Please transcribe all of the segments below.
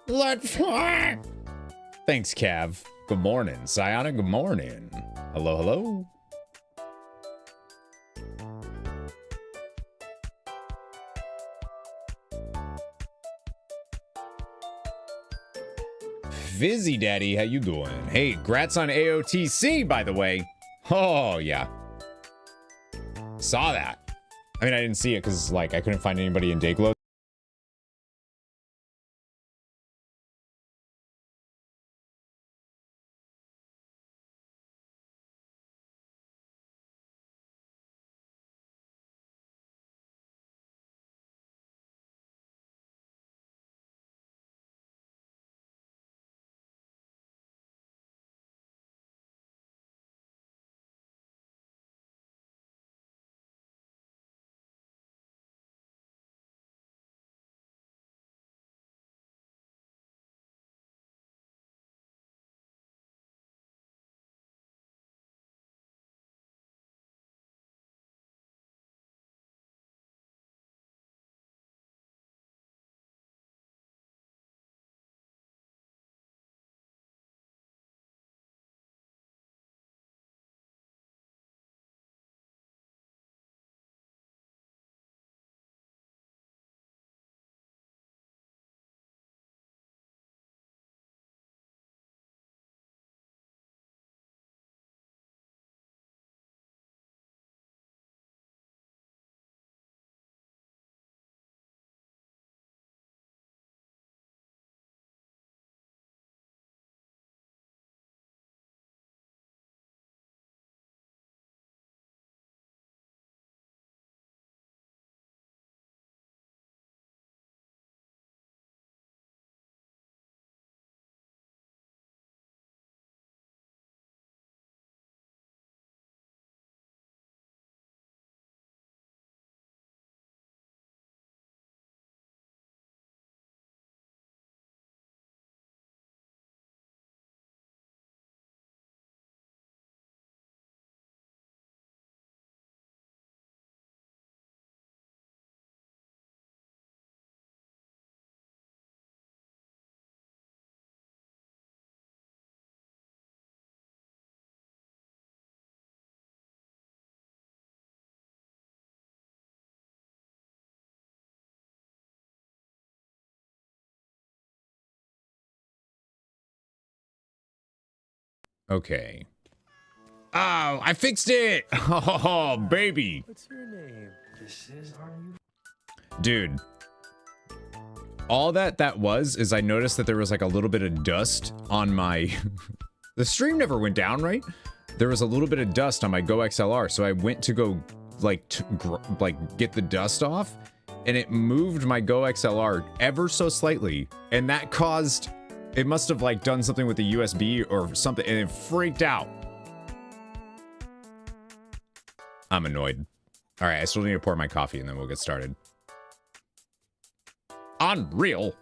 Let's fly. Thanks, Cav. Good morning. Sayana, good morning. Hello, hello. Fizzy Daddy, how you doing? Hey, grats on AOTC, by the way. Oh, yeah. Saw that. I mean, I didn't see it because, like, I couldn't find anybody in Dayglow. Okay. Oh, I fixed it! Oh, baby! What's your name? This is, are you? Dude. All that was is I noticed that there was like a little bit of dust on my... The stream never went down, right? There was a little bit of dust on my Go XLR, so I went to go like get the dust off, and it moved my Go XLR ever so slightly, and that caused... It must have like done something with the USB or something, and it freaked out. I'm annoyed. All right, I still need to pour my coffee and then we'll get started. Unreal.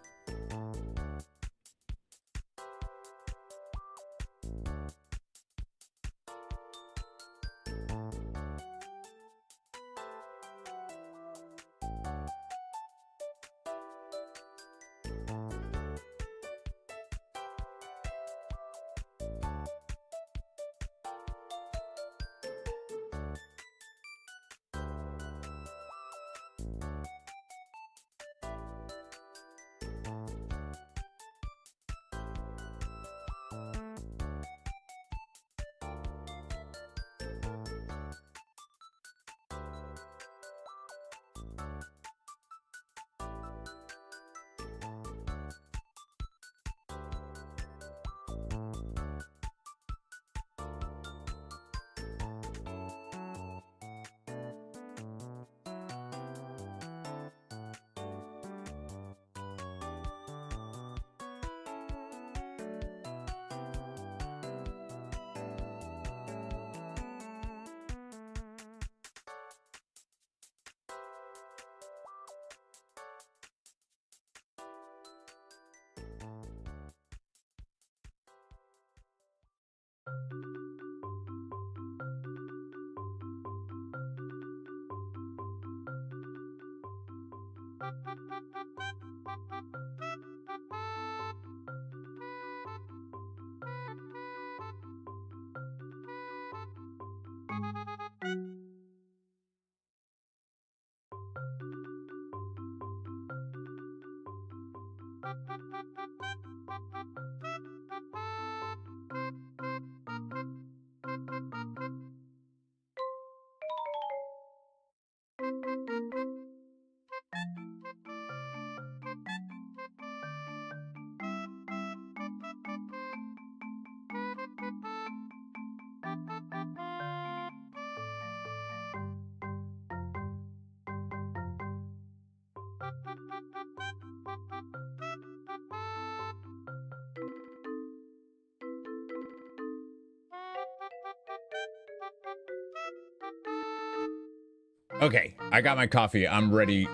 Okay, I got my coffee. I'm ready.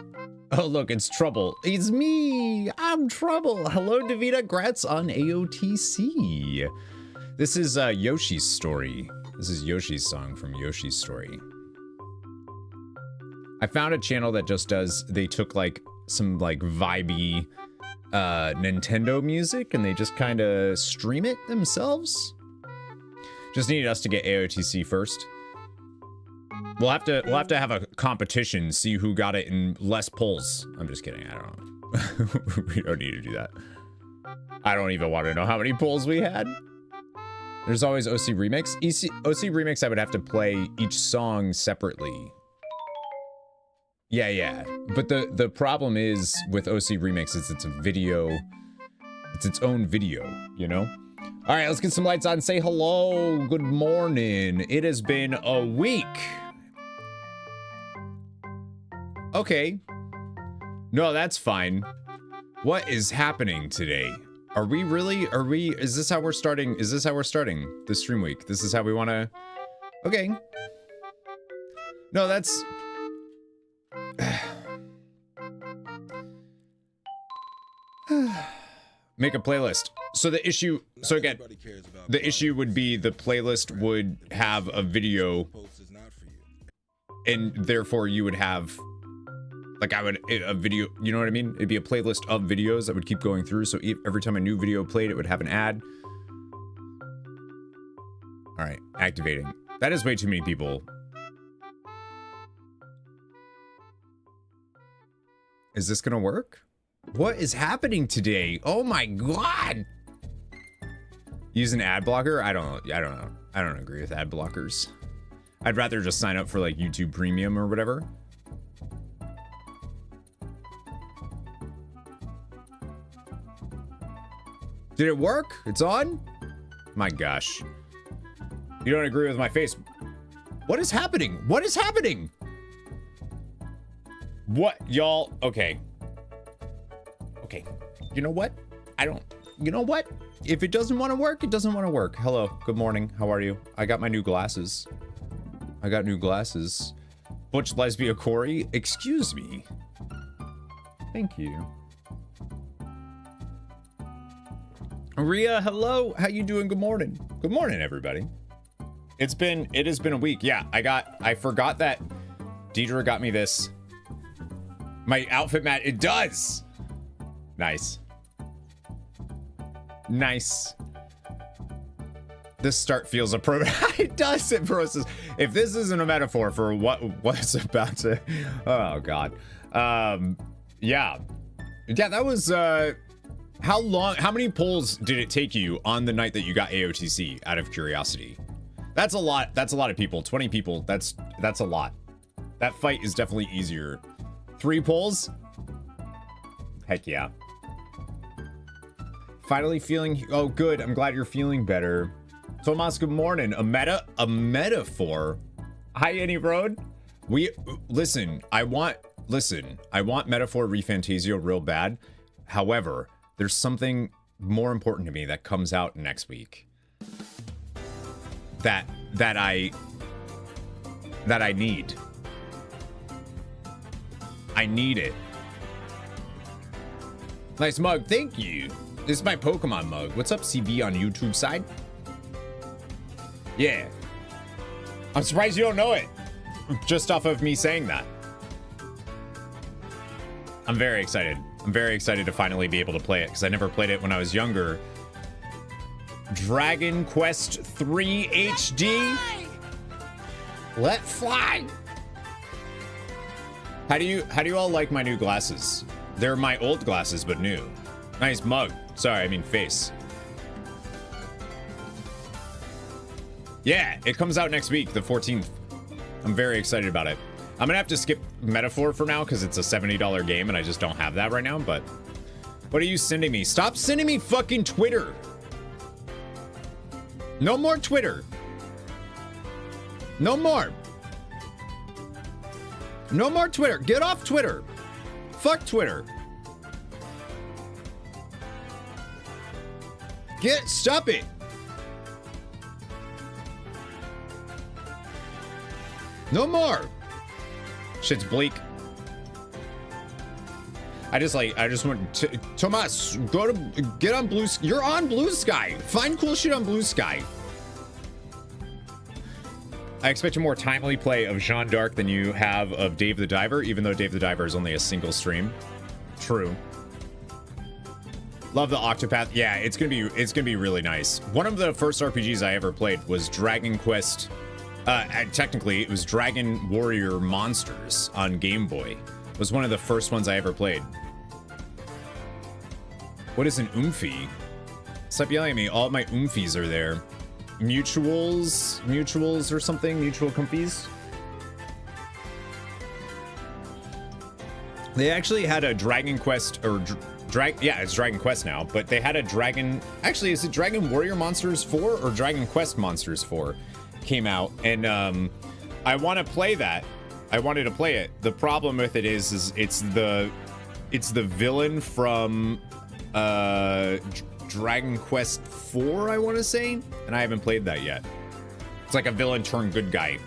Oh, look, it's Trouble. It's me. I'm Trouble. Hello, Davida. Grats on AOTC. This is Yoshi's story. This is Yoshi's song from Yoshi's story. I found a channel that just does, they took like some like vibey Nintendo music and they just kind of stream it themselves. Just needed us to get AOTC first. We'll have to have a competition, see who got it in less polls. I'm just kidding. I don't know. We don't need to do that. I don't even want to know how many polls we had. There's always OC Remix. OC Remix, I would have to play each song separately. Yeah. But the problem is with OC Remix is it's a video. It's its own video, you know? All right, let's get some lights on. Say hello. Good morning. It has been a week. Okay. No, that's fine. What is happening today? Is this how we're starting? Is this how we're starting this stream week? This is how we want to... Okay. No, that's... Make a playlist. So the issue... So again, the issue would be the playlist would have a video and therefore you would have... Like a video, you know what I mean? It'd be a playlist of videos that would keep going through. So every time a new video played, it would have an ad. All right, activating. That is way too many people. Is this gonna work? What is happening today? Oh my God. Use an ad blocker? I don't know. I don't agree with ad blockers. I'd rather just sign up for like YouTube Premium or whatever. Did it work? It's on? My gosh. You don't agree with my face. What is happening? What is happening? What, y'all? Okay. Okay. You know what? You know what? If it doesn't want to work, it doesn't want to work. Hello. Good morning. How are you? I got my new glasses. I got new glasses. Butch Lesbia Corey. Excuse me. Thank you. Ria, hello. How you doing? Good morning. Good morning, everybody. It has been a week. Yeah, I forgot that Deidre got me this. My outfit mat, it does. Nice. Nice. This start feels appropriate. It does, it process. If this isn't a metaphor for what's about to, oh God. Yeah, that was, how many polls did it take you on the night that you got AOTC, out of curiosity? That's a lot. That's a lot of people. 20 people. That's a lot. That fight is definitely easier. 3 polls? Heck yeah. Finally feeling, oh good. I'm glad you're feeling better. Tomas, good morning. A metaphor. Hi, Any Road. I want metaphor refantasio real bad. However, there's something more important to me that comes out next week that I need. I need it. Nice mug, thank you. This is my Pokemon mug. What's up, CB on YouTube side? Yeah. I'm surprised you don't know it. Just off of me saying that. I'm very excited. I'm very excited to finally be able to play it because I never played it when I was younger. Dragon Quest 3 HD. Let fly. How do you all like my new glasses? They're my old glasses, but new. Nice mug. Sorry, I mean face. Yeah, it comes out next week, the 14th. I'm very excited about it. I'm gonna have to skip Metaphor for now because it's a $70 game and I just don't have that right now, but what are you sending me? Stop sending me fucking Twitter. No more Twitter. No more. No more Twitter. Get off Twitter. Fuck Twitter. Stop it. No more. Shit's bleak. I just want to, Tomas, get on Blue Sky. You're on Blue Sky. Find cool shit on Blue Sky. I expect a more timely play of Jeanne d'Arc than you have of Dave the Diver, even though Dave the Diver is only a single stream. True. Love the Octopath. Yeah, it's gonna be really nice. One of the first RPGs I ever played was Dragon Quest. Technically, it was Dragon Warrior Monsters on Game Boy. It was one of the first ones I ever played. What is an oomphy? Stop yelling at me. All my oomphys are there. Mutuals or something. Mutual comfies. They actually had a Dragon Quest or yeah, it's Dragon Quest now, but they had a Dragon. Actually, is it Dragon Warrior Monsters 4 or Dragon Quest Monsters 4 came out, and I want to play that. I wanted to play it. The problem with it is it's the villain from Dragon Quest 4, I want to say, and I haven't played that yet. It's like a villain turned good guy.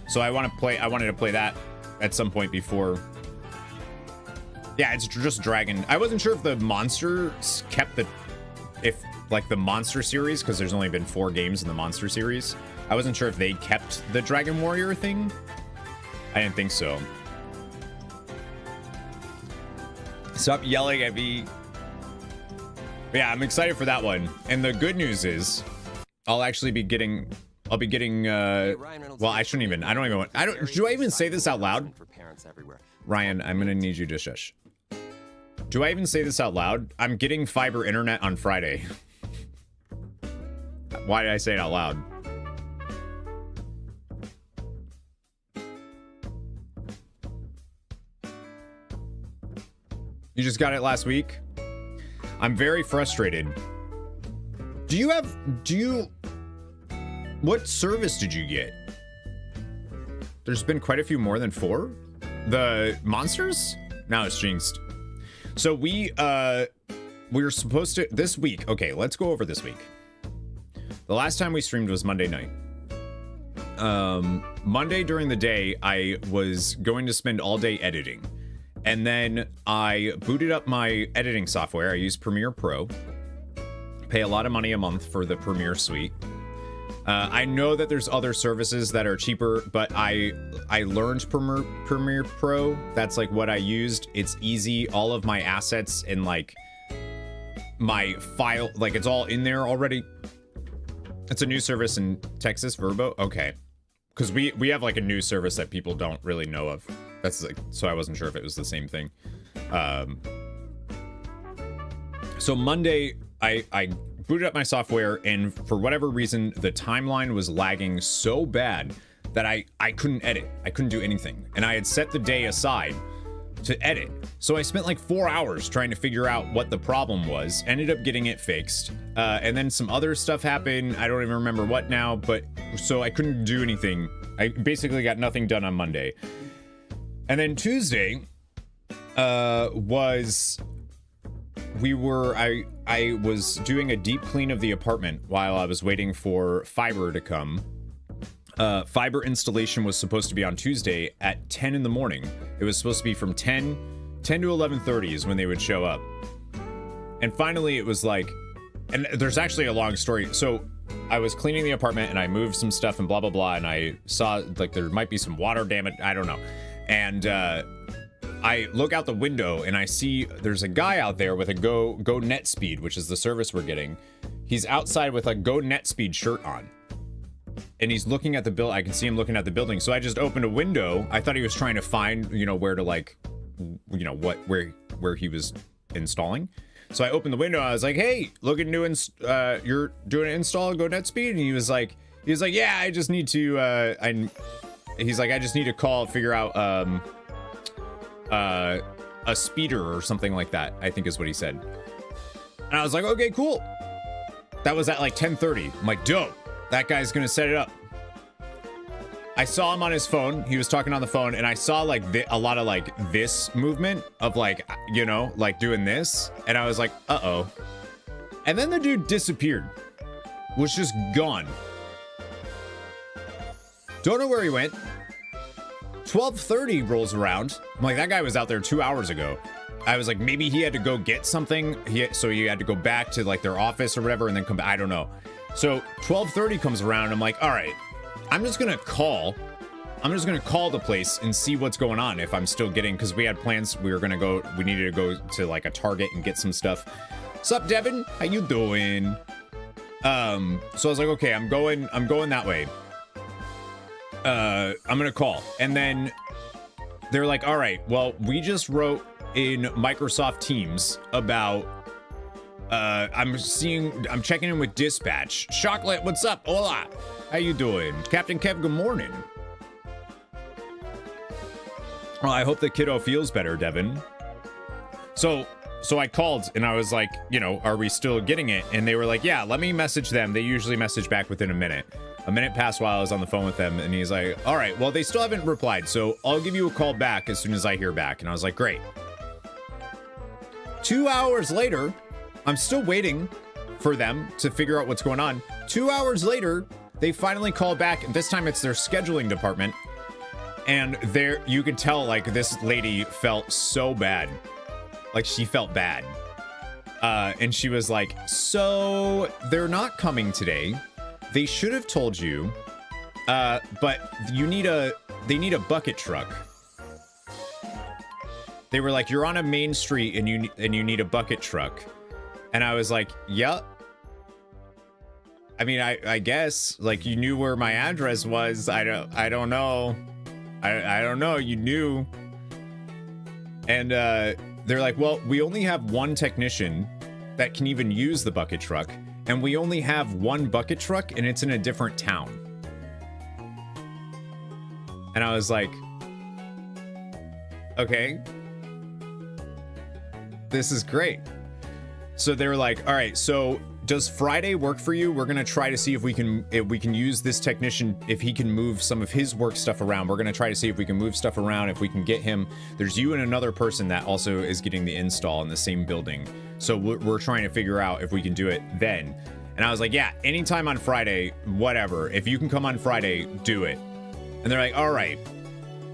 So I wanted to play that at some point before. Yeah, it's just Dragon. I wasn't sure if the monsters kept like the Monster series, because there's only been 4 games in the Monster series. I wasn't sure if they kept the Dragon Warrior thing. I didn't think so. Stop yelling at me. But yeah, I'm excited for that one. And the good news is I'll be getting well, I shouldn't even. Do I even say this out loud? Ryan, I'm going to need you to shush. Do I even say this out loud? I'm getting fiber internet on Friday. Why did I say it out loud? You just got it last week? I'm very frustrated. What service did you get? There's been quite a few more than 4. The monsters? Now it's jinxed. So we were supposed to this week. Okay, let's go over this week. The last time we streamed was Monday night. Monday during the day, I was going to spend all day editing. And then I booted up my editing software. I use Premiere Pro. Pay a lot of money a month for the Premiere suite. I know that there's other services that are cheaper, but I learned Premiere Pro. That's like what I used. It's easy. All of my assets and like my file, like it's all in there already. It's a new service in Texas, Verbo. Okay. Because we have like a new service that people don't really know of. That's like, so I wasn't sure if it was the same thing. So Monday, I booted up my software, and for whatever reason, the timeline was lagging so bad that I couldn't edit. I couldn't do anything. And I had set the day aside to edit. So I spent like 4 hours trying to figure out what the problem was, ended up getting it fixed. And then some other stuff happened. I don't even remember what now, but so I couldn't do anything. I basically got nothing done on Monday. And then Tuesday I was doing a deep clean of the apartment while I was waiting for fiber to come. Fiber installation was supposed to be on Tuesday at 10 in the morning. It was supposed to be from 10 to 11:30 is when they would show up. And finally it was like, and there's actually a long story. So I was cleaning the apartment and I moved some stuff and blah, blah, blah. And I saw like there might be some water damage. I don't know. And I look out the window and I see there's a guy out there with a Go NetSpeed, which is the service we're getting. He's outside with a Go NetSpeed shirt on. And he's looking at the building. I can see him looking at the building. So I just opened a window. I thought he was trying to find, where to like, where he was installing. So I opened the window. I was like, hey, looking to you're doing an install go net speed? And he was like, yeah, I just need to he's like, I just need to figure out a speeder or something like that, I think is what he said. And I was like, okay, cool. That was at like 10:30. I'm like, dope. That guy's gonna set it up. I saw him on his phone. He was talking on the phone, and I saw like a lot of like this movement of like, you know, like doing this. And I was like, uh-oh. And then the dude disappeared. Was just gone. Don't know where he went. 12:30 rolls around. I'm like, that guy was out there 2 hours ago. I was like, maybe he had to go get something. So he had to go back to like their office or whatever and then come back. I don't know. So 12:30 comes around. I'm like, all right, I'm just going to call the place and see what's going on. If I'm still getting, because we had plans. We needed to go to like a Target and get some stuff. Sup, Devin? How you doing? So I was like, okay, I'm going that way. I'm gonna call. And then they're like, all right, well, we just wrote in Microsoft Teams about, I'm checking in with dispatch. Chocolate, what's up? Hola. How you doing? Captain Kev, good morning. Well, I hope the kiddo feels better, Devin. So I called and I was like, you know, are we still getting it? And they were like, yeah, let me message them. They usually message back within a minute. A minute passed while I was on the phone with them, and he's like, all right, well, they still haven't replied, so I'll give you a call back as soon as I hear back. And I was like, great. 2 hours later, I'm still waiting for them to figure out what's going on. 2 hours later, they finally call back, and this time it's their scheduling department. And you could tell, like, this lady felt so bad. Like, she felt bad. And she was like, so they're not coming today. They should have told you, but they need a bucket truck. They were like, you're on a main street and you need a bucket truck. And I was like, yep. I mean, I guess, like, you knew where my address was. I don't know. I don't know. You knew. And they're like, well, we only have one technician that can even use the bucket truck. And we only have one bucket truck, and it's in a different town. And I was like, okay, this is great. So they were like, all right, so does Friday work for you? We're going to try to see if we can use this technician, if he can move some of his work stuff around. We're going to try to see if we can move stuff around, if we can get him. There's you and another person that also is getting the install in the same building. So we're trying to figure out if we can do it then. And I was like, yeah, anytime on Friday, whatever. If you can come on Friday, do it. And they're like, all right,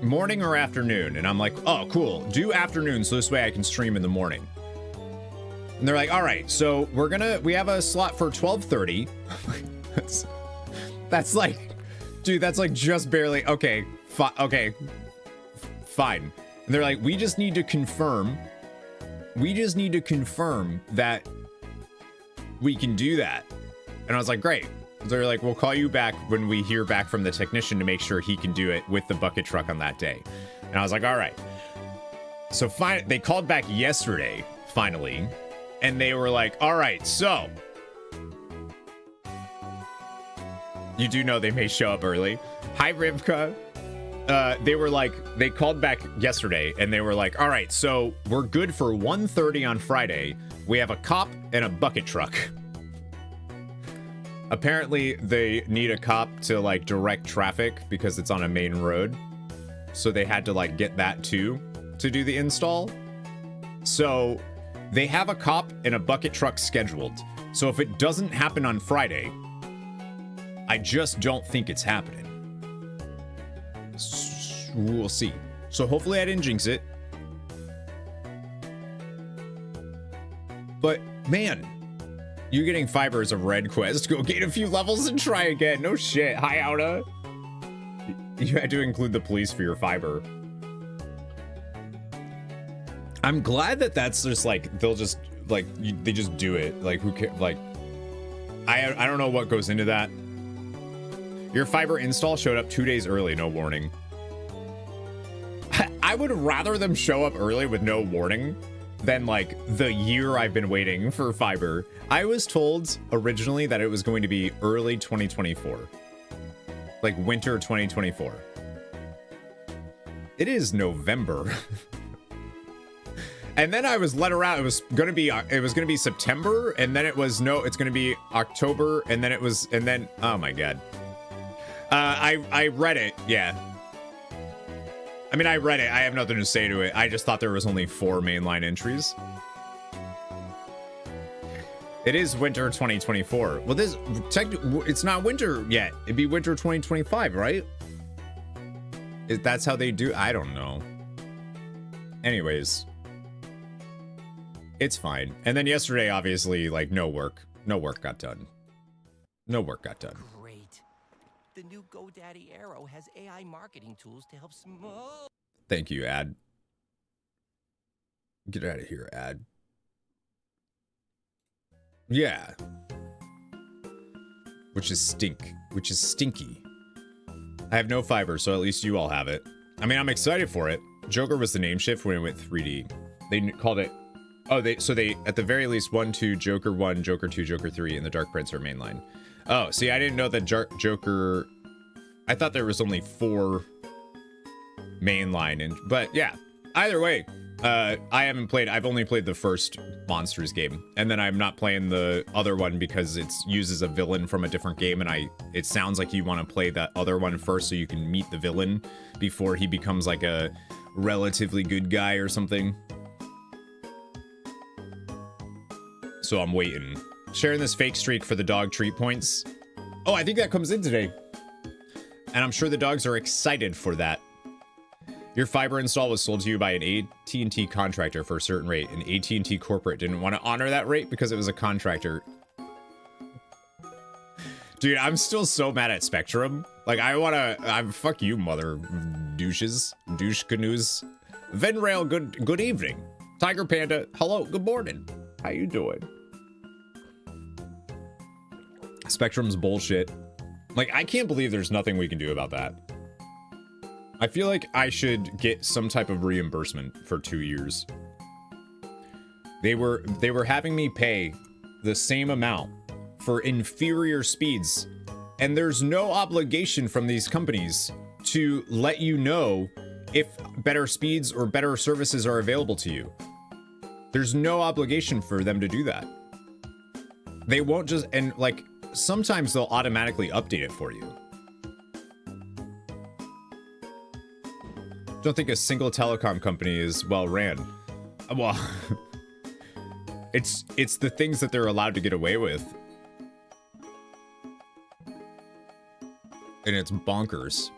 morning or afternoon? And I'm like, oh, cool. Do afternoon so this way I can stream in the morning. And they're like, all right, so we have a slot for 12:30. That's like, dude, that's like just barely, okay, okay, fine. And they're like, we just need to confirm that we can do that. And I was like, great. They're like, we'll call you back when we hear back from the technician to make sure he can do it with the bucket truck on that day. And I was like, all right. So they called back yesterday, finally. And they were like, all right, so you do know they may show up early. Hi, Rivka. They called back yesterday and they were like, all right, so we're good for 1:30 on Friday. We have a cop and a bucket truck. Apparently they need a cop to like direct traffic because it's on a main road. So they had to like get that too to do the install. So they have a cop and a bucket truck scheduled. So if it doesn't happen on Friday, I just don't think it's happening. We'll see. So hopefully I didn't jinx it. But man, you getting fiber is a red quest. Go gain a few levels and try again. No shit. Hi, Auda. You had to include the police for your fiber. I'm glad that that's just like, they'll just like, they just do it. Like, who cares? Like, I don't know what goes into that. Your fiber install showed up 2 days early, no warning. I would rather them show up early with no warning than like the year I've been waiting for fiber. I was told originally that it was going to be early 2024. Like winter 2024. It is November. And then I was let around. It was gonna be September, and then it was no, it's gonna be October, and then oh my god. I read it, yeah. I mean, I read it. I have nothing to say to it. I just thought there was only 4 mainline entries. It is winter 2024. Well, it's not winter yet. It'd be winter 2025, right? That's how they do. I don't know. Anyways. It's fine. And then yesterday, obviously, like, no work got done. No work got done. Great. The new GoDaddy Arrow has AI marketing tools to help small. Thank you, Ad. Get out of here, Ad. Yeah. Which is stinky. I have no fiber, so at least you all have it. I mean, I'm excited for it. Joker was the name shift when it went 3D. They called it. Oh, they at the very least 1, 2, Joker 1, Joker 2, Joker 3, and the Dark Prince are mainline. Oh, see, I didn't know that Joker. I thought there was only 4 mainline, but yeah. Either way, I've only played the first Monsters game, and then I'm not playing the other one because it uses a villain from a different game, and it sounds like you want to play that other one first so you can meet the villain before he becomes like a relatively good guy or something. So I'm waiting. Sharing this fake streak for the dog treat points. Oh, I think that comes in today. And I'm sure the dogs are excited for that. Your fiber install was sold to you by an AT&T contractor for a certain rate. And AT&T corporate didn't want to honor that rate because it was a contractor. Dude, I'm still so mad at Spectrum. Like, fuck you, mother douches. Douche canoes. Venrail, good evening. Tiger Panda, hello, good morning. How you doing? Spectrum's bullshit. Like, I can't believe there's nothing we can do about that. I feel like I should get some type of reimbursement for 2 years. They were having me pay the same amount for inferior speeds, and there's no obligation from these companies to let you know if better speeds or better services are available to you. There's no obligation for them to do that. They won't just, and like, sometimes they'll automatically update it for you. Don't think a single telecom company is well ran. Well, it's the things that they're allowed to get away with. And it's bonkers.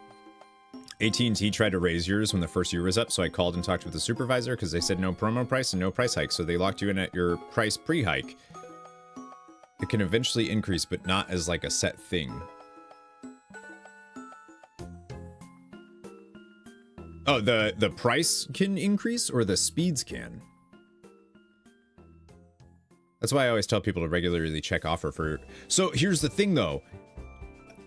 AT&T tried to raise yours when the first year was up, so I called and talked with the supervisor because they said no promo price and no price hike, so they locked you in at your price pre-hike. It can eventually increase, but not as like a set thing. Oh, the price can increase or the speeds can? That's why I always tell people to regularly check offer for... So here's the thing though.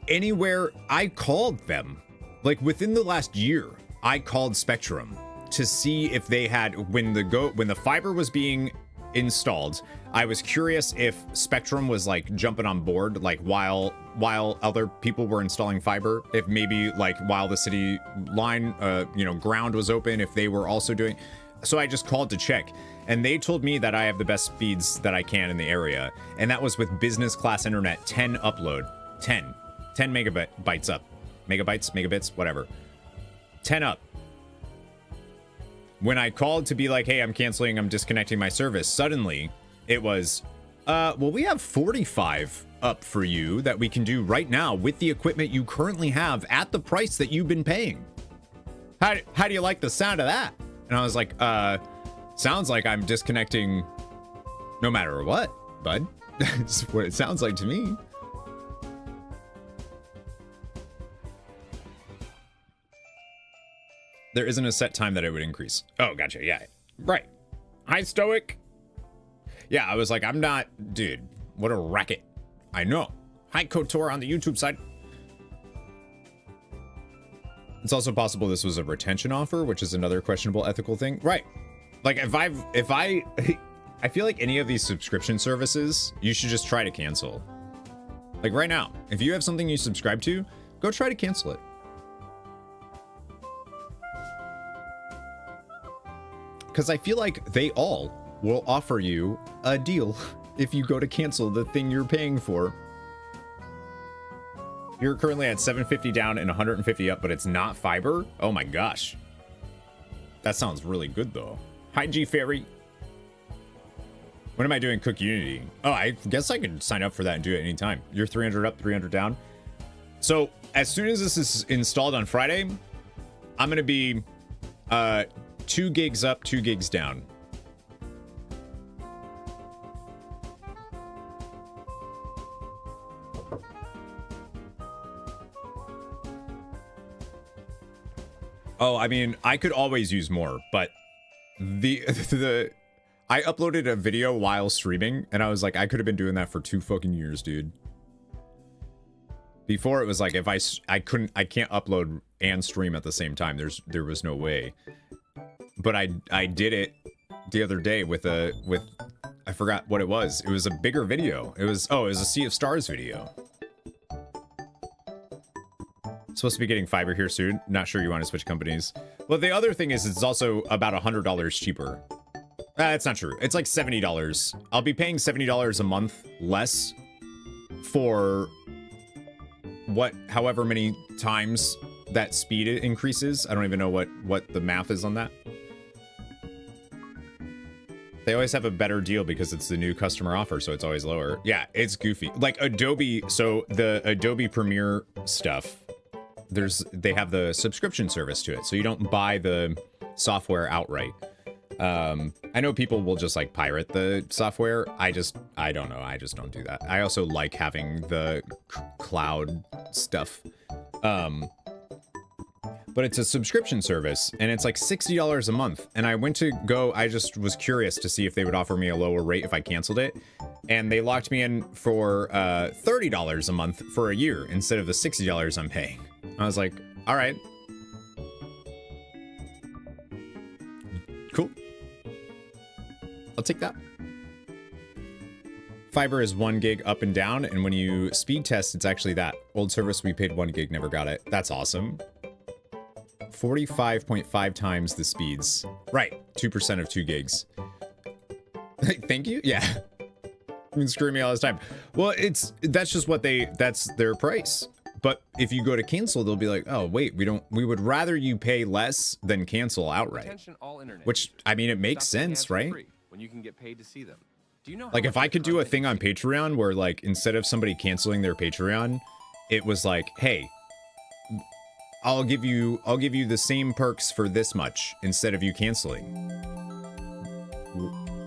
Anywhere I called them, like within the last year, I called Spectrum to see if they had, when the fiber was being installed, I was curious if Spectrum was like jumping on board, like while other people were installing fiber, if maybe like while the city line, ground was open, if they were also doing. So I just called to check, and they told me that I have the best speeds that I can in the area, and that was with business class internet, 10 upload, 10 megabytes up, megabits, whatever, 10 up. When I called to be like, hey, I'm canceling, I'm disconnecting my service, suddenly it was, well, we have 45 up for you that we can do right now with the equipment you currently have at the price that you've been paying. How do you like the sound of that? And I was like, sounds like I'm disconnecting no matter what, bud. That's what it sounds like to me. There isn't a set time that it would increase. Oh, gotcha. Yeah. Right. Hi, Stoic. Yeah, I was like, I'm not... Dude, what a racket. I know. Hi, KOTOR on the YouTube side. It's also possible this was a retention offer, which is another questionable ethical thing. Right. Like if I I feel like any of these subscription services, you should just try to cancel. Like right now, if you have something you subscribe to, go try to cancel it. Because I feel like they all will offer you a deal if you go to cancel the thing you're paying for. You're currently at 750 down and 150 up, but it's not fiber? Oh my gosh. That sounds really good though. Hi G Fairy. When am I doing Cook Unity? Oh, I guess I could sign up for that and do it anytime. You're 300 up, 300 down. So as soon as this is installed on Friday, I'm gonna be 2 gigs up, 2 gigs down. Oh, I mean, I could always use more, but I uploaded a video while streaming, and I was like, I could have been doing that for 2 fucking years, dude. Before it was like, if I can't upload and stream at the same time. There was no way. But I did it the other day with I forgot what it was. It was a bigger video. It was a Sea of Stars video. Supposed to be getting fiber here soon. Not sure you want to switch companies. Well, the other thing is it's also about $100 cheaper. That's not true. It's like $70. I'll be paying $70 a month less for however many times that speed increases. I don't even know what the math is on that. They always have a better deal because it's the new customer offer, so it's always lower. Yeah, it's goofy. Like Adobe, so the Adobe Premiere stuff, they have the subscription service to it, so you don't buy the software outright. I know people will just like pirate the software. I don't know. I just don't do that. I also like having the cloud stuff. But it's a subscription service and it's like $60 a month. And I just was curious to see if they would offer me a lower rate if I canceled it. And they locked me in for $30 a month for a year instead of the $60 I'm paying. I was like, all right. Cool. I'll take that. Fiber is 1 gig up and down, and when you speed test, it's actually that. Old service, we paid 1 gig, never got it. That's awesome. 45.5 times the speeds. Right, 2% of 2 gigs. Thank you? Yeah. You can screw me all this time. Well, that's just that's their price. But if you go to cancel, they'll be like, oh, wait, we would rather you pay less than cancel outright. Which, I mean, it makes sense, right? When you can get paid to see them. Do you know like if I could do a thing on Patreon where like instead of somebody canceling their Patreon, it was like, hey, I'll give you the same perks for this much instead of you canceling.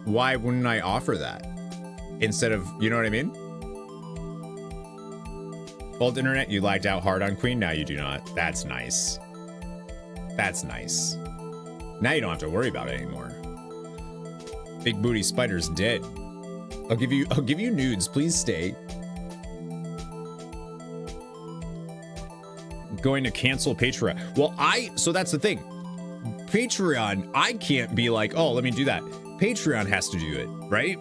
Why wouldn't I offer that? Instead of, you know what I mean? Old internet, you lagged out hard on Queen, now you do not. That's nice. That's nice. Now you don't have to worry about it anymore. Big booty spider's dead. I'll give you nudes, please stay. Going to cancel Patreon. Well, so that's the thing. Patreon, I can't be like, oh, let me do that. Patreon has to do it, right?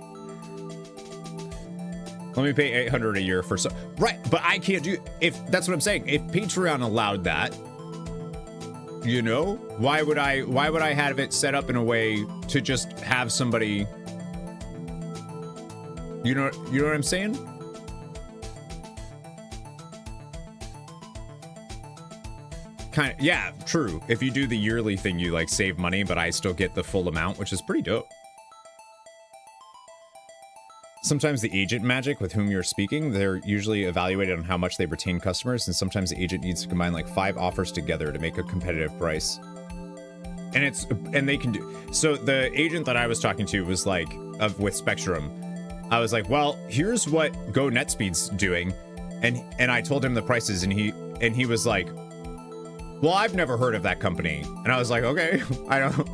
Let me pay $800 a year for right, but I can't do that's what I'm saying. If Patreon allowed that, you know, why would I have it set up in a way to just have somebody, you know what I'm saying? Kind of, yeah, true. If you do the yearly thing, you like save money, but I still get the full amount, which is pretty dope. Sometimes the agent magic with whom you're speaking, they're usually evaluated on how much they retain customers, and sometimes the agent needs to combine like 5 offers together to make a competitive price. And they can do, so the agent that I was talking to was like, with Spectrum, I was like, well, here's what Go NetSpeed's doing. And I told him the prices and he was like, well, I've never heard of that company. And I was like, okay, I don't.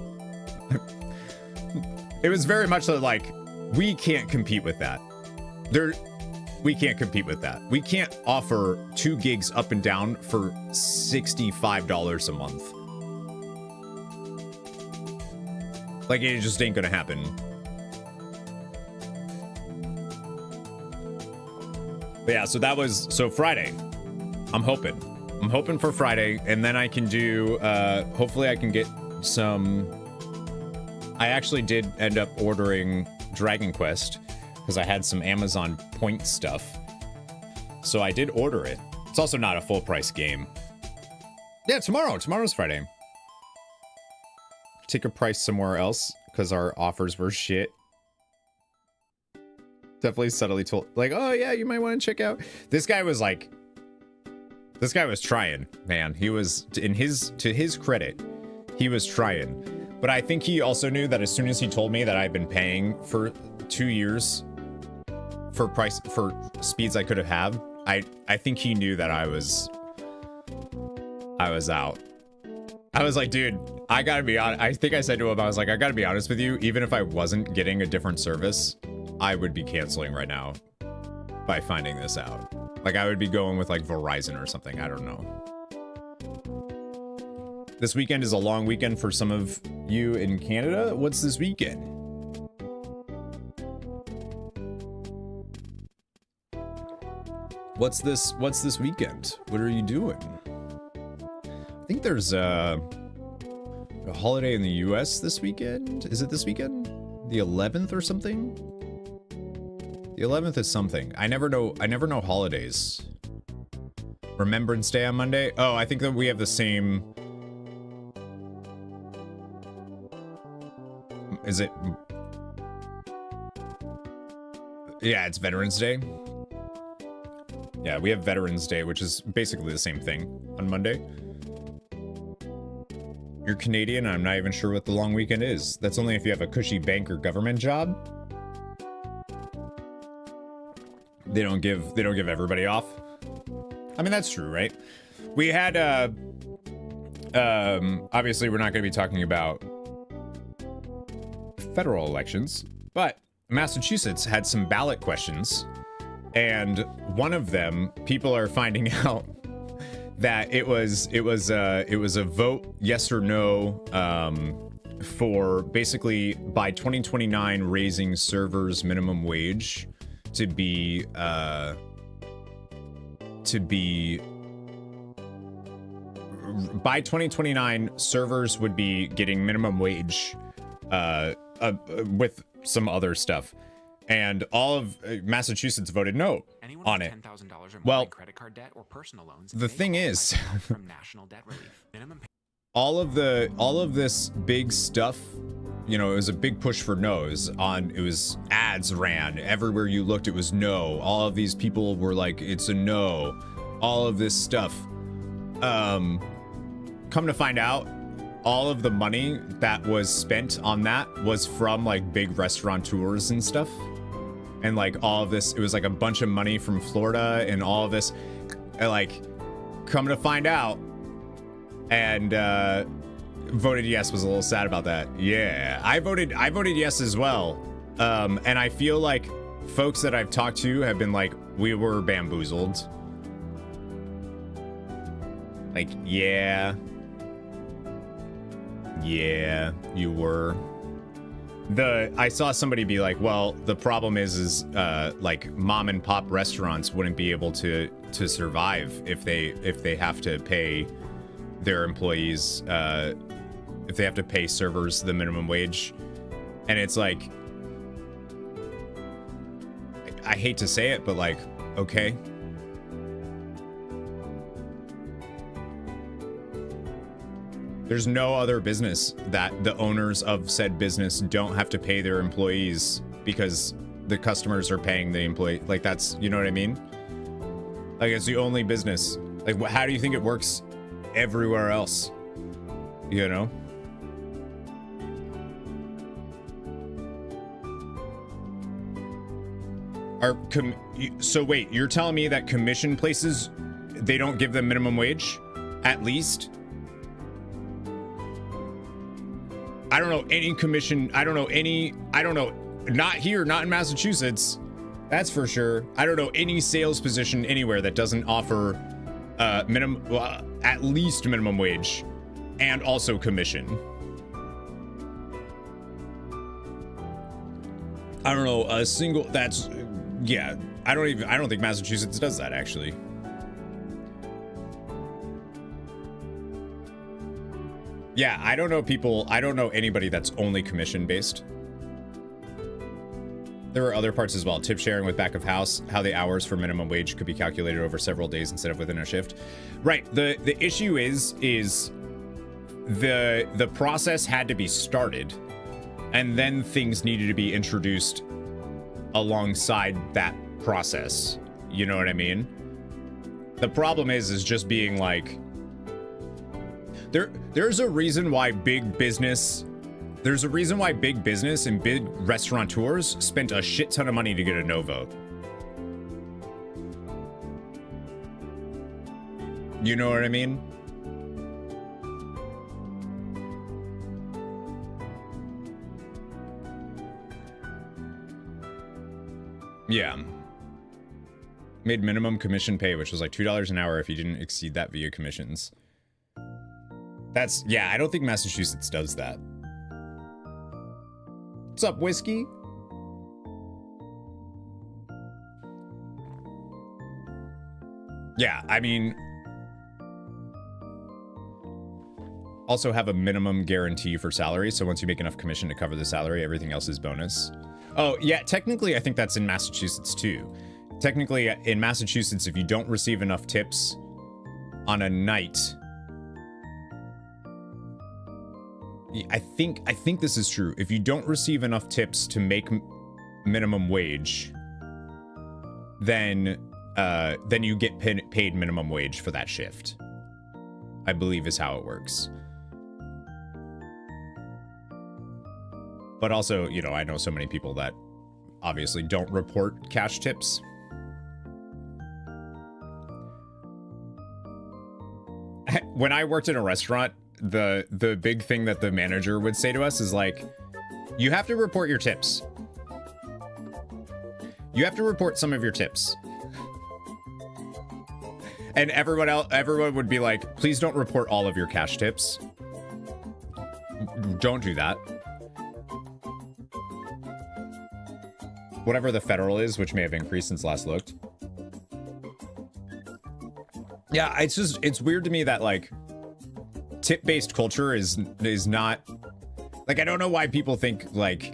It was very much like, we can't compete with that. We can't compete with that. We can't offer 2 gigs up and down for $65 a month. Like, it just ain't gonna happen. But yeah, so that was, so Friday. I'm hoping for Friday, and then I can do, hopefully I can get some, I actually did end up ordering Dragon Quest, because I had some Amazon point stuff. So I did order it. It's also not a full price game. Yeah, tomorrow's Friday. Take a price somewhere else, because our offers were shit. Definitely subtly told, like, oh yeah, you might want to check out. This guy was trying, man. He was, to his credit, he was trying. But I think he also knew that as soon as he told me that I've been paying for 2 years for speeds I could have, I think he knew that I was out. I was like, dude, I gotta be honest. I think I said to him, I was like, I gotta be honest with you, even if I wasn't getting a different service, I would be canceling right now by finding this out. Like, I would be going with like Verizon or something. I don't know. This weekend is a long weekend for some of you in Canada. What's this weekend? What's this weekend? What are you doing? I think there's a holiday in the US this weekend. Is it this weekend? The 11th or something? The 11th is something. I never know holidays. Remembrance Day on Monday? Oh, I think that we have the same. Is it? Yeah, it's Veterans Day. Yeah, we have Veterans Day, which is basically the same thing on Monday. You're Canadian, and I'm not even sure what the long weekend is. That's only if you have a cushy bank or government job. They don't give everybody off. I mean, that's true, right? We had obviously we're not going to be talking about federal elections, but Massachusetts had some ballot questions, and one of them, people are finding out that it was a vote yes or no for basically by 2029 raising servers minimum wage to be by 2029 servers would be getting minimum wage with some other stuff, and all of Massachusetts voted no on it. Well, credit card debt or personal loans, the thing is, from national debt relief. all of this big stuff, you know, it was a big push for no's on, it was ads ran everywhere you looked, it was no. All of these people were like, it's a no. All of this stuff. Come to find out, all of the money that was spent on that was from like big restaurateurs and stuff. And like all of this, it was like a bunch of money from Florida and all of this, like, come to find out. And voted yes, was a little sad about that. Yeah, I voted yes as well. And I feel like folks that I've talked to have been like, we were bamboozled. Like, yeah, you were. I saw somebody be like, well, the problem is like mom and pop restaurants wouldn't be able to survive if they have to pay their employees, if they have to pay servers the minimum wage. And it's like, I hate to say it, but like, okay. There's no other business that the owners of said business don't have to pay their employees because the customers are paying the employee. Like, that's, you know what I mean? Like, it's the only business. Like, how do you think it works everywhere else? You know? So wait, you're telling me that commission places, they don't give them minimum wage? At least? I don't know any commission. I don't know. Not here, not in Massachusetts. That's for sure. I don't know any sales position anywhere that doesn't offer at least minimum wage and also commission. I don't know, a single, that's, yeah, I don't think Massachusetts does that, actually. Yeah, I don't know anybody that's only commission based. There are other parts as well. Tip sharing with back of house, how the hours for minimum wage could be calculated over several days instead of within a shift. Right, the issue is the process had to be started, and then things needed to be introduced alongside that process. You know what I mean? The problem is just being like, there's a reason why big business and big restaurateurs spent a shit ton of money to get a no vote. You know what I mean? Yeah. Made minimum commission pay, which was like $2 an hour if you didn't exceed that via commissions. That's, yeah, I don't think Massachusetts does that. What's up, Whiskey? Yeah, I mean, also have a minimum guarantee for salary, so once you make enough commission to cover the salary, everything else is bonus. Oh, yeah, technically I think that's in Massachusetts too. Technically in Massachusetts, if you don't receive enough tips on a night, I think this is true. If you don't receive enough tips to make minimum wage, then you get paid minimum wage for that shift. I believe is how it works. But also, you know, I know so many people that obviously don't report cash tips. When I worked in a restaurant, the big thing that the manager would say to us is like, you have to report your tips. You have to report some of your tips. And everyone would be like, please don't report all of your cash tips. Don't do that. Whatever the federal is, which may have increased since last looked. Yeah, it's weird to me that like tip-based culture is not, like, I don't know why people think like,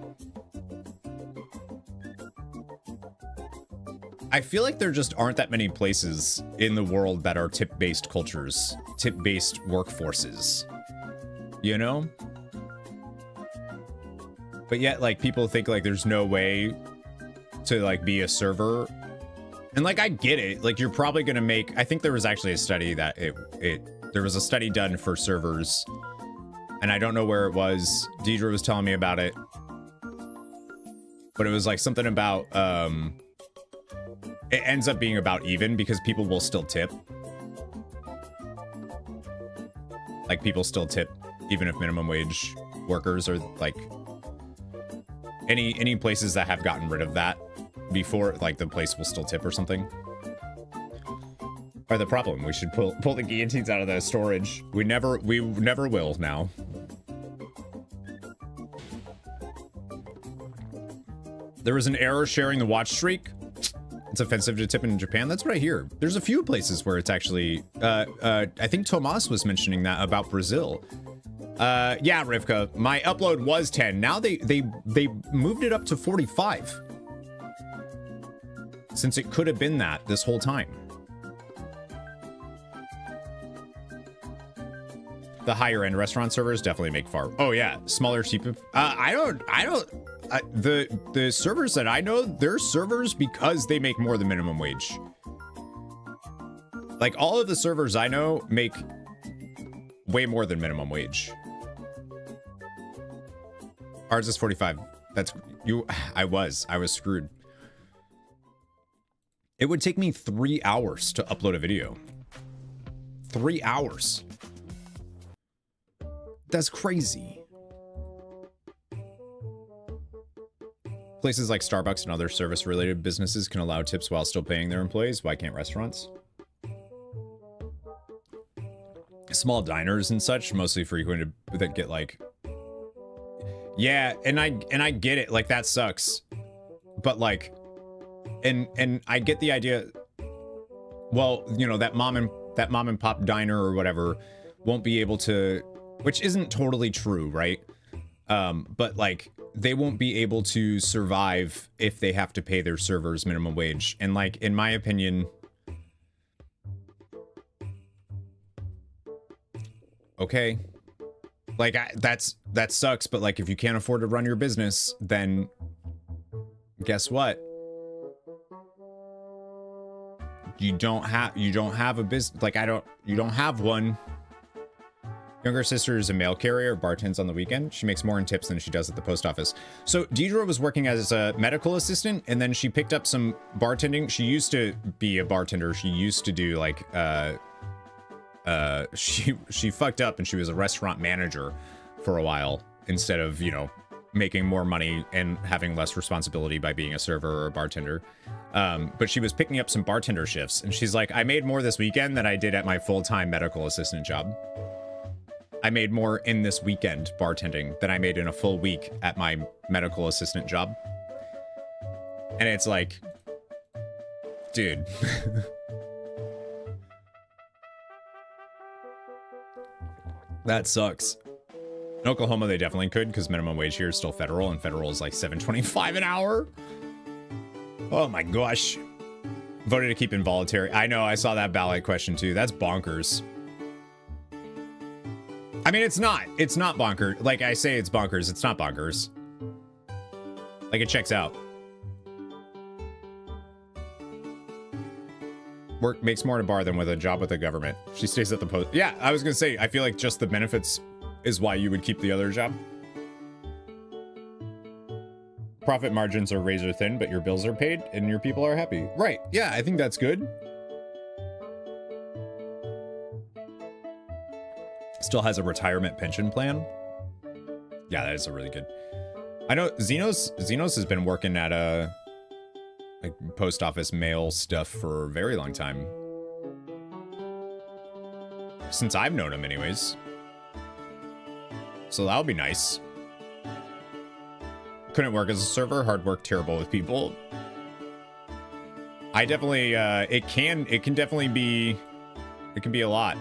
I feel like there just aren't that many places in the world that are tip-based cultures, tip-based workforces, you know? But yet, like, people think like there's no way to like be a server. And like, I get it. Like, you're probably gonna make, I think there was actually a study that there was a study done for servers, and I don't know where it was. Deidre was telling me about it, but it was like something about, it ends up being about even because people will still tip. Like, people still tip even if minimum wage workers are like, any places that have gotten rid of that before, like, the place will still tip or something. Or the problem, we should pull the guillotines out of the storage. We never will now. There was an error sharing the watch streak. It's offensive to tip in Japan. That's what I hear. There's a few places where it's actually, I think Tomas was mentioning that about Brazil. Yeah, Rivka, my upload was 10. Now they moved it up to 45. Since it could have been that this whole time. The higher end restaurant servers definitely make far. Oh yeah, smaller, cheaper. The servers that I know, they're servers because they make more than minimum wage. Like, all of the servers I know make way more than minimum wage. Ours is 45. That's you. I was screwed. It would take me 3 hours to upload a video. 3 hours. That's crazy. Places like Starbucks and other service-related businesses can allow tips while still paying their employees. Why can't restaurants? Small diners and such, mostly frequented, that get like... Yeah, and I get it. Like, that sucks. but like, and I get the idea. Well, you know, that mom and pop diner or whatever won't be able to, which isn't totally true, right? But like, they won't be able to survive if they have to pay their servers minimum wage. And like, in my opinion, okay, like that sucks. But like, if you can't afford to run your business, then guess what? You don't have a business. Like, you don't have one. Younger sister is a mail carrier, bartends on the weekend. She makes more in tips than she does at the post office. So Deidre was working as a medical assistant, and then she picked up some bartending. She used to be a bartender. She used to do like, she fucked up and she was a restaurant manager for a while instead of, you know, making more money and having less responsibility by being a server or a bartender. But she was picking up some bartender shifts, and she's like, I made more this weekend than I did at my full-time medical assistant job. I made more in this weekend bartending than I made in a full week at my medical assistant job. And it's like, dude. That sucks. In Oklahoma, they definitely could, because minimum wage here is still federal, and federal is like $7.25 an hour. Oh my gosh. Voted to keep involuntary. I know, I saw that ballot question too. That's bonkers. I mean, it's not bonkers. Like I say, it's bonkers. It's not bonkers. Like, it checks out. Work makes more in a bar than with a job with the government. She stays at the post. Yeah, I was gonna say, I feel like just the benefits is why you would keep the other job. Profit margins are razor thin, but your bills are paid and your people are happy. Right, yeah, I think that's good. Still has a retirement pension plan. Yeah, that is a really good. I know Xenos has been working at a like post office mail stuff for a very long time. Since I've known him anyways. So that'll be nice. Couldn't work as a server, hard work, terrible with people. I definitely it can definitely be, it can be a lot.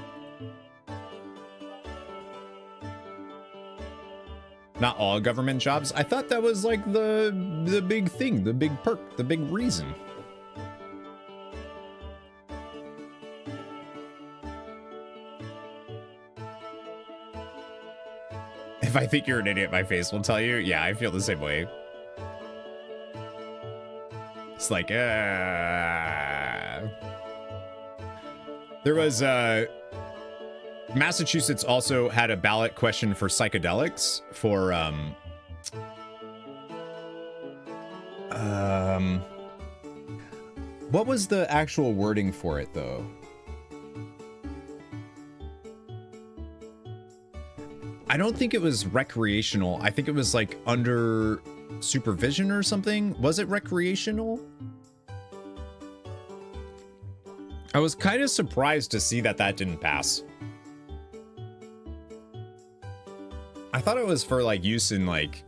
Not all government jobs. I thought that was like the big thing, the big perk, the big reason. If I think you're an idiot, my face will tell you. Yeah, I feel the same way. It's like, there was Massachusetts also had a ballot question for psychedelics for what was the actual wording for it though? I don't think it was recreational. I think it was like under supervision or something. Was it recreational? I was kind of surprised to see that didn't pass. I thought it was for like use in like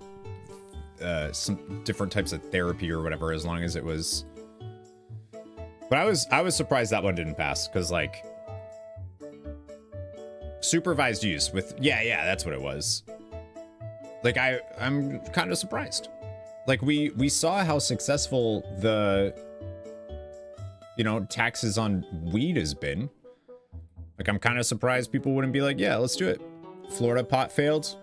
some different types of therapy or whatever, as long as it was. But I was surprised that one didn't pass, because like supervised use with yeah, that's what it was. Like I'm kind of surprised. Like we saw how successful the, you know, taxes on weed has been. Like, I'm kind of surprised people wouldn't be like, yeah, let's do it. Florida pot failed.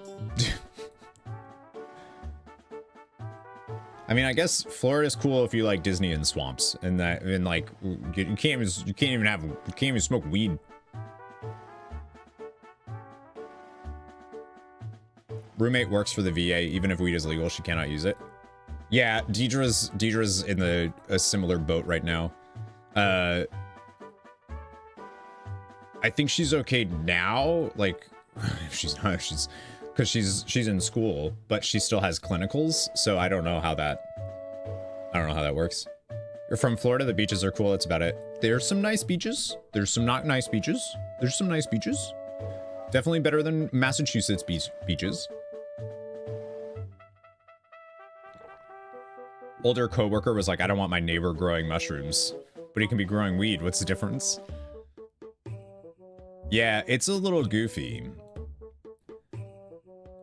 I mean, I guess Florida's cool if you like Disney and swamps, and that, and like you can't even smoke weed. Roommate works for the VA. Even if weed is legal, she cannot use it. Yeah, Deidre's in a similar boat right now. I think she's okay now. Like, she's because she's in school, but she still has clinicals. So I don't know how that works. You're from Florida. The beaches are cool. That's about it. There's some nice beaches. There's some not nice beaches. There's some nice beaches. Definitely better than Massachusetts beaches. older coworker was like, I don't want my neighbor growing mushrooms, but he can be growing weed. What's the difference? Yeah, it's a little goofy.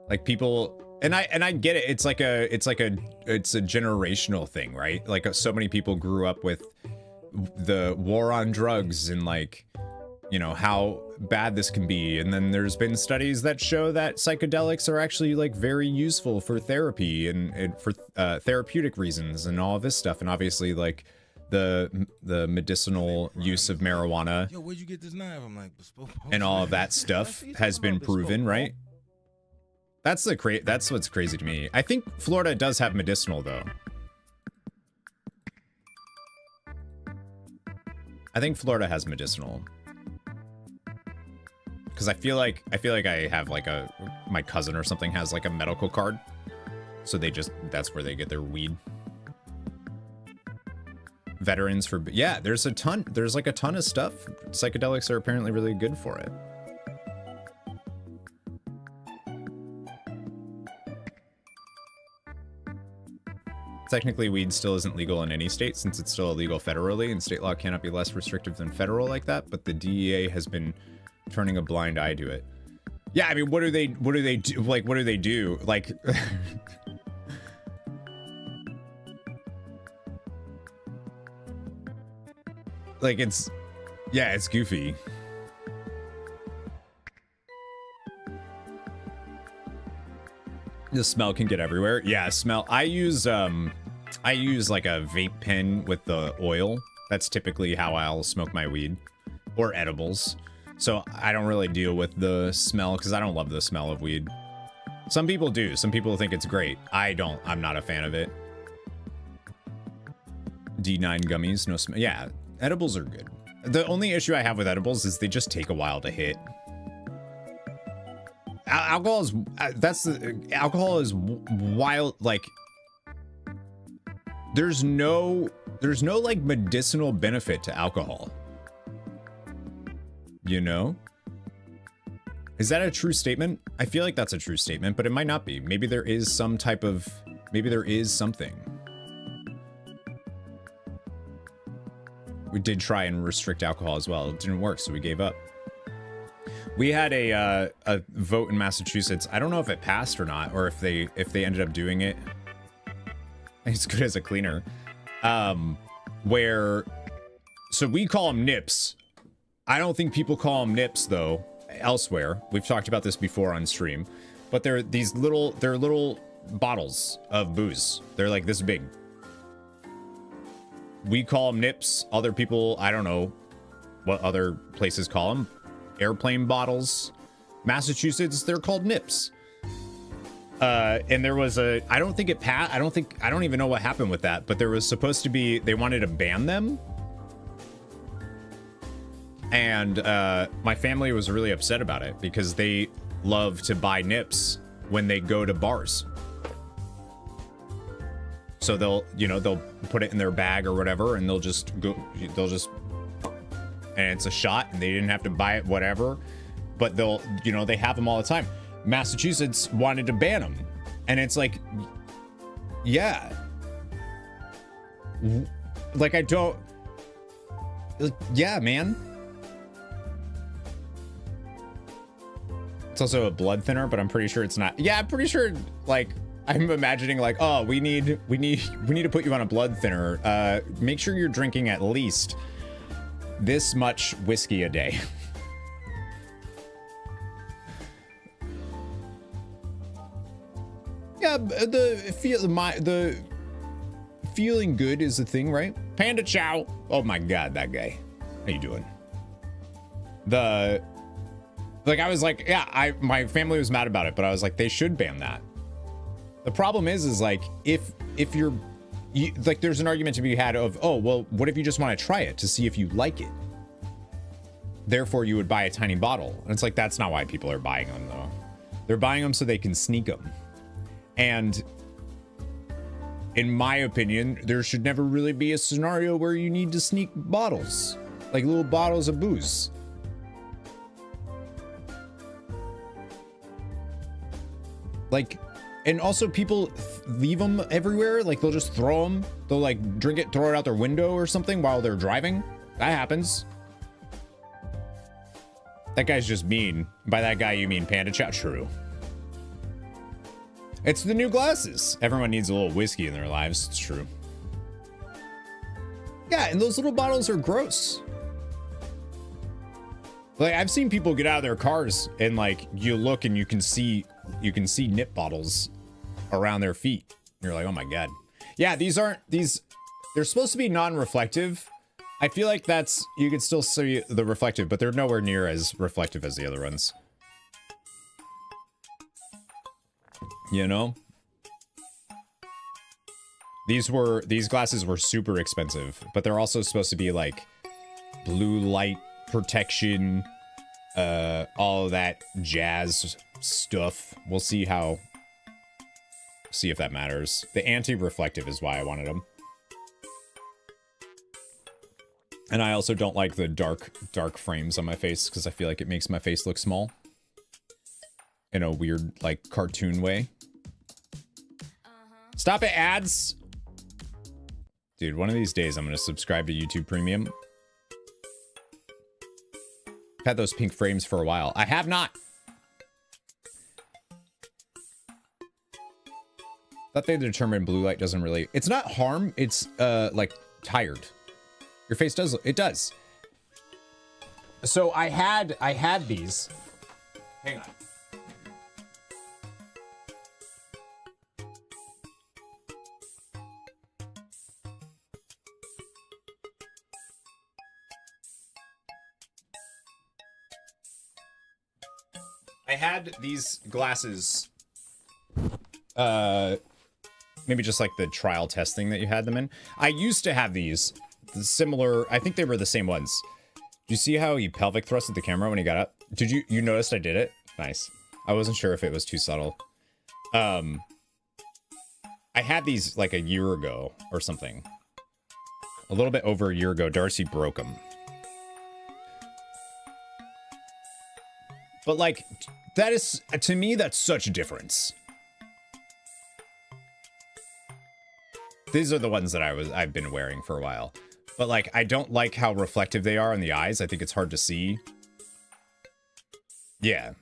Like people, and I get it. It's a generational thing, right? Like so many people grew up with the war on drugs and like, you know, how bad this can be. And then there's been studies that show that psychedelics are actually like very useful for therapy and for therapeutic reasons and all of this stuff. And obviously like the medicinal use of marijuana. Yo, where'd you get this knife? I'm like, and all of that stuff has been proven, right? That's what's crazy to me. I think Florida does have medicinal though. I think Florida has medicinal. Because I feel like I have like my cousin or something has like a medical card. So that's where they get their weed. Veterans for, yeah, there's like a ton of stuff. Psychedelics are apparently really good for it. Technically, weed still isn't legal in any state since it's still illegal federally, and state law cannot be less restrictive than federal like that, but the DEA has been turning a blind eye to it. Yeah, I mean, what do they do? Like, what do they do? Like, like it's goofy. The smell can get everywhere. Yeah, smell. I use like a vape pen with the oil. That's typically how I'll smoke my weed or edibles. So I don't really deal with the smell because I don't love the smell of weed. Some people do. Some people think it's great. I don't. I'm not a fan of it. D9 gummies, no smell. Yeah, edibles are good. The only issue I have with edibles is they just take a while to hit. Alcohol is wild. Like there's no like medicinal benefit to alcohol. You know? Is that a true statement? I feel like that's a true statement, but it might not be. Maybe there is something. We did try and restrict alcohol as well. It didn't work, so we gave up. We had a vote in Massachusetts. I don't know if it passed or not, or if they ended up doing it. It's good as a cleaner. So we call them nips. I don't think people call them nips though elsewhere. We've talked about this before on stream, but they're little bottles of booze. They're like this big. We call them nips. Other people, I don't know what other places call them. Airplane bottles. Massachusetts, they're called nips. And there was I don't think it passed. I don't even know what happened with that, but there was supposed to be, they wanted to ban them. And my family was really upset about it because they love to buy nips when they go to bars. So they'll put it in their bag or whatever, and they'll just, and it's a shot, and they didn't have to buy it, whatever. But they have them all the time. Massachusetts wanted to ban them, and it's like, yeah, like yeah, man. It's also a blood thinner, but I'm pretty sure it's not. Yeah, I'm pretty sure, like, I'm imagining like, oh, we need to put you on a blood thinner. Make sure you're drinking at least this much whiskey a day. Yeah, the feeling good is the thing, right? Panda Chow. Oh my God, that guy. How you doing? I was like, yeah, my family was mad about it, but I was like, they should ban that. The problem is like, if you're like, there's an argument to be had of, oh, well, what if you just want to try it to see if you like it? Therefore, you would buy a tiny bottle. And it's like, that's not why people are buying them, though. They're buying them so they can sneak them. And in my opinion, there should never really be a scenario where you need to sneak bottles, like little bottles of booze. Like, And also people leave them everywhere. Like they'll just throw them. They'll like drink it, throw it out their window or something while they're driving. That happens. That guy's just mean. By that guy, you mean Panda Chat? True. It's the new glasses. Everyone needs a little whiskey in their lives. It's true. Yeah, and those little bottles are gross. Like I've seen people get out of their cars and like you look and you can see nip bottles around their feet. You're like, oh my God. Yeah, they're supposed to be non-reflective. I feel like you can still see the reflective, but they're nowhere near as reflective as the other ones. You know? These glasses were super expensive, but they're also supposed to be like blue light protection, all of that jazz stuff. We'll see if that matters. The anti-reflective is why I wanted them. And I also don't like the dark frames on my face because I feel like it makes my face look small in a weird, like, cartoon way. Stop it, ads! Dude, one of these days I'm gonna subscribe to YouTube Premium. I've had those pink frames for a while. I have not! Thought they determined blue light doesn't really... It's not harm, it's, like, tired. Your face does, it does. So I had these. Hang on. I had these glasses, maybe just like the trial testing that you had them in. I used to have these. Similar, I think they were the same ones. Do you see how he pelvic thrusted the camera when he got up? Did you noticed I did it? Nice. I wasn't sure if it was too subtle. I had these like a year ago or something. A little bit over a year ago. Darcy broke them. But like, that is, to me, that's such a difference. These are the ones that I've been wearing for a while. But like, I don't like how reflective they are in the eyes. I think it's hard to see. Yeah.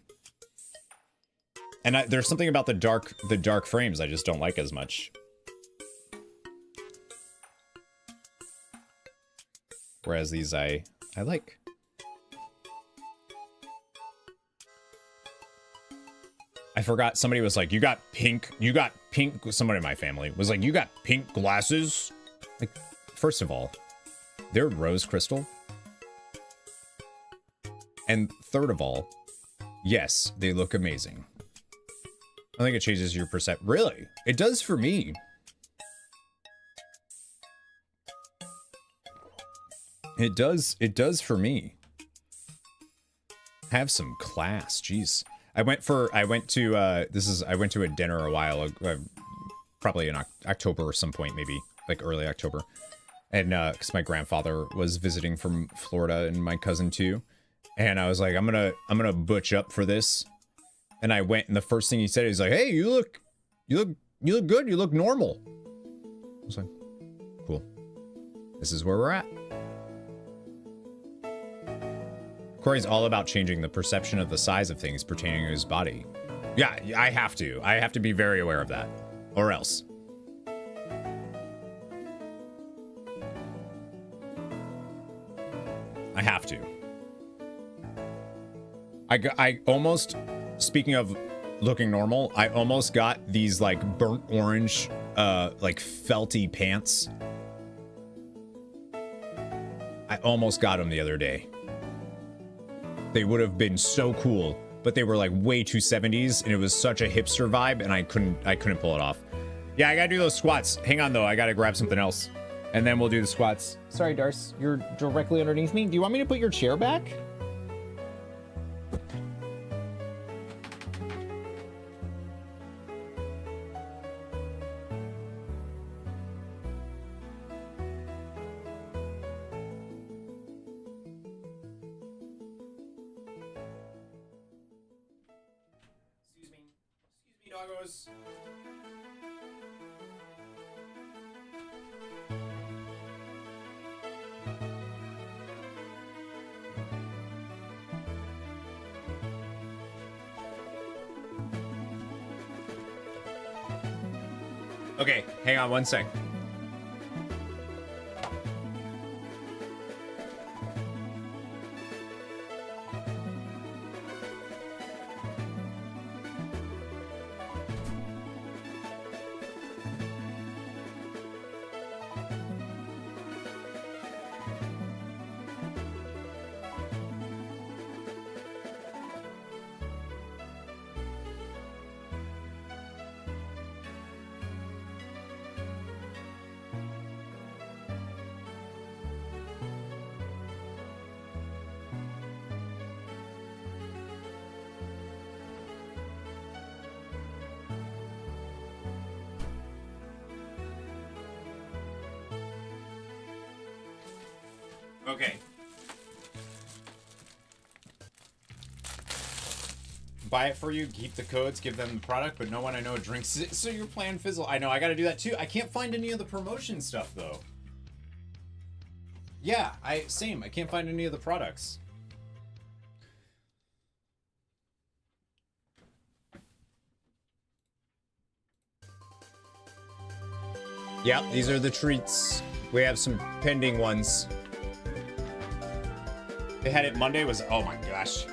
And there's something about the dark frames I just don't like as much. Whereas these I like. I forgot, somebody was like, you got pink, somebody in my family was like, you got pink glasses? Like, first of all, they're rose crystal. And third of all, yes, they look amazing. I think it changes your perception. Really? It does for me. It does for me. Have some class, jeez. I went to a dinner a while ago, probably in October or some point, maybe like early October. And because my grandfather was visiting from Florida and my cousin too. And I was like, I'm gonna butch up for this. And I went, and the first thing he said, he's like, hey, you look good, you look normal. I was like, cool. This is where we're at. Corey's all about changing the perception of the size of things pertaining to his body. Yeah, I have to. I have to be very aware of that. Or else. I have to. I almost, speaking of looking normal, I almost got these like burnt orange, like felty pants. I almost got them the other day. They would have been so cool, but they were like way too 70s, and it was such a hipster vibe, and I couldn't pull it off. Yeah, I gotta do those squats. Hang on though, I gotta grab something else, and then we'll do the squats. Sorry, Darce, you're directly underneath me. Do you want me to put your chair back? doggos. Okay, hang on one sec. Okay. Buy it for you, keep the codes, give them the product, but no one I know drinks it, so your plan fizzle. I know, I gotta do that too. I can't find any of the promotion stuff though. Yeah, same. I can't find any of the products. Yep, these are the treats. We have some pending ones. They had it Monday, was, oh my gosh.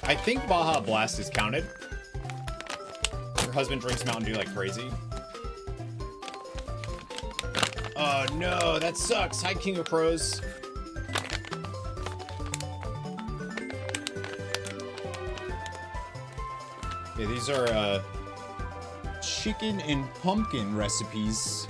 I think Baja Blast is counted. Your husband drinks Mountain Dew like crazy. Oh no, that sucks. Hi, King of Crows. Yeah, these are chicken and pumpkin recipes.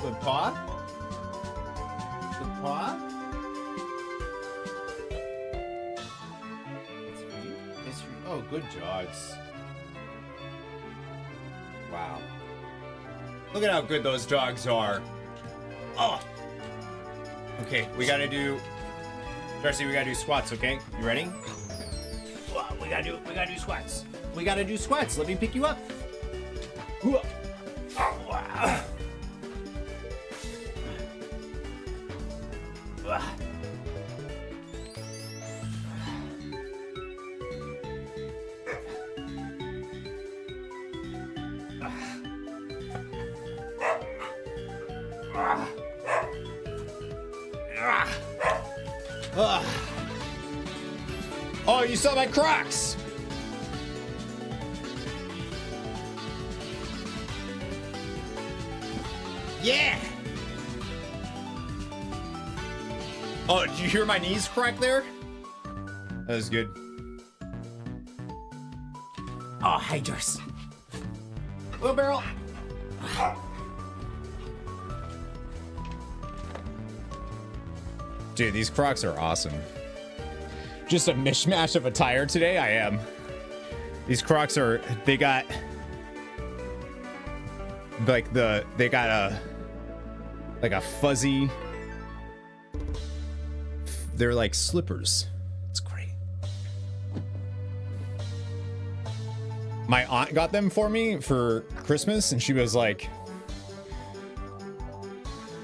The paw? The paw? It's oh, good dogs. Wow. Look at how good those dogs are. Oh. Okay, we gotta do... Darcy, we gotta do squats, okay? You ready? We gotta do squats. We gotta do squats. Let me pick you up. Oh, you saw my Crocs! Yeah! Oh, did you hear my knees crack there? That was good. Oh, hi, Joyce. Little barrel. Dude, these Crocs are awesome. Just a mishmash of attire today. I am. These Crocs are, they got like they got a fuzzy, they're like slippers. It's great. My aunt got them for me for Christmas and she was like,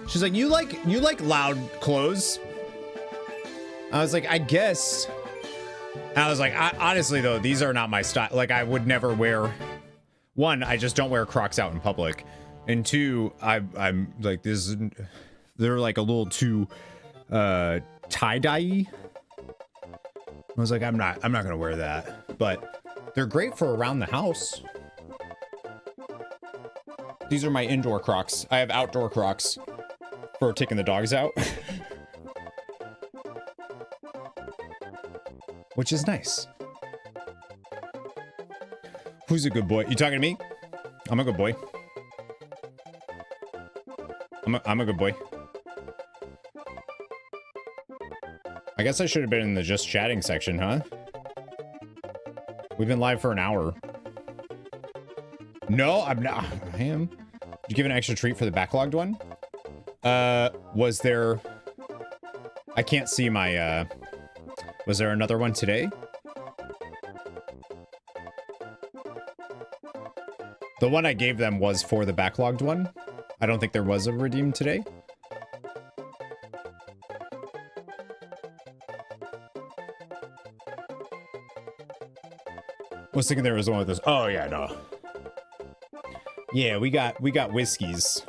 she's like, you like loud clothes? I was like, I guess. I was like, honestly though, these are not my style. Like, I would never wear. One, I just don't wear Crocs out in public, and two, I'm like this. They're like a little too tie-dye-y. I was like, I'm not gonna wear that, but they're great for around the house. These are my indoor Crocs. I have outdoor Crocs for taking the dogs out. Which is nice. Who's a good boy? You talking to me? I'm a good boy. I'm a good boy. I guess I should have been in the just chatting section, huh? We've been live for an hour. No, I'm not. I am. Did you give an extra treat for the backlogged one? Was there... I can't see my, was there another one today? The one I gave them was for the backlogged one. I don't think there was a redeem today. I was thinking there was one with this. Oh yeah, no. Yeah, we got whiskeys.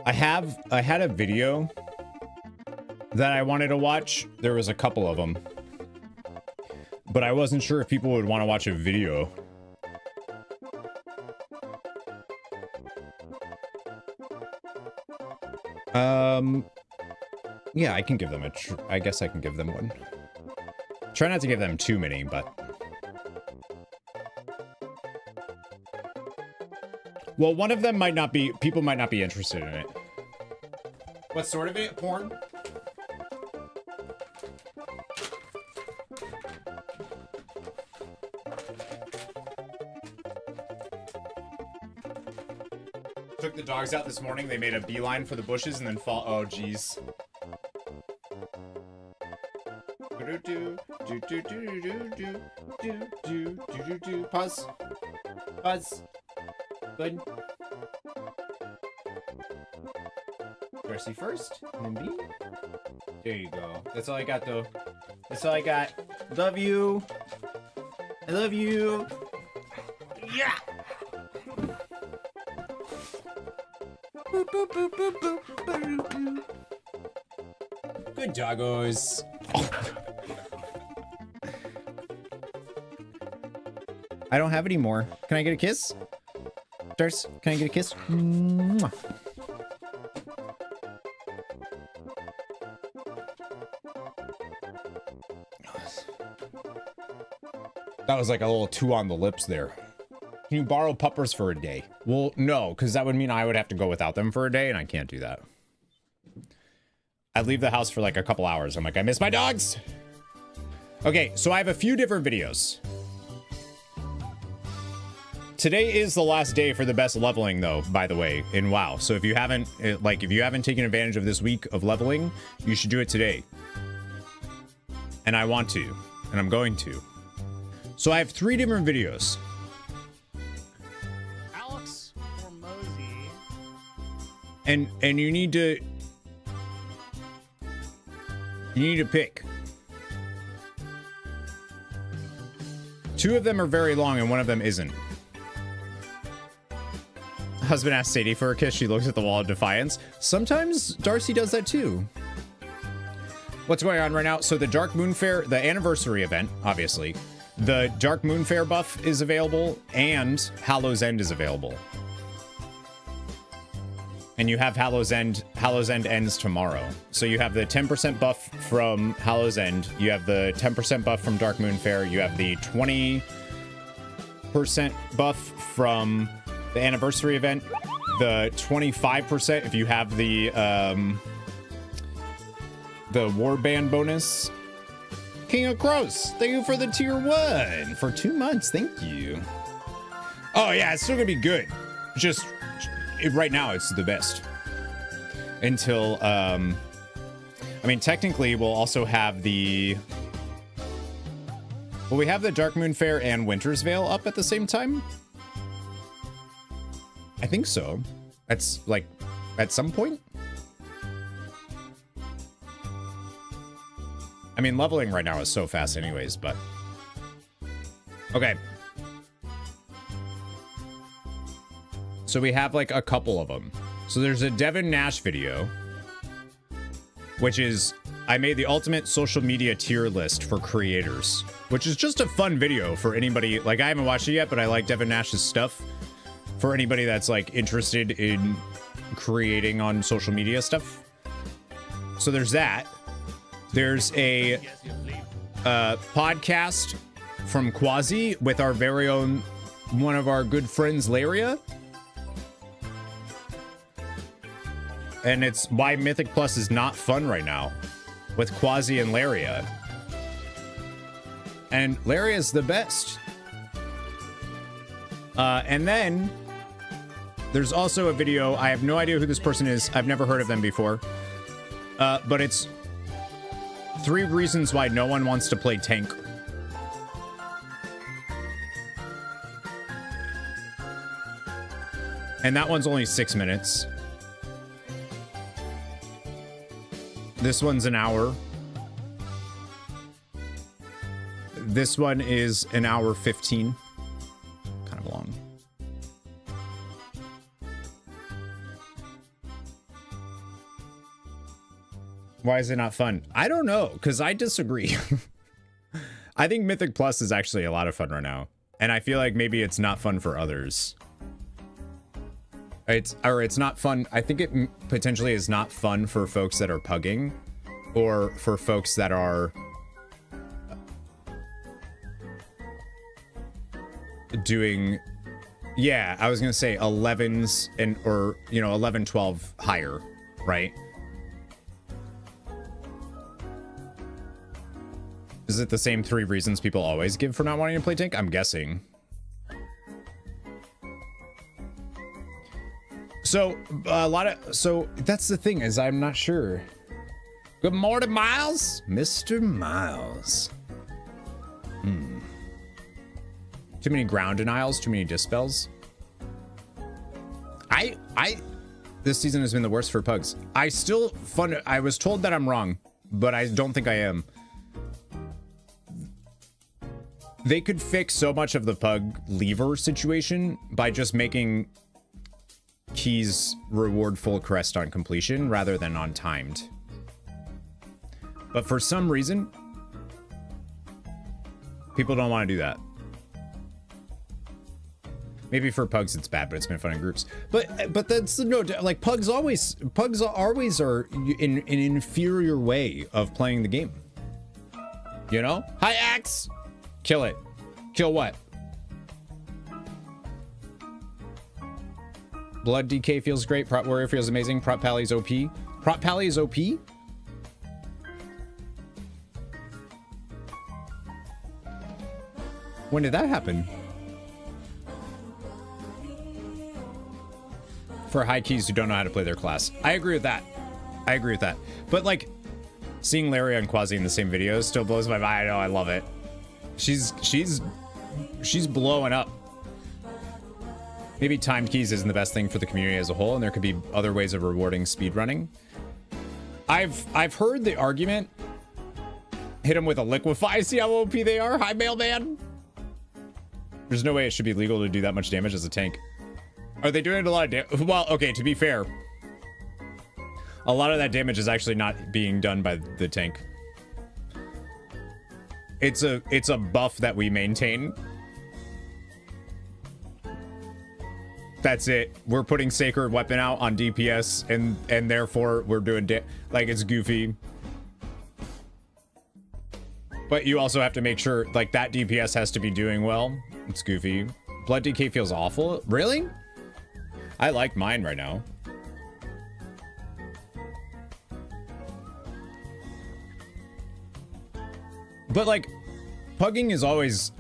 I had a video that I wanted to watch. There was a couple of them, but I wasn't sure if people would want to watch a video. Yeah, I can give them I guess I can give them one. Try not to give them too many, but... Well, one of them might not be... People might not be interested in it. What sort of it? Porn? Took the dogs out this morning. They made a beeline for the bushes and then fall... Oh, jeez. Pause. Pause. Good. Darcy first, and then B. There you go. That's all I got, though. That's all I got. Love you. I love you. Yeah. Boop, boop, boop, boop, boop, boop, boop. Good doggos. I don't have any more. Can I get a kiss? Darce, can I get a kiss? Mwah. That was like a little two on the lips there. Can you borrow puppers for a day? Well, no, because that would mean I would have to go without them for a day, and I can't do that. I leave the house for like a couple hours. I'm like, I miss my dogs. Okay, so I have a few different videos. Today is the last day for the best leveling, though, by the way, in WoW. So if you haven't, if you haven't taken advantage of this week of leveling, you should do it today. And I want to, and I'm going to. So I have 3 different videos. Alex or Mosey. And you need to pick. 2 of them are very long and one of them isn't. Husband asks Sadie for a kiss. She looks at the wall of defiance. Sometimes Darcy does that too. What's going on right now? So the Dark Moon Fair, the anniversary event, obviously. The Dark Moon Fair buff is available and Hallow's End is available. And you have Hallow's End. Hallow's End ends tomorrow. So you have the 10% buff from Hallow's End. You have the 10% buff from Dark Moon Fair. You have the 20% buff from the anniversary event. The 25% if you have the warband bonus. King of Crows, thank you for the tier 1 for 2 months. Thank you. Oh yeah, it's still gonna be good. Just right now it's the best until I mean technically we'll also have we have the Dark Moon Fair and Winter's Veil up at the same time. I think so. That's like at some point. I mean, leveling right now is so fast anyways, but... Okay. So we have like a couple of them. So there's a Devin Nash video, which is, I made the ultimate social media tier list for creators, which is just a fun video for anybody. Like, I haven't watched it yet, but I like Devin Nash's stuff. For anybody that's like interested in creating on social media stuff. So there's that. There's a podcast from KHAZ with our very own, one of our good friends, Laria. And it's why Mythic Plus is not fun right now. with Quasi and Laria. And Laria's the best. And then there's also a video. I have no idea who this person is. I've never heard of them before. But it's 3 reasons why no one wants to play tank. And that one's only 6 minutes. This one's an hour. This one is an hour 15. Kind of long. Why is it not fun? I don't know, because I disagree. I think Mythic Plus is actually a lot of fun right now. And I feel like maybe it's not fun for others. It's not fun. I think it potentially is not fun for folks that are pugging, or for folks that are doing, yeah, I was gonna say 11s and, or, you know, 11, 12 higher, right? Is it the same 3 reasons people always give for not wanting to play tank? I'm guessing. So so that's the thing, is I'm not sure. Good morning, Miles. Mr. Miles. Too many ground denials, too many dispels. This season has been the worst for pugs. I was told that I'm wrong, but I don't think I am. They could fix so much of the pug lever situation by just making keys reward full crest on completion rather than on timed. But for some reason, people don't want to do that. Maybe for pugs it's bad, but it's been fun in groups. But that's no, like pugs always are in an inferior way of playing the game. You know? Hi Axe! Kill it. Kill what? Blood DK feels great. Prop Warrior feels amazing. Prop Pally's OP. Prop Pally is OP? When did that happen? For high keys who don't know how to play their class. I agree with that. I agree with that. But like, seeing Laria and Quasi in the same video still blows my mind. I know, I love it. She's blowing up. Maybe timed keys isn't the best thing for the community as a whole, and there could be other ways of rewarding speedrunning. I've heard the argument, hit them with a liquefy, see how OP they are? Hi, mailman. There's no way it should be legal to do that much damage as a tank. Are they doing a lot of damage? Well, okay, to be fair, a lot of that damage is actually not being done by the tank. It's a buff that we maintain. That's it. We're putting Sacred Weapon out on DPS, and therefore we're doing like, it's goofy. But you also have to make sure like that DPS has to be doing well. It's goofy. Blood DK feels awful. Really? I like mine right now. But like, pugging is always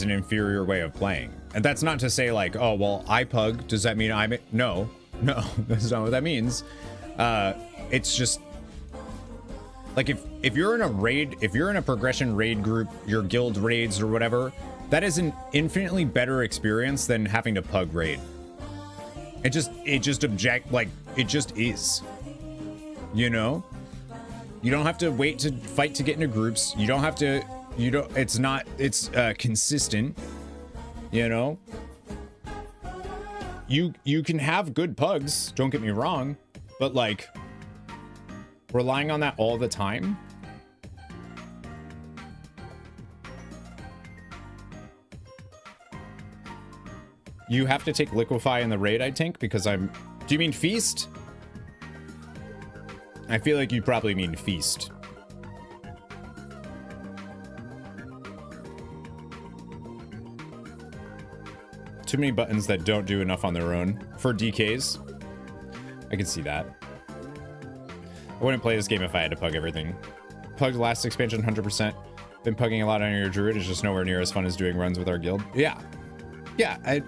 an inferior way of playing. And that's not to say like, oh, well, I pug, does that mean I'm... No, that's not what that means. It's just like, if you're in a raid, if you're in a progression raid group, your guild raids or whatever, that is an infinitely better experience than having to pug raid. It just is, you know? You don't have to wait to fight to get into groups. You don't have to, it's consistent, you know? You can have good pugs, don't get me wrong, but like, relying on that all the time? You have to take liquefy in the raid, I think, because do you mean feast? I feel like you probably mean feast. Too many buttons that don't do enough on their own for DKs. I can see that. I wouldn't play this game if I had to pug everything. Pugged last expansion 100%. Been pugging a lot on your druid. It's just nowhere near as fun as doing runs with our guild. Yeah. Yeah.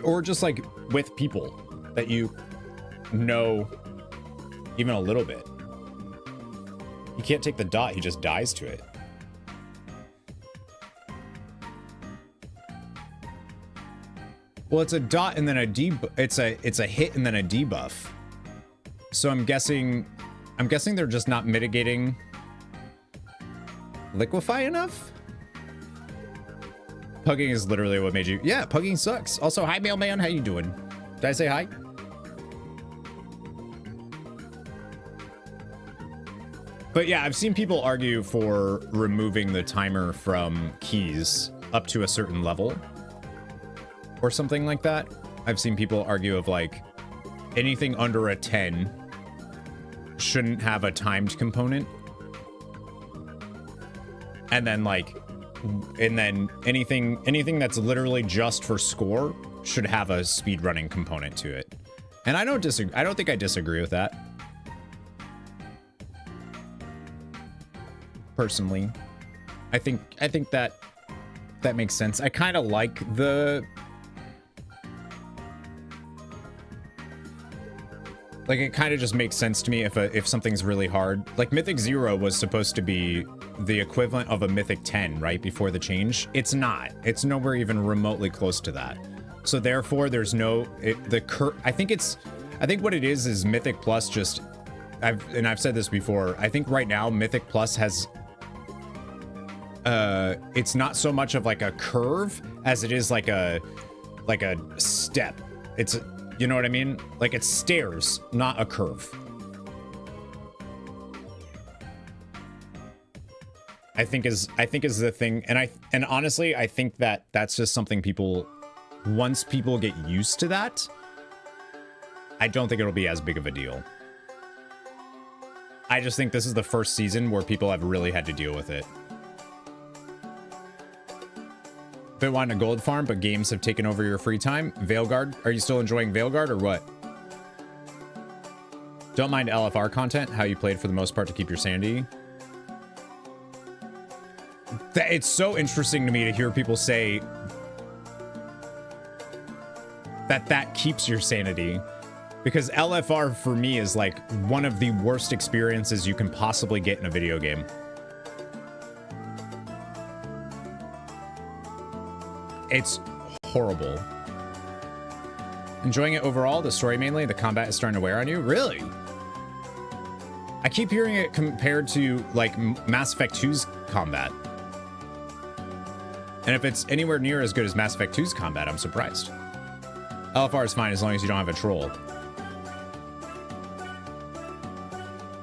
Or just like with people that you know even a little bit. He can't take the dot. He just dies to it. Well, it's a dot and then a debuff. It's a hit and then a debuff. So I'm guessing they're just not mitigating liquefy enough. Pugging is literally what made you. Yeah, pugging sucks. Also, hi mailman, how you doing? Did I say hi? But yeah, I've seen people argue for removing the timer from keys up to a certain level or something like that. I've seen people argue of like anything under a 10 shouldn't have a timed component. And then anything that's literally just for score should have a speed running component to it. And I don't disagree. I don't think I disagree with that. Personally, I think that makes sense. I kind of like the it kind of just makes sense to me if something's really hard. Like Mythic 0 was supposed to be the equivalent of a Mythic 10, right? Before the change. It's not. It's nowhere even remotely close to that. So therefore there's no I think what it is Mythic Plus just I've said this before. I think right now Mythic Plus has it's not so much of like a curve as it is like a step. It's, you know what I mean? Like it's stairs, not a curve. I think is the thing. And honestly, I think that that's just something once people get used to that, I don't think it'll be as big of a deal. I just think this is the first season where people have really had to deal with it. Been wanting a gold farm, but games have taken over your free time. Veilguard, are you still enjoying Veilguard or what? Don't mind LFR content, how you played for the most part to keep your sanity. It's so interesting to me to hear people say that keeps your sanity. Because LFR for me is like one of the worst experiences you can possibly get in a video game. It's horrible. Enjoying it overall, the story mainly, the combat is starting to wear on you? Really? I keep hearing it compared to like Mass Effect 2's combat. And if it's anywhere near as good as Mass Effect 2's combat, I'm surprised. LFR is fine as long as you don't have a troll.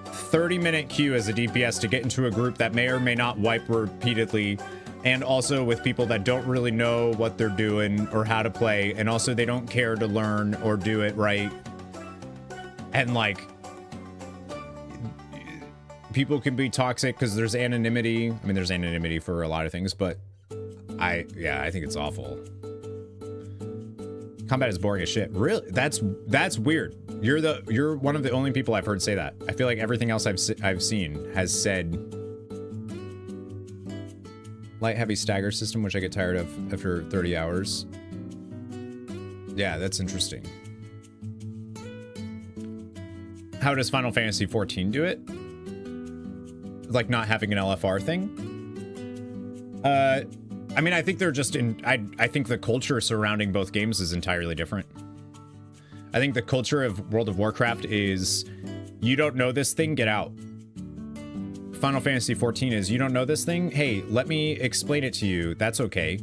30-minute queue as a DPS to get into a group that may or may not wipe repeatedly, and also with people that don't really know what they're doing or how to play, and also they don't care to learn or do it right. And like, people can be toxic because there's anonymity. I mean, there's anonymity for a lot of things, but I think it's awful. Combat is boring as shit. Really? That's weird. You're one of the only people I've heard say that. I feel like everything else I've seen has said light heavy stagger system, which I get tired of after 30 hours. Yeah, that's interesting. How does Final Fantasy 14 do it? Like not having an LFR thing? I mean, I think they're just I think the culture surrounding both games is entirely different. I think the culture of World of Warcraft is, you don't know this thing, get out. Final Fantasy 14 is, you don't know this thing? Hey, let me explain it to you. That's okay.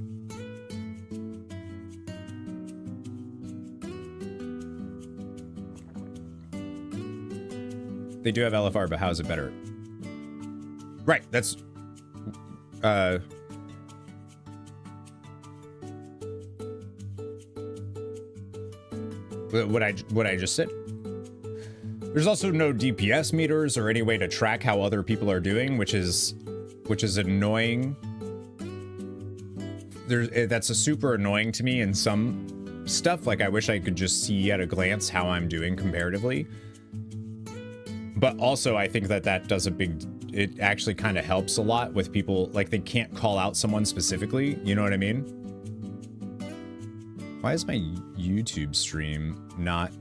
They do have LFR, but how is it better? Right, that's... What I just said. There's also no DPS meters or any way to track how other people are doing, which is annoying. That's a super annoying to me in some stuff. Like I wish I could just see at a glance how I'm doing comparatively. But also I think that does a big it actually kind of helps a lot with people, like they can't call out someone specifically, you know what I mean? Why is my YouTube stream not...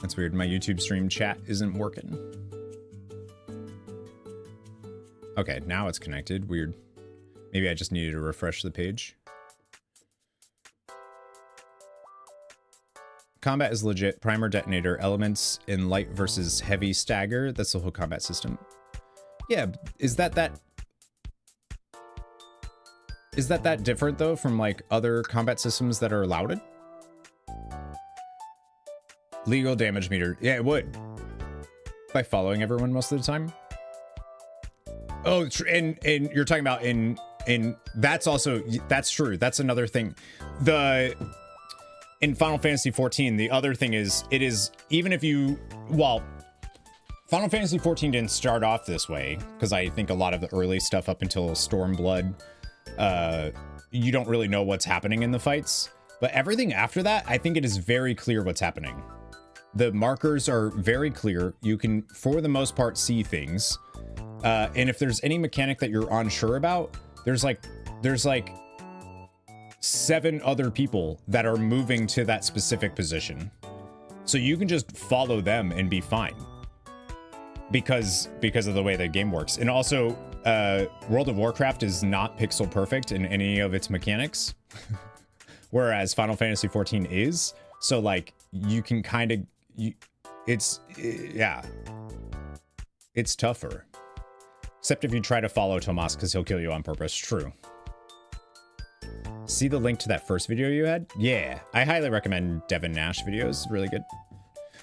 That's weird, my YouTube stream chat isn't working. Okay, now it's connected, weird. Maybe I just needed to refresh the page. Combat is legit. Primer detonator. Elements in light versus heavy stagger. That's the whole combat system. Yeah, is that different though from like other combat systems that are lauded? Legal damage meter. Yeah, it would. By following everyone most of the time. Oh, and you're talking about in that's also, that's true. That's another thing. In Final Fantasy XIV, the other thing is, it is, even if you, well, Final Fantasy XIV didn't start off this way, because I think a lot of the early stuff up until Stormblood, you don't really know what's happening in the fights. But everything after that, I think it is very clear what's happening. The markers are very clear. You can, for the most part, see things. And if there's any mechanic that you're unsure about, there's like 7 other people that are moving to that specific position. So you can just follow them and be fine. Because of the way the game works. And also, World of Warcraft is not pixel perfect in any of its mechanics. Whereas Final Fantasy XIV is. So like, you can kind of, yeah. It's tougher. Except if you try to follow Tomas, because he'll kill you on purpose. True. See the link to that first video you had? Yeah, I highly recommend Devin Nash videos. Really good.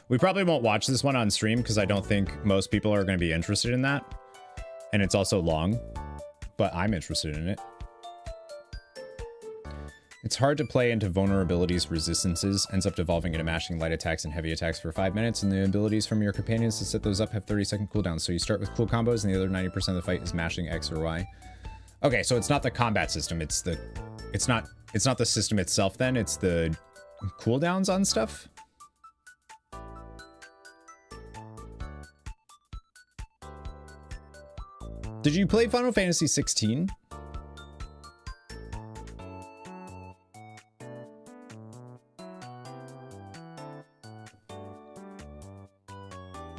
We probably won't watch this one on stream because I don't think most people are going to be interested in that. And it's also long, but I'm interested in it. It's hard to play into vulnerabilities, resistances, ends up devolving into mashing light attacks and heavy attacks for 5 minutes, and the abilities from your companions to set those up have 30-second cooldowns. So you start with cool combos, and the other 90% of the fight is mashing X or Y. Okay, so it's not the combat system, it's not the system itself then, it's the cooldowns on stuff? Did you play Final Fantasy 16?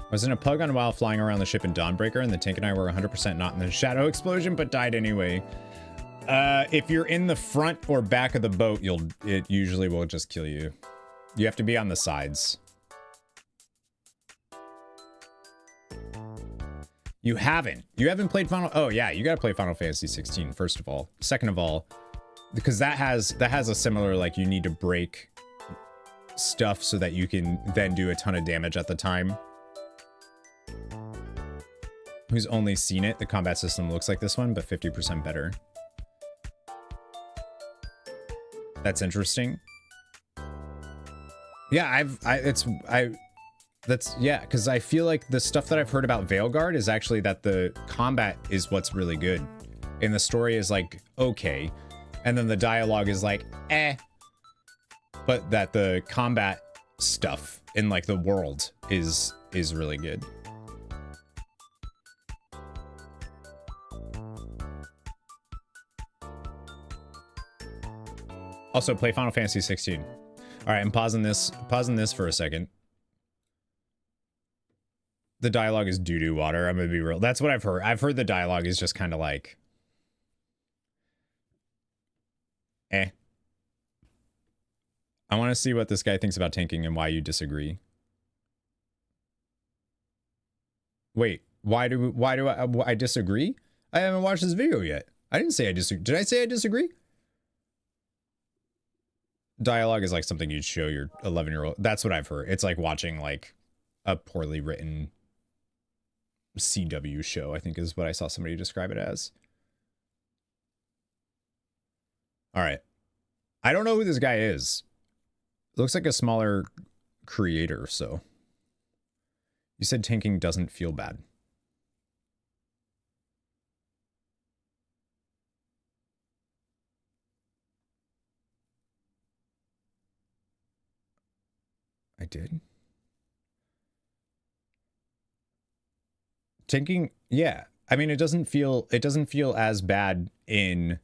I was in a pug on while flying around the ship in Dawnbreaker, and the tank and I were 100% not in the shadow explosion, but died anyway. If you're in the front or back of the boat, it usually will just kill you. You have to be on the sides. You haven't played Final, oh yeah, you gotta play Final Fantasy 16, first of all. Second of all, because that has a similar, like, you need to break stuff so that you can then do a ton of damage at the time. Who's only seen it, the combat system looks like this one, but 50% better. That's interesting. Yeah, yeah, because I feel like the stuff that I've heard about Veilguard is actually that the combat is what's really good. And the story is like, okay. And then the dialogue is like, eh. But that the combat stuff in like the world is really good. Also, play Final Fantasy 16. All right, I'm pausing this for a second. The dialogue is doo-doo water. I'm gonna be real. That's what I've heard. I've heard the dialogue is just kind of like, eh. I want to see what this guy thinks about tanking and why you disagree. Wait, why do I disagree? I haven't watched this video yet. I didn't say I disagree. Did I say I disagree? Dialogue is like something you'd show your 11-year-old. That's what I've heard. It's like watching like a poorly written CW show, I think is what I saw somebody describe it as. All right. I don't know who this guy is. Looks like a smaller creator, so. You said tanking doesn't feel bad. I did? Tanking, yeah. I mean, it doesn't feel as bad in...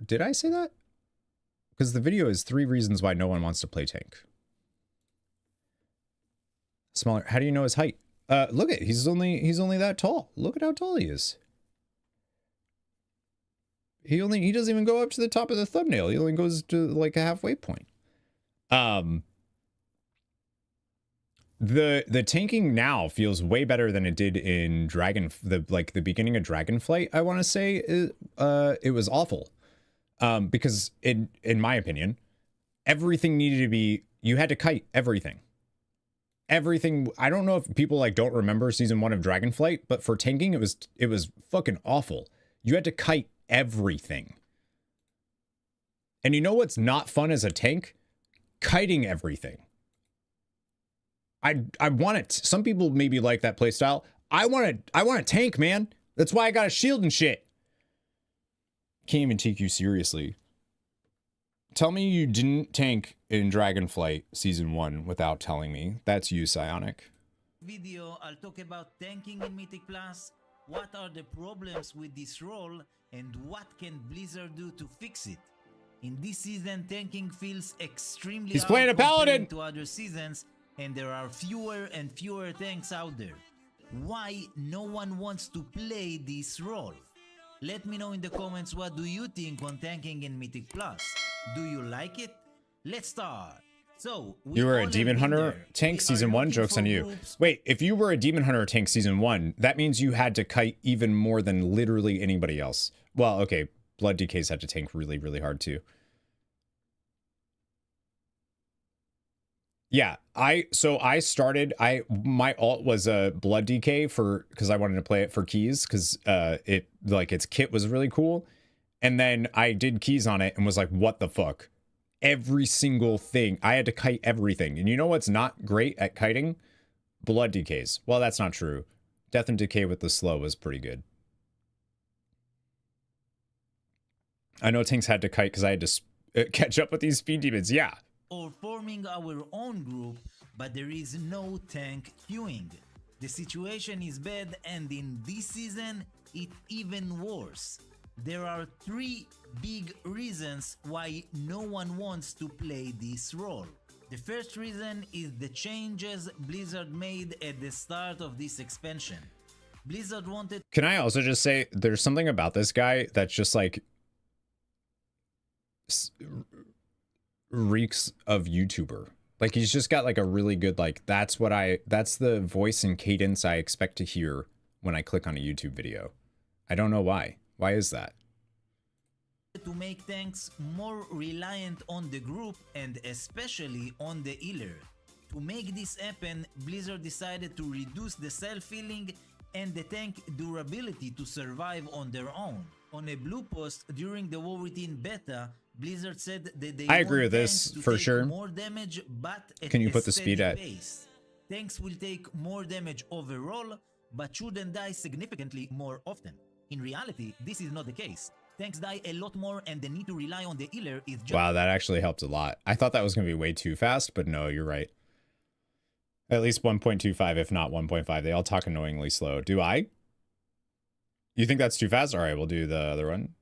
Did I say that? Because the video is 3 reasons why no one wants to play tank. Smaller. How do you know his height? Look at, he's only that tall. Look at how tall he is. He doesn't even go up to the top of the thumbnail. He only goes to like a halfway point. The tanking now feels way better than it did in the beginning of Dragonflight. I want to say it was awful. Because in my opinion, everything needed to be, you had to kite everything. Everything. I don't know if people like don't remember season 1 of Dragonflight, but for tanking, it was fucking awful. You had to kite everything. And you know what's not fun as a tank? Kiting everything. I want it. Some people maybe like that playstyle. I want a tank, man. That's why I got a shield and shit. Can't even take you seriously. Tell me you didn't tank in Dragonflight season 1 without telling me. That's you, Psionic. Video, I'll talk about tanking in Mythic Plus, what are the problems with this role, and what can Blizzard do to fix it. In this season, tanking feels extremely He's playing a paladin to other seasons, and there are fewer and fewer tanks out there. Why no one wants to play this role? Let me know in the comments what do you think on tanking in Mythic Plus. Do you like it? Let's start. So, you were a Demon Hunter tank season 1? Joke's on you. Wait, if you were a Demon Hunter tank season 1, that means you had to kite even more than literally anybody else. Well, okay, Blood DKs had to tank really, really hard too. Yeah, I started, my alt was a Blood DK because I wanted to play it for keys because its kit was really cool. And then I did keys on it and was like, what the fuck? Every single thing. I had to kite everything. And you know what's not great at kiting? Blood DKs. Well, that's not true. Death and Decay with the slow was pretty good. I know tanks had to kite because I had to catch up with these speed demons. Yeah. Or forming our own group, but there is no tank queuing. The situation is bad, and in this season, it's even worse. There are 3 big reasons why no one wants to play this role. The first reason is the changes Blizzard made at the start of this expansion. Blizzard wanted... Can I also just say, there's something about this guy that's just like... reeks of YouTuber. Like he's just got like a really good that's the voice and cadence I expect to hear when I click on a YouTube video. I don't know why. Why is that? To make tanks more reliant on the group and especially on the healer. To make this happen, Blizzard decided to reduce the self-healing and the tank durability to survive on their own. On a blue post during the War Within beta, Blizzard said that they I agree with this for sure. More damage, but at can you put the speed at pace. Tanks will take more damage overall, but shouldn't die significantly more often. In reality, this is not the case. Tanks die a lot more, and the need to rely on the healer is just... Wow, that actually helped a lot. I thought that was going to be way too fast, but no, you're right. At least 1.25, if not 1.5. They all talk annoyingly slow. Do I? You think that's too fast? All right, we'll do the other one.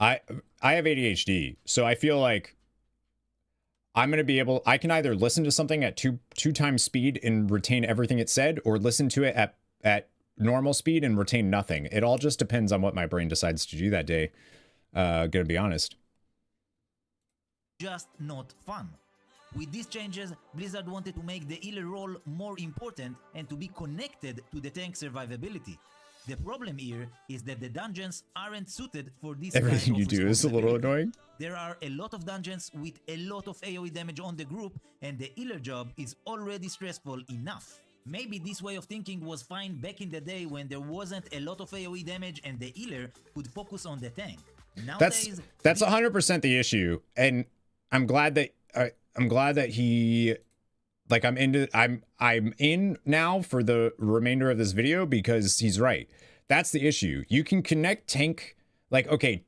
I have ADHD, so I feel like I'm going to be able... I can either listen to something at two times speed and retain everything it said, or listen to it at normal speed and retain nothing. It all just depends on what my brain decides to do that day. Gonna be honest. Just not fun. With these changes, Blizzard wanted to make the healer role more important and to be connected to the tank survivability. The problem here is that the dungeons aren't suited for this Everything kind of you do is a little annoying. There are a lot of dungeons with a lot of AoE damage on the group, and the healer job is already stressful enough. Maybe this way of thinking was fine back in the day when there wasn't a lot of AoE damage and the healer could focus on the tank. Nowadays, that's 100% the issue, and I'm glad that he, like, I'm in now for the remainder of this video because he's right. That's the issue. You can connect tank, like, okay,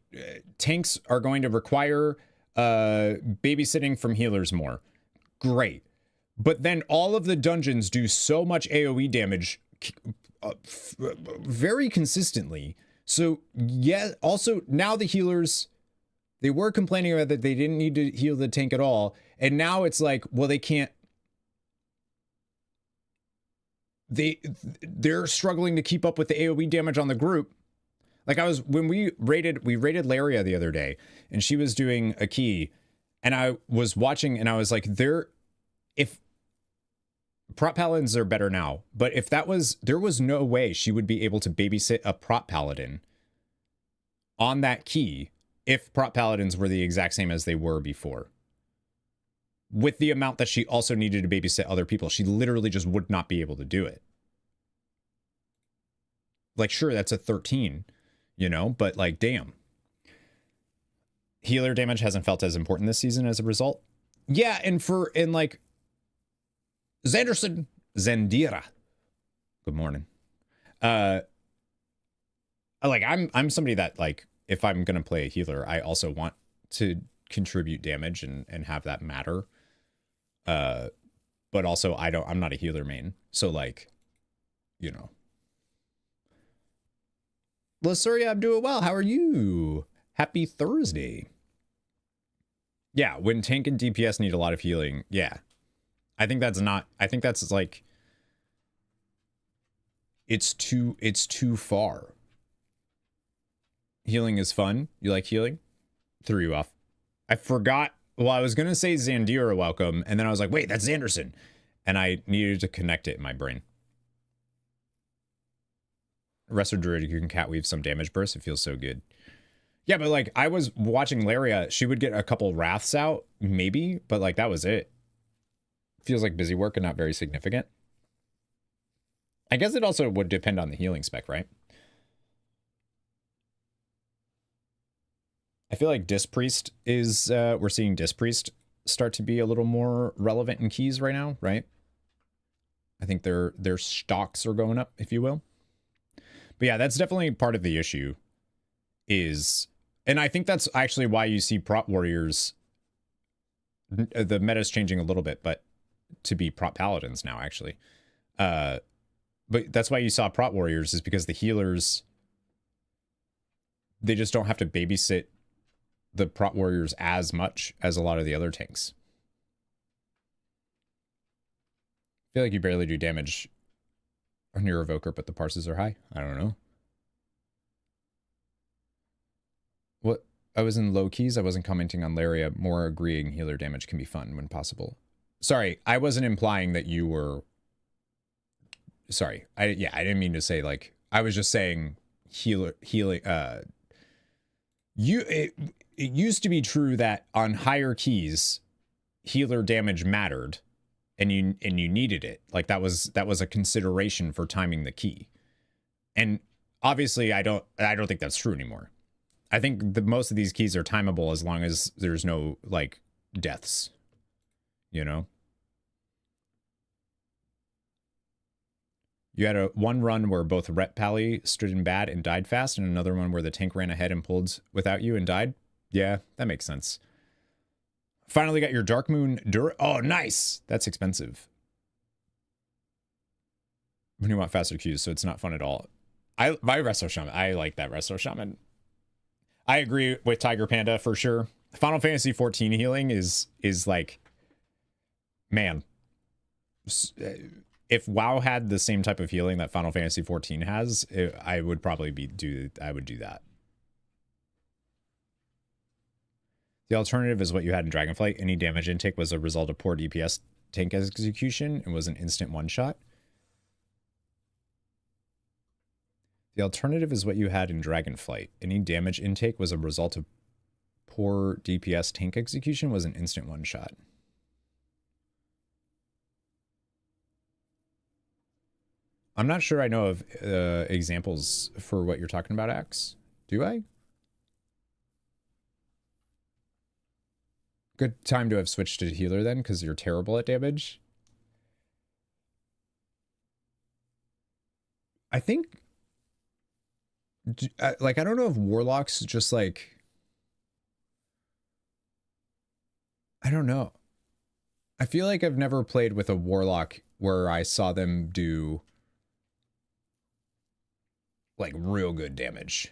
tanks are going to require babysitting from healers more. Great. But then all of the dungeons do so much AoE damage very consistently. So yeah, also now the healers, they were complaining about that they didn't need to heal the tank at all. And now it's like, well, they can't. They're struggling to keep up with the AoE damage on the group. Like when we raided Laria the other day, and she was doing a key, and I was watching, and I was like, if prop paladins are better now, but if there was no way she would be able to babysit a prop paladin on that key if prop paladins were the exact same as they were before. With the amount that she also needed to babysit other people, she literally just would not be able to do it. Like, sure, that's a 13, you know, but like, damn. Healer damage hasn't felt as important this season as a result. Yeah, and like Zendira. Good morning. Like I'm somebody that, like, if I'm gonna play a healer, I also want to contribute damage and have that matter. But also I'm not a healer main. So like, you know. Lasuria, I'm doing well. How are you? Happy Thursday. Yeah, when tank and DPS need a lot of healing. Yeah. I think that's like, it's too far. Healing is fun. You like healing? Threw you off. I forgot. Well, I was going to say Zandira welcome, and then I was like, wait, that's Zanderson. And I needed to connect it in my brain. Resto Druid, you can catweave some damage bursts. It feels so good. Yeah, but like, I was watching Laria. She would get a couple wraths out, maybe, but like, that was it. Feels like busy work and not very significant. I guess it also would depend on the healing spec, right? I feel like Disc Priest is, we're seeing Disc Priest start to be a little more relevant in keys right now, right? I think their stocks are going up, if you will. But yeah, that's definitely part of the issue is, and I think that's actually why you see prop warriors, the meta's changing a little bit, but to be prop paladins now, actually. But that's why you saw prop warriors, is because the healers, they just don't have to babysit the prop warriors as much as a lot of the other tanks. I feel like you barely do damage on your evoker, but the parses are high. I don't know. What? I was in low keys. I wasn't commenting on Laria. More agreeing healer damage can be fun when possible. Sorry, I wasn't implying that you were. Sorry, I didn't mean to say, like, I was just saying healing. It used to be true that on higher keys, healer damage mattered, and you needed it. Like, that was a consideration for timing the key. And obviously, I don't think that's true anymore. I think most of these keys are timeable as long as there's no, like, deaths. You know? You had one run where both Rep Pally stood in bad and died fast, and another one where the tank ran ahead and pulled without you and died. Yeah, that makes sense. Finally got your Dark Moon Oh, nice! That's expensive. When you want faster queues, so it's not fun at all. My Resto Shaman, I like that Resto Shaman. I agree with Tiger Panda for sure. Final Fantasy 14 healing is like, man, if WoW had the same type of healing that Final Fantasy 14 has, I would probably do that. The alternative is what you had in Dragonflight. Any damage intake was a result of poor DPS tank execution and was an instant one-shot. The alternative is what you had in Dragonflight. Any damage intake was a result of poor DPS tank execution was an instant one-shot. I'm not sure I know of examples for what you're talking about, Axe. Do I? Good time to have switched to healer then, because you're terrible at damage. I think, like, I don't know if Warlocks just, like, I don't know. I feel like I've never played with a warlock where I saw them do like real good damage.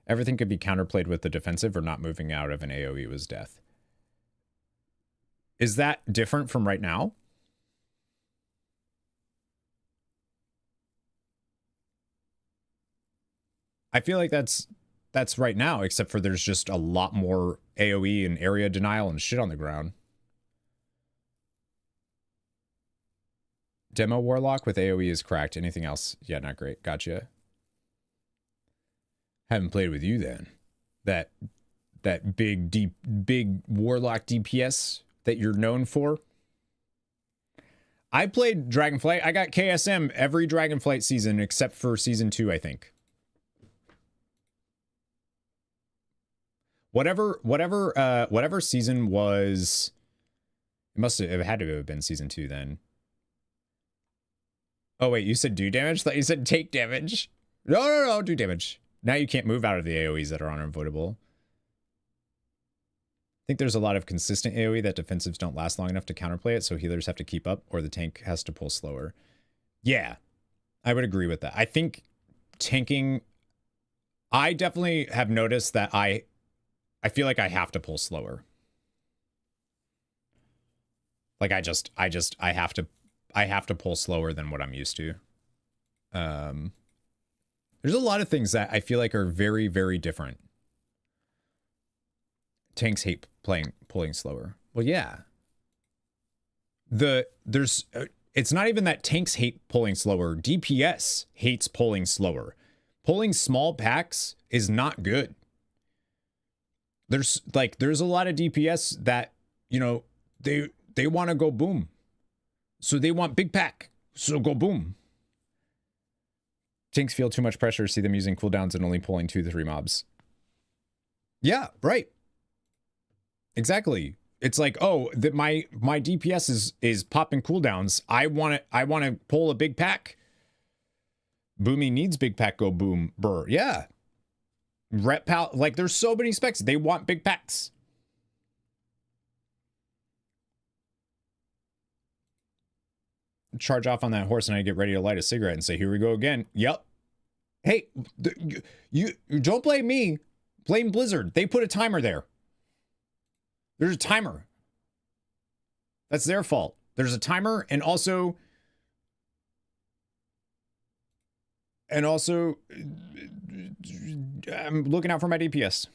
Everything could be counterplayed with the defensive, or not moving out of an AoE was death. Is that different from right now? I feel like that's right now, except for there's just a lot more AoE and area denial and shit on the ground. Demo Warlock with AoE is cracked. Anything else? Yeah, not great. Gotcha. Haven't played with you then. That big Warlock DPS that you're known for. I played Dragonflight. I got KSM every Dragonflight season except for season 2, I think. Whatever season was, it had to have been season 2 then. Oh wait, you said do damage? I thought you said take damage. No, do damage. Now you can't move out of the AoEs that are unavoidable. I think there's a lot of consistent AoE that defensives don't last long enough to counterplay it, so healers have to keep up, or the tank has to pull slower. Yeah, I would agree with that. I think tanking, I definitely have noticed that I feel like I have to pull slower. Like I have to pull slower than what I'm used to. There's a lot of things that I feel like are very, very different. Tanks hate pulling slower. Well, yeah. It's not even that tanks hate pulling slower. DPS hates pulling slower. Pulling small packs is not good. There's a lot of DPS that, you know, they want to go boom. So they want big pack. So go boom. Tanks feel too much pressure, see them using cooldowns and only pulling 2 to 3 mobs. Yeah, right. Exactly. It's like, oh, that my DPS is popping cooldowns. I want to pull a big pack. Boomy needs big pack, go boom, burr. Yeah. Rep pal, like there's so many specs. They want big packs. Charge off on that horse and I get ready to light a cigarette and say, here we go again. Yep. Hey, you don't blame me. Blame Blizzard. They put a timer there. There's a timer. That's their fault. There's a timer, and also I'm looking out for my DPS.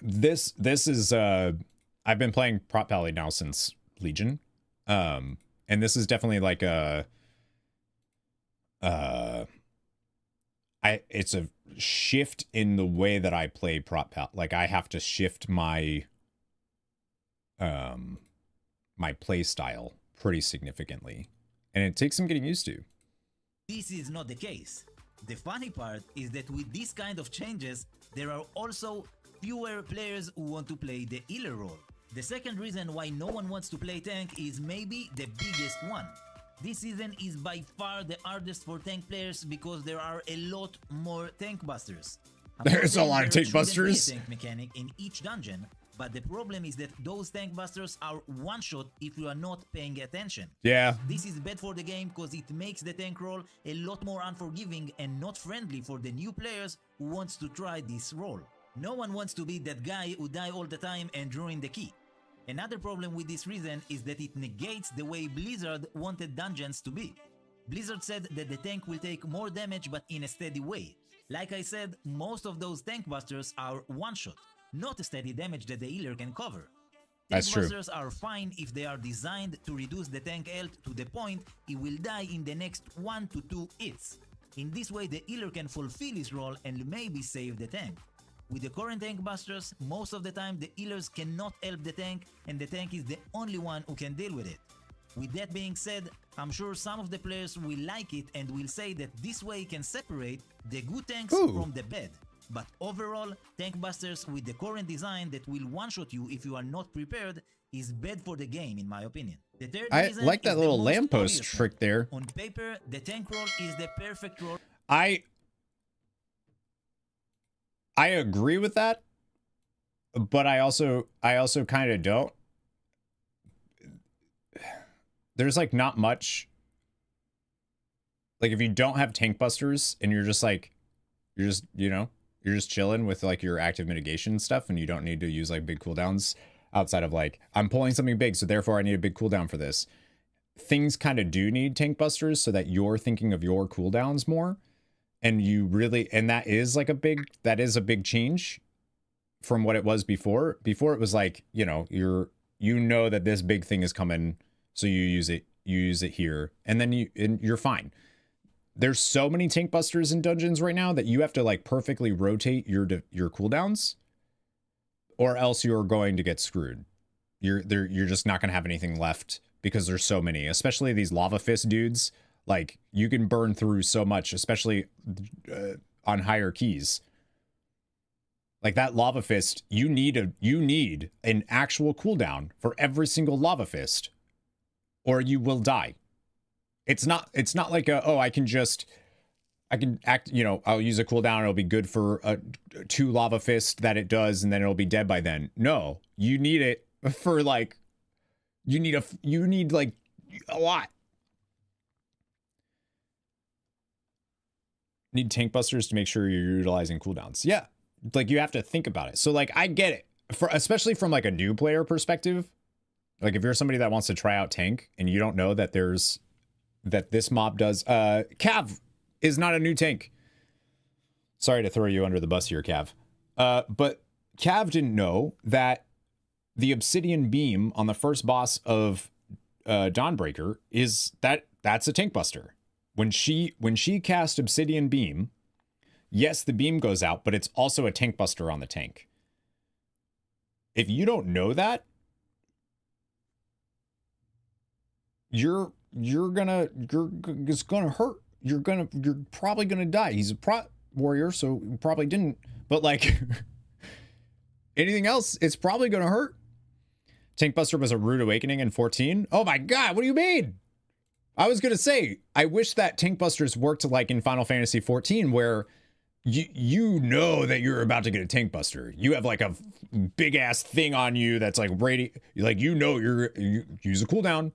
This is I've been playing Prop Pally now since Legion. And this is definitely like it's a shift in the way that I play Prop Pal. Like I have to shift my my play style pretty significantly, and it takes some getting used to. This is not the case. The funny part is that with these kind of changes, there are also fewer players who want to play the healer role. The second reason why no one wants to play tank is maybe the biggest one. This season is by far the hardest for tank players because there are a lot more tank busters. There's a lot of tank busters. Tank mechanic in each dungeon, but the problem is that those tank busters are one shot if you are not paying attention. Yeah. This is bad for the game because it makes the tank role a lot more unforgiving and not friendly for the new players who wants to try this role. No one wants to be that guy who die all the time and ruin the key. Another problem with this reason is that it negates the way Blizzard wanted dungeons to be. Blizzard said that the tank will take more damage but in a steady way. Like I said, most of those tank busters are one shot, not a steady damage that the healer can cover. That's Tank true. busters are fine if they are designed to reduce the tank health to the point he will die in the next 1 to 2 hits. In this way the healer can fulfill his role and maybe save the tank. With the current tank busters, most of the time the healers cannot help the tank and the tank is the only one who can deal with it. With that being said, I'm sure some of the players will like it and will say that this way can separate the good tanks from the bad. But overall, tank busters with the current design that will one-shot you if you are not prepared is bad for the game in my opinion. The third I reason like is that the little most lamppost obvious trick one. there. On paper, the tank role is the perfect role. I agree with that, but I also kind of don't. There's like not much. Like if you don't have tank busters and you're just like, you're just chilling with like your active mitigation stuff and you don't need to use like big cooldowns outside of like, I'm pulling something big, so therefore I need a big cooldown for this. Things kind of do need tank busters so that you're thinking of your cooldowns more. And you really, and that is like a big change from what it was before. Before it was like, you know that this big thing is coming, so you use it here, and then you're fine. There's so many tank busters in dungeons right now that you have to like perfectly rotate your cooldowns, or else you're going to get screwed. You're just not gonna have anything left because there's so many, especially these lava fist dudes. Like you can burn through so much, especially on higher keys. Like that lava fist, you need an actual cooldown for every single lava fist, or you will die. It's not like I can act, I'll use a cooldown, it'll be good for 2 lava fist that it does, and then it'll be dead by then. No, you need it for like, you need like a lot. Need tank busters to make sure you're utilizing cooldowns. Yeah, like you have to think about it. So like I get it, especially from like a new player perspective. Like if you're somebody that wants to try out tank and you don't know that this mob does, Cav is not a new tank. Sorry to throw you under the bus here, Cav. But Cav didn't know that the obsidian beam on the first boss of Dawnbreaker that's a tank buster. When she cast obsidian beam, yes, the beam goes out, but it's also a tank buster on the tank. If you don't know that, it's gonna hurt. You're probably gonna die. He's a pro warrior, so he probably didn't. But like anything else, it's probably gonna hurt. Tank buster was a rude awakening in 14. Oh my god, what do you mean? I was gonna say, I wish that tank busters worked like in Final Fantasy 14, where you know that you're about to get a tank buster. You have like a big ass thing on you that's like you use a cooldown.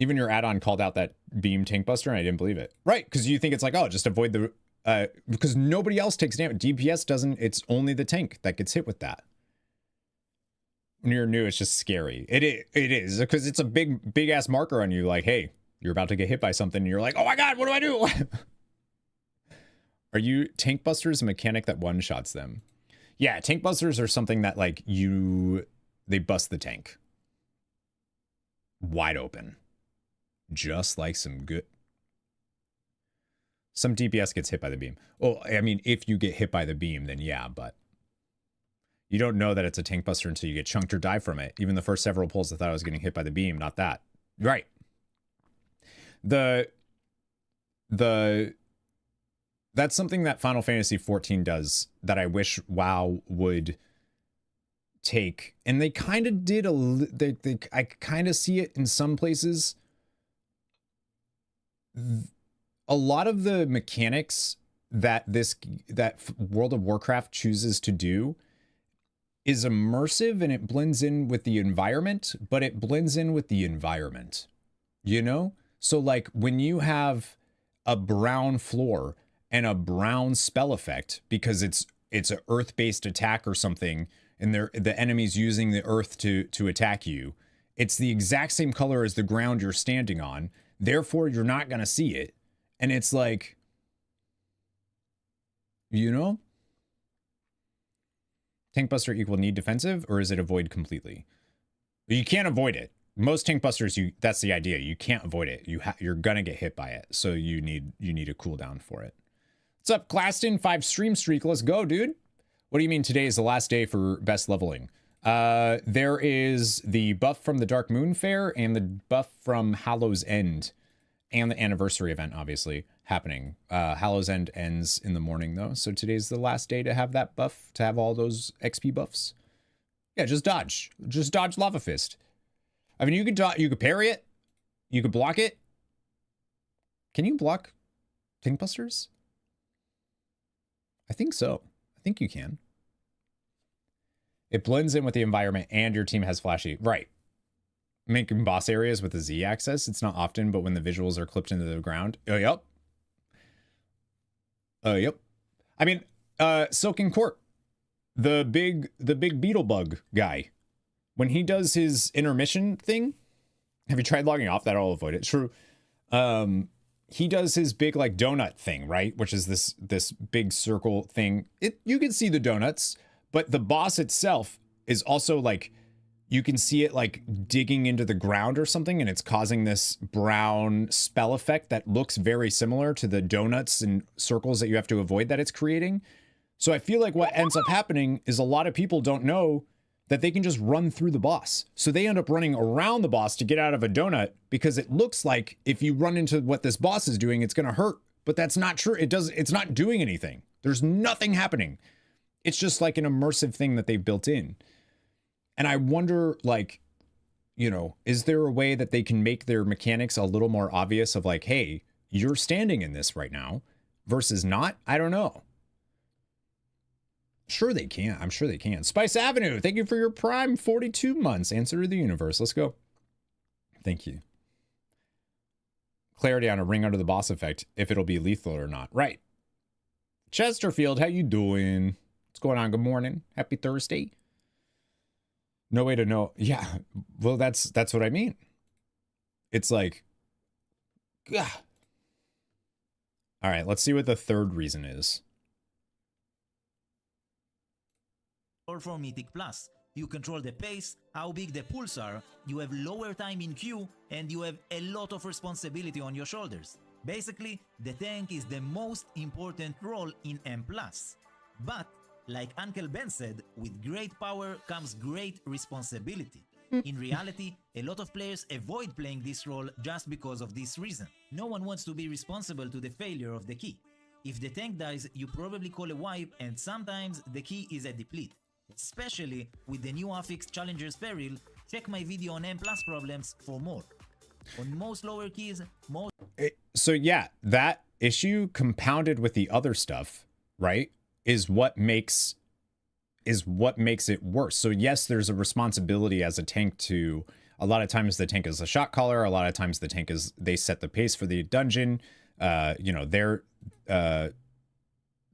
Even your add-on called out that beam tank buster, and I didn't believe it. Right, because you think it's like, oh, just avoid the because nobody else takes damage. DPS doesn't. It's only the tank that gets hit with that. When you're new, it's just scary. It is because it's a big ass marker on you. Like, hey, you're about to get hit by something, and you're like, oh my god, what do I do? Are you tank busters a mechanic that one shots them? Yeah, tank busters are something that like they bust the tank wide open, just like some DPS gets hit by the beam. Well, I mean, if you get hit by the beam, then yeah, but you don't know that it's a tank buster until you get chunked or die from it. Even the first several pulls, I thought I was getting hit by the beam, not that. Right. That's something that Final Fantasy 14 does that I wish WoW would take. And they kind of did I kind of see it in some places. A lot of the mechanics that World of Warcraft chooses to do is immersive, and it blends in with the environment, but it blends in with the environment, So like when you have a brown floor and a brown spell effect because it's an earth-based attack or something, and the enemy's using the earth to attack you, it's the exact same color as the ground you're standing on. Therefore, you're not going to see it. And it's like, tank buster equal need defensive, or is it avoid completely? You can't avoid it. Most tank busters, that's the idea. You can't avoid it. You're gonna get hit by it, so you need a cooldown for it. What's up, Claston? 5 stream streak. Let's go, dude. What do you mean today is the last day for best leveling? There is the buff from the Dark Moon Fair and the buff from Hallow's End, and the anniversary event, obviously, happening. Hallow's End ends in the morning, though, so today's the last day to have that buff, to have all those XP buffs. Yeah, just dodge. Just dodge Lava Fist. I mean, you could parry it. You could block it. Can you block Tank busters? I think so. I think you can. It blends in with the environment and your team has flashy. Right. Making boss areas with the Z axis. It's not often, but when the visuals are clipped into the ground. Oh, yep. Yep. I mean, Silken Court. The big beetle bug guy. When he does his intermission thing, have you tried logging off? That'll avoid it. True. He does his big like donut thing, right? Which is this big circle thing. You can see the donuts, but the boss itself is also like, you can see it like digging into the ground or something, and it's causing this brown spell effect that looks very similar to the donuts and circles that you have to avoid that it's creating. So I feel like what ends up happening is a lot of people don't know that they can just run through the boss. So they end up running around the boss to get out of a donut because it looks like if you run into what this boss is doing, it's gonna hurt. But that's not true. It's not doing anything. There's nothing happening. It's just like an immersive thing that they've built in. And I wonder, like, you know, is there a way that they can make their mechanics a little more obvious of like, hey, you're standing in this right now versus not? I don't know. Sure they can. I'm sure they can. Spice Avenue, thank you for your Prime 42 months. Answer to the universe. Let's go. Thank you. Clarity on a ring under the boss effect, if it'll be lethal or not. Right. Chesterfield, how you doing? What's going on? Good morning. Happy Thursday. No way to know. Yeah. Well, that's what I mean. It's like, yeah. All right, let's see what the third reason is. For Mythic Plus, you control the pace, how big the pools are, you have lower time in queue, and you have a lot of responsibility on your shoulders. Basically, the tank is the most important role in M+. But, like Uncle Ben said, with great power comes great responsibility. In reality, a lot of players avoid playing this role just because of this reason. No one wants to be responsible to the failure of the key. If the tank dies, you probably call a wipe, and sometimes the key is a deplete. Especially with the new affix Challenger's Peril, check my video on M+ problems for more. On most lower keys, So yeah, that issue compounded with the other stuff, right, is what makes it worse. So yes, there's a responsibility as a tank to, a lot of times the tank is a shot caller, a lot of times the tank is, they set the pace for the dungeon. You know,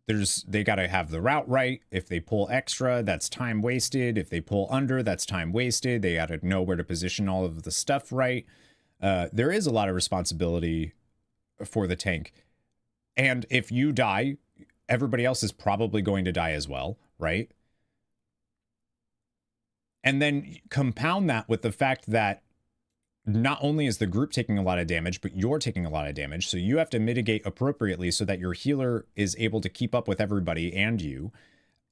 they got to have the route right. If they pull extra, that's time wasted. If they pull under, that's time wasted. They got to know where to position all of the stuff right. There is a lot of responsibility for the tank. And if you die, everybody else is probably going to die as well, right? And then compound that with the fact that not only is the group taking a lot of damage, but you're taking a lot of damage. So you have to mitigate appropriately so that your healer is able to keep up with everybody and you.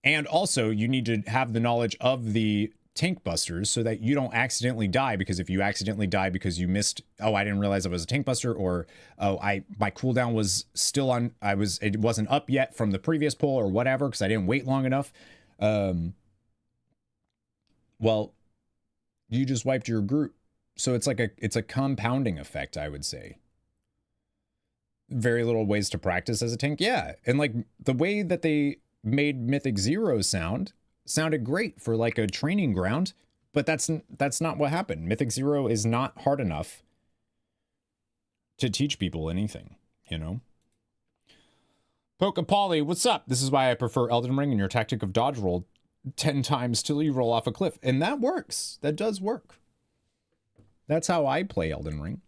And also you need to have the knowledge of the tank busters so that you don't accidentally die, because if you accidentally die because you missed, oh, I didn't realize I was a tank buster, or oh, my cooldown was still on, it wasn't up yet from the previous pull or whatever, because I didn't wait long enough. Well, you just wiped your group. So it's like it's a compounding effect, I would say. Very little ways to practice as a tank. Yeah. And like the way that they made Mythic Zero sounded great for like a training ground, but that's not what happened. Mythic Zero is not hard enough to teach people anything, you know? Polly, what's up? This is why I prefer Elden Ring and your tactic of dodge roll 10 times till you roll off a cliff. And that works. That does work. That's how I play Elden Ring.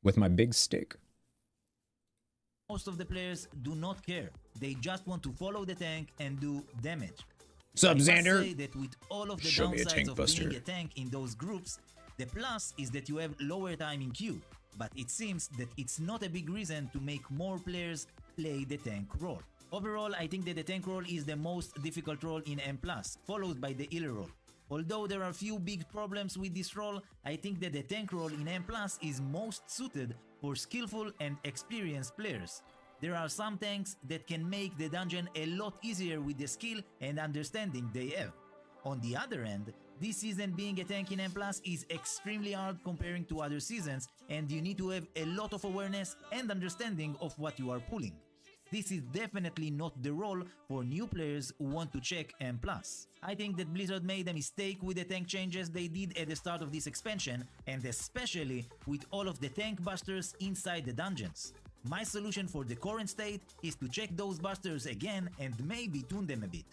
With my big stick. most of the players do not care. They just want to follow the tank and do damage. Sup, I must Xander? say that with all of the Show me a downsides tank of buster. being a tank in those groups, the plus is that you have lower time in queue. But it seems that it's not a big reason to make more players play the tank role. Overall, I think that the tank role is the most difficult role in M+, followed by the healer role. Although there are few big problems with this role, I think that the tank role in M+ is most suited for skillful and experienced players. There are some tanks that can make the dungeon a lot easier with the skill and understanding they have. On the other end, This season being a tank in M+ is extremely hard comparing to other seasons, and you need to have a lot of awareness and understanding of what you are pulling. This is definitely not the role for new players who want to check M+. I think that Blizzard made a mistake with the tank changes they did at the start of this expansion, and especially with all of the tank busters inside the dungeons. My solution for the current state is to check those busters again and maybe tune them a bit.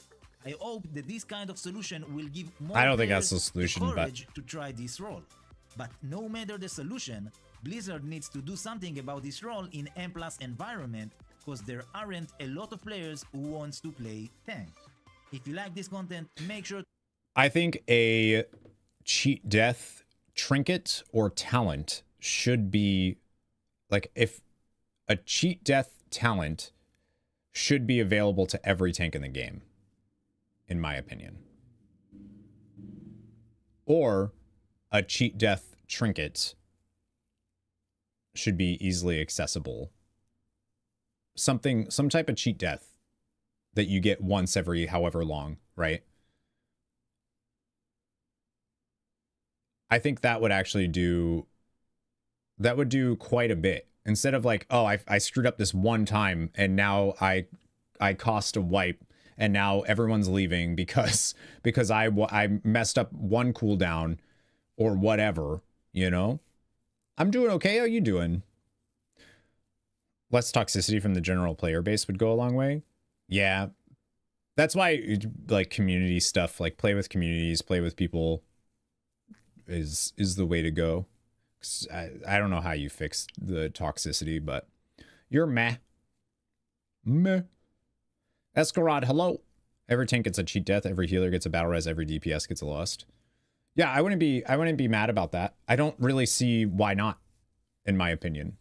I hope that this kind of solution will give more I don't think that's players the solution, but courage to try this role. But no matter the solution, Blizzard needs to do something about this role in M+ environment, because there aren't a lot of players who wants to play tank. If you like this content, make sure... I think a cheat death trinket or talent should be, like, if a cheat death talent should be available to every tank in the game, in my opinion. Or a cheat death trinket should be easily accessible. Some type of cheat death that you get once every however long, right? I think that would actually do quite a bit. Instead of like, oh, I screwed up this one time and now I cost a wipe and now everyone's leaving because I messed up one cooldown or whatever, you know? I'm doing okay. How you doing? Less toxicity from the general player base would go a long way. Yeah. That's why, like, community stuff, like play with communities, play with people is the way to go. I don't know how you fix the toxicity, but you're meh. Meh. Escarod, hello. Every tank gets a cheat death, every healer gets a battle res, every DPS gets a lust. Yeah, I wouldn't be mad about that. I don't really see why not, in my opinion.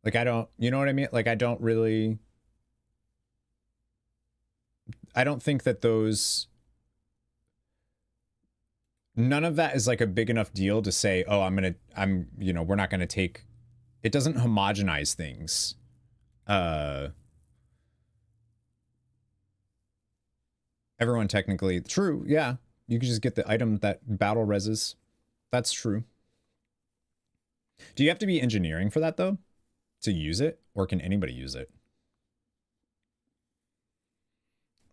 Like, I don't, you know what I mean? Like, I don't think that those, none of that is like a big enough deal to say, oh, we're not going to take, it doesn't homogenize things. Everyone technically, true, yeah. You can just get the item that battle reses. That's true. Do you have to be engineering for that, though? To use it? Or can anybody use it?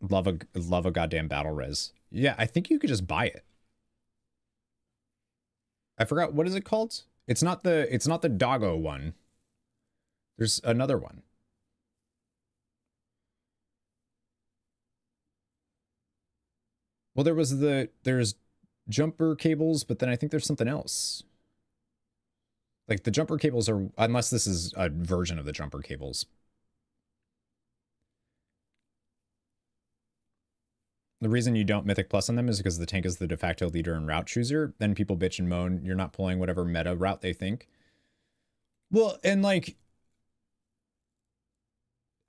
Love a goddamn battle res. Yeah, I think you could just buy it. I forgot, what is it called? It's not the doggo one. There's another one. Well, there's jumper cables, but then I think there's something else. Like the jumper cables are, unless this is a version of the jumper cables. The reason you don't Mythic Plus on them is because the tank is the de facto leader and route chooser. Then people bitch and moan you're not pulling whatever meta route they think. Well, and like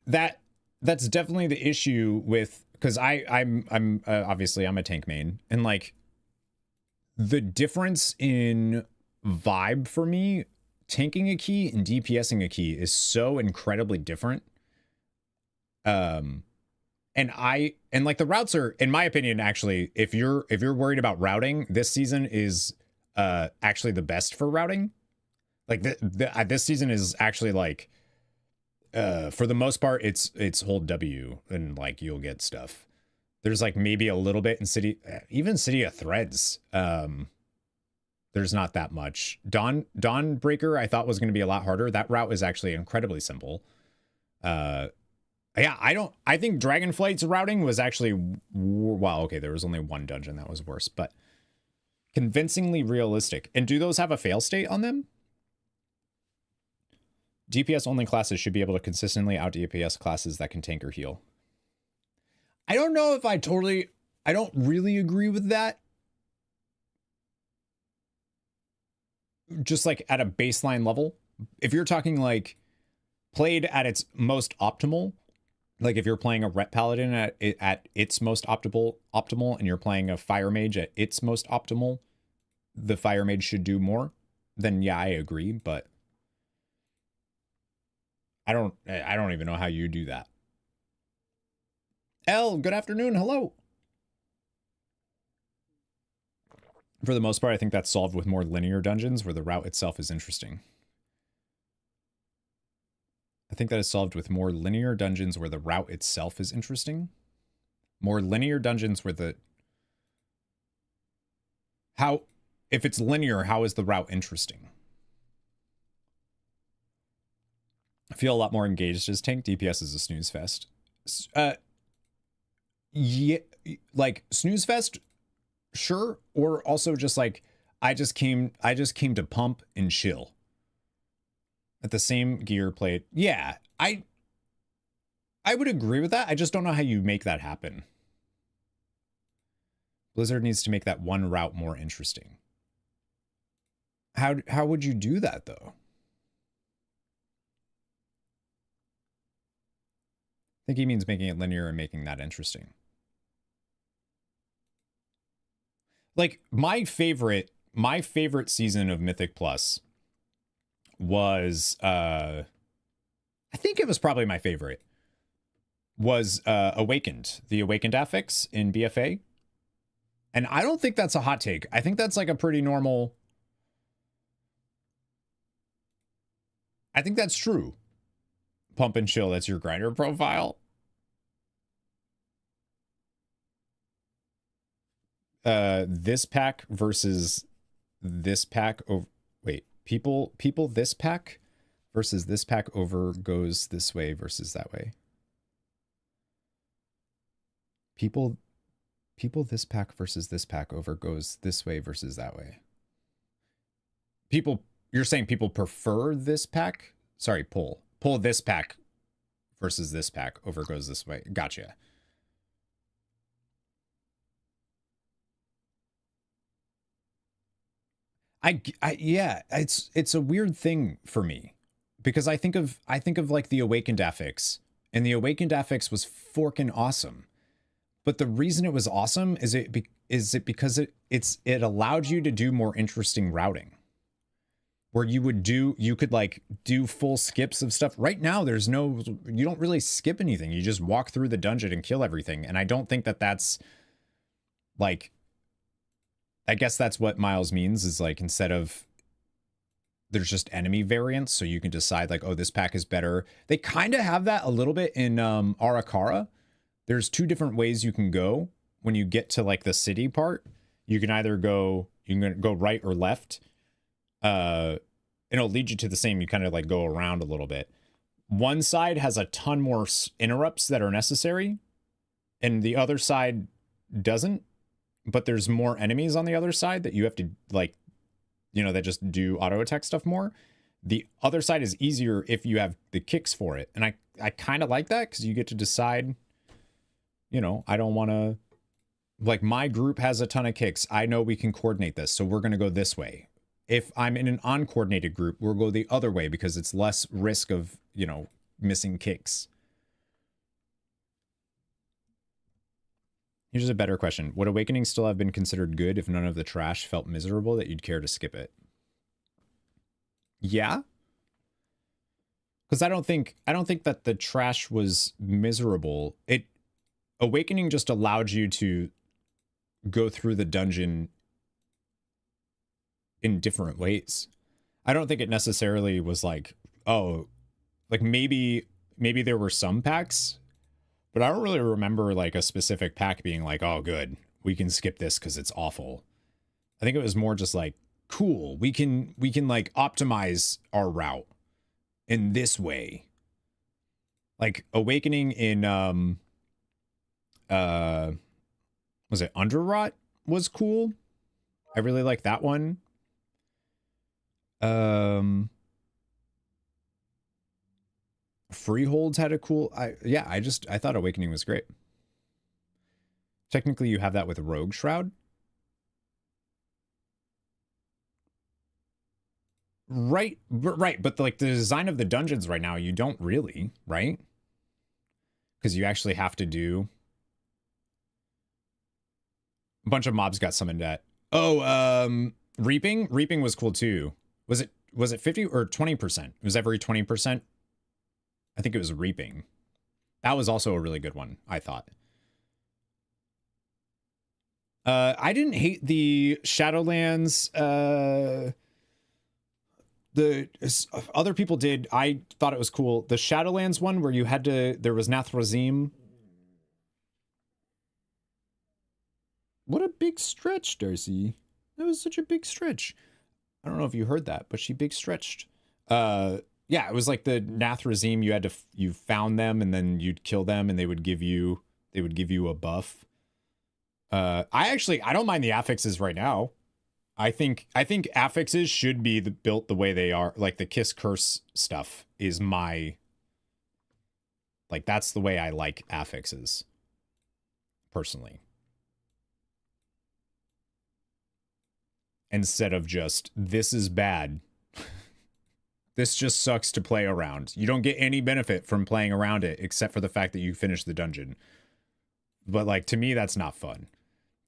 that's definitely the issue with, because I'm obviously I'm a tank main, and like the difference in vibe for me, tanking a key and DPSing a key is so incredibly different. And like the routes are, in my opinion, actually, if you're worried about routing, this season is actually the best for routing. Like this season is actually like, for the most part, it's hold W and like you'll get stuff. There's like maybe a little bit in City of Threads. There's not that much. Dawnbreaker I thought was going to be a lot harder. That route is actually incredibly simple. Yeah, I think Dragonflight's routing was actually, well, okay, there was only one dungeon that was worse, but convincingly realistic. And do those have a fail state on them? DPS only classes should be able to consistently out DPS classes that can tank or heal. I don't know if I don't really agree with that. Just like at a baseline level, if you're talking like played at its most optimal, like if you're playing a Ret Paladin at its most optimal and you're playing a Fire Mage at its most optimal, the Fire Mage should do more, then yeah, I agree, but I don't even know how you do that. L, good afternoon. Hello. For the most part, I think that's solved with more linear dungeons where the route itself is interesting. I think that is solved with more linear dungeons where the route itself is interesting. More linear dungeons where the... How... If it's linear, how is the route interesting? I feel a lot more engaged as tank. DPS is a snooze fest. Yeah, like snooze fest, sure. Or also just like I just came to pump and chill. At the same gear plate. Yeah, I would agree with that. I just don't know how you make that happen. Blizzard needs to make that one route more interesting. How would you do that though? I think he means making it linear and making that interesting. Like my favorite season of Mythic Plus was I think it was probably my favorite was Awakened, the Awakened affix in BFA. And I don't think that's a hot take. I think that's like a pretty normal. I think that's true. Pump and chill, that's your grinder profile. This pack versus this pack. Oh, wait, people this pack versus this pack over goes this way versus that way. People this pack versus this pack over goes this way versus that way. You're saying people prefer this pack? Sorry, pull this pack versus this pack over goes this way. Gotcha. Yeah, it's a weird thing for me because I think of like the Awakened affix, and the Awakened affix was forking awesome. But the reason it was awesome is because it allowed you to do more interesting routing. Where you could like do full skips of stuff. Right now, you don't really skip anything. You just walk through the dungeon and kill everything. And I don't think that's like, I guess that's what Miles means is like, instead of there's just enemy variants. So you can decide like, oh, this pack is better. They kind of have that a little bit in Arakara. There's two different ways you can go when you get to like the city part. You can either go right or left. It'll lead you to the same. You kind of like go around a little bit. One side has a ton more interrupts that are necessary, and the other side doesn't. But there's more enemies on the other side that you have to like, that just do auto attack stuff more. The other side is easier if you have the kicks for it, and I kind of like that because you get to decide. I don't want to, like, my group has a ton of kicks. I know we can coordinate this, so we're going to go this way. If I'm in an uncoordinated group, we'll go the other way because it's less risk of, missing kicks. Here's a better question. Would Awakening still have been considered good if none of the trash felt miserable that you'd care to skip it? Yeah. Because I don't think that the trash was miserable. Awakening just allowed you to go through the dungeon in different ways. I don't think it necessarily was like, oh, like maybe there were some packs, but I don't really remember like a specific pack being like, oh, good, we can skip this because it's awful. I think it was more just like, cool, we can like optimize our route in this way. Like Awakening in was it Underrot was cool. I really like that one. Freeholds had a cool, I thought Awakening was great. Technically you have that with Rogue Shroud. Right, but like the design of the dungeons right now, you don't really, right? Because you actually have to do a bunch of mobs got summoned at. Oh, Reaping was cool too. Was it 50 or 20%? It was every 20%. I think it was Reaping. That was also a really good one, I thought. I didn't hate the Shadowlands. The other people did. I thought it was cool. The Shadowlands one where you had to, there was Nathrazim. What a big stretch, Darcy. That was such a big stretch. I don't know if you heard that, but she big stretched. Yeah, it was like the Nathrazim. You had to, you found them and then you'd kill them and they would give you a buff. I don't mind the affixes right now. I think affixes should be built the way they are. Like the Kiss Curse stuff is my, like, that's the way I like affixes personally. Instead of just, this is bad. This just sucks to play around. You don't get any benefit from playing around it except for the fact that you finish the dungeon. But like, to me, that's not fun.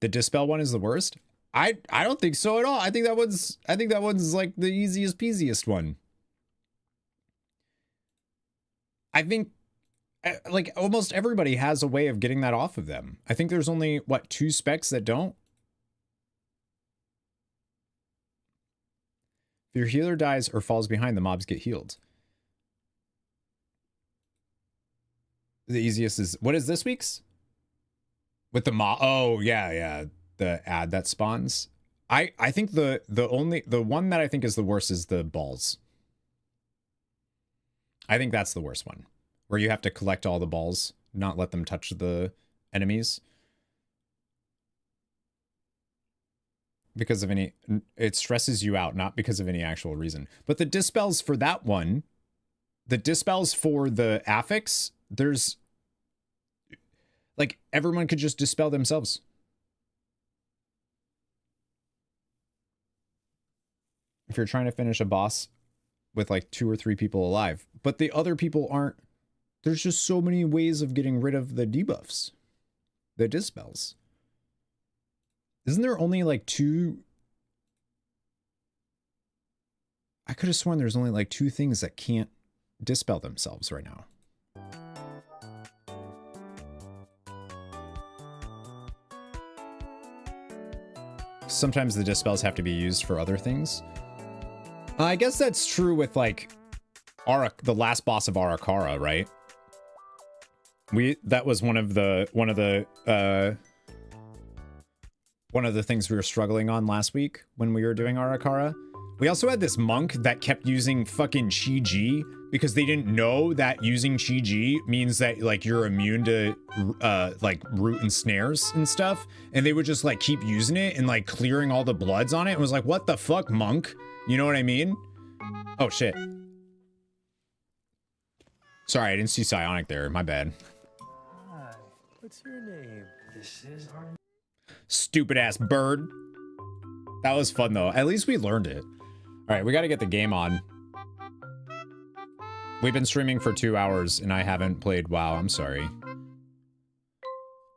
The Dispel one is the worst. I don't think so at all. I think that one's like the easiest peasiest one. I think like almost everybody has a way of getting that off of them. I think there's only what, 2 specs that don't. If your healer dies or falls behind, the mobs get healed. The easiest is, what is this week's? With the mob? Oh yeah. The ad that spawns. I think the one that I think is the worst is the balls. I think that's the worst one, where you have to collect all the balls, not let them touch the enemies. Because of any, it stresses you out, not because of any actual reason. But the dispels for that one, the dispels for the affix, there's like everyone could just dispel themselves. If you're trying to finish a boss with like 2 or 3 people alive, but the other people aren't, there's just so many ways of getting rid of the debuffs, the dispels. Isn't there only like 2? I could have sworn there's only like 2 things that can't dispel themselves right now. Sometimes the dispels have to be used for other things. I guess that's true with like the last boss of Arakara, right? That was one of the things we were struggling on last week when we were doing Arakara. We also had this monk that kept using fucking Chi-Ji because they didn't know that using Chi-Ji means that like you're immune to like root and snares and stuff. And they would just like keep using it and like clearing all the bloods on it. And was like, what the fuck, monk? You know what I mean? Oh shit. Sorry, I didn't see Psionic there. My bad. Hi, what's your name? This is our... Stupid ass bird. That was fun though. At least we learned it. All right, we got to get the game on. We've been streaming for 2 hours and I haven't played WoW. I'm sorry.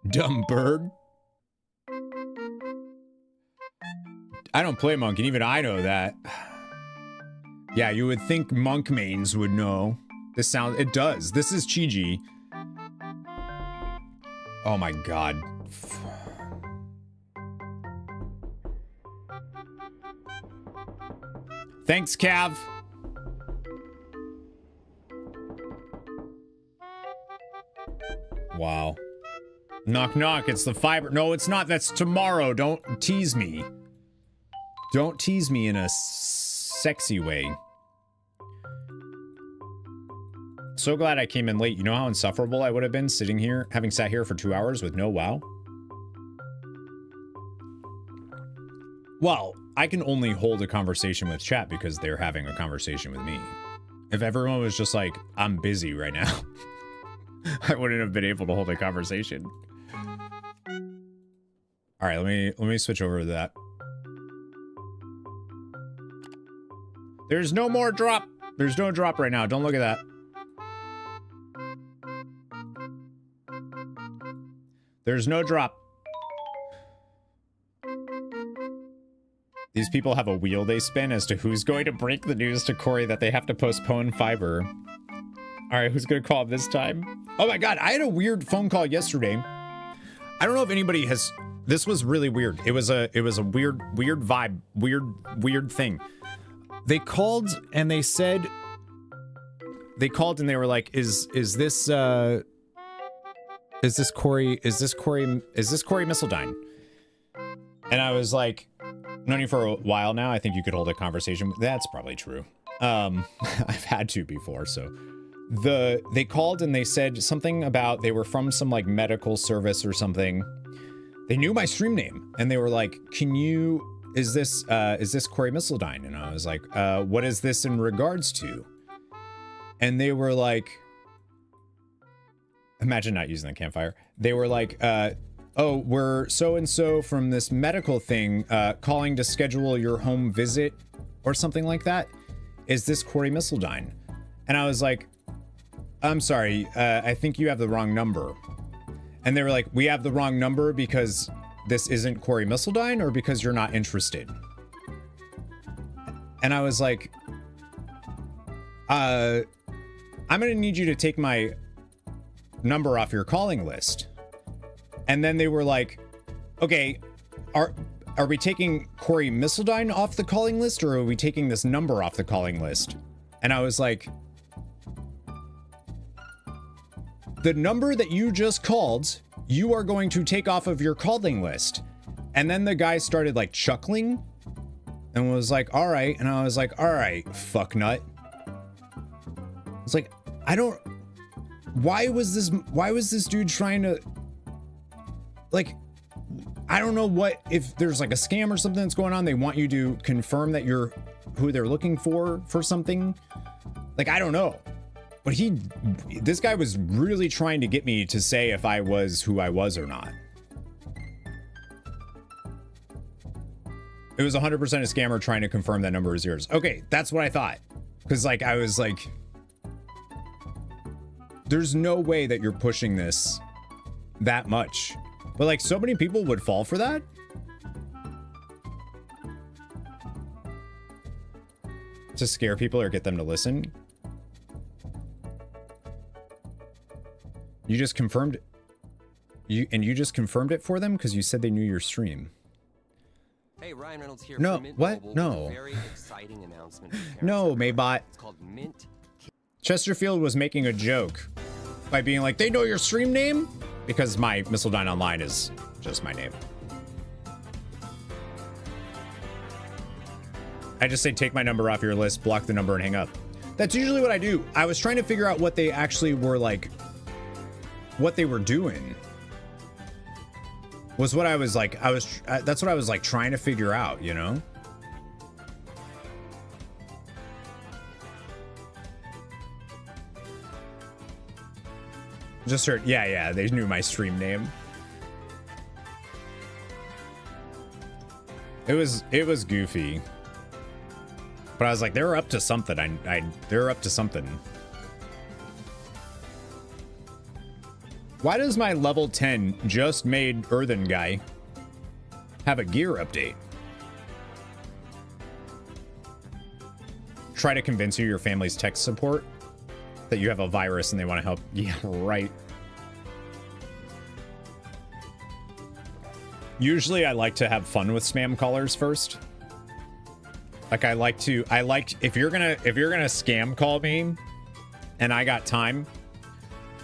Dumb bird. I don't play Monk, and even I know that. Yeah, you would think Monk mains would know. It does. This is Chi-Ji. Oh my god. Thanks, Cav. Wow. Knock, knock. It's the fiber. No, it's not. That's tomorrow. Don't tease me. Don't tease me in a sexy way. So glad I came in late. You know how insufferable I would have been sitting here, having sat here for 2 hours with no WoW? Well, I can only hold a conversation with chat because they're having a conversation with me. If everyone was just like, I'm busy right now, I wouldn't have been able to hold a conversation. All right, let me switch over to that. There's no more drop. There's no drop right now. Don't look at that. There's no drop. These people have a wheel they spin as to who's going to break the news to Corey that they have to postpone Fiverr. All right, who's going to call this time? Oh my God, I had a weird phone call yesterday. I don't know if anybody has This was really weird. It was a weird vibe, weird thing. They called and they said, they were like, is this Corey Missildine? And I was like, known you for a while now. I think you could hold a conversation. That's probably true. I've had to before. So they called and they said something about they were from some like medical service or something. They knew my stream name and they were like, is this Corey Missildine? And I was like, what is this in regards to? And they were like, imagine not using the campfire. They were like, oh, we're so-and-so from this medical thing, calling to schedule your home visit or something like that. Is this Corey Missildine? And I was like, I'm sorry, I think you have the wrong number. And they were like, we have the wrong number because this isn't Corey Missildine or because you're not interested? And I was like, I'm gonna need you to take my number off your calling list. And then they were like, okay, are we taking Corey Missildine off the calling list or are we taking this number off the calling list? And I was like, the number that you just called, you are going to take off of your calling list. And then the guy started like chuckling and was like, all right. And I was like, all right, fucknut. I was like, why was this dude trying to, like, I don't know if there's like a scam or something that's going on. They want you to confirm that you're who they're looking for something. Like, I don't know. But this guy was really trying to get me to say if I was who I was or not. It was 100% a scammer trying to confirm that number is yours. Okay, that's what I thought. Because like, I was like, there's no way that you're pushing this that much. But like, so many people would fall for that. To scare people or get them to listen. You just confirmed you just confirmed it for them because you said they knew your stream. Hey, Ryan Reynolds here. No, from Mint what? Mobile No. with a very exciting announcement. No, Maybot. It's called Mint. Chesterfield was making a joke by being like, they know your stream name? Because my Missildine Online is just my name. I just say, take my number off your list, block the number, and hang up. That's usually what I do. I was trying to figure out what they actually were like, what they were doing. Was what I was like, that's what I was like trying to figure out, you know? Just heard, yeah, they knew my stream name. It was goofy. But I was like, they were up to something. They were up to something. Why does my level 10 just made Earthen guy have a gear update? Try to convince your family's tech support that you have a virus and they want to help. Yeah, right. Usually I like to have fun with spam callers first. Like if you're gonna scam call me and I got time,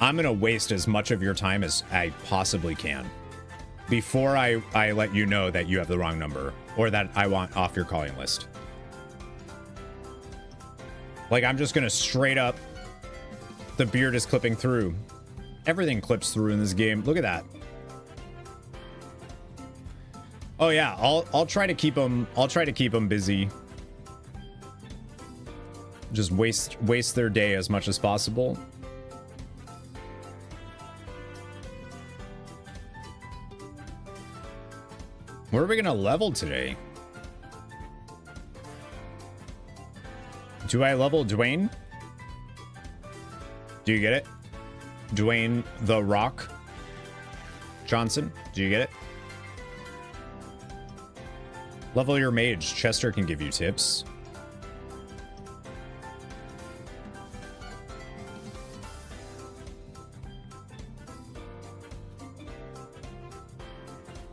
I'm gonna waste as much of your time as I possibly can before I let you know that you have the wrong number or that I want off your calling list. Like, I'm just gonna straight up, the beard is clipping through. Everything clips through in this game. Look at that. Oh yeah, I'll try to keep them. I'll try to keep them busy. Just waste their day as much as possible. Where are we gonna level today? Do I level Dwayne? Do you get it? Dwayne The Rock Johnson? Do you get it? Level your mage. Chester can give you tips.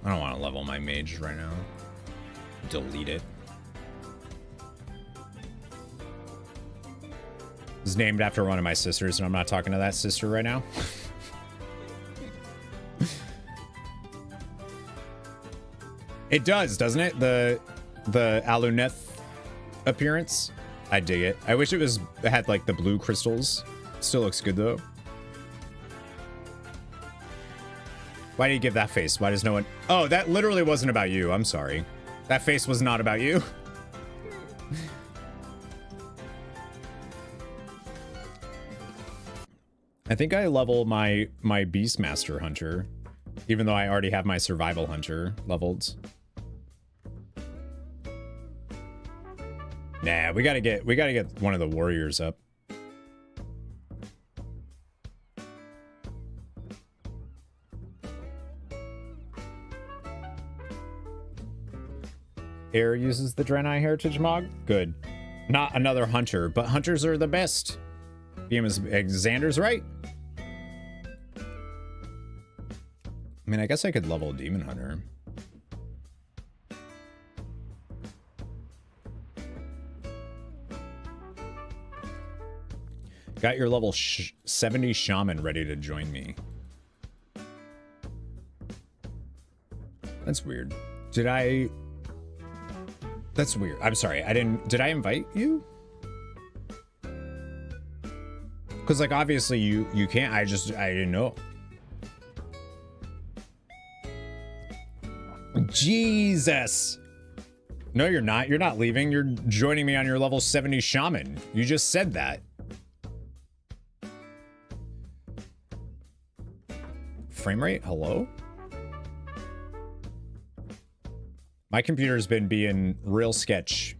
I don't want to level my mage right now. Delete it. It's named after one of my sisters, and I'm not talking to that sister right now. It does, doesn't it? The Aluneth appearance. I dig it. I wish it had like the blue crystals. Still looks good though. Why do you give that face? Why does no one... Oh, that literally wasn't about you. I'm sorry. That face was not about you. I think I level my Beastmaster Hunter, even though I already have my Survival Hunter leveled. Nah, we gotta get one of the warriors up. Air uses the Draenei Heritage Mog? Good. Not another hunter, but hunters are the best. Xander's right. I mean, I guess I could level Demon Hunter. Got your level 70 Shaman ready to join me. That's weird. That's weird. I'm sorry. Did I invite you? Because, like, obviously you can't. I didn't know. Jesus. No, you're not. You're not leaving. You're joining me on your level 70 Shaman. You just said that. Frame rate? Hello? My computer's been being real sketch.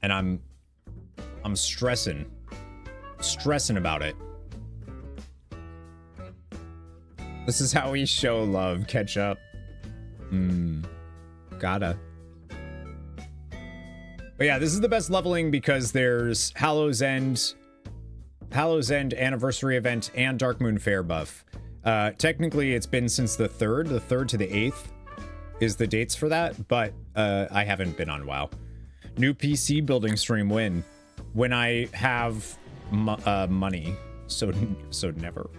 And I'm stressing. Stressing about it. This is how we show love. Catch up. Gotta. But yeah, this is the best leveling because there's Hallow's End, Anniversary Event, and Dark Moon Fair buff. Technically, it's been since the 3rd to the 8th is the dates for that, but I haven't been on WoW. New PC building stream when I have money, so never.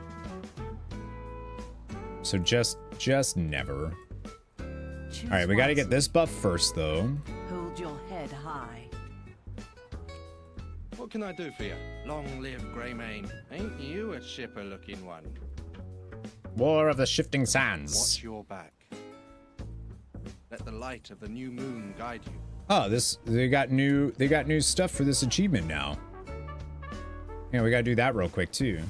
So just never. All right, we got to get this buff first, though. Hold your head high. What can I do for you? Long live Greymane. Ain't you a chipper-looking one? War of the Shifting Sands. Watch your back. Let the light of the new moon guide you. Oh, they got new stuff for this achievement now. Yeah, we gotta do that real quick too.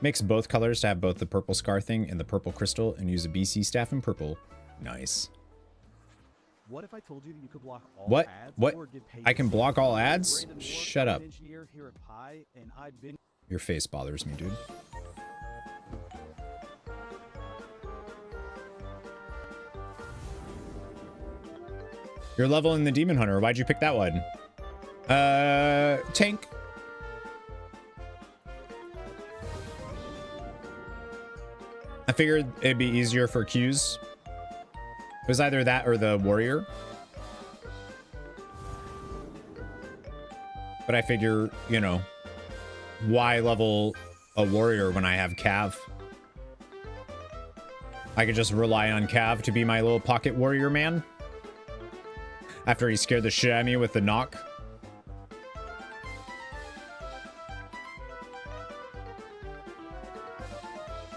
Mix both colors to have both the purple scar thing and the purple crystal, and use a BC staff in purple. Nice. What if I told you that you could block all what? ads What? or get paid I can block all ads? Brandon Moore, Shut up. engineer here at Pi, and I've been... Your face bothers me, dude. You're leveling the Demon Hunter. Why'd you pick that one? Tank. I figured it'd be easier for Qs. It was either that or the warrior. But I figure, you know, why level a warrior when I have Cav? I could just rely on Cav to be my little pocket warrior man. After he scared the shit out of me with the knock.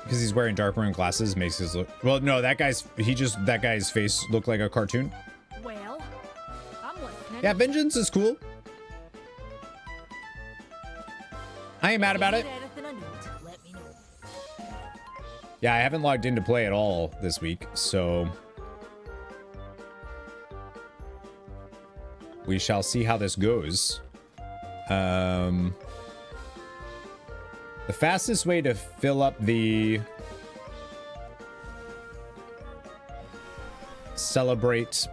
Because he's wearing dark brown glasses makes his look... Well, no, that guy's face looked like a cartoon. Well, I'm listening. Yeah, vengeance is cool. I ain't mad about it. Yeah, I haven't logged in to play at all this week, so... we shall see how this goes. The fastest way to fill up the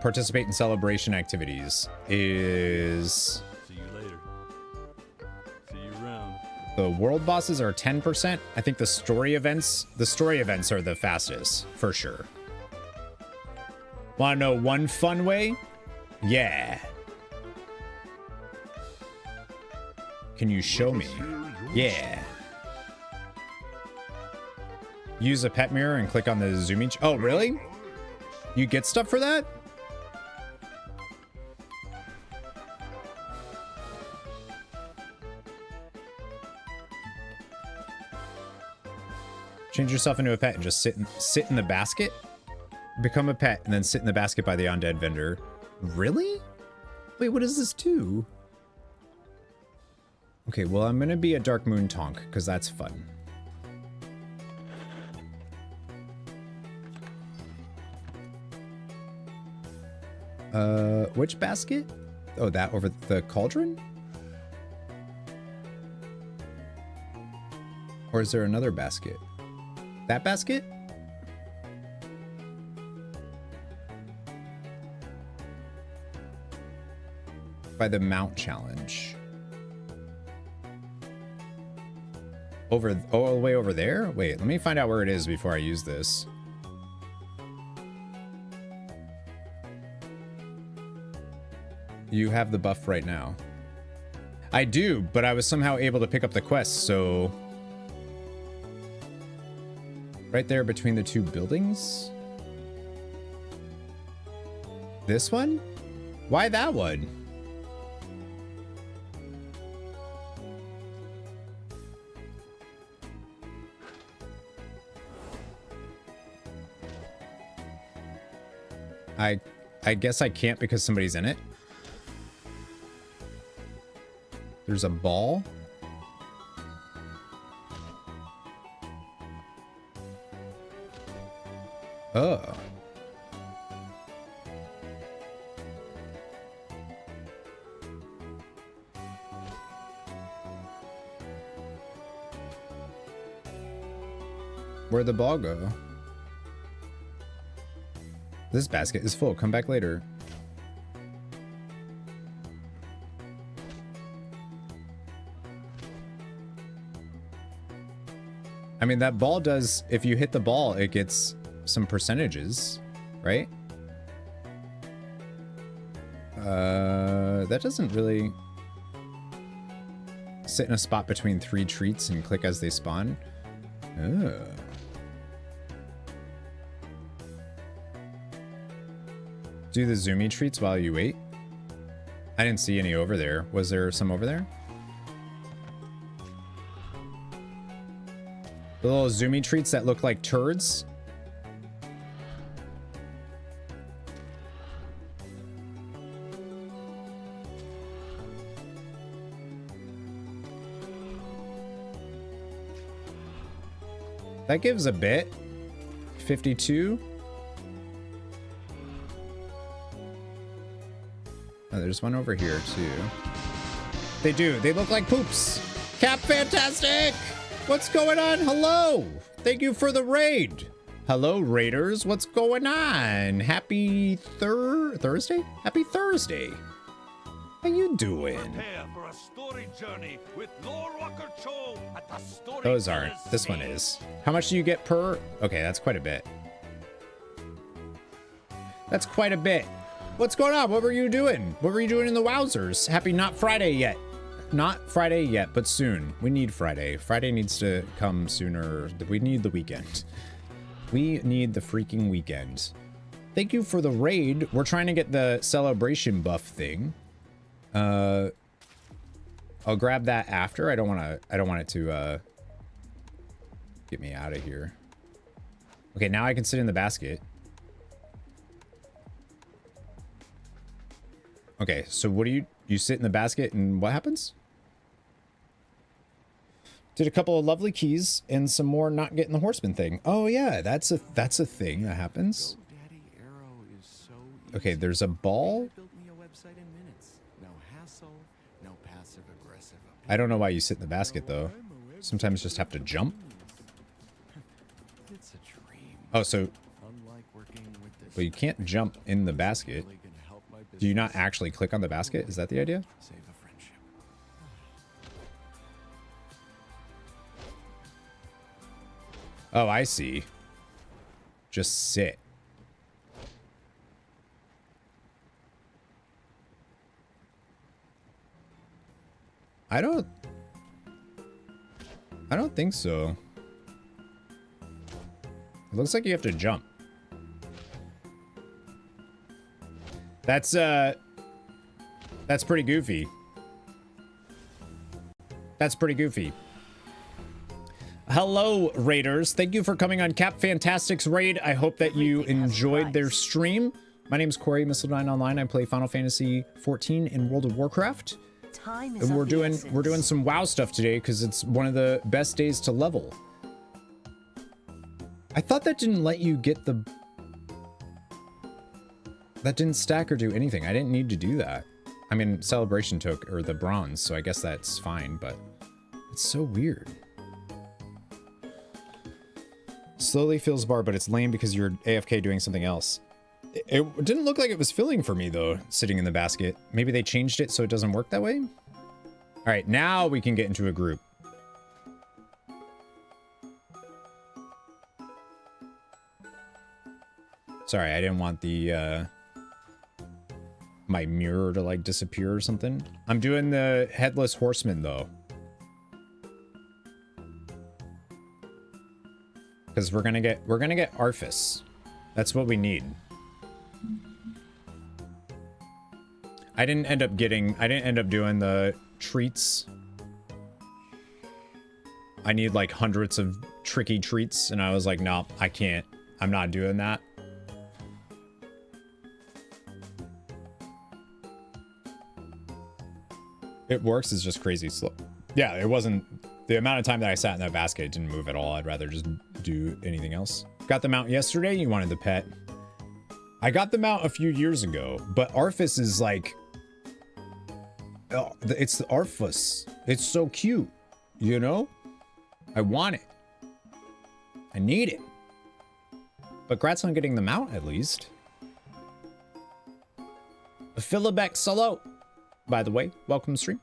participate in celebration activities is... See you later. See you around. The world bosses are 10%. I think the story events are the fastest, for sure. Want to know one fun way? Yeah. Can you show me? Yeah. Use a pet mirror and click on the zooming. Oh, really? You get stuff for that? Change yourself into a pet and just sit in the basket? Become a pet and then sit in the basket by the undead vendor. Really? Wait, what does this do? Okay, well, I'm gonna be a Dark Moon Tonk, because that's fun. Which basket? Oh, that over the cauldron? Or is there another basket? That basket? By the Mount Challenge. All the way over there? Wait, let me find out where it is before I use this. You have the buff right now. I do, but I was somehow able to pick up the quest, so... Right there between the two buildings? This one? Why that one? I guess I can't because somebody's in it. There's a ball. Oh. Where'd the ball go? This basket is full. Come back later. I mean, that ball does... If you hit the ball, it gets some percentages, right? That doesn't really... Sit in a spot between 3 treats and click as they spawn. Oh. Do the zoomy treats while you wait. I didn't see any over there. Was there some over there? The little zoomy treats that look like turds. That gives a bit. 52. Oh, there's one over here too. They do. They look like poops. Cap Fantastic! What's going on? Hello! Thank you for the raid. Hello, raiders. What's going on? Happy Thursday? Happy Thursday. How you doing? Prepare for a story journey with Lord Walker Cho at the story. Those aren't. This one is. How much do you get per? Okay, that's quite a bit. That's quite a bit. What's going on? What were you doing? What were you doing in the Wowzers? Happy not Friday yet. Not Friday yet, but soon. We need Friday. Friday needs to come sooner. We need the weekend. We need the freaking weekend. Thank you for the raid. We're trying to get the celebration buff thing. I'll grab that after. I don't want it to get me out of here. Okay, now I can sit in the basket. Okay, so what do you sit in the basket and what happens? Did a couple of lovely keys and some more not getting the horseman thing. Oh yeah, that's a thing that happens. Okay, there's a ball. I don't know why you sit in the basket though. Sometimes just have to jump. Oh, so well, you can't jump in the basket. Do you not actually click on the basket? Is that the idea? Oh, I see. Just sit. I don't think so. It looks like you have to jump. That's pretty goofy. That's pretty goofy. Hello, Raiders. Thank you for coming on Cap Fantastic's raid. I hope that you enjoyed their stream. My name is Corey, missildine Online. I play Final Fantasy 14 in World of Warcraft. And we're doing some WoW stuff today because it's one of the best days to level. I thought that didn't let you get the... That didn't stack or do anything. I didn't need to do that. I mean, celebration took, or the bronze, so I guess that's fine, but it's so weird. Slowly fills bar, but it's lame because you're AFK doing something else. It didn't look like it was filling for me, though, sitting in the basket. Maybe they changed it so it doesn't work that way? All right, now we can get into a group. Sorry, I didn't want the, my mirror to, like, disappear or something. I'm doing the Headless Horseman, though. Because we're gonna get Arthas. That's what we need. I didn't end up doing the treats. I need like hundreds of tricky treats, and I was like, no, I can't. I'm not doing that. It works, it's just crazy slow. Yeah, it wasn't... The amount of time that I sat in that basket didn't move at all. I'd rather just do anything else. Got the mount yesterday. You wanted the pet. I got the mount a few years ago, but Arthas is like... Oh, it's the Arthas. It's so cute, you know? I want it. I need it. But congrats on getting the mount, at least. Philibek Solo, by the way. Welcome to stream.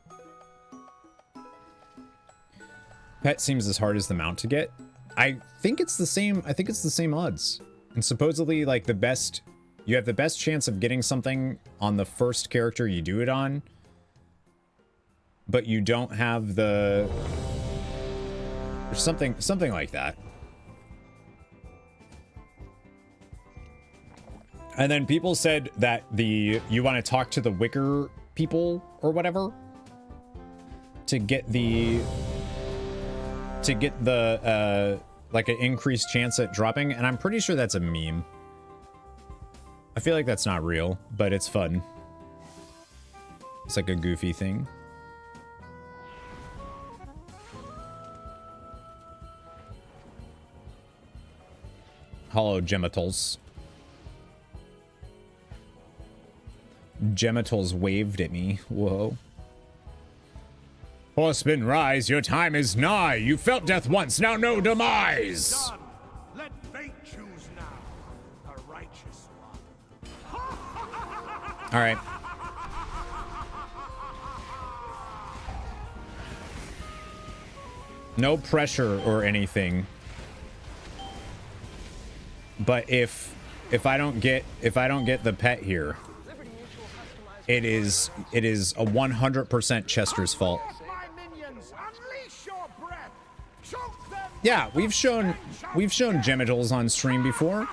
Pet seems as hard as the mount to get. I think it's the same. I think it's the same odds. And supposedly, like, the best... You have the best chance of getting something on the first character you do it on. But you don't have the... Or something like that. And then people said that you want to talk to the Wicker people or whatever to get the like an increased chance at dropping, and I'm pretty sure that's a meme. I feel like that's not real, but it's fun. It's like a goofy thing. Hollow Genitals. Genitals waved at me. Whoa. Horseman, rise, your time is nigh. You felt death once, now no demise. Done. Let fate choose now. The righteous one. All right. No pressure or anything. But if I don't get the pet here, it is a 100% Chester's fault. Yeah, we've shown genitals on stream before.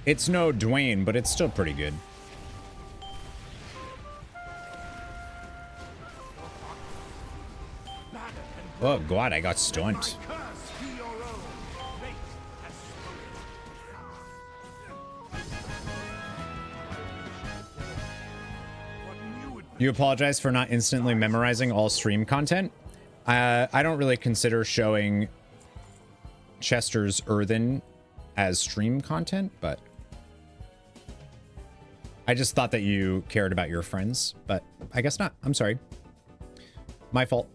It's no Dwayne, but it's still pretty good. Oh god, I got stunned. You apologize for not instantly memorizing all stream content. I don't really consider showing Chester's Earthen as stream content, but I just thought that you cared about your friends, but I guess not. I'm sorry. My fault.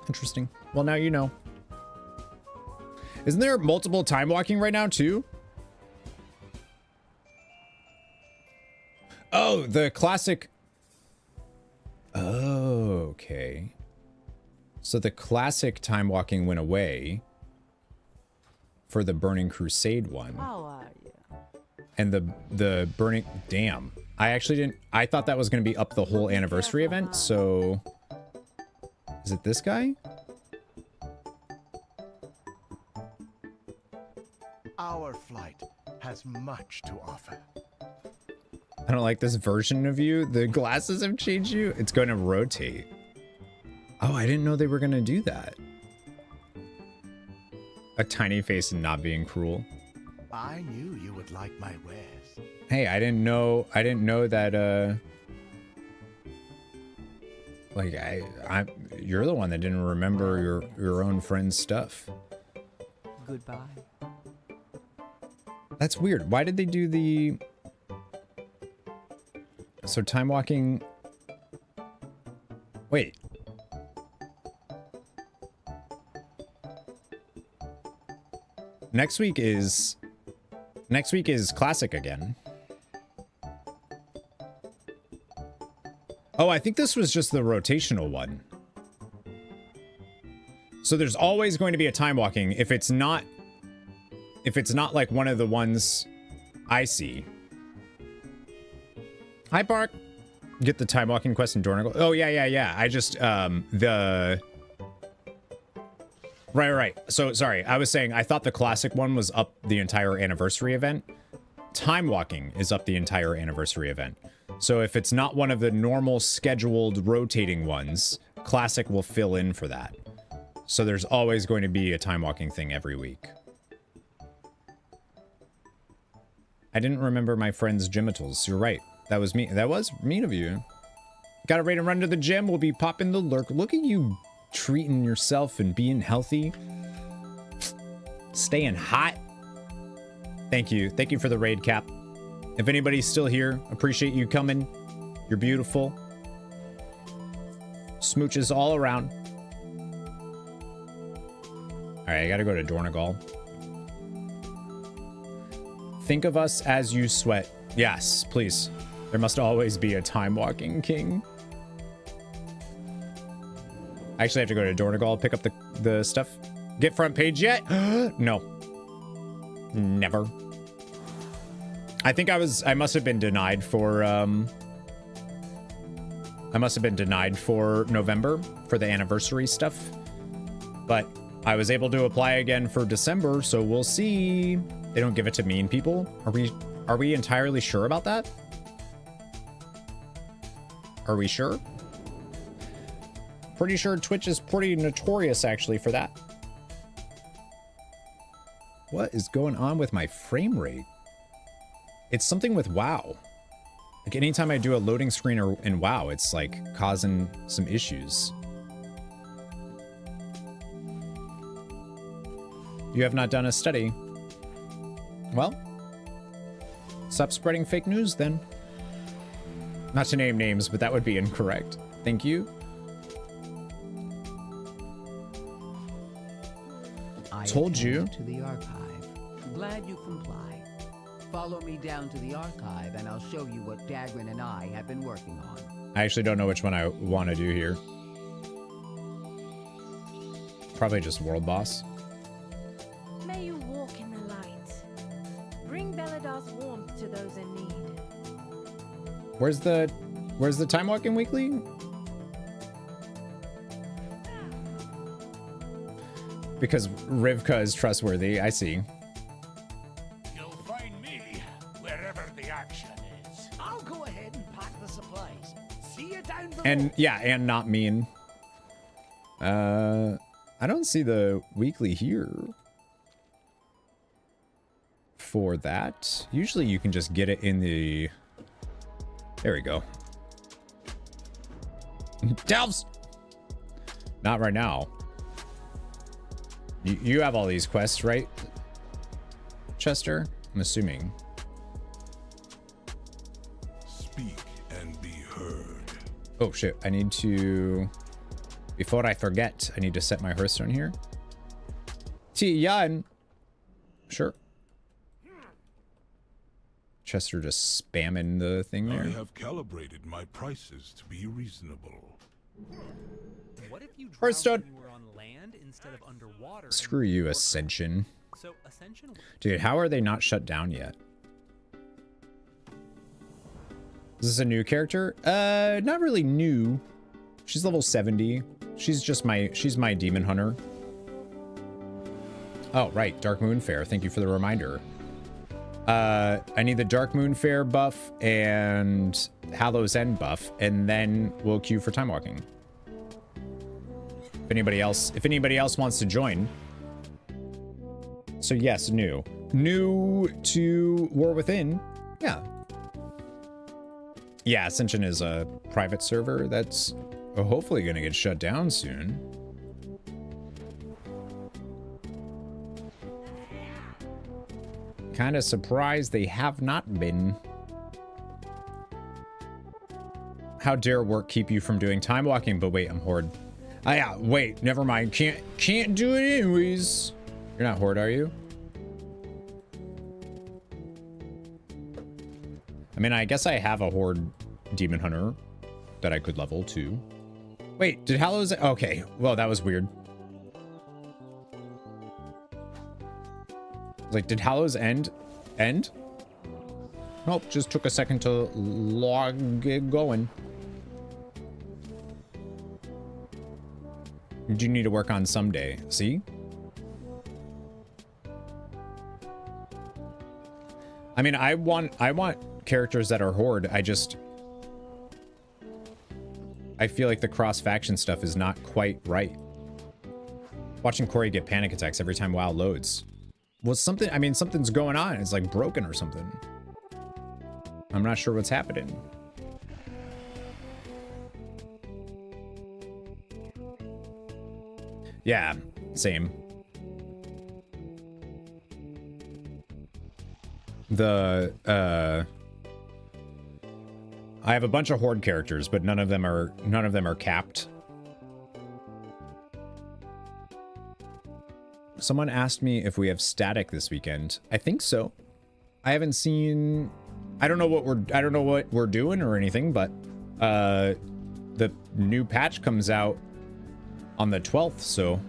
Interesting. Well, now you know. Isn't there multiple time walking right now too? Oh, the classic. Oh, okay. So the classic time walking went away for the Burning Crusade one. How are you? And the Burning... Damn. I actually didn't... I thought that was going to be up the whole anniversary event, so... Is it this guy? Our flight has much to offer. I don't like this version of you. The glasses have changed you. It's going to rotate. Oh, I didn't know they were going to do that. A tiny face and not being cruel. I knew you would like my wares. Hey, I didn't know that, like, you're the one that didn't remember your own friend's stuff. Goodbye. That's weird. Why did they do the... So time walking... Wait. Next week is classic again. Oh, I think this was just the rotational one. So there's always going to be a time walking if it's not like one of the ones I see. Hi, Park. Get the time walking quest in Dornigal. Oh, yeah. I just, Right. So, sorry. I was saying, I thought the classic one was up the entire anniversary event. Time walking is up the entire anniversary event. So if it's not one of the normal scheduled rotating ones, classic will fill in for that. So there's always going to be a time walking thing every week. I didn't remember my friend's genitals. You're right. That was me. That was mean of you. Gotta rate and run to the gym. We'll be popping the lurk. Look at you treating yourself and being healthy. Staying hot. Thank you. Thank you for the raid, Cap. If anybody's still here, appreciate you coming. You're beautiful. Smooches all around. All right, I gotta go to Dornigal. Think of us as you sweat. Yes, please. There must always be a time walking king. I actually have to go to Dornigal, pick up the stuff. Get front page yet? No. Never. I think I must have been denied for, November for the anniversary stuff. But I was able to apply again for December, so we'll see. They don't give it to mean people. Are we entirely sure about that? Are we sure? Pretty sure Twitch is pretty notorious actually for that. What is going on with my frame rate? It's something with WoW. Like anytime I do a loading screen in WoW, it's like causing some issues. You have not done a study. Well, stop spreading fake news then. Not to name names, but that would be incorrect. Thank you. Told you. To the archive. Glad you comply. Follow me down to the archive and I'll show you what Dagrin and I have been working on. I actually don't know which one I want to do here. Probably just world boss. May you walk in the light. Bring Beladar's warmth to those in need. Where's the time walking weekly? Because Rivka is trustworthy, I see. You'll find me wherever the action is. I'll go ahead and pack the supplies. See you down below. And yeah, and not mean. I don't see the weekly here for that. Usually you can just get it in the... There we go. Delves! Not right now. You have all these quests, right, Chester? I'm assuming. Speak and be heard. Oh shit, I need to... Before I forget, I need to set my Hearthstone here. Yan. Sure. Chester just spamming the thing there. I have calibrated my prices to be reasonable. What if you Hearthstone. drowned when you were on land instead of underwater? Screw you, Ascension. So Ascension. Dude, how are they not shut down yet? Is this a new character? Not really new. She's level 70. She's my demon hunter. Oh, right. Dark Moon Fair. Thank you for the reminder. I need the Dark Moon Fair buff and Hallow's End buff, and then we'll queue for Time Walking. If anybody else wants to join. So yes, new. New to War Within. Yeah. Yeah, Ascension is a private server that's hopefully going to get shut down soon. Kind of surprised they have not been. How dare work keep you from doing time walking? But wait, I'm Horde. Ah, yeah, wait, never mind. Can't do it anyways. You're not Horde, are you? I mean, I guess I have a Horde Demon Hunter that I could level too. Wait, did Hallows... Okay, well, that was weird. Like, did Hallows end? Nope, just took a second to log it going. You do need to work on someday. See? I mean, I want characters that are Horde. I feel like the cross-faction stuff is not quite right. Watching Corey get panic attacks every time WoW loads. Well, something's going on. It's like broken or something. I'm not sure what's happening. Yeah, same. I have a bunch of Horde characters, but none of them are capped. Someone asked me if we have static this weekend. I think so. I haven't seen... I don't know what we're doing or anything, but the new patch comes out on the 12th, so...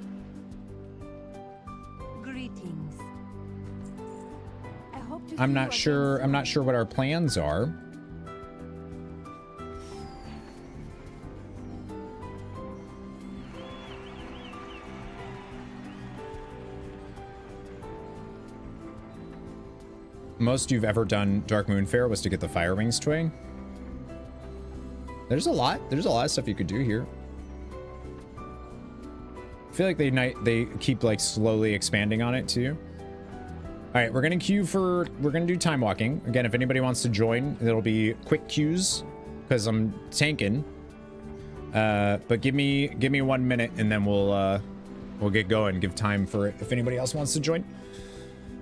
Greetings. I hope to I'm not sure what our plans are. Most you've ever done Dark Moon Fair was to get the Fire Wings toy. There's a lot of stuff you could do here. I feel like they keep like slowly expanding on it too. All right, we're gonna do time walking again. If anybody wants to join, it'll be quick queues because I'm tanking. But give me 1 minute and then we'll get going. Give time for it if anybody else wants to join.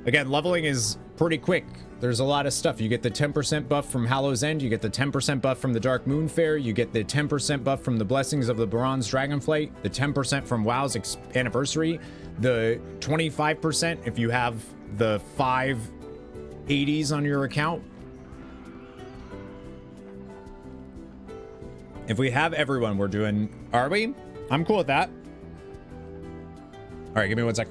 Again, leveling is pretty quick. There's a lot of stuff. You get the 10% buff from Hallow's End. You get the 10% buff from the Dark Moon Fair. You get the 10% buff from the Blessings of the Bronze Dragonflight. The 10% from WoW's anniversary. The 25% if you have the 5 80s on your account. If we have everyone, we're doing... Are we? I'm cool with that. All right, give me 1 sec.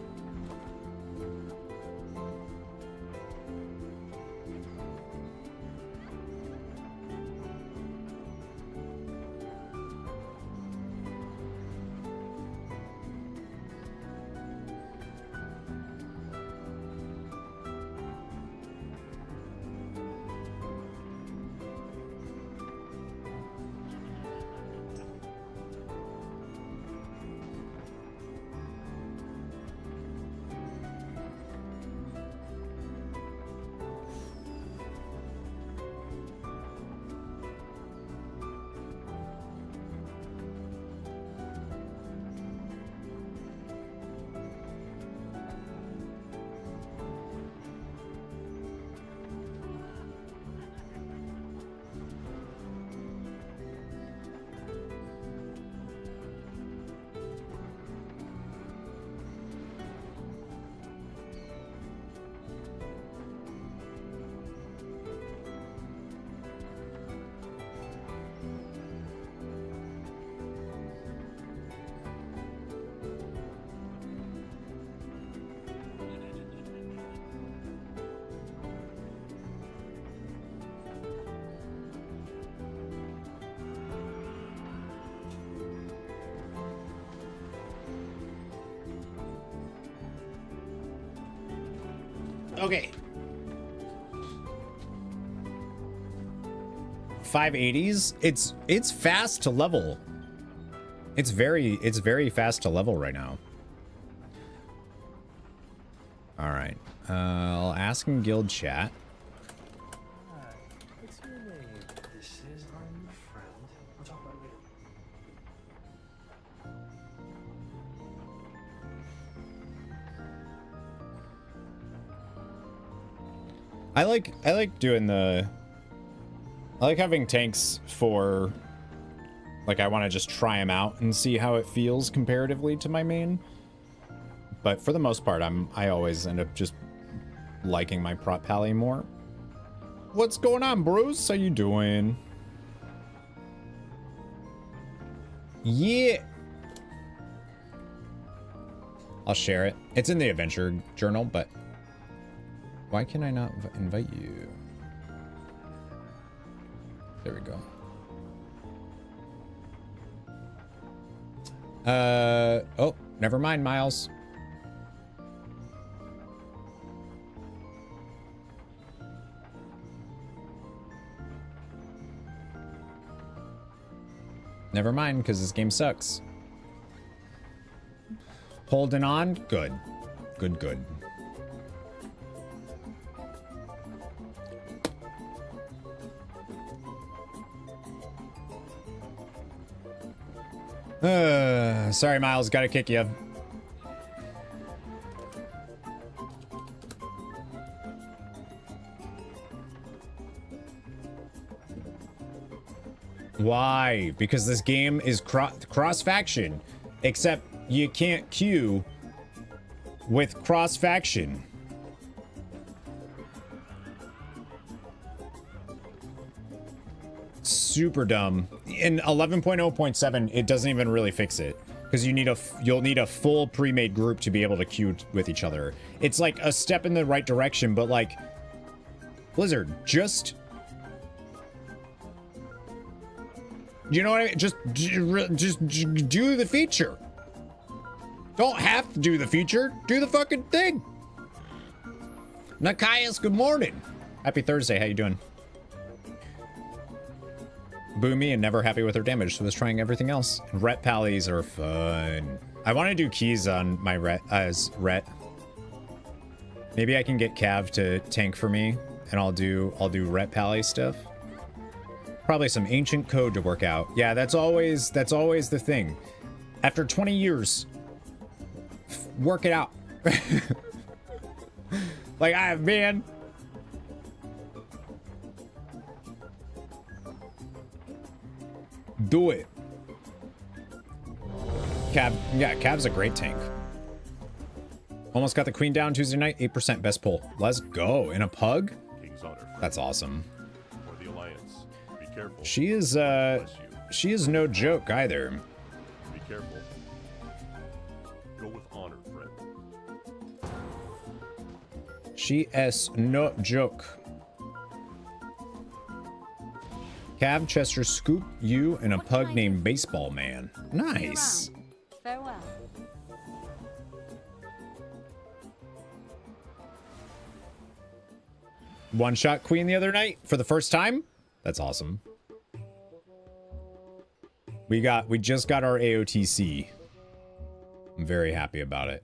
Okay. 580s. It's fast to level. It's very fast to level right now. All right. I'll ask in guild chat. Hi, what's your name? This is our new friend. We'll talk about it later. I like doing the. I like having tanks for. Like, I want to just try them out and see how it feels comparatively to my main. But for the most part, I always end up just liking my prop pally more. What's going on, Bruce? How you doing? Yeah. I'll share it. It's in the adventure journal, but why can I not invite you? There we go. Oh, never mind, Miles. Never mind, because this game sucks. Holding on? Good. Good, good. Sorry, Miles. Gotta kick you. Why? Because this game is cross-faction. Except you can't queue with cross-faction. Super dumb. In 11.0.7, it doesn't even really fix it. Because you'll need a full pre-made group to be able to queue with each other. It's like a step in the right direction, but like... Blizzard, just... You know what I mean? Just do the feature. Don't have to do the feature. Do the fucking thing. Nakaias, good morning. Happy Thursday. How you doing? Boomy and never happy with her damage, so was trying everything else. Ret pallies are fun. I want to do keys on my Ret as Ret. Maybe I can get Cav to tank for me, and I'll do Ret pally stuff. Probably some ancient code to work out. Yeah, that's always the thing. After 20 years, work it out. Like, man. Do it. Cav, yeah, Cav's a great tank. Almost got the queen down Tuesday night, 8% best pull. Let's go. In a pug? That's awesome. For the Alliance. Be careful. She is no joke either. Be careful. Go with honor, friend. She is no joke. Cav, Chester, Scoop, you, and a pug named Baseball Man. Nice. Farewell. One-shot queen the other night for the first time. That's awesome. We just got our AOTC. I'm very happy about it.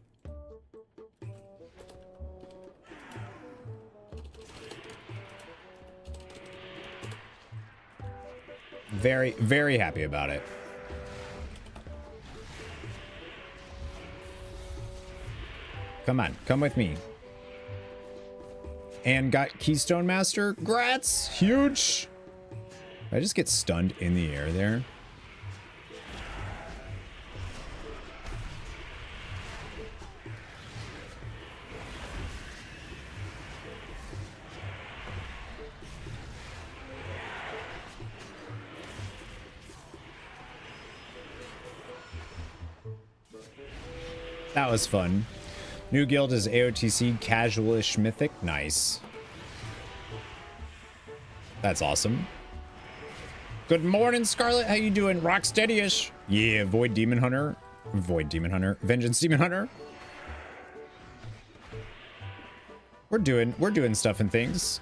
Very, very happy about it. Come on, come with me. And got Keystone Master. Grats! Huge! Did I just get stunned in the air there? That was fun. New guild is AOTC Casualish Mythic. Nice. That's awesome. Good morning, Scarlet. How you doing? Rocksteady-ish. Yeah, Void Demon Hunter. Void Demon Hunter. Vengeance Demon Hunter. We're doing stuff and things.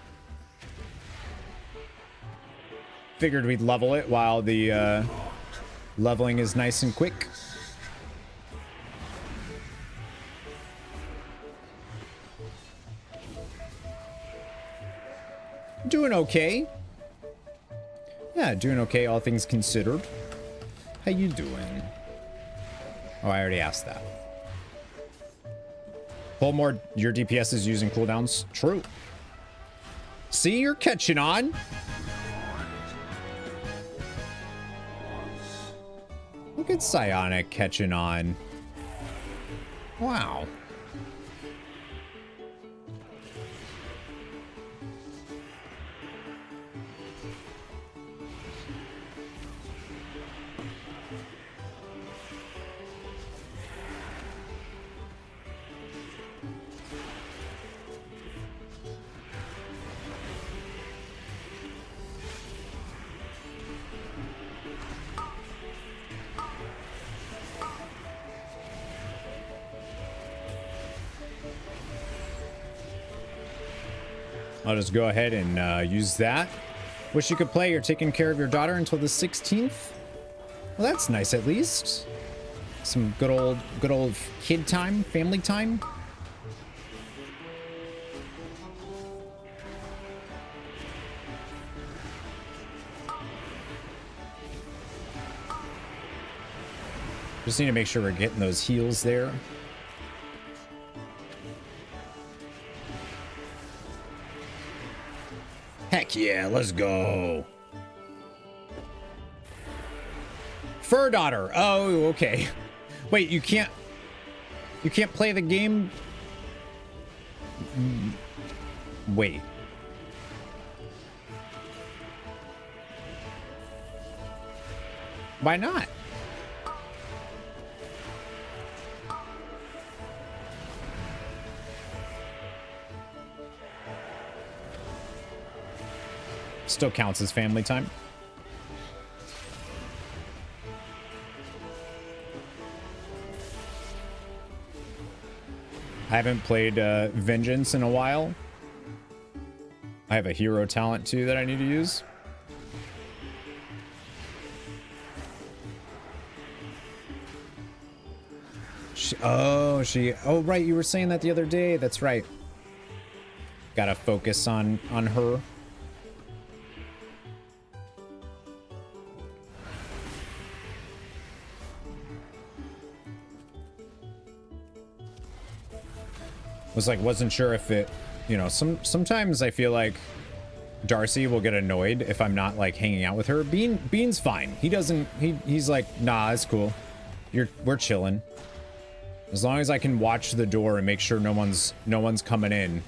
Figured we'd level it while the leveling is nice and quick. Doing okay. Yeah, doing okay, all things considered. How you doing? Oh, I already asked that. Pull more, your DPS is using cooldowns. True. See, you're catching on. Look at Psionic catching on. Wow. I'll just go ahead and use that. Wish you could play. You're taking care of your daughter until the 16th. Well, that's nice at least. Some good old kid time, family time. Just need to make sure we're getting those heals there. Heck yeah, let's go. Fur daughter. Oh, okay. Wait, you can't play the game? Wait. Why not? Still counts as family time. I haven't played Vengeance in a while. I have a hero talent too that I need to use. Oh, right, you were saying that the other day. That's right. Gotta focus on her. Wasn't sure if it, you know, sometimes I feel like Darcy will get annoyed if I'm not like hanging out with her. Bean's fine. He's like, nah, it's cool. We're chilling. As long as I can watch the door and make sure no one's coming in.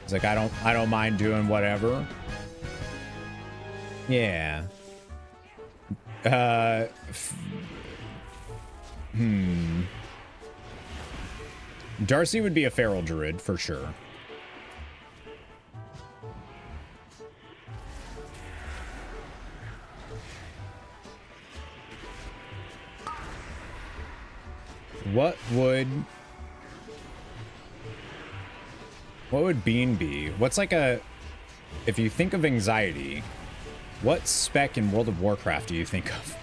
It's like I don't mind doing whatever. Yeah. Darcy would be a feral druid for sure. What would Bean be? What's like a, if you think of anxiety, what spec in World of Warcraft do you think of?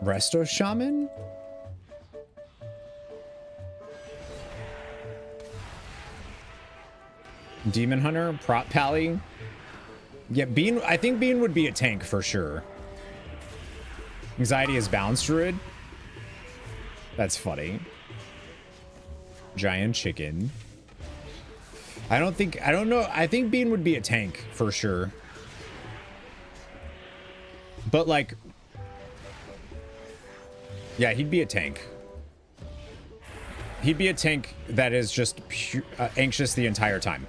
Resto Shaman? Demon Hunter? Prot Pally? Yeah, Bean, I think Bean would be a tank for sure. Anxiety is balanced druid? That's funny. Giant chicken. I don't know. I think Bean would be a tank for sure. But like, yeah, he'd be a tank. He'd be a tank that is just anxious the entire time.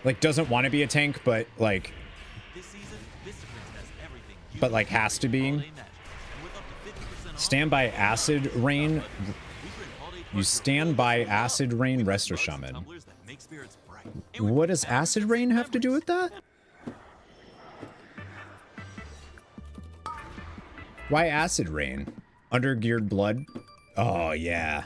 Like, doesn't want to be a tank, but like, has to be. Stand by acid rain. You stand by acid rain, Resto Shaman. What does acid rain have to do with that? Why acid rain? Undergeared blood? Oh, yeah.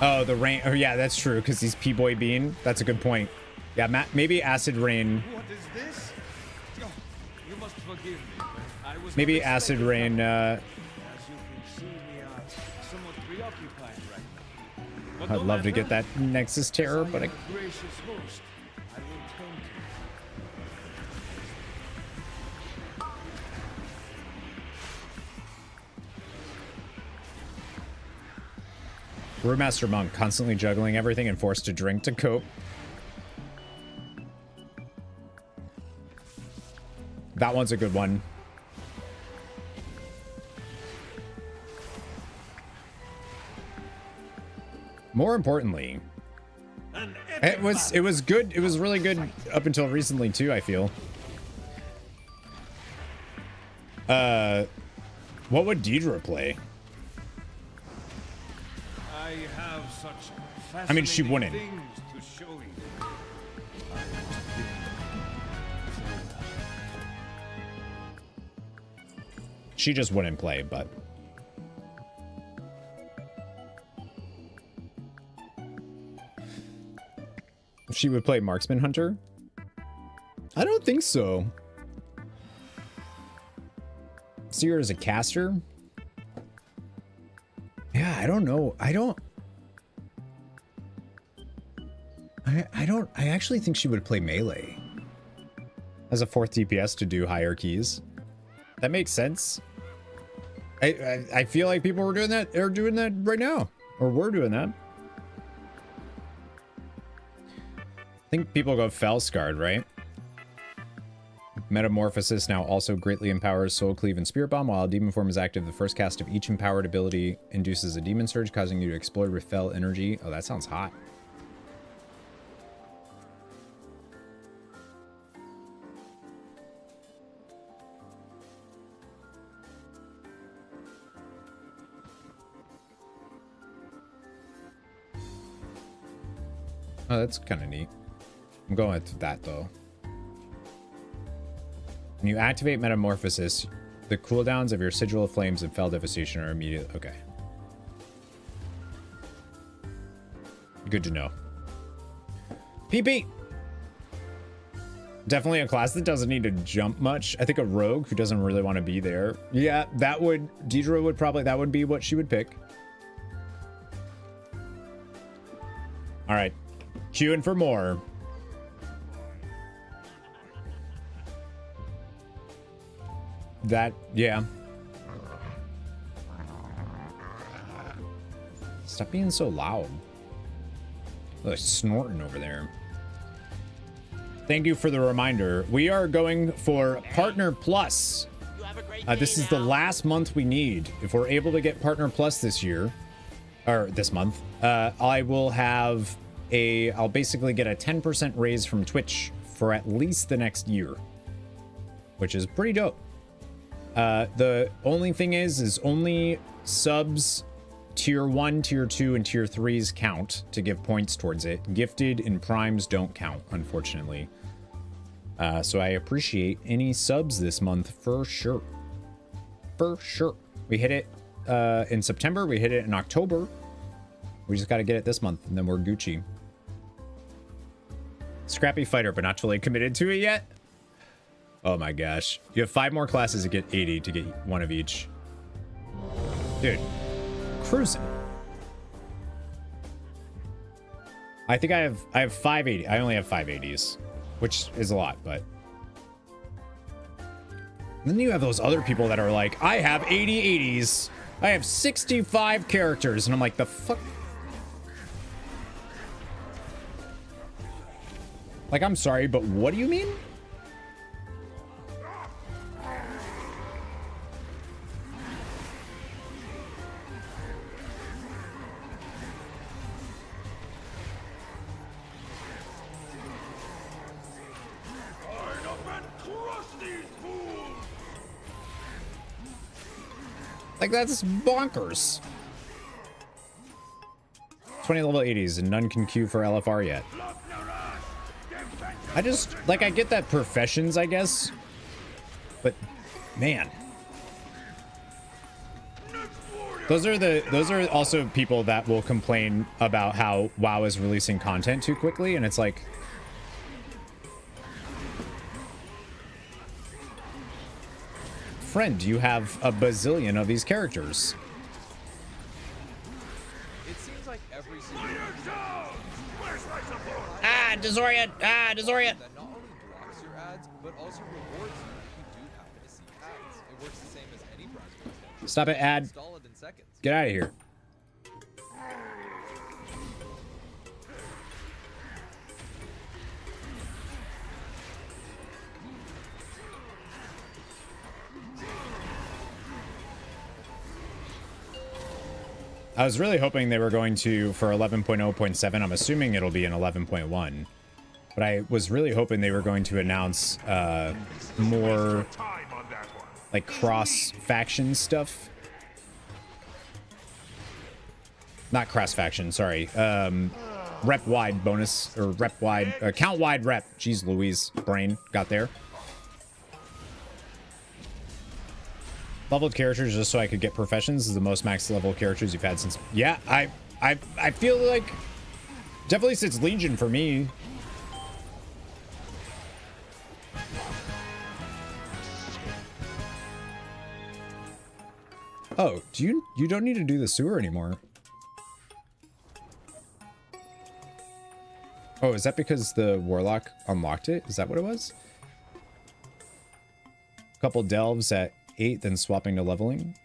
Oh, the rain. Oh, yeah, that's true, because he's P-Boy Bean. That's a good point. Yeah, maybe acid rain. What is this? Oh, you must forgive me. I was Maybe acid rain, As you can see, we are somewhat preoccupied right now. But I'd no love to matter, get that Nexus Terror, but I... as a gracious host, I will come to Brewmaster Monk, constantly juggling everything and forced to drink to cope. That one's a good one. More importantly, it was good. It was really good up until recently too, I feel. What would Deidre play? I have such I mean, she wouldn't. things to show you. She just wouldn't play, but... She would play Marksman Hunter? I don't think so. See her as a caster? Yeah, I don't know. I actually think she would play melee as a 4th DPS to do higher keys. That makes sense. I feel like people were doing that, are doing that right now, or were doing that. I think people go Fellscarred, right? Metamorphosis now also greatly empowers Soul Cleave and Spirit Bomb. While Demon Form is active, the first cast of each empowered ability induces a Demon Surge, causing you to explode with Fel energy. Oh, that sounds hot. Oh, that's kind of neat. I'm going with that, though. When you activate Metamorphosis, the cooldowns of your Sigil of Flames and Fel Devastation are immediate. Okay. Good to know. PP! Definitely a class that doesn't need to jump much. I think a rogue who doesn't really want to be there. Yeah, that would... Deidre would probably... That would be what she would pick. Alright. Queuing for more. That, yeah. Stop being so loud. Look, snorting over there. Thank you for the reminder. We are going for Partner Plus. This is the last month we need. If we're able to get Partner Plus this year, or this month, I will have I'll basically get a 10% raise from Twitch for at least the next year, which is pretty dope. The only thing is only subs tier 1, tier 2, and tier 3s count to give points towards it. Gifted and primes don't count, unfortunately. So I appreciate any subs this month for sure. For sure. We hit it in September. We hit it in October. We just got to get it this month, and then we're Gucci. Scrappy fighter, but not totally committed to it yet. Oh my gosh. You have 5 more classes to get 80 to get one of each. Dude. Cruising. I think I have 580. I only have 580s, which is a lot, but... And then you have those other people that are like, I have 80 80s. I have 65 characters. And I'm like, the fuck? Like, I'm sorry, but what do you mean? Like, that's bonkers. 20 level 80s and none can queue for LFR yet. I just, like, I get that professions, I guess. But, man. Those are also people that will complain about how WoW is releasing content too quickly, and it's like, friend, you have a bazillion of these characters. It seems like every single Disorient! Disorient! that not only blocks your ads, but also rewards you if you do happen to see ads. It works the same as any browser extension. Stop it, ad. Install it in seconds. Get out of here. I was really hoping they were going to, for 11.0.7, I'm assuming it'll be in 11.1. But I was really hoping they were going to announce more like cross-faction stuff. Not cross-faction, sorry. Rep-wide bonus, or rep-wide, count-wide rep. Jeez Louise, brain got there. Leveled characters just so I could get professions is the most max level characters you've had since... Yeah, I feel like... Definitely since Legion for me. Oh, you don't need to do the sewer anymore. Oh, is that because the Warlock unlocked it? Is that what it was? Couple delves at 8, then swapping to leveling.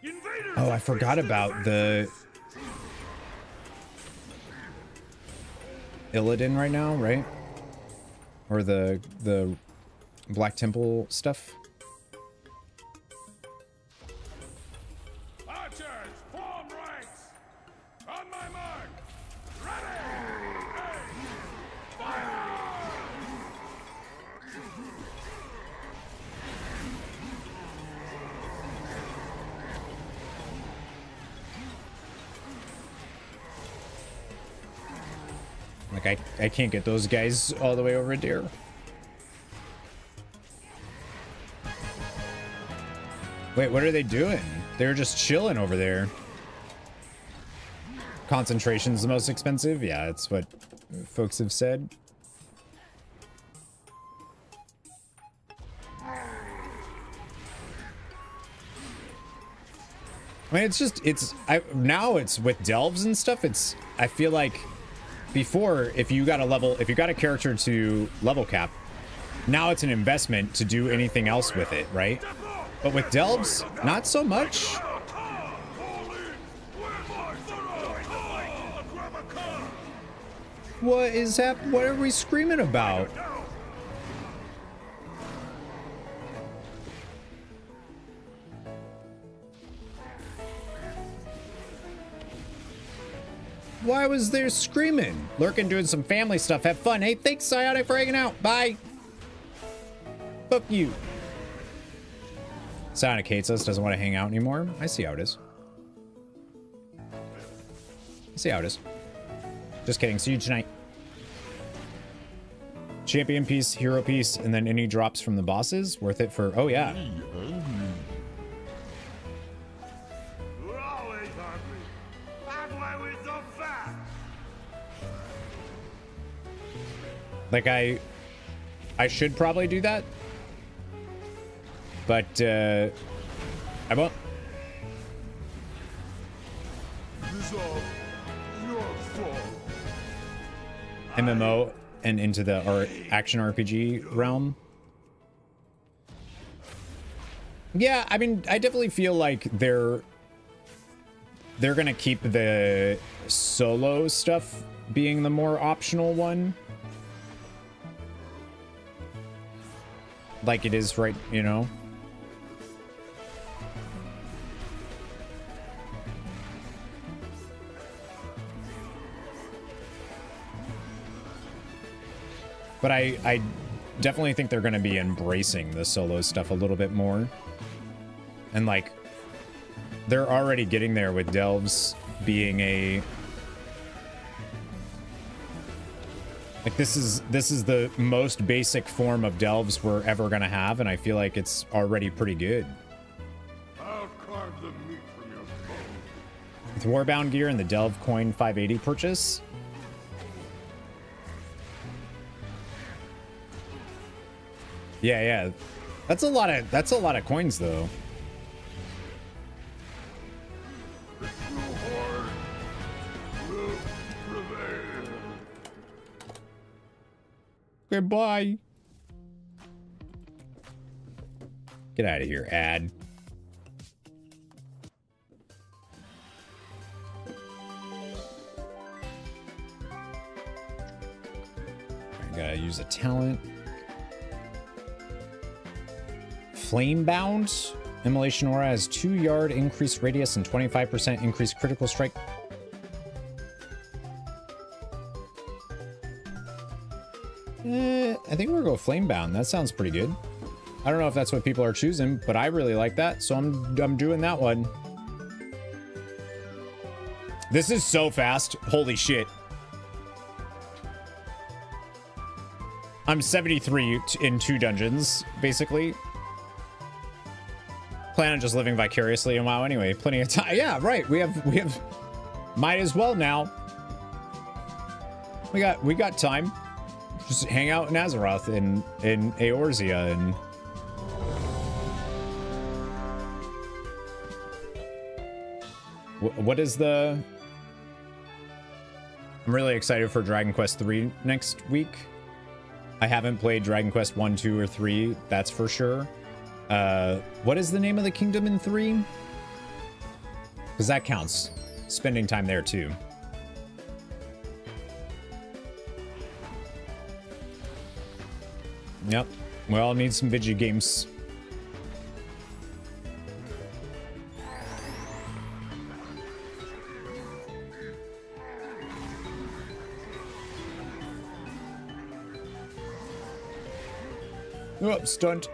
Oh, I forgot about the Illidan right now, right? Or the Black Temple stuff. Archers, form ranks! On my mark! Ready! Fire! Like, I can't get those guys all the way over there. Wait, what are they doing? They're just chilling over there. Concentration's the most expensive? Yeah, that's what folks have said. I mean, it's just, now it's with delves and stuff, I feel like before, if you got a character to level cap, now it's an investment to do anything else with it, right? But with delves, not so much. What are we screaming about? Why was there screaming? Lurking doing some family stuff. Have fun. Hey, thanks, Psionic, for hanging out. Bye. Fuck you. Psionic hates us, doesn't want to hang out anymore. I see how it is. I see how it is. Just kidding. See you tonight. Champion piece, hero piece, and then any drops from the bosses. Worth it for... Oh, yeah. You're always hungry. That's why we're so fat. Like, I should probably do that. But, I won't. This all your fault. MMO and into the action RPG realm. Yeah, I mean, I definitely feel like they're gonna keep the solo stuff being the more optional one. Like it is right, you know? But I definitely think they're going to be embracing the solo stuff a little bit more. And like, they're already getting there with delves being Like this is the most basic form of delves we're ever gonna have, and I feel like it's already pretty good. I'll carve the meat from your bones. With Warbound gear and the Delve Coin 580 purchase. Yeah. That's a lot of coins though. The true horde will prevail. Goodbye. Get out of here, ad. I gotta use a talent. Flamebound. Immolation Aura has 2-yard increased radius and 25% increased critical strike. I think we're gonna go Flamebound. That sounds pretty good. I don't know if that's what people are choosing, but I really like that, so I'm doing that one. This is so fast. Holy shit. I'm 73 in 2 dungeons, basically. Plan on just living vicariously in WoW anyway. Plenty of time. Yeah, right. We have might as well now. We got time. Just hang out in Azeroth and in Eorzea and what is the... I'm really excited for Dragon Quest 3 next week. I haven't played Dragon Quest 1, 2, or 3, that's for sure. What is the name of the kingdom in 3? Because that counts. Spending time there too. Yep. We all need some video games. Oh, stunt.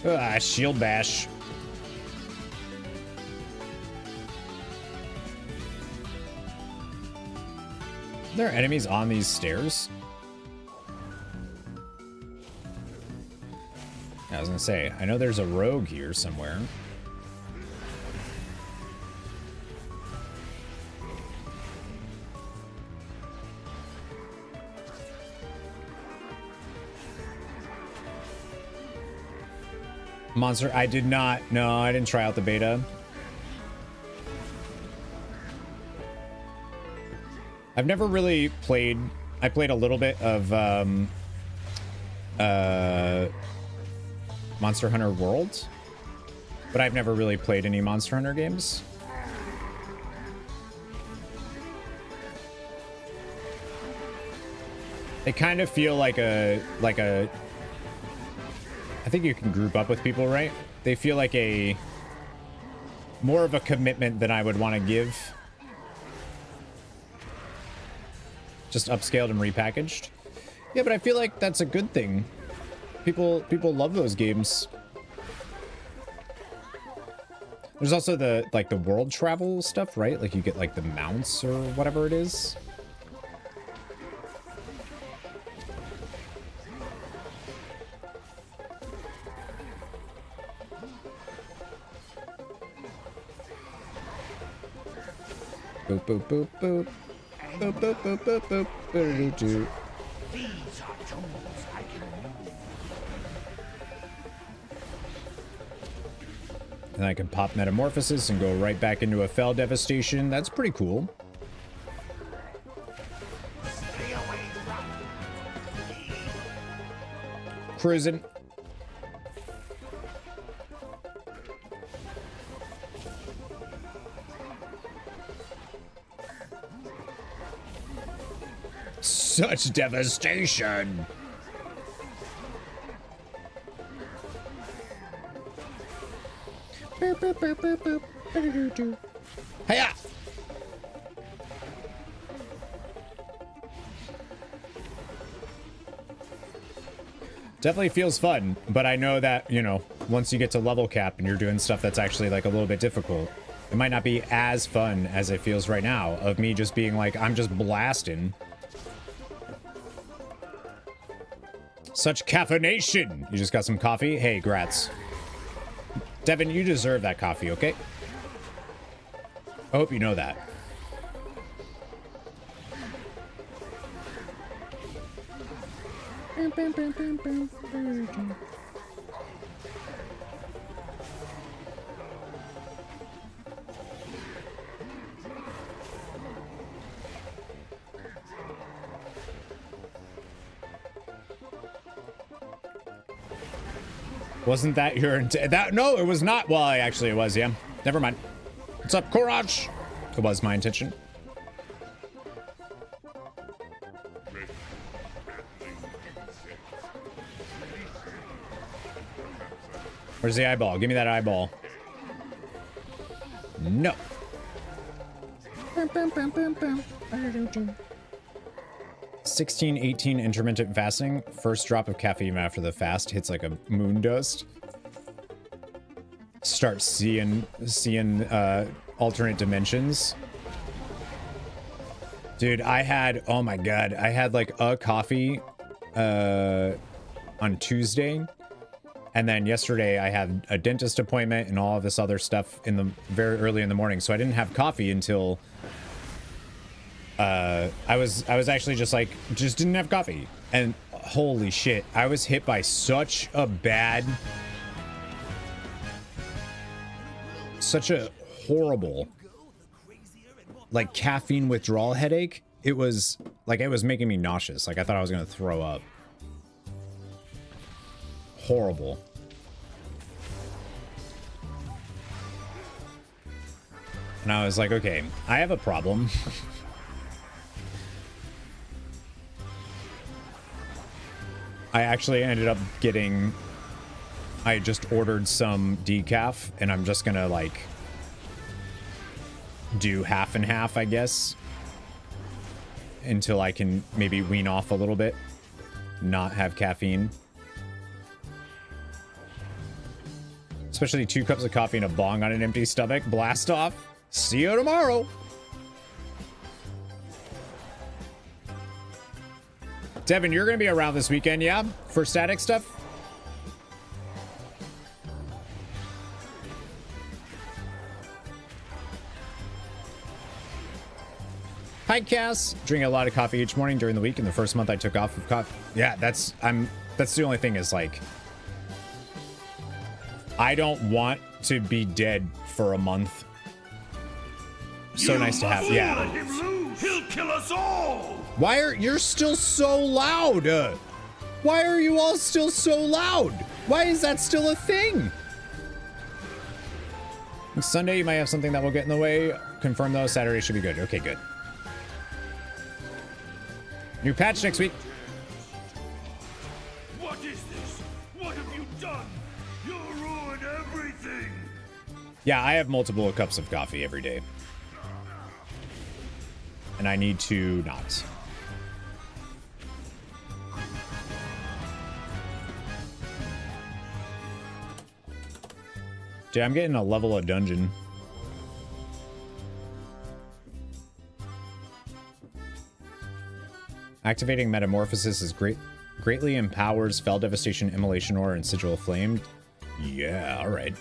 Ah, shield bash. Are there enemies on these stairs? I was gonna say, I know there's a rogue here somewhere. Monster, I did not. No, I didn't try out the beta. I've never really played. I played a little bit of Monster Hunter World, but I've never really played any Monster Hunter games. They kind of feel like a I think you can group up with people, right? They feel like a more of a commitment than I would want to give. Just upscaled and repackaged. Yeah, but I feel like that's a good thing. People love those games. There's also the the world travel stuff, right? Like you get like the mounts or whatever it is. Boop, boop, boop, boop. Boop, boop, boop, boop, boop. Boop-a-doo-doo. And I can pop Metamorphosis and go right back into a Fell Devastation. That's pretty cool. Cruising. Such devastation. Boop, boop, boop, boop, boop. Ba-da-doo-doo. Hiya! Definitely feels fun, but I know that, you know, once you get to level cap and you're doing stuff that's actually like a little bit difficult, it might not be as fun as it feels right now of me just being like, I'm just blasting. Such caffeination. You just got some coffee? Hey, grats. Devin, you deserve that coffee, okay? I hope you know that. Wasn't that your that? No, it was not. Well, actually, it was. Yeah. Never mind. What's up, Korach? It was my intention. Where's the eyeball? Give me that eyeball. No. 16:18 intermittent fasting. First drop of caffeine after the fast hits like a moon dust. Start seeing alternate dimensions. Dude, I had, oh my god, I had like a coffee on Tuesday. And then yesterday I had a dentist appointment and all of this other stuff in the very early in the morning. So I didn't have coffee until I was actually just didn't have coffee. And holy shit, I was hit by such a horrible like caffeine withdrawal headache. It was like, it was making me nauseous. Like I thought I was gonna throw up. Horrible. And I was like, okay, I have a problem. I actually ended up getting, I just ordered some decaf and I'm just gonna like do half and half, I guess, until I can maybe wean off a little bit, not have caffeine. Especially 2 cups of coffee and a bong on an empty stomach. Blast off. See you tomorrow. Devin, you're going to be around this weekend, yeah? For static stuff? Hi, Cass. Drink a lot of coffee each morning during the week. In the first month I took off of coffee. Yeah, that's the only thing is like, I don't want to be dead for a month. So nice to have. Yeah. Let him loose. He'll kill us all. Why are you're still so loud? Why are you all still so loud? Why is that still a thing? Sunday you might have something that will get in the way. Confirm though, Saturday should be good. Okay, good. New patch next week. What is this? What have you done? You ruined everything. Yeah, I have multiple cups of coffee every day. And I need to not. Dude, I'm getting a level of dungeon. Activating Metamorphosis is greatly empowers Fell Devastation, Immolation Ore, and Sigil of Flame. Yeah, alright.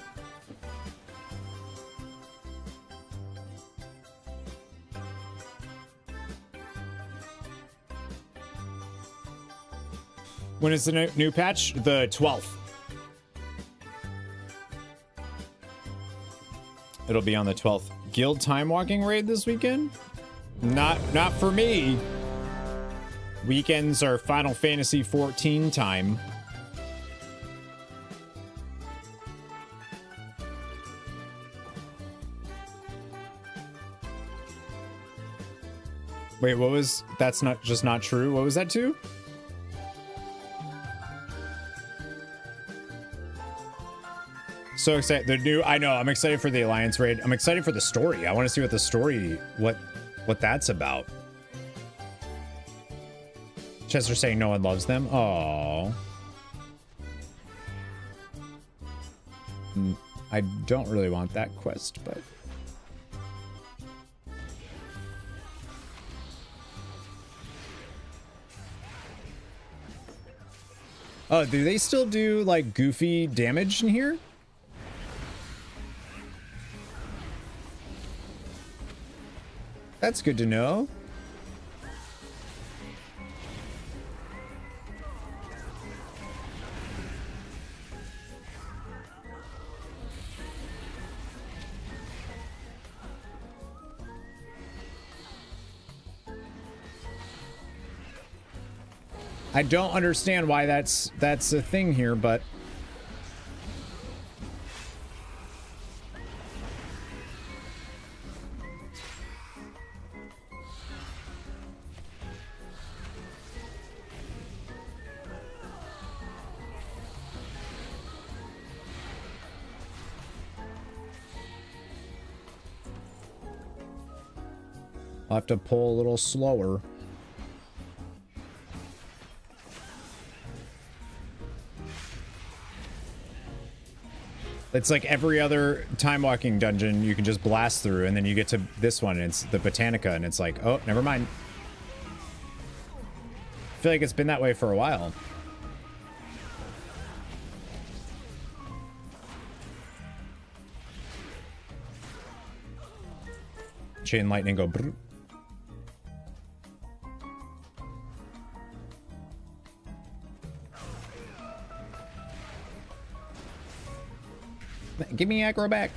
When is the new patch? The 12th. It'll be on the 12th. Guild Time Walking raid this weekend? Not for me. Weekends are Final Fantasy 14 time. Wait, what was... That's not just not true. What was that too? So excited. The new... I know. I'm excited for the Alliance raid. I'm excited for the story. I want to see what the story... What that's about. Chester saying no one loves them. Aww. I don't really want that quest, but... Oh, do they still do, like, goofy damage in here? That's good to know. I don't understand why that's a thing here, but I'll have to pull a little slower. It's like every other time walking dungeon you can just blast through, and then you get to this one and it's the Botanica and it's like, oh, never mind. I feel like it's been that way for a while. Chain lightning go brrr. Give me aggro back.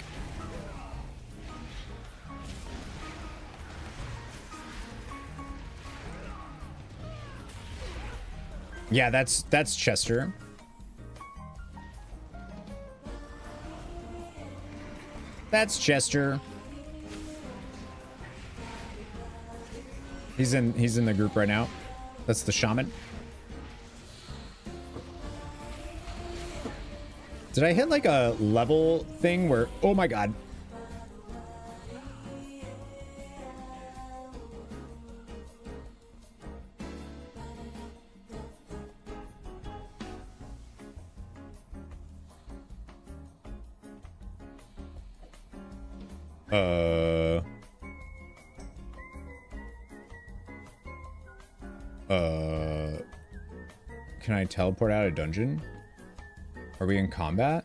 Yeah, that's Chester. That's Chester. He's in the group right now. That's the shaman. Did I hit like a level thing where, oh my god. Can I teleport out of dungeon? Are we in combat?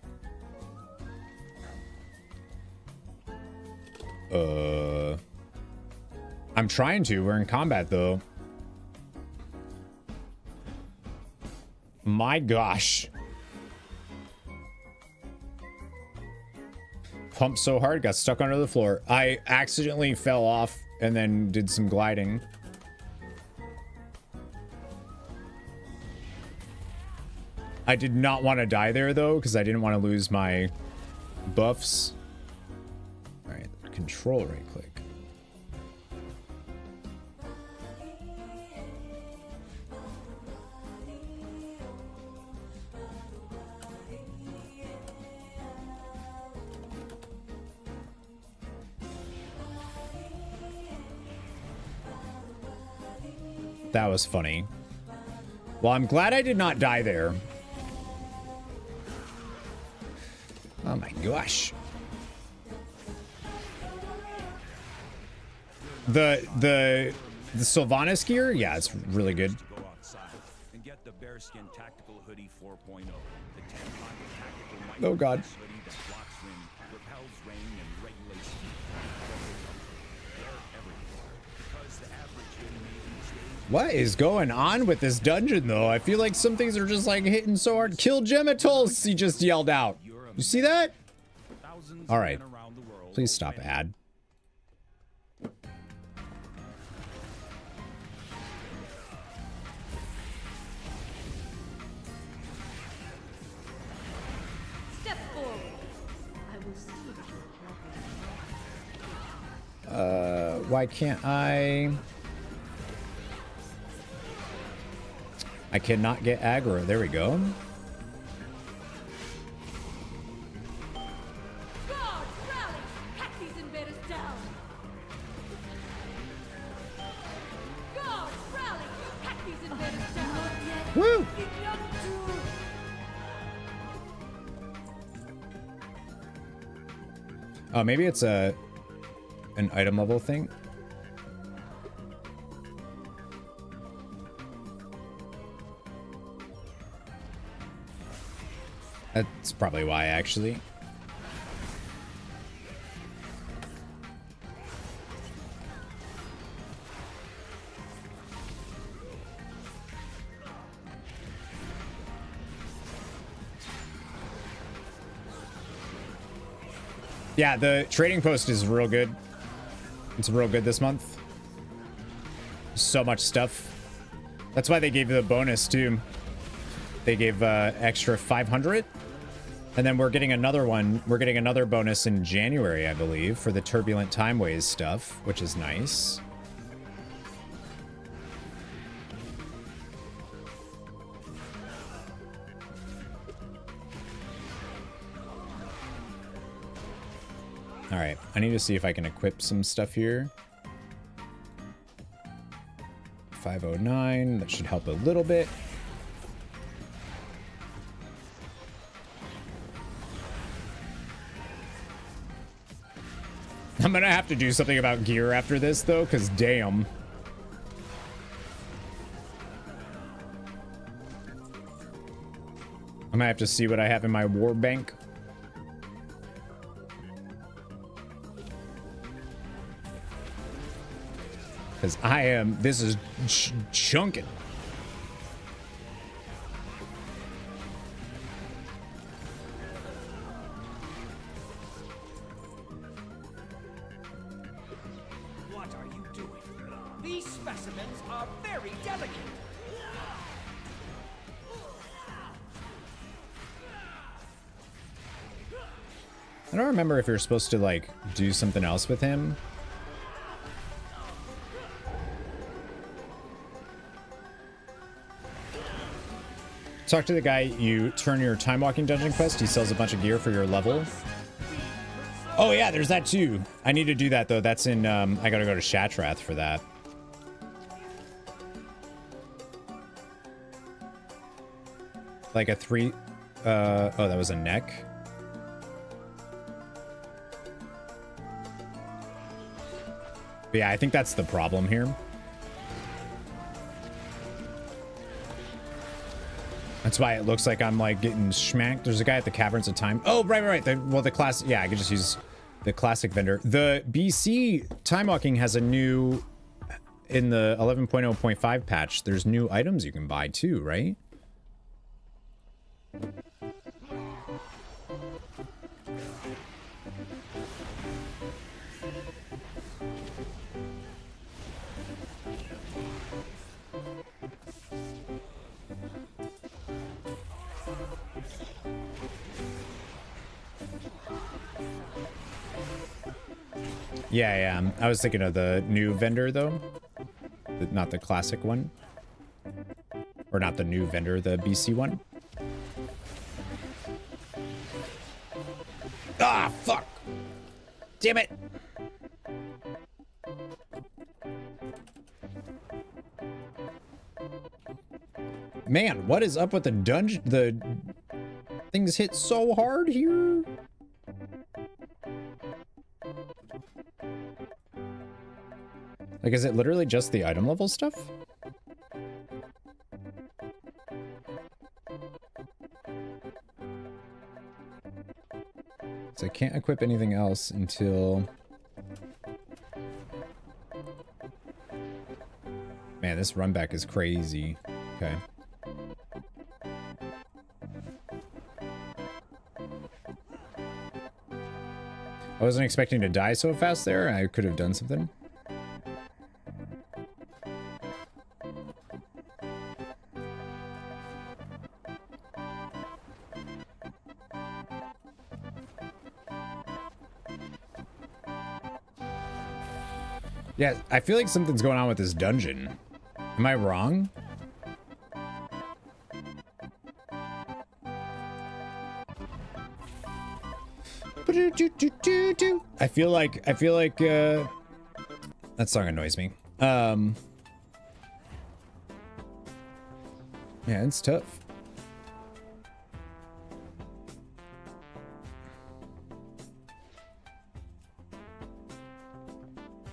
I'm trying to. We're in combat though. My gosh. Pumped so hard, got stuck under the floor. I accidentally fell off and then did some gliding. I did not want to die there though, because I didn't want to lose my buffs. All right, control right click. That was funny. Well, I'm glad I did not die there. Oh my gosh. The Sylvanas gear? Yeah, it's really good. Oh god. What is going on with this dungeon though? I feel like some things are just like hitting so hard. Kill Genitals, he just yelled out. You see that? All right. Please stop, ad. Step forward. I will see you. Why can't I? I cannot get aggro. There we go. Woo! Oh, maybe it's an item level thing. That's probably why, actually. Yeah, the trading post is real good. It's real good this month. So much stuff. That's why they gave the bonus too. They gave extra 500. And then we're getting another one. We're getting another bonus in January, I believe, for the Turbulent Timeways stuff, which is nice. All right, I need to see if I can equip some stuff here. 509, that should help a little bit. I'm gonna have to do something about gear after this, though, because damn. I might have to see what I have in my war bank. Because this is chunking. What are you doing? These specimens are very delicate. I don't remember if you're supposed to, like, do something else with him. Talk to the guy, you turn your time walking dungeon quest, he sells a bunch of gear for your level. Oh yeah, there's that too. I need to do that though. That's in, I gotta go to Shatrath for that. Like a 3, oh, that was a neck. But yeah, I think that's the problem here. That's why it looks like I'm like getting schmacked. There's a guy at the Caverns of Time. Oh, right. The classic. Yeah, I could just use the classic vendor. The BC Time Walking has a new, in the 11.0.5 patch, there's new items you can buy too, right? Yeah. I was thinking of the new vendor, though. Not the classic one. Or not the new vendor, the BC one. Ah, fuck! Damn it! Man, what is up with the dungeon? The things hit so hard here. Like, is it literally just the item level stuff? So I can't equip anything else until... Man, this run back is crazy. Okay. I wasn't expecting to die so fast there. I could have done something. Yeah, I feel like something's going on with this dungeon. Am I wrong? I feel like that song annoys me. Yeah, it's tough.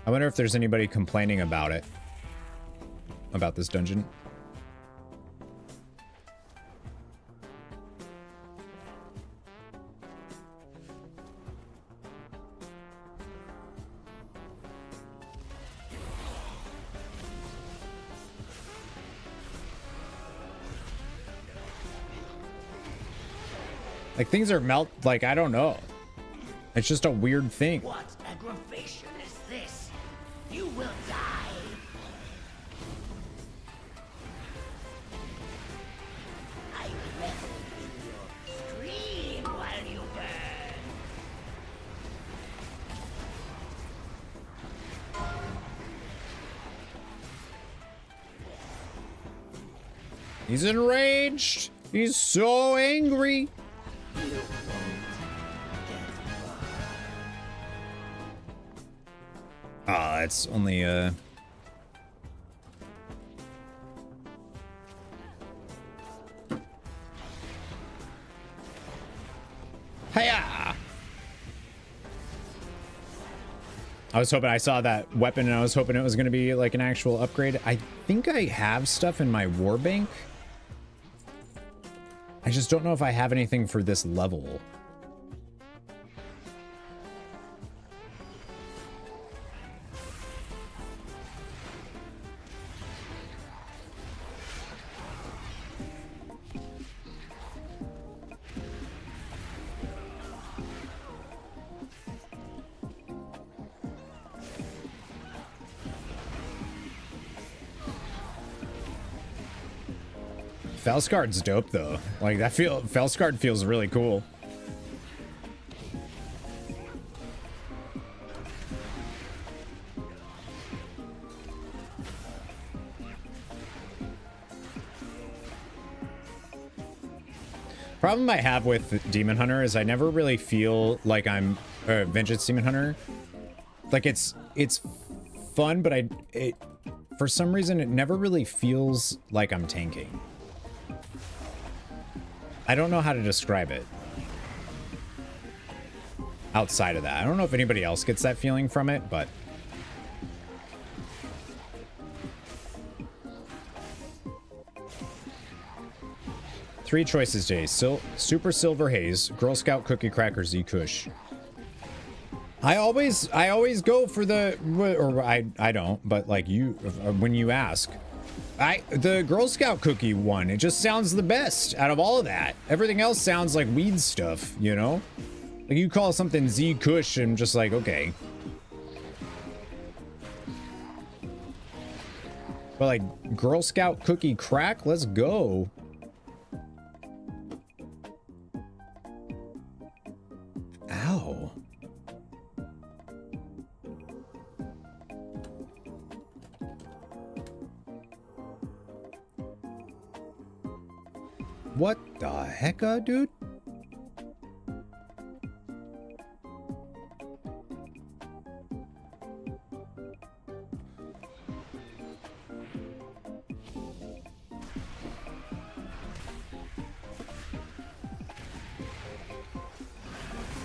I wonder if there's anybody complaining about it. About this dungeon. Like, things are like, I don't know. It's just a weird thing. What aggravation is this? You will die. I revel in your scream while you burn. He's enraged. He's so angry. Ah, it's only Hiya! I was hoping I saw that weapon and I was hoping it was going to be like an actual upgrade. I think I have stuff in my warbank. I just don't know if I have anything for this level. Felskard's dope though. Like that Felskard feels really cool. Problem I have with Demon Hunter is I never really feel like I'm Vengeance Demon Hunter. Like it's fun, but for some reason it never really feels like I'm tanking. I don't know how to describe it. Outside of that. I don't know if anybody else gets that feeling from it, but... Three choices today. Super Silver Haze, Girl Scout Cookie Cracker, Z Kush. I always go for the... Or I don't, but like you... When you ask... The Girl Scout cookie one, it just sounds the best out of all of that. Everything else sounds like weed stuff, you know? Like you call something Z Kush and I'm just like, okay. But like Girl Scout cookie crack, let's go. Ow. What the hecka, dude?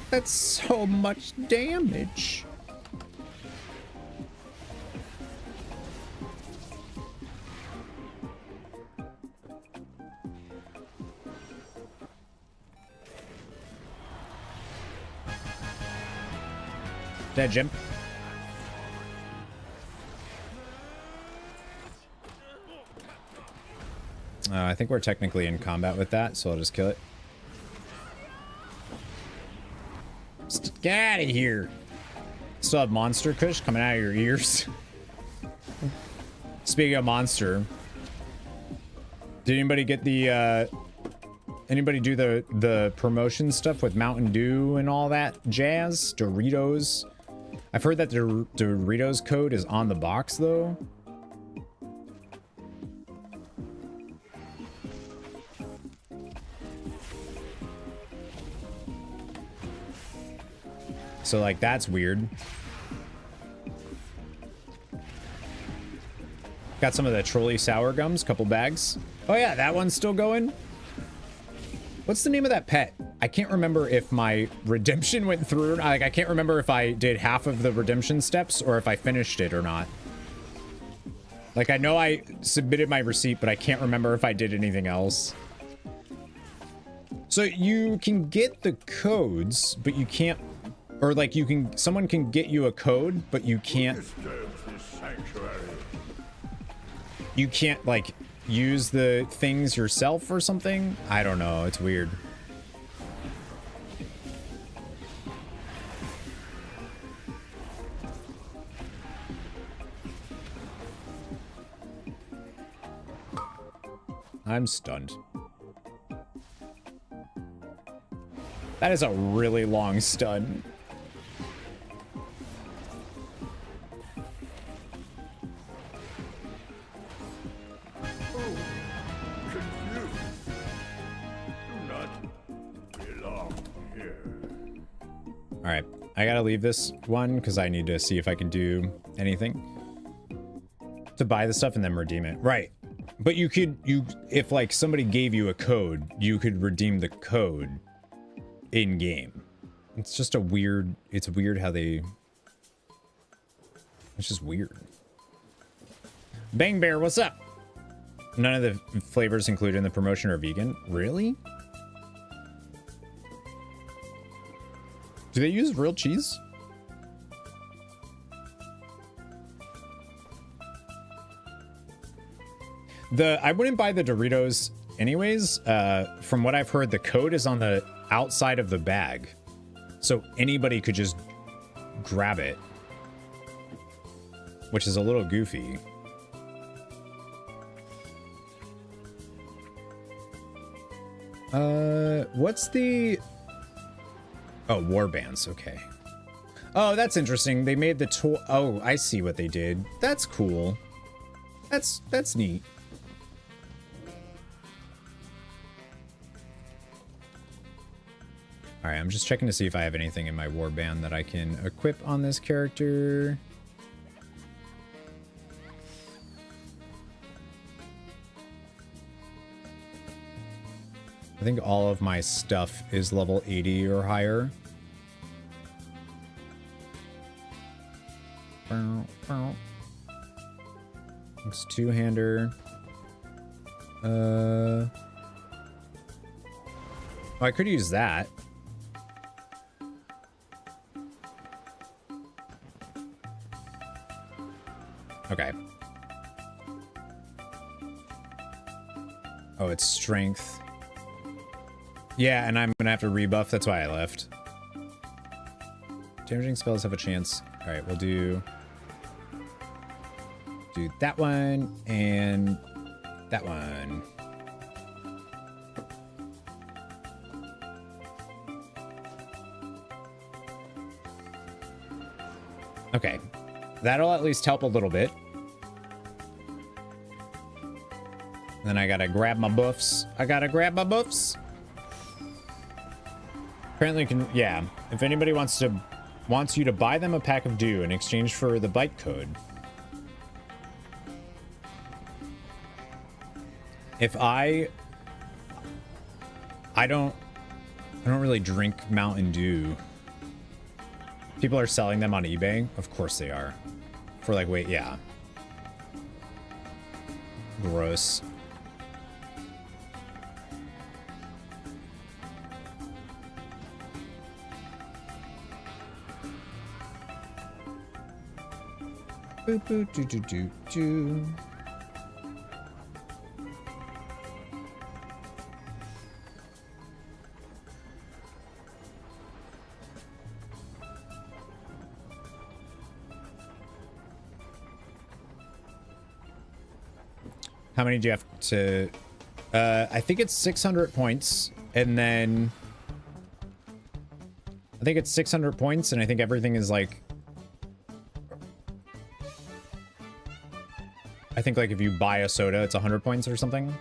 That's so much damage. Dead, Jim. I think we're technically in combat with that, so I'll just kill it. Get out of here. Still have monster kush coming out of your ears. Speaking of monster, did anybody get the anybody do the promotion stuff with Mountain Dew and all that jazz? Doritos. I've heard that the Doritos code is on the box though. So like that's weird. Got some of the trolley sour gums, couple bags. Oh yeah, that one's still going. What's the name of that pet? I can't remember if my redemption went through. Like, I can't remember if I did half of the redemption steps or if I finished it or not. Like, I know I submitted my receipt, but I can't remember if I did anything else. So you can get the codes, but you can't, or like you can, someone can get you a code, but you can't, like use the things yourself or something. I don't know. It's weird. I'm stunned. That is a really long stun. All right, I gotta leave this one because I need to see if I can do anything to buy the stuff and then redeem it. Right. But you could, if like somebody gave you a code, you could redeem the code in game. It's just a weird, it's weird how they, it's just weird. Bang Bear, what's up? None of the flavors included in the promotion are vegan. Really? Do they use real cheese? I wouldn't buy the Doritos anyways. From what I've heard, the code is on the outside of the bag. So anybody could just grab it. Which is a little goofy. What's the... Oh, warbands, okay. Oh, that's interesting. They made the toy... Oh, I see what they did. That's cool. That's neat. Alright, I'm just checking to see if I have anything in my warband that I can equip on this character. I think all of my stuff is level 80 or higher. It's two-hander. Oh, I could use that. Okay. Oh, it's strength. Yeah, and I'm gonna have to rebuff. That's why I left. Damaging spells have a chance. All right, we'll do that one and that one. Okay, that'll at least help a little bit. Then I gotta grab my buffs. Apparently, yeah. If anybody wants you to buy them a pack of dew in exchange for the bite code. If I don't really drink Mountain Dew. People are selling them on eBay. Of course they are. For like, wait, yeah. Gross. Boo boo doo doo doo doo. How many do you have to... I think it's 600 points, and then... I think it's 600 points, and I think everything is like... I think like if you buy a soda, it's 100 points or something.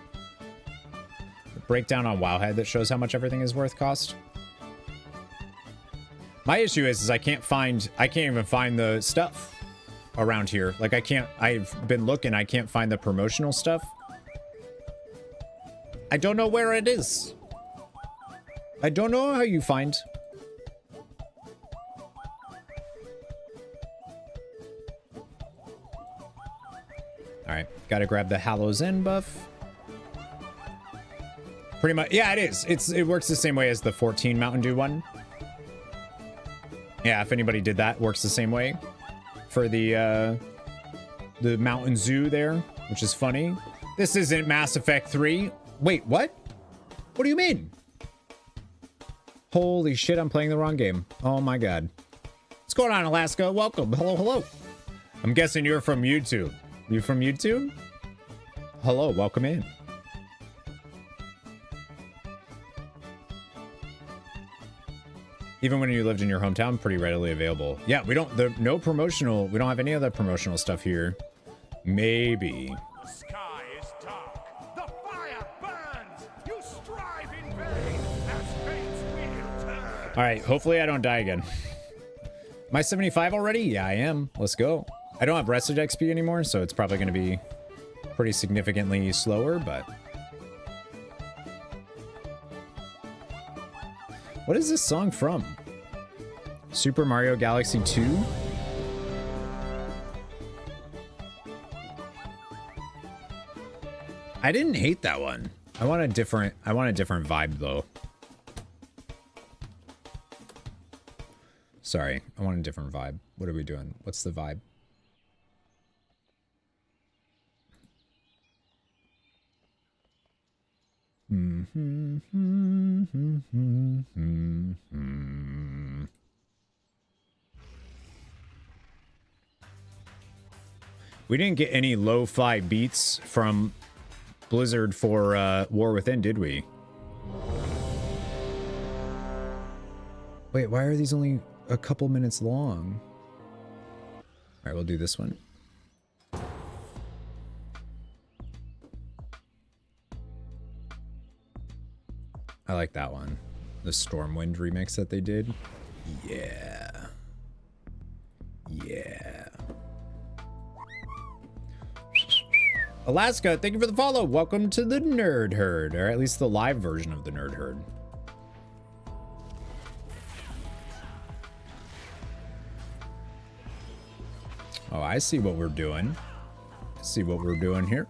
The breakdown on Wowhead that shows how much everything is worth cost. My issue is I can't even find the stuff around here. Like I've been looking, I can't find the promotional stuff. I don't know where it is. I don't know how you find. Alright, gotta grab the Hallows End buff. Pretty much, yeah, it is. It works the same way as the 14 Mountain Dew one. Yeah, if anybody did that, works the same way for the Mountain Zoo there, which is funny. This isn't Mass Effect 3. Wait, what? What do you mean? Holy shit, I'm playing the wrong game. Oh my god. What's going on, Alaska? Welcome. Hello, hello. I'm guessing you're from YouTube. You from YouTube? Hello, welcome in. Even when you lived in your hometown, pretty readily available. Yeah, we don't have any other promotional stuff here. Maybe. The sky is dark. The fire burns. You strive in vain as fate's wheel turns. All right, hopefully I don't die again. Am I 75 already? Yeah, I am. Let's go. I don't have rested XP anymore, so it's probably going to be pretty significantly slower, but... What is this song from? Super Mario Galaxy 2? I didn't hate that one. I want a different vibe though. Sorry, I want a different vibe. What are we doing? What's the vibe? We didn't get any lo-fi beats from Blizzard for War Within, did we? Wait, why are these only a couple minutes long? All right, we'll do this one. I like that one. The Stormwind remix that they did. Yeah. Yeah. Alaska, thank you for the follow. Welcome to the Nerd Herd, or at least the live version of the Nerd Herd. Oh, I see what we're doing. I see what we're doing here.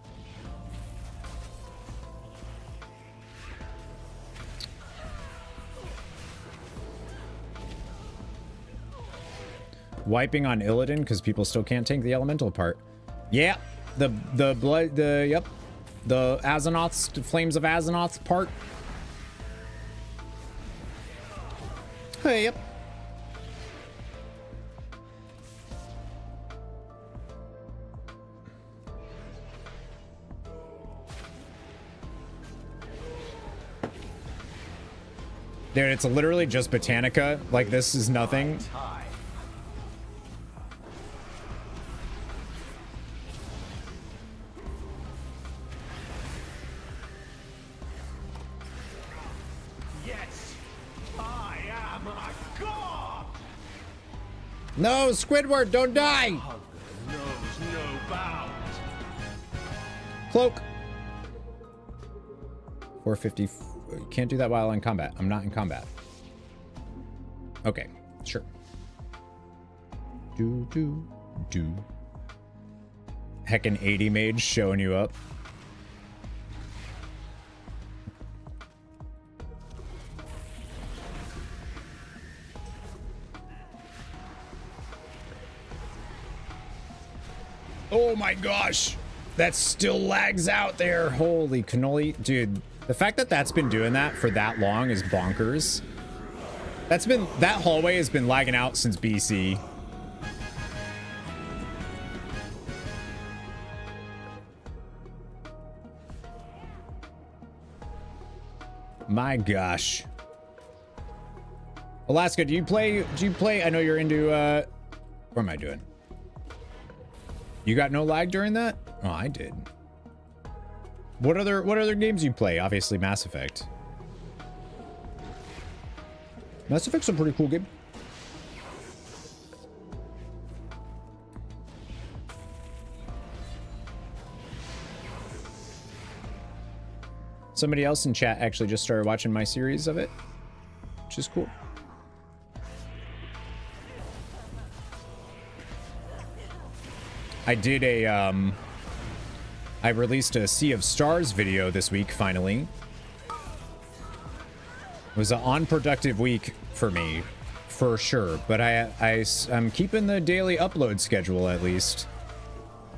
Wiping on Illidan because people still can't tank the elemental part. Yeah, the Azeroth's Flames of Azeroth's part. Hey, yep. Dude, it's literally just Botanica. Like, this is nothing. Yes, I am a god. No, Squidward, don't die. Hunger knows no bounds. Cloak. 450. You can't do that while in combat. I'm not in combat. Okay, sure. Do. Heckin' 80 mage showing you up. Oh my gosh. That still lags out there. Holy cannoli. Dude, the fact that that's been doing that for that long is bonkers. That hallway has been lagging out since BC. My gosh. Alaska, do you play, I know you're into, what am I doing? You got no lag during that? Oh, I did. What other games you play? Obviously Mass Effect. Mass Effect's a pretty cool game. Somebody else in chat actually just started watching my series of it. which is cool. I did a, I released a Sea of Stars video this week, finally. It was an unproductive week for me, for sure, but I'm keeping the daily upload schedule at least.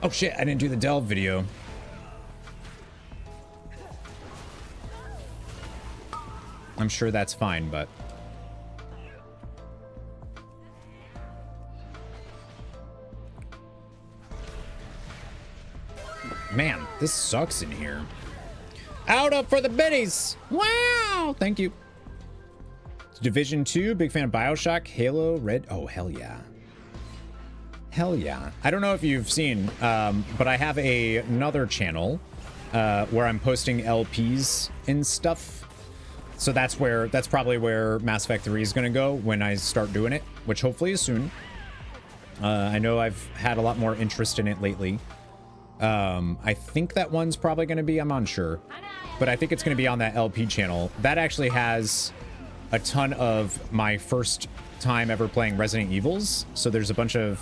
Oh shit, I didn't do the Delve video. I'm sure that's fine, but... Man, this sucks in here. Out up for the biddies! Wow! Thank you. Division 2, big fan of BioShock, Halo, Red... Oh, hell yeah. Hell yeah. I don't know if you've seen, but I have another channel where I'm posting LPs and stuff. So that's probably where Mass Effect 3 is going to go when I start doing it, which hopefully is soon. I know I've had a lot more interest in it lately. I think that one's probably going to be, I'm unsure, but I think it's going to be on that LP channel. That actually has a ton of my first time ever playing Resident Evils. So there's a bunch of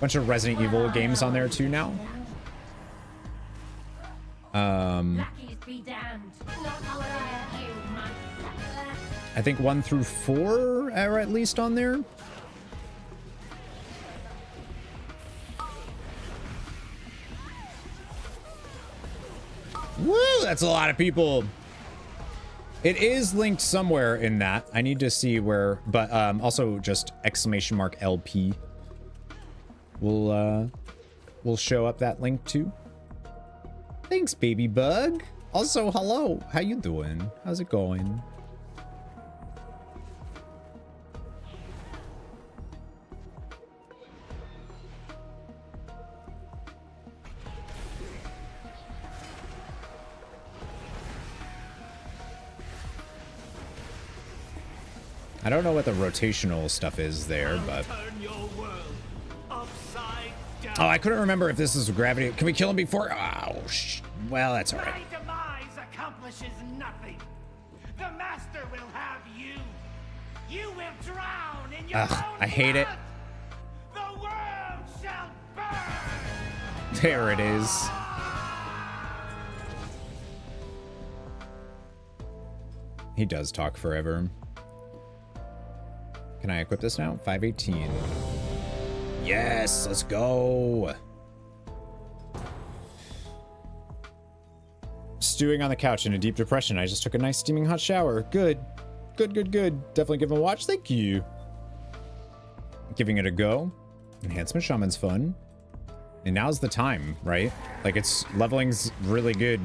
Resident Evil games on there too now. I think 1 through 4 are at least on there. Woo, that's a lot of people. It is linked somewhere in that. I need to see where, but also just !LP will show up that link too. Thanks, baby bug. Also, hello. How you doing? How's it going? I don't know what the rotational stuff is there, but... Oh, I couldn't remember if this is gravity. Can we kill him before? Oh, well, that's all right. My demise accomplishes nothing. The master will have you. You will drown in your own I hate it. The world shall burn. There it is. He does talk forever. Can I equip this now? 518. Yes, let's go. Stewing on the couch in a deep depression. I just took a nice steaming hot shower. Good. Good, good, good. Definitely give him a watch. Thank you. Giving it a go. Enhancement Shaman's fun. And now's the time, right? Like, it's leveling's really good.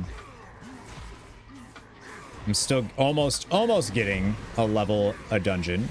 I'm still almost getting a dungeon.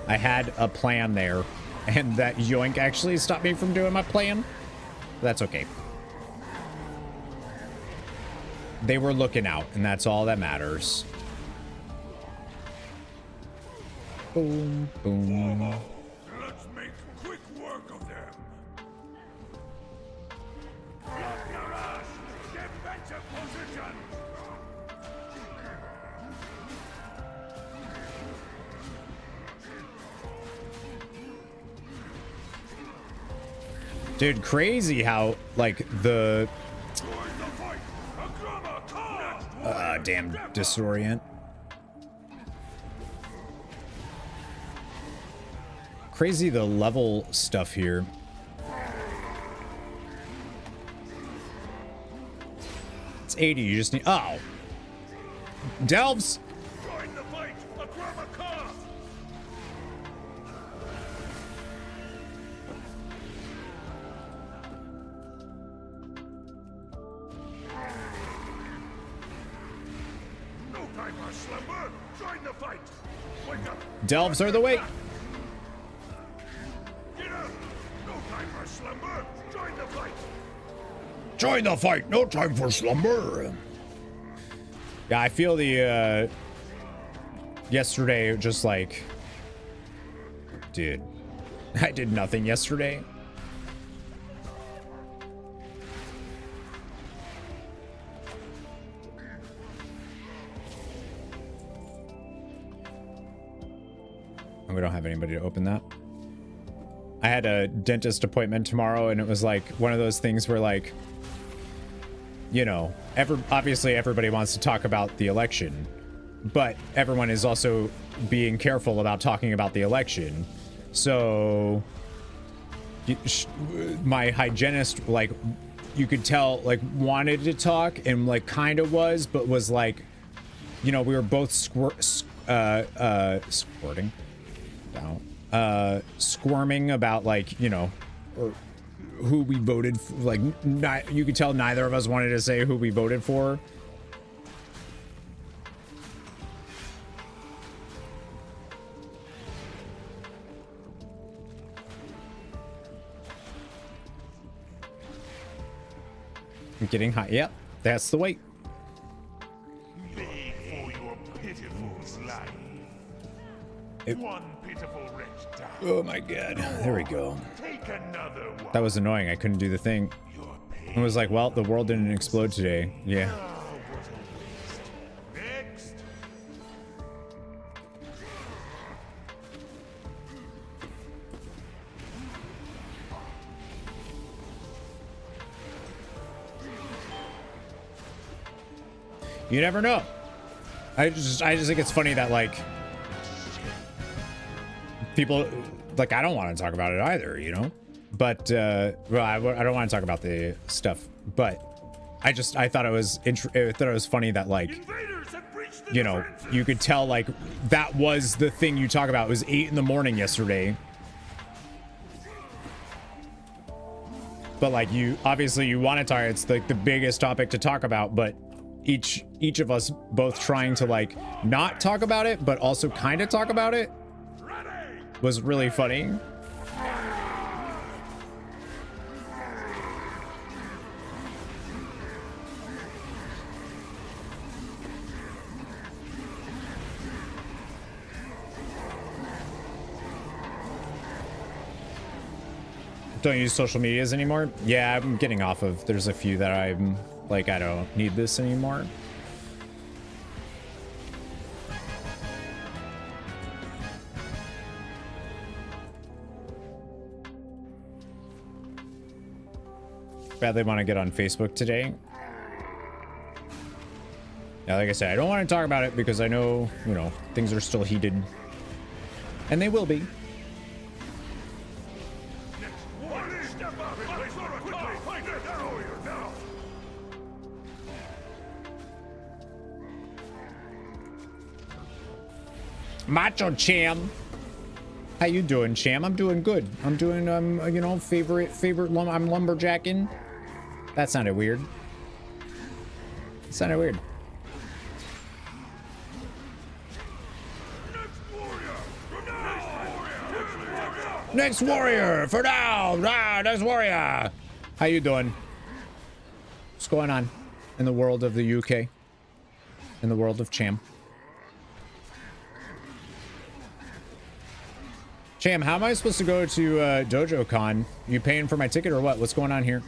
I had a plan there, and that yoink actually stopped me from doing my plan. That's okay. They were looking out, and that's all that matters. Boom, boom. Let's make quick work of them. Get back to position. Dude, crazy how, like, the... damn disorient. Crazy the level stuff here. It's 80, you just need... Oh! Delves! Join the fight. No time time for slumber. Join the fight. Wake up. Delves are the way. Get up. No time for slumber. Join the fight. Join the fight. No time for slumber. Yeah, I feel the yesterday just like, dude, I did nothing yesterday. We don't have anybody to open that. I had a dentist appointment tomorrow, and it was like one of those things where, like, you know, obviously everybody wants to talk about the election, but everyone is also being careful about talking about the election. So my hygienist, like, you could tell, like, wanted to talk and, like, kind of was, but was like, you know, we were both squirting. Squirming about, like, you know, who we voted for. Like, you could tell neither of us wanted to say who we voted for. I'm getting hot. Yep, that's the weight. Beg for your pitiful life. One pitiful wretch died. Oh my god. There we go. Take another one. That was annoying. I couldn't do the thing. It was like, well, the world didn't explode today. Yeah. Next. You never know. I just think it's funny that, like, people, like, I don't want to talk about it either, you know? But, well, I don't want to talk about the stuff, but I thought it was funny that, like, you know, you could tell, like, that was the thing you talk about. It was 8 in the morning yesterday. But, like, you obviously want to talk, it's like the biggest topic to talk about, but each of us both trying to, like, not talk about it, but also kind of talk about it was really funny. Don't use social medias anymore? Yeah, I'm getting off of, there's a few that I'm like, I don't need this anymore. Badly want to get on Facebook today. Yeah, like I said, I don't want to talk about it because I know, you know, things are still heated. And they will be. Macho Cham. How you doing, Cham? I'm doing good. I'm doing, you know, favorite, I'm lumberjacking. That sounded weird. It sounded weird. Next warrior for now. Next warrior. How you doing? What's going on in the world of the UK? In the world of Cham? Cham, how am I supposed to go to Dojo Con? You paying for my ticket or what? What's going on here?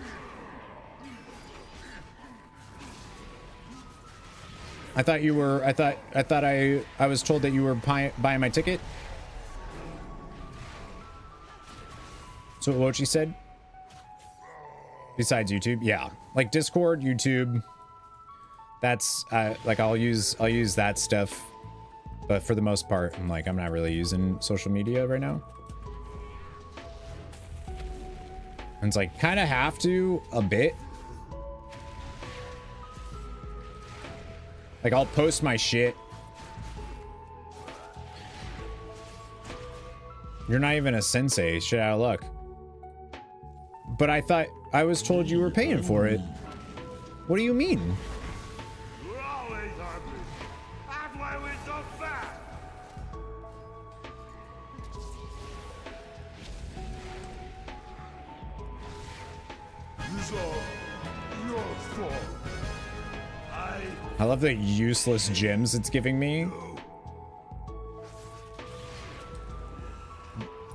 I thought you were. I thought I was told that you were buying my ticket. So what she said. Besides YouTube, yeah, like Discord, YouTube. That's like I'll use that stuff. But for the most part, I'm not really using social media right now. And it's like, kind of have to a bit. Like, I'll post my shit. You're not even a sensei. Shit out of luck. But I thought I was told you were paying for it. What do you mean? You always are. I've I love the useless gems it's giving me.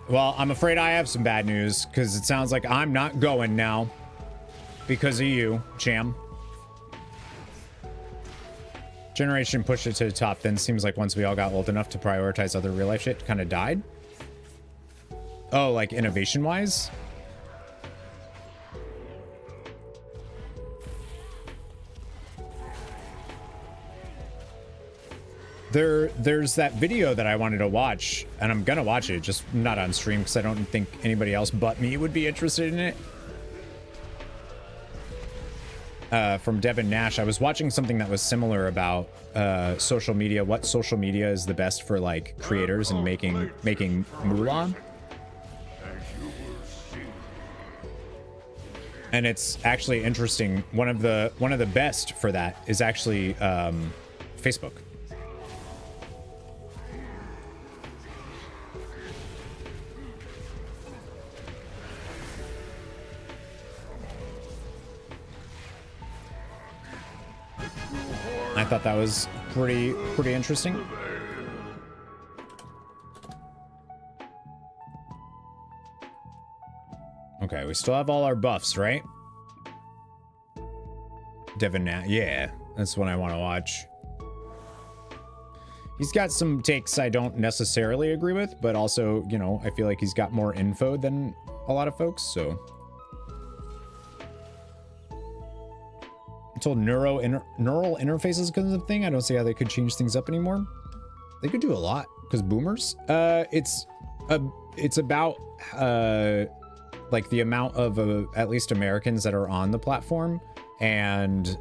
Well, I'm afraid I have some bad news, because it sounds like I'm not going now. Because of you, Cham. Generation pushed it to the top, then seems like once we all got old enough to prioritize other real life shit, kind of died. Oh, like innovation-wise? There's that video that I wanted to watch, and I'm gonna watch it, just not on stream because I don't think anybody else but me would be interested in it. From Devin Nash, I was watching something that was similar about social media. What social media is the best for like creators and making moolah? And it's actually interesting. One of the best for that is actually Facebook. I thought that was pretty interesting. Okay, we still have all our buffs, right? Devin, yeah, that's what I want to watch. He's got some takes I don't necessarily agree with, but also, you know, I feel like he's got more info than a lot of folks, so. Told neural interfaces kind of thing. I don't see how they could change things up anymore. They could do a lot because boomers. It's about like the amount of at least Americans that are on the platform, and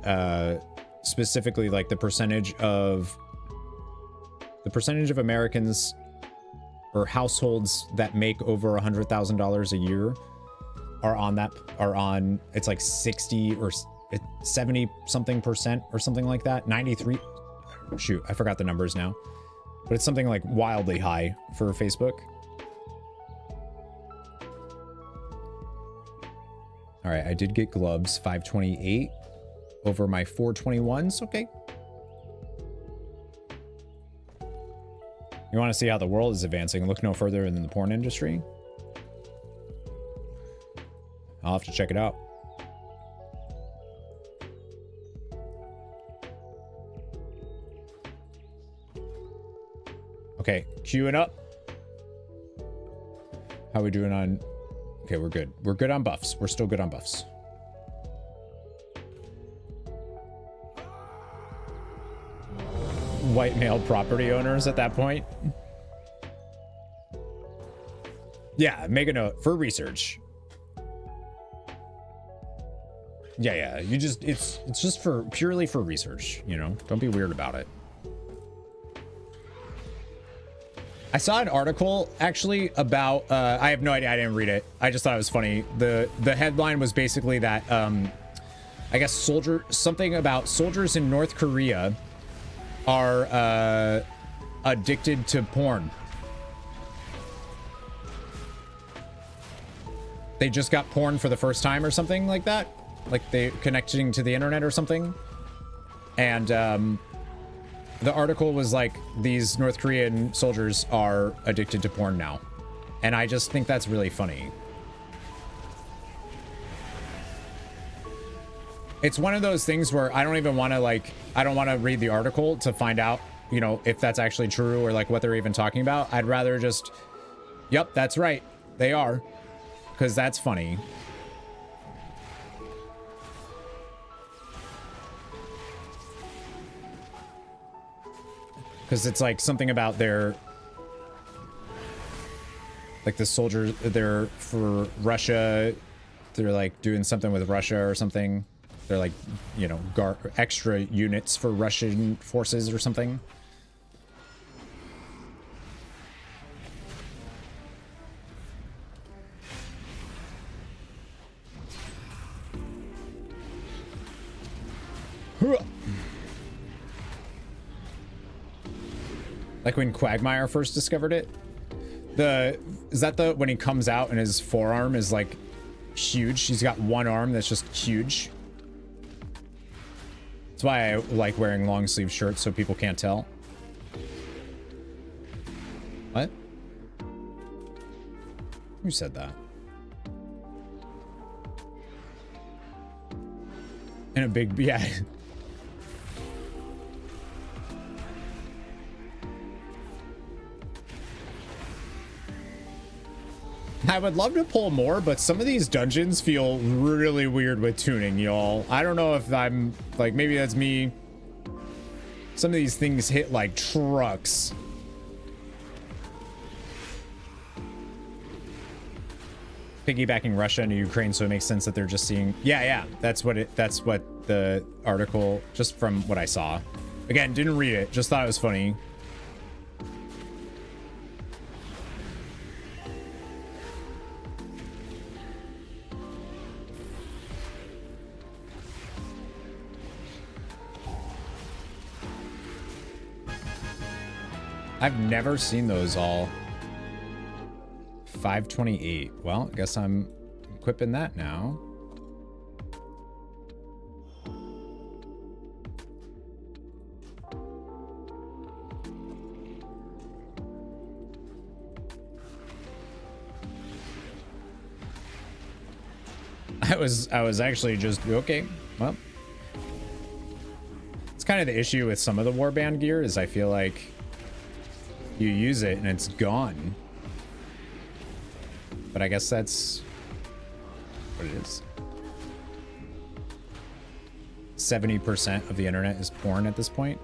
specifically like the percentage of Americans or households that make over $100,000 a year are on. It's like 60 or 70 something percent or something like that. 93. Shoot, I forgot the numbers now, but it's something like wildly high for Facebook. All right, I did get gloves. 528 over my 421s. Okay. You want to see how the world is advancing? Look no further than the porn industry. I'll have to check it out. Okay, queuing up. How we doing on... Okay, we're good. We're good on buffs. We're still good on buffs. White male property owners at that point. Yeah, make a note for research. Yeah, you just... It's just for... Purely for research, you know? Don't be weird about it. I saw an article actually about I have no idea, I didn't read it. I just thought it was funny. The headline was basically that I guess something about soldiers in North Korea are addicted to porn. They just got porn for the first time or something like that. Like they connecting to the internet or something. And the article was like, these North Korean soldiers are addicted to porn now. And I just think that's really funny. It's one of those things where I don't even want to like, I don't want to read the article to find out, you know, if that's actually true or like what they're even talking about. I'd rather just, yep, that's right. They are. Because that's funny. Because it's like something about their, like the soldiers, they're for Russia, they're like doing something with Russia or something. They're like, you know, extra units for Russian forces or something. Like when Quagmire first discovered it. Is that when he comes out and his forearm is like huge. He's got one arm that's just huge. That's why I like wearing long sleeve shirts so people can't tell. What? Who said that? And a big, yeah. I would love to pull more, but some of these dungeons feel really weird with tuning, y'all. I don't know if I'm, like, maybe that's me. Some of these things hit like trucks. Piggybacking Russia into Ukraine, so it makes sense that they're just seeing... Yeah, that's what the article, just from what I saw. Again, didn't read it, just thought it was funny. I've never seen those all. 528. Well, I guess I'm equipping that now. I was actually just okay. Well, it's kind of the issue with some of the warband gear is I feel like you use it and it's gone. But I guess that's what it is. 70% of the internet is porn at this point.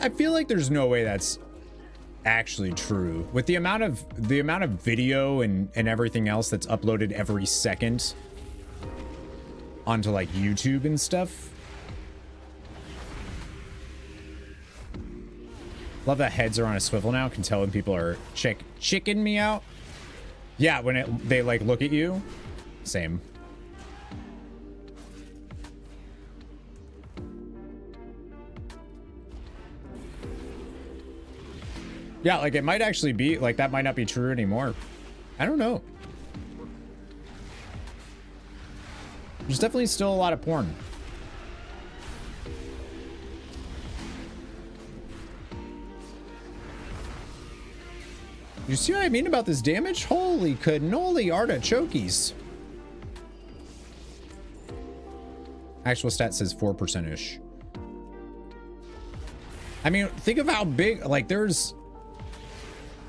I feel like there's no way that's actually true. With the amount of video and everything else that's uploaded every second onto like YouTube and stuff. Love that heads are on a swivel now. Can tell when people are chicken me out. Yeah, when they like look at you. Same. Yeah, like it might actually be like that might not be true anymore. I don't know. There's definitely still a lot of porn. You see what I mean about this damage? Holy cannoli artichokes. Actual stat says 4%-ish. I mean, think of how big, like there's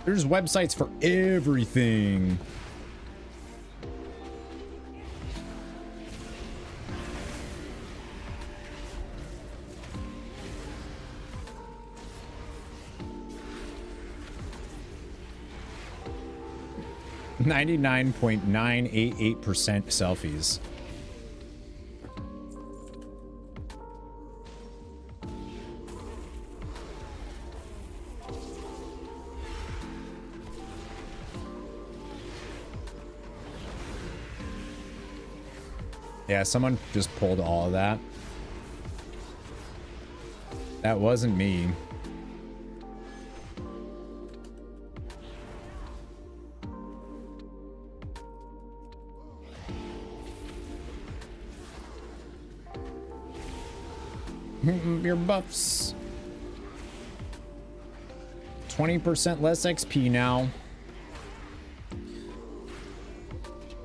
websites for everything. .988% selfies. Yeah, someone just pulled all of that. That wasn't me. Your buffs. 20% less XP now.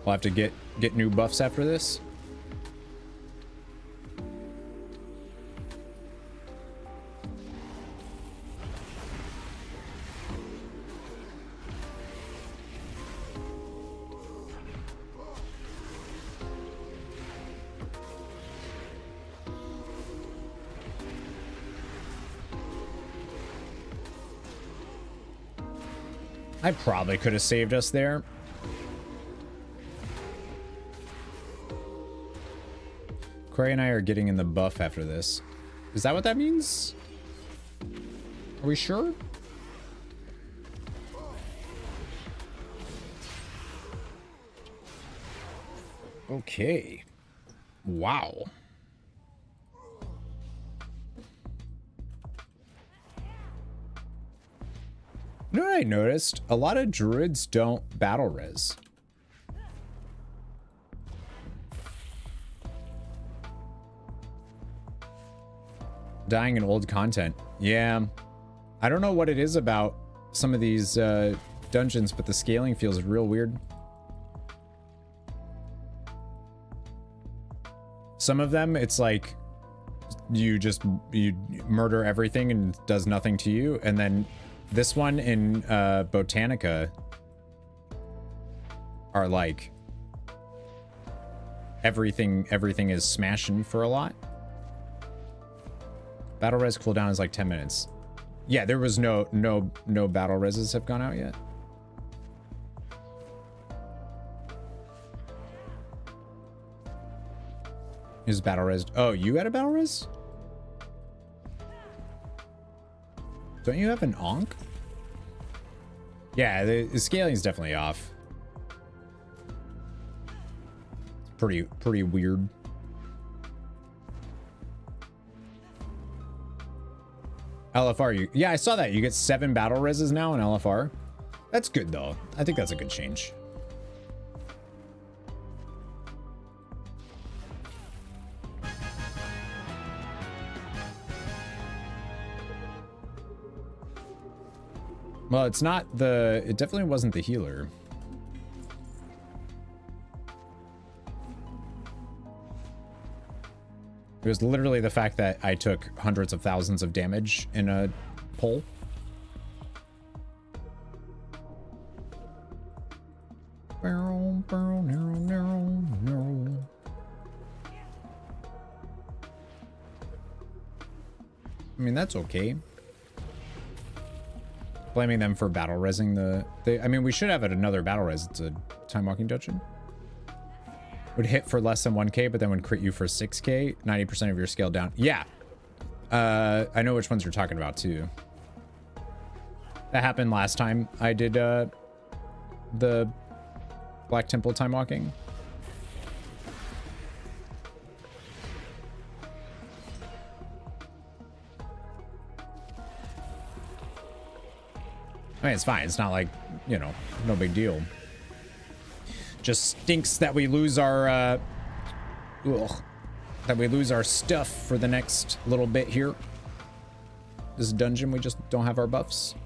We'll have to get new buffs after this. I probably could have saved us there. Corey and I are getting in the buff after this. Is that what that means? Are we sure? Okay. Wow. You know what I noticed. A lot of druids don't battle res. Dying in old content. Yeah. I don't know what it is about some of these dungeons, but the scaling feels real weird. Some of them, it's like you murder everything and it does nothing to you. And then this one in Botanica are like everything is smashing for a lot. Battle res cooldown is like 10 minutes. Yeah, there was no battle reses have gone out yet. Is battle res? Oh, you got a battle res? Don't you have an onk? Yeah, the scaling is definitely off. Pretty weird. LFR, yeah, I saw that. You get 7 battle reses now in LFR. That's good though. I think that's a good change. Well, it's not the... It definitely wasn't the healer. It was literally the fact that I took hundreds of thousands of damage in a pull. I mean, that's okay. Blaming them for battle resing the I mean, we should have it another battle res. It's a time walking dungeon. Would hit for less than 1k, but then would crit you for 6k, 90% of your scale down. Yeah. I know which ones you're talking about too. That happened last time I did the Black Temple time walking. I mean, it's fine. It's not like, you know, no big deal. Just stinks that we lose our stuff for the next little bit here. This dungeon, we just don't have our buffs.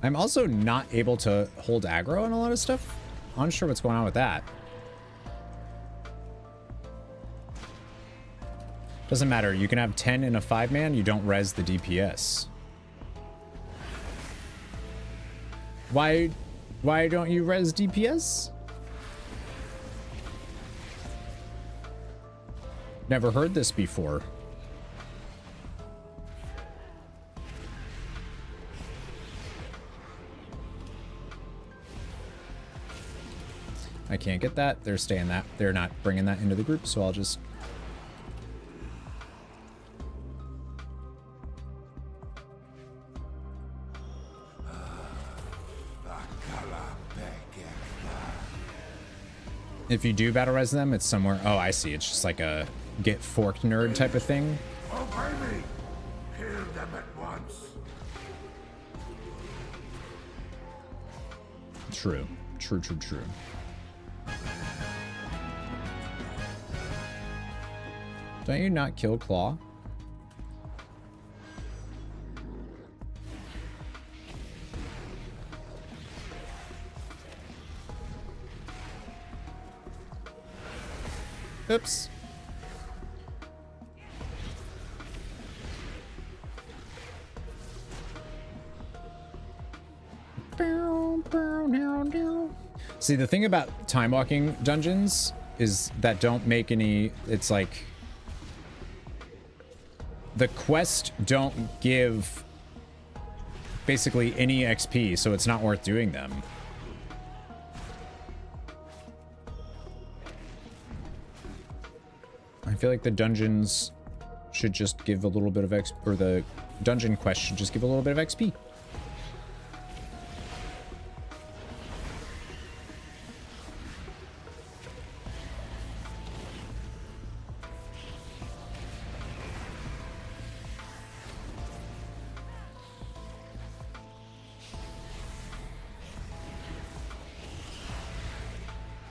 I'm also not able to hold aggro on a lot of stuff. I'm not sure what's going on with that. Doesn't matter. You can have 10 in a 5-man. You don't res the DPS. Why don't you res DPS? Never heard this before. I can't get that. They're staying that. They're not bringing that into the group, so I'll just... If you do battle res them, it's somewhere... Oh, I see. It's just like a get forked nerd type of thing. Obey me. Kill them at once. True. True. Don't you not kill Claw? Oops. See, the thing about time walking dungeons is that don't make any... It's like... The quest don't give basically any XP, so it's not worth doing them. I feel like the dungeons should just give a little bit of XP, or the dungeon quest should just give a little bit of XP.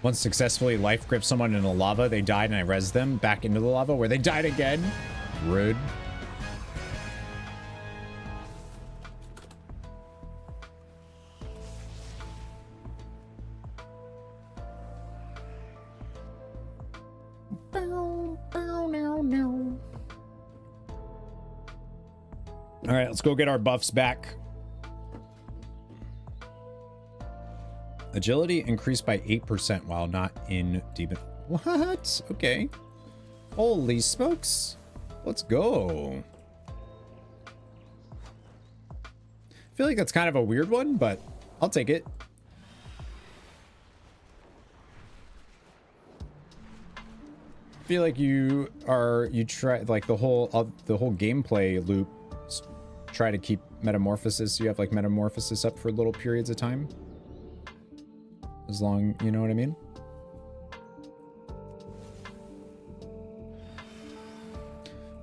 Once successfully life gripped someone in the lava, they died and I rezzed them back into the lava where they died again. Rude. All right, let's go get our buffs back. Agility increased by 8% while not in demon. What? Okay. Holy smokes. Let's go. I feel like that's kind of a weird one, but I'll take it. I feel like you try like the whole gameplay loop, try to keep metamorphosis. You have like metamorphosis up for little periods of time. As long, you know what I mean?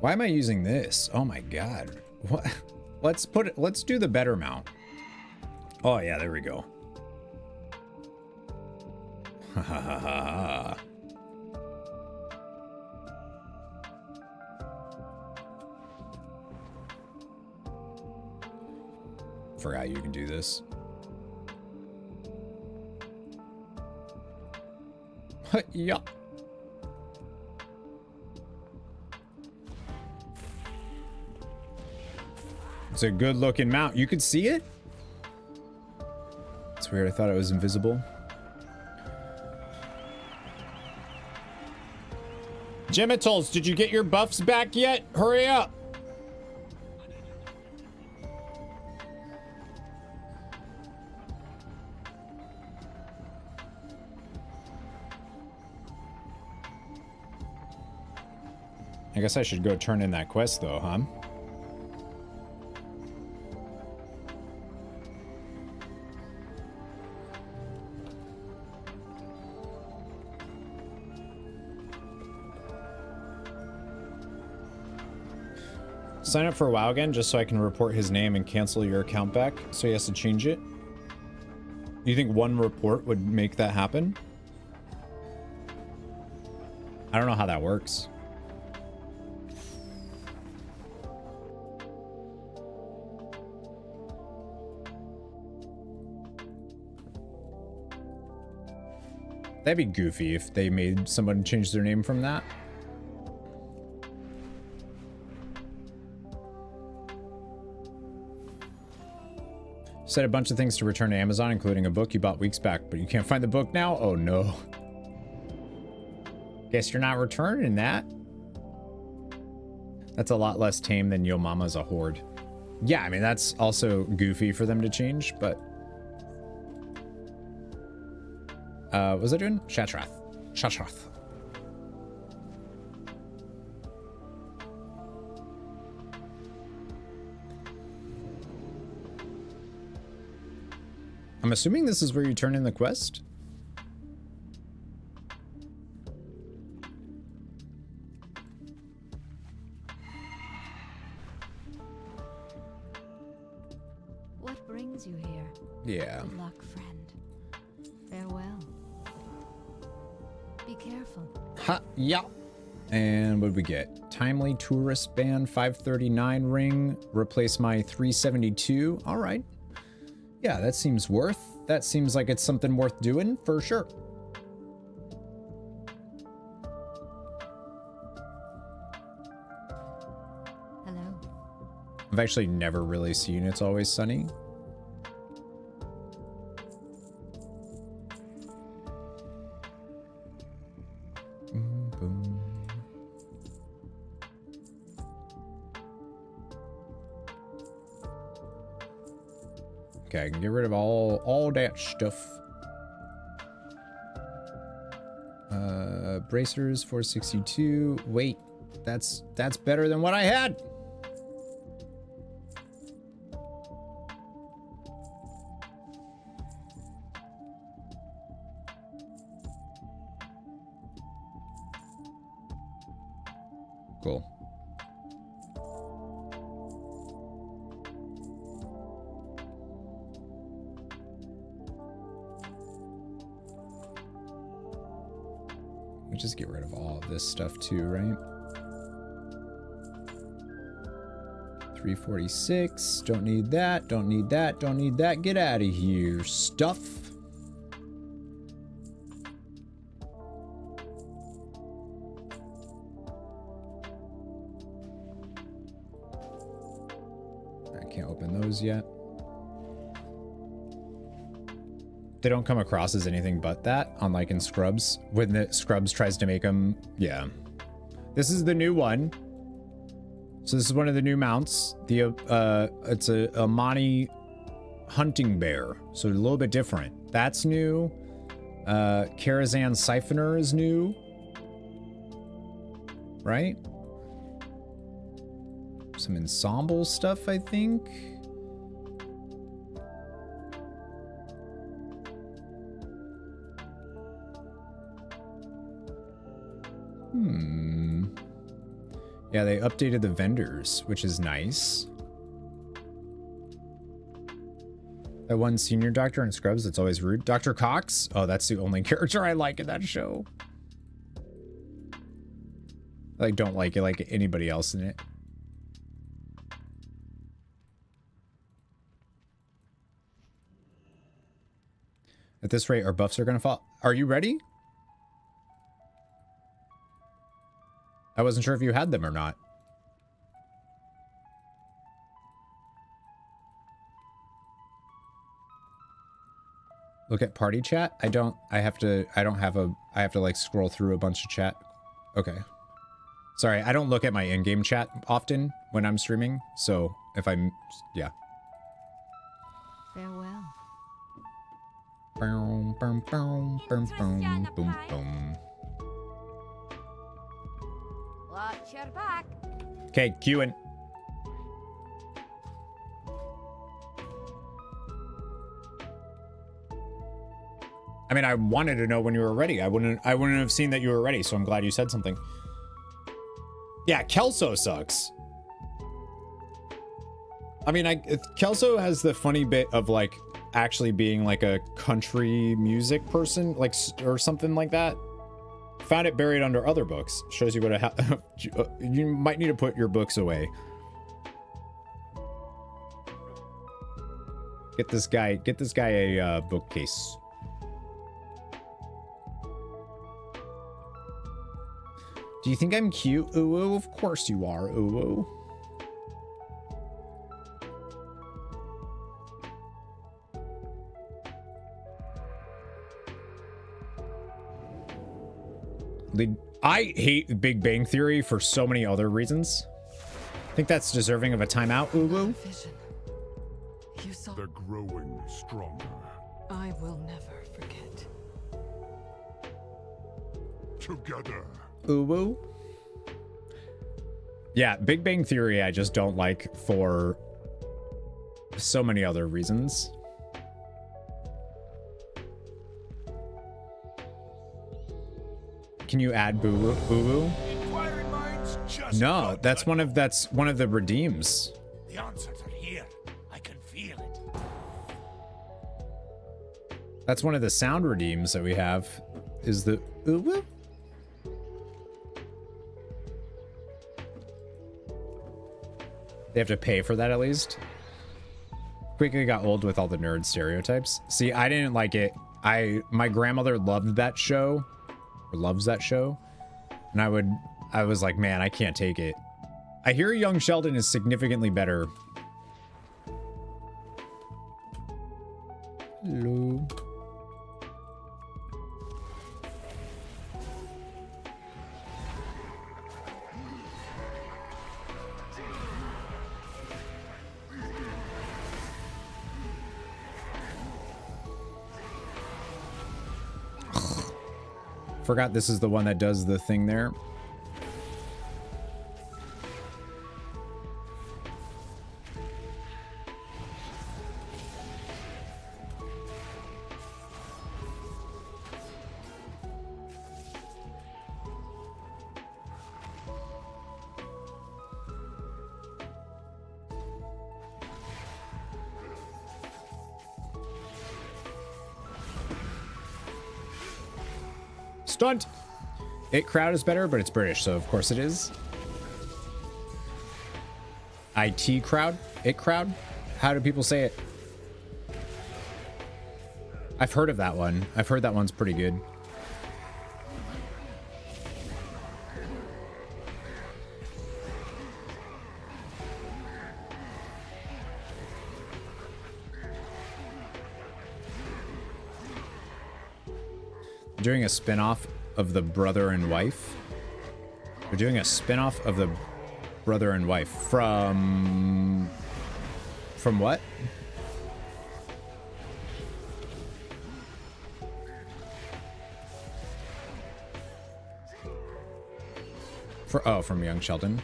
Why am I using this? Oh my god. What? Let's do the better mount. Oh yeah, there we go. Ha ha ha ha. Forgot you can do this. Yeah. It's a good looking mount. You could see it? It's weird. I thought it was invisible. Genitals, did you get your buffs back yet? Hurry up. I guess I should go turn in that quest though, huh? Sign up for WoW again just so I can report his name and cancel your account back, so he has to change it. You think one report would make that happen? I don't know how that works. That'd be goofy if they made someone change their name from that. Said a bunch of things to return to Amazon, including a book you bought weeks back, but you can't find the book now? Oh no. Guess you're not returning that. That's a lot less tame than Yo Mama's a Horde. Yeah, I mean, that's also goofy for them to change, but... what was I doing? Shatrath. Shatrath. I'm assuming this is where you turn in the quest? What brings you here? Yeah. Good luck, friend. Farewell. Be careful. Ha, yeah. And what did we get? Timely tourist band 539 ring. Replace my 372. All right. Yeah, that seems like it's something worth doing for sure. Hello. I've actually never really seen It's Always Sunny. Boom. Okay, I can get rid of all that stuff. Bracers 462. Wait, that's better than what I had. Cool. We just get rid of all of this stuff too, right? 346. Don't need that. Don't need that. Don't need that. Get out of here, stuff. I can't open those yet. They don't come across as anything but that, unlike in Scrubs. When the Scrubs tries to make them, yeah. This is the new one. So this is one of the new mounts. The it's a Amani hunting bear, so a little bit different. That's new. Karazhan Siphoner is new, right? Some ensemble stuff, I think. Yeah, they updated the vendors, which is nice. That one senior doctor in Scrubs that's always rude. Dr. Cox? Oh, that's the only character I like in that show. I don't like it like anybody else in it. At this rate, our buffs are gonna fall. Are you ready? I wasn't sure if you had them or not. Look at party chat. I don't have to like scroll through a bunch of chat. Okay. Sorry, I don't look at my in-game chat often when I'm streaming. So if I'm, yeah. Farewell. Boom, boom, boom, boom, boom, boom, boom. Watch your back. Okay, queuing. I mean, I wanted to know when you were ready. I wouldn't have seen that you were ready, so I'm glad you said something. Yeah, Kelso sucks. I mean, Kelso has the funny bit of like actually being like a country music person, like, or something like that. Found it buried under other books. Shows you what you might need to put your books away. Get this guy a bookcase. Do you think I'm cute, Uwu? Of course you are, Uwu. I hate Big Bang Theory for so many other reasons. I think that's deserving of a timeout, Uwu. They're growing stronger. I will never forget. Together. Uwu. Yeah, Big Bang Theory I just don't like for so many other reasons. Can you add Boo Boo? No, that's one of the redeems. The answers are here. I can feel it. That's one of the sound redeems that we have. Is the Uwu? They have to pay for that at least. Quickly got old with all the nerd stereotypes. See, I didn't like it. My grandmother loved that show, or loves that show, and I was like, man, I can't take it. I hear Young Sheldon is significantly better. Hello. Forgot this is the one that does the thing there. Stunt. It Crowd is better, but it's British, so of course it is. IT Crowd? It Crowd? How do people say it? I've heard of that one. I've heard that one's pretty good. Doing a spin-off of the brother and wife. We're doing a spin-off of the brother and wife from what? From Young Sheldon.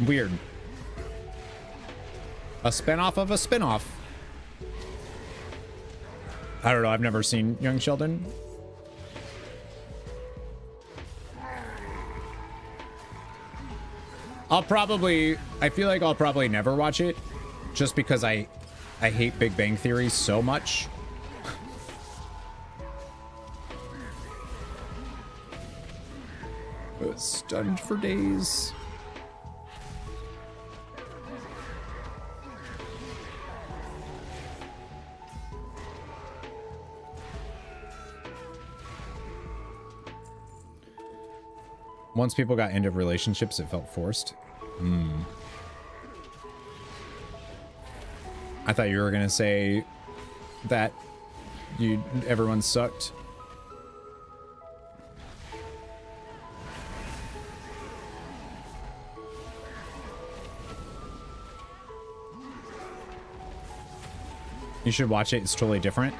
Weird. A spin-off of a spin-off. I don't know, I've never seen Young Sheldon. I feel like I'll probably never watch it just because I hate Big Bang Theory so much. I was stunned for days. Once people got into relationships, it felt forced. I thought you were gonna say that everyone sucked. You should watch it. It's totally different.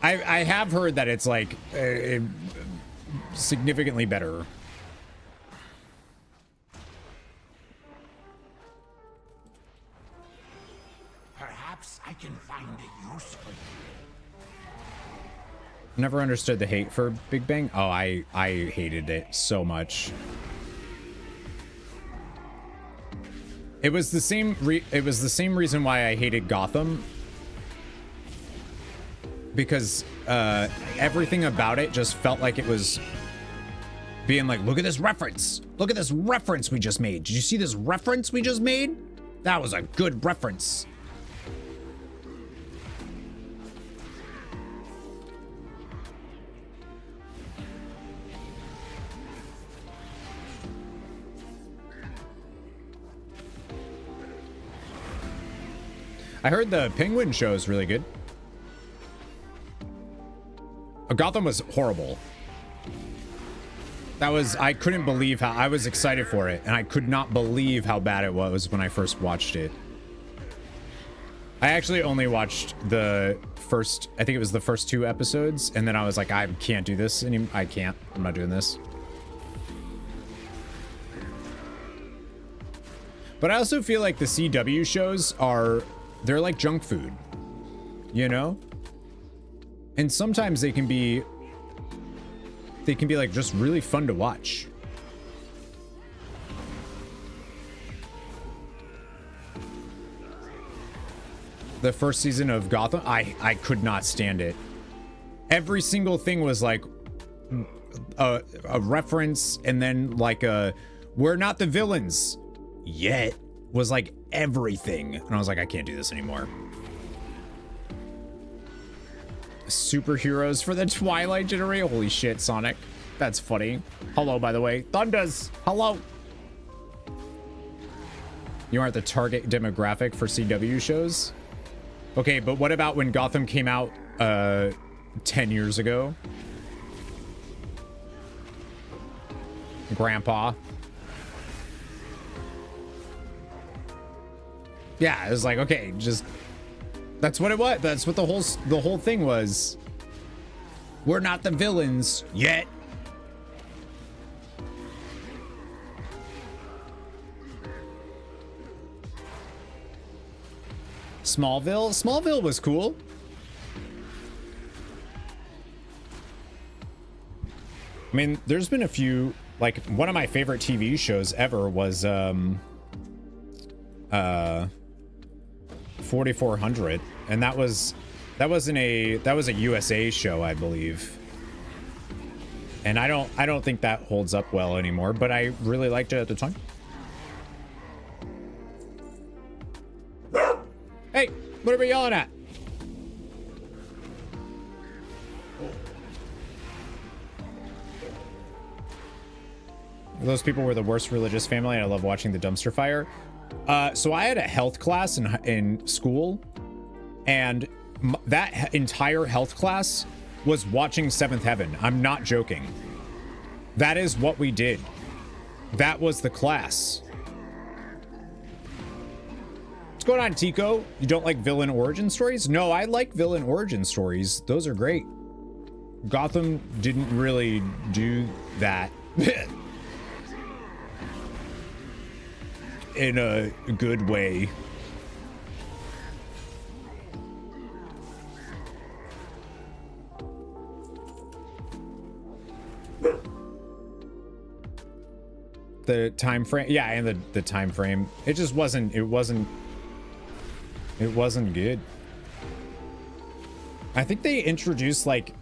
I have heard that it's like significantly better. Perhaps I can find a use for you. Never understood the hate for Big Bang. Oh, I hated it so much. It was the same reason why I hated Gotham. Because everything about it just felt like it was being like, look at this reference. Look at this reference we just made. Did you see this reference we just made? That was a good reference. I heard the Penguin show is really good. Gotham was horrible. I couldn't believe how I was excited for it, and I could not believe how bad it was when I first watched it. I actually only watched I think it was the first 2 episodes, and then I was like, I can't do this anymore. I'm not doing this. But I also feel like the CW shows they're like junk food, you know? And sometimes they can be like just really fun to watch. The first season of Gotham, I could not stand it. Every single thing was like a reference, and then like we're not the villains yet was like everything. And I was like, I can't do this anymore. Superheroes for the Twilight generation. Holy shit, Sonic. That's funny. Hello, by the way. Thunders. Hello. You aren't the target demographic for CW shows? Okay, but what about when Gotham came out 10 years ago? Grandpa. Yeah, it was like, okay, just that's what it was. That's what the whole thing was. We're not the villains yet. Smallville was cool. I mean, there's been a few, like one of my favorite TV shows ever was 4400, and that was That was a USA show, I believe. And I don't think that holds up well anymore, but I really liked it at the time. Hey, what are we yelling at? Those people were the worst religious family, and I love watching the dumpster fire. So I had a health class in school, and that entire health class was watching Seventh Heaven. I'm not joking. That is what we did. That was the class. What's going on, Tico? You don't like villain origin stories? No, I like villain origin stories. Those are great. Gotham didn't really do that in a good way. The time frame, yeah, and the time frame, it just wasn't good. I think they introduced like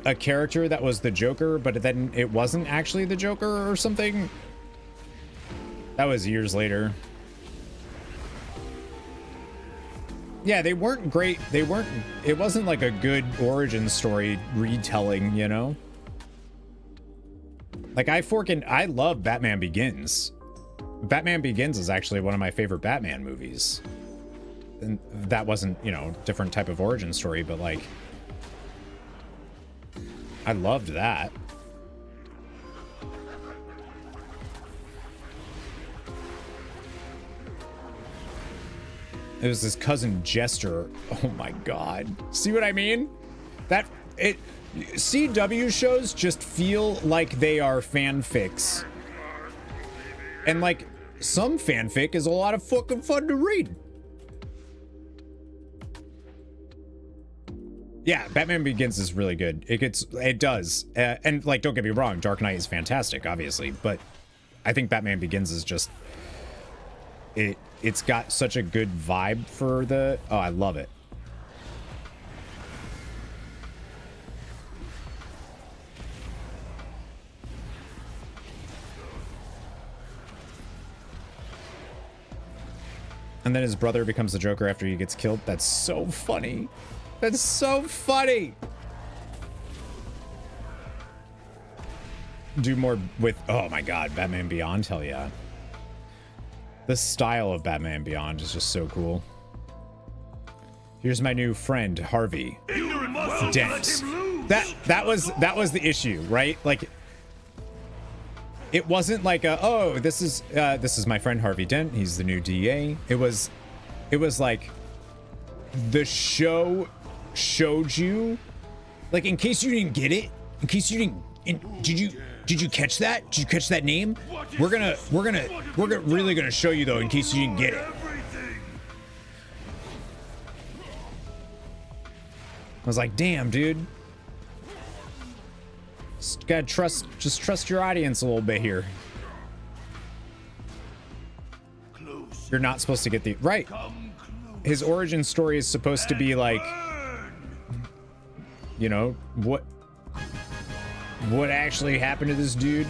a character that was the Joker, but then it wasn't actually the Joker or something. That was years later. Yeah, they weren't great. It wasn't like a good origin story retelling, you know? Like I love Batman Begins. Batman Begins is actually one of my favorite Batman movies. And that wasn't, you know, different type of origin story, but like I loved that. It was his cousin Jester. Oh my god. See what I mean? CW shows just feel like they are fanfics. And like some fanfic is a lot of fucking fun to read. Yeah, Batman Begins is really good. It does. And like, don't get me wrong, Dark Knight is fantastic, obviously, but I think Batman Begins is just, it's got such a good vibe for oh, I love it. And then his brother becomes the Joker after he gets killed. That's so funny. That's so funny. Do more with, oh my god, Batman Beyond, hell yeah. The style of Batman Beyond is just so cool. Here's my new friend, Harvey Dent. That was the issue, right? Like, it wasn't like oh, this is my friend Harvey Dent. He's the new DA. It was like the show showed you, like, in case you didn't get it, in case you didn't, did you catch that? Did you catch that name? We're really gonna show you though, in case you didn't get it. I was like, damn, dude. Just gotta trust your audience a little bit here. You're not supposed to get the right. His origin story is supposed to be like, you know, what actually happened to this dude.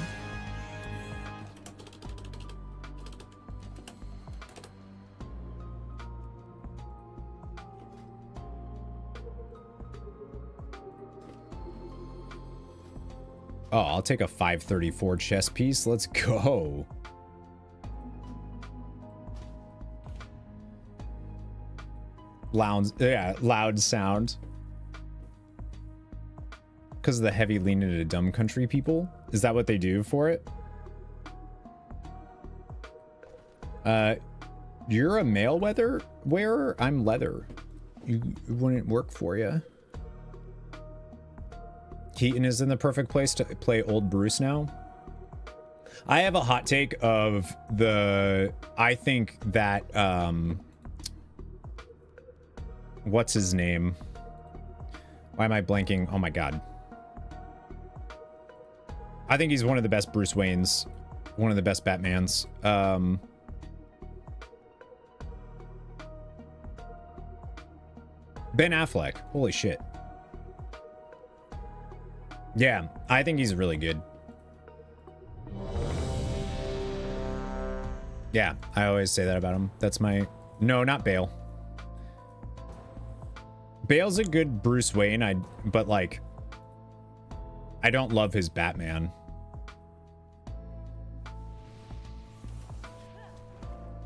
Oh, I'll take a 534 chess piece. Let's go. Loud sound. Because of the heavy lean into dumb country people? Is that what they do for it? You're a male wearer? I'm leather. It wouldn't work for you. Keaton is in the perfect place to play old Bruce now. I have a hot take of I think that, what's his name? Why am I blanking? Oh my god. I think he's one of the best Bruce Waynes. One of the best Batmans. Ben Affleck. Holy shit. Yeah, I think he's really good. Yeah, I always say that about him. That's my... No, not Bale. Bale's a good Bruce Wayne, but like... I don't love his Batman.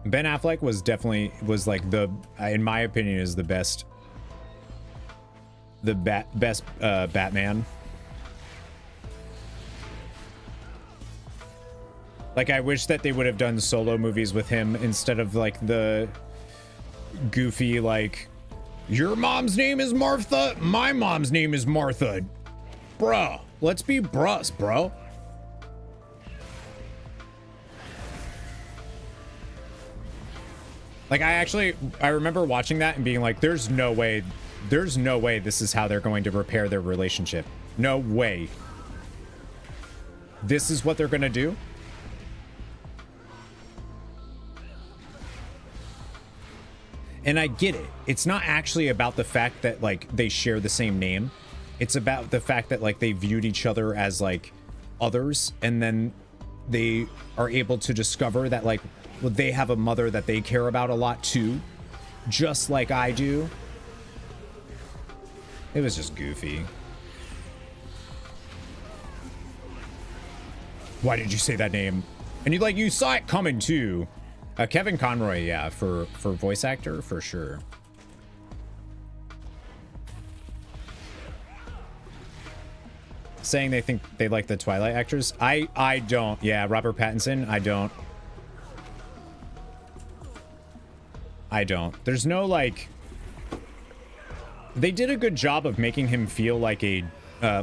Ben Affleck was definitely... was like the... in my opinion, is the best... the best Batman. Like, I wish that they would have done solo movies with him instead of, like, the goofy, like, your mom's name is Martha, my mom's name is Martha. Bruh, let's be brus, bro. Like, I remember watching that and being like, there's no way this is how they're going to repair their relationship. No way. This is what they're gonna do? And I get it. It's not actually about the fact that, like, they share the same name. It's about the fact that, like, they viewed each other as, like, others. And then they are able to discover that, like, well, they have a mother that they care about a lot, too. Just like I do. It was just goofy. Why did you say that name? And you saw it coming, too. Kevin Conroy, yeah, for voice actor, for sure. Saying they think they like the Twilight actors. I don't. Yeah, Robert Pattinson, I don't. There's no, like... They did a good job of making him feel like a,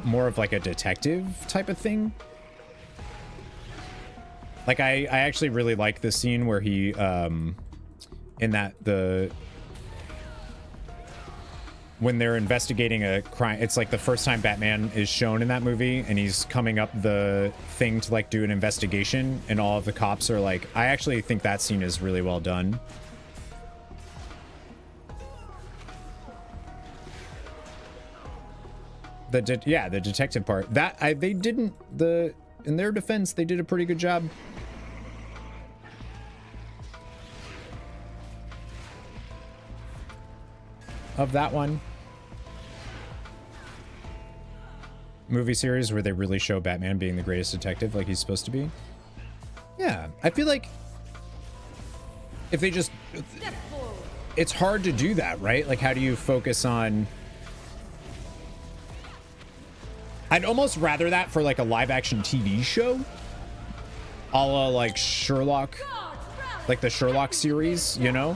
more of like a detective type of thing. Like, I actually really like the scene where he, in that, when they're investigating a crime, it's like the first time Batman is shown in that movie, and he's coming up the thing to, like, do an investigation, and all of the cops are like, I actually think that scene is really well done. Yeah, the detective part. They didn't, in their defense, they did a pretty good job. Of that one. Movie series where they really show Batman being the greatest detective like he's supposed to be. Yeah, I feel like if they just... It's hard to do that, right? Like, how do you focus on... I'd almost rather that for, like, a live-action TV show. A la, like, Sherlock. Like the Sherlock series, you know?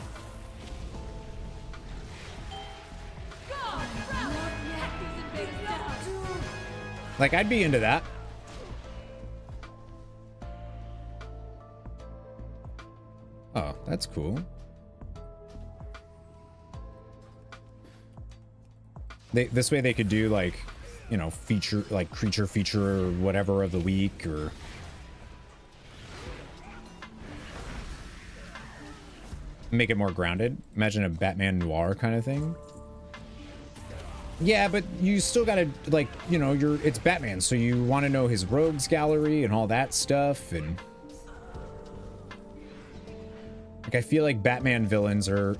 Like, I'd be into that. Oh, that's cool. This way they could do, like, you know, feature, like, creature feature or whatever of the week, or... Make it more grounded. Imagine a Batman noir kind of thing. Yeah, but you still gotta, like, you know, it's Batman, so you want to know his rogues gallery and all that stuff, and... Like, I feel like Batman villains are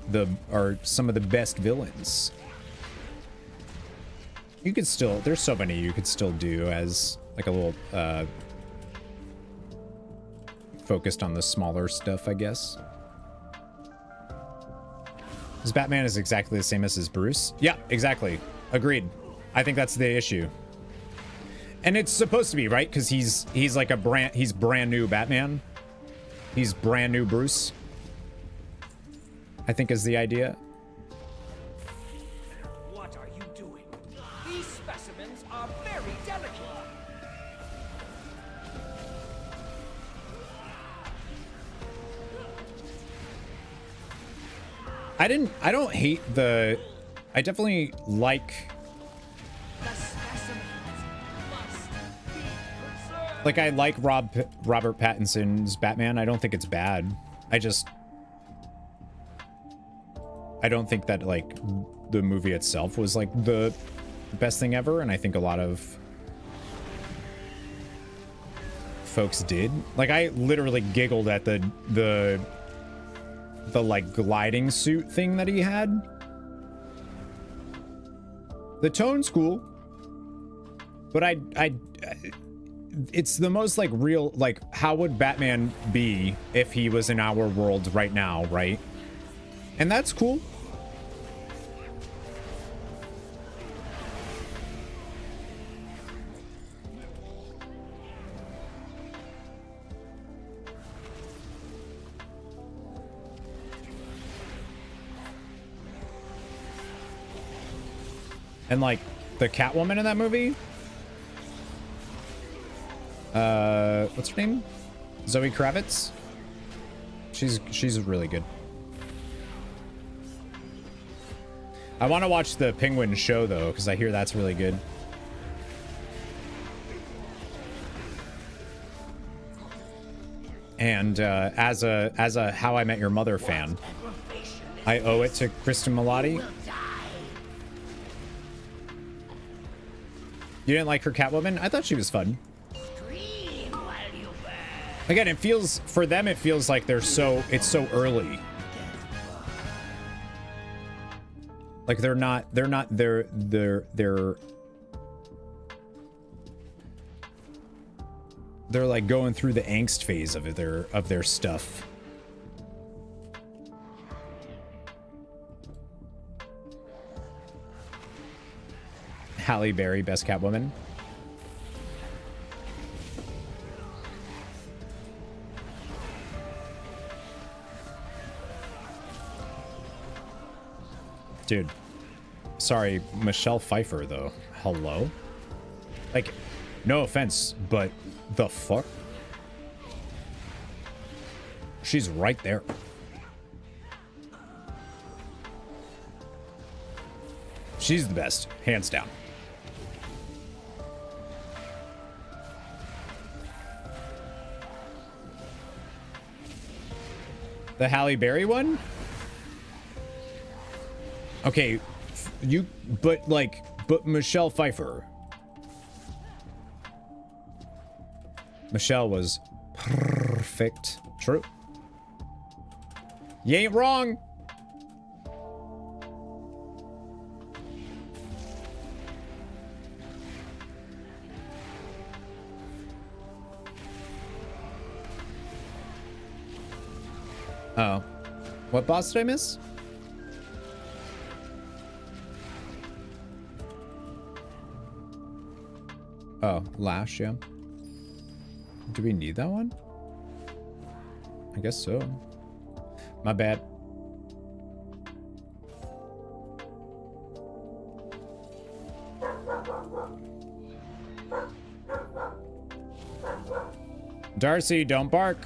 some of the best villains. You could still, there's so many you could still do as, like, a little, focused on the smaller stuff, I guess. His Batman is exactly the same as his Bruce. Yeah, exactly. Agreed. I think that's the issue. And it's supposed to be, right? Because he's like he's brand new Batman. He's brand new Bruce, I think, is the idea. What are you doing? These specimens are very delicate. I don't hate the... I definitely like... Like, I like Robert Pattinson's Batman. I don't think it's bad. I don't think that, like, the movie itself was like the best thing ever, and I think a lot of folks did. Like, I literally giggled at the like gliding suit thing that he had. The tone's cool, but I it's the most like real, like, how would Batman be if he was in our world right now, right? And that's cool. And like the Catwoman in that movie, what's her name? Zoe Kravitz. She's really good. I want to watch the Penguin show though, because I hear that's really good. And as a How I Met Your Mother fan, I owe it to Kristen Milotti. You didn't like her Catwoman? I thought she was fun. Again, it feels, for them, it feels like it's so early. Like they're like going through the angst phase of their stuff. Halle Berry, best Catwoman. Dude, sorry, Michelle Pfeiffer though. Hello? Like, no offense, but the fuck? She's right there. She's the best, hands down. The Halle Berry one? Okay, but Michelle Pfeiffer. Michelle was perfect. True. You ain't wrong. Oh. What boss did I miss? Oh, Lash, yeah. Do we need that one? I guess so. My bad. Darcy, don't bark.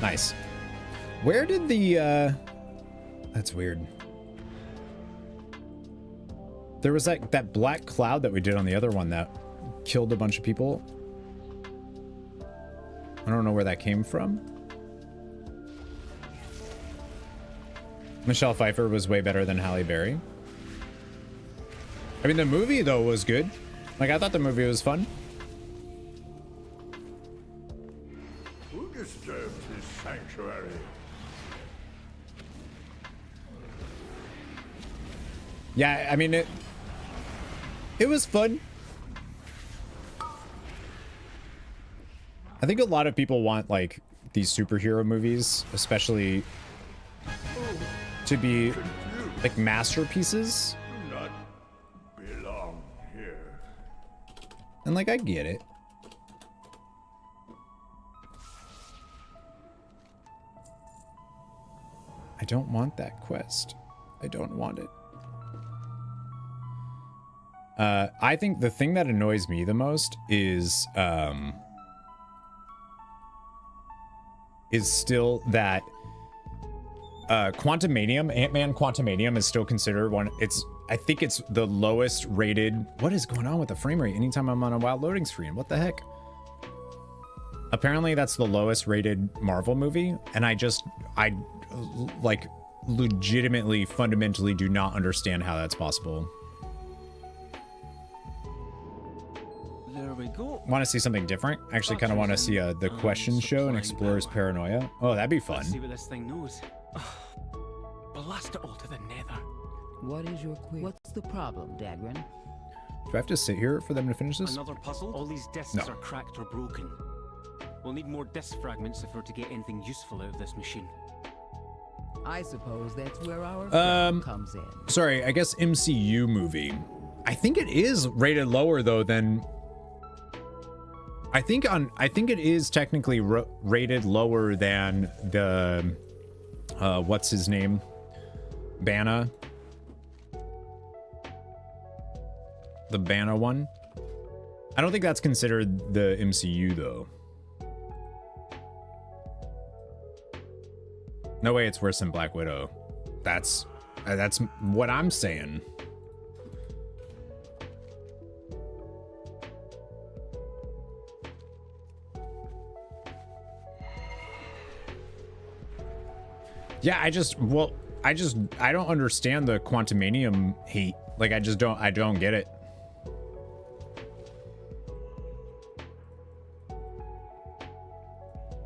Nice. Where did the, that's weird. There was that black cloud that we did on the other one that killed a bunch of people. I don't know where that came from. Michelle Pfeiffer was way better than Halle Berry. I mean, the movie, though, was good. Like, I thought the movie was fun. Who disturbs this sanctuary? Yeah, I mean, it was fun. I think a lot of people want, like, these superhero movies, especially to be, like, masterpieces. Do not belong here. And, like, I get it. I don't want that quest. I don't want it. I think the thing that annoys me the most is still that Quantumanium, Ant-Man Quantumanium is still considered one. It's I think it's the lowest rated. What is going on with the frame rate anytime I'm on a wild loading screen? What the heck? Apparently that's the lowest rated Marvel movie, and I like legitimately fundamentally do not understand how that's possible. There we go. Want to see something different? Actually kind of want to see the question show and Explorer's Paranoia. Oh, that'd be fun. Let's see what this thing knows. Blast it all to the nether. What is your query? What's the problem, Dagran? Do I have to sit here for them to finish this? Another puzzle? All these discs are cracked or broken. We'll need more disc fragments if we're to get anything useful out of this machine. I suppose that's where our film comes in. Sorry, I guess MCU movie. I think it is rated lower though than. I think it is technically rated lower than the what's his name? Banna. The Banna one. I don't think that's considered the MCU though. No way it's worse than Black Widow. That's what I'm saying. Yeah, I don't understand the Quantumanium hate. Like I don't get it.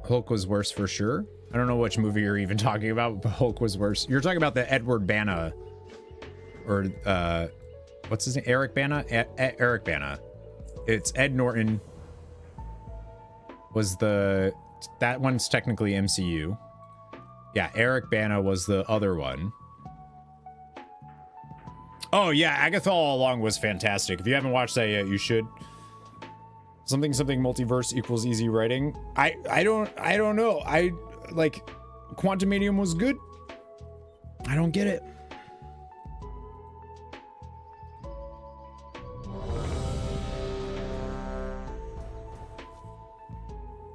Hulk was worse for sure. I don't know which movie you're even talking about, but Hulk was worse. You're talking about the Edward Banna, or what's his name? Eric Banna. Eric Banna. It's Ed Norton. Was that one's technically MCU? Yeah, Eric Banna was the other one. Oh yeah, Agatha All Along was fantastic. If you haven't watched that yet, you should. Something multiverse equals easy writing. I don't know. I like Quantumanium was good. I don't get it.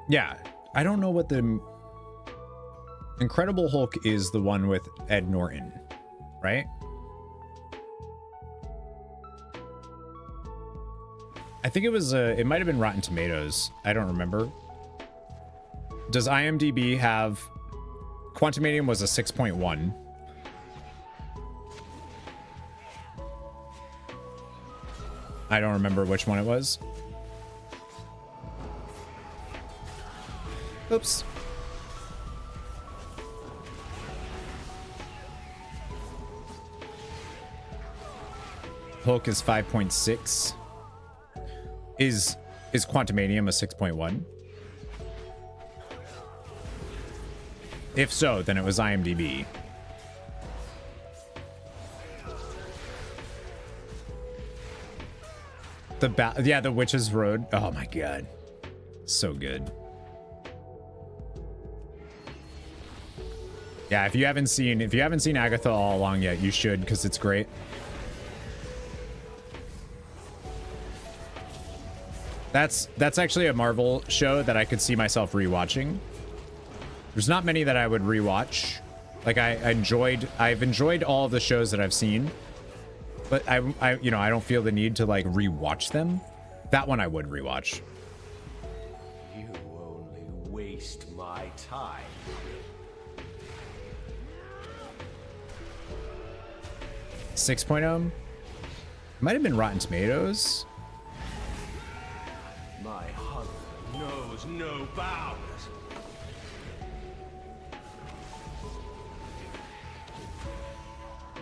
Yeah, I don't know what the Incredible Hulk is. The one with Ed Norton, right? I think it was it might have been Rotten Tomatoes. I don't remember. Does IMDb have Quantumanium was a 6.1. I don't remember which one it was. Oops. Hulk is 5.6. Is Quantumanium a 6.1? If so, then it was IMDb. The Witch's Road. Oh my god. So good. Yeah, if you haven't seen Agatha All Along yet, you should, because it's great. That's actually a Marvel show that I could see myself rewatching. There's not many that I would rewatch. Like I've enjoyed all of the shows that I've seen, but I don't feel the need to like rewatch them. That one I would rewatch. You only waste my time. 6.0 might have been Rotten Tomatoes. My hunger knows no bounds.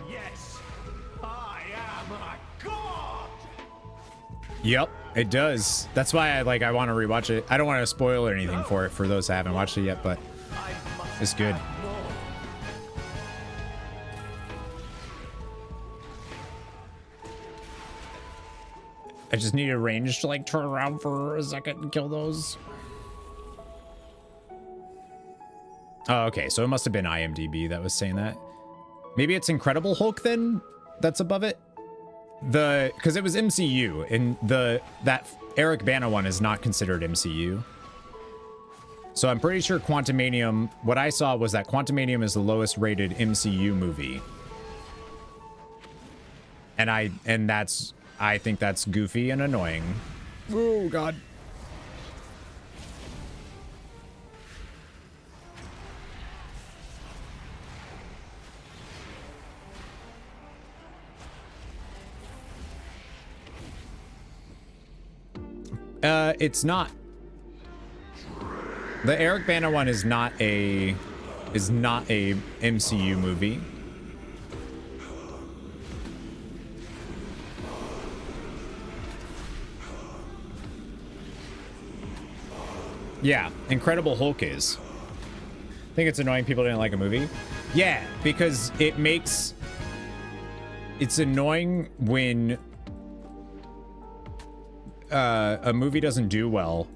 Yes, I am a god. Yep, it does. That's why I want to rewatch it. I don't want to spoil anything for it for those that haven't watched it yet, but it's good. I just need a range to like turn around for a second and kill those. Oh, okay. So it must have been IMDb that was saying that. Maybe it's Incredible Hulk then that's above it. Because it was MCU and that Eric Bana one is not considered MCU. So I'm pretty sure Quantumanium, what I saw was that Quantumanium is the lowest rated MCU movie. And I think that's goofy and annoying. Oh god. It's not. The Eric Bana one is not a MCU movie. Yeah, Incredible Hulk is. I think it's annoying people didn't like a movie. Yeah, because it's annoying when a movie doesn't do well,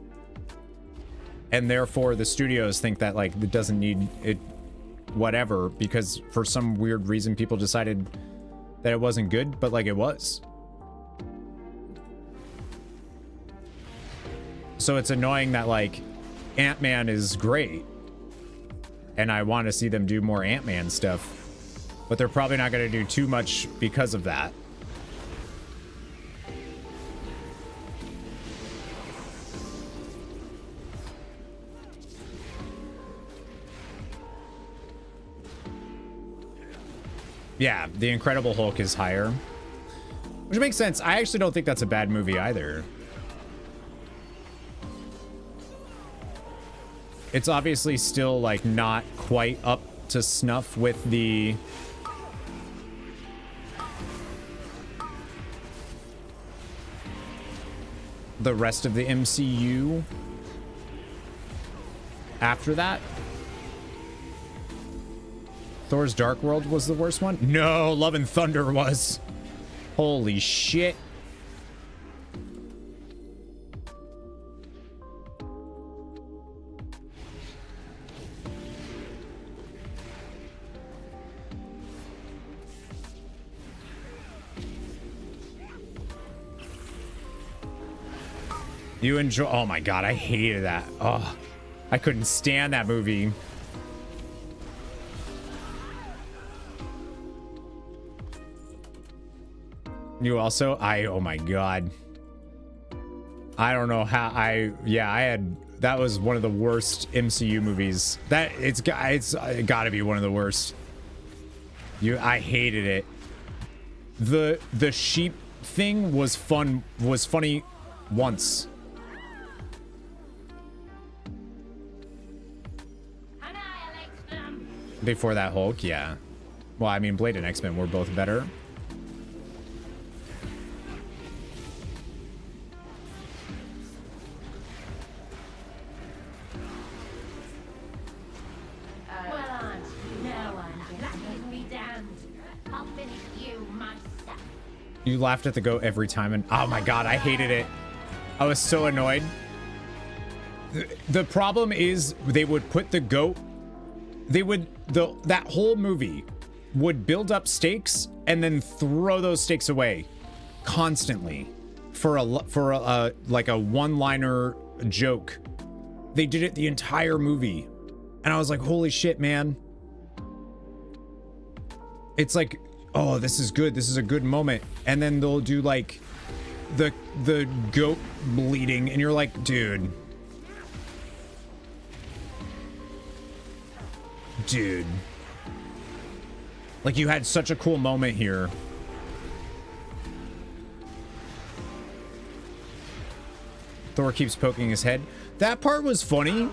and therefore the studios think that like it doesn't need it, whatever, because for some weird reason people decided that it wasn't good, but like it was. So it's annoying that like Ant-Man is great and I want to see them do more Ant-Man stuff, but they're probably not going to do too much because of that. Yeah, The Incredible Hulk is higher, which makes sense. I actually don't think that's a bad movie either. It's obviously still like not quite up to snuff with the rest of the MCU after that. Thor's Dark World was the worst one? No, Love and Thunder was. Holy shit. You enjoy? Oh my god, I hated that. Oh, I couldn't stand that movie. You also, oh my god. I don't know how that was one of the worst MCU movies. It's gotta be one of the worst. I hated it. The sheep thing was funny once. Before that Hulk, yeah. Well, I mean, Blade and X-Men were both better. You laughed at the goat every time, and oh my god, I hated it. I was so annoyed. The problem is they would put the goat, that whole movie would build up stakes and then throw those stakes away constantly for a like a one-liner joke. They did it the entire movie, and I was like, holy shit, man. It's like, oh, this is good. This is a good moment. And then they'll do like the goat bleeding, and you're like, dude. Like, you had such a cool moment here. Thor keeps poking his head. That part was funny.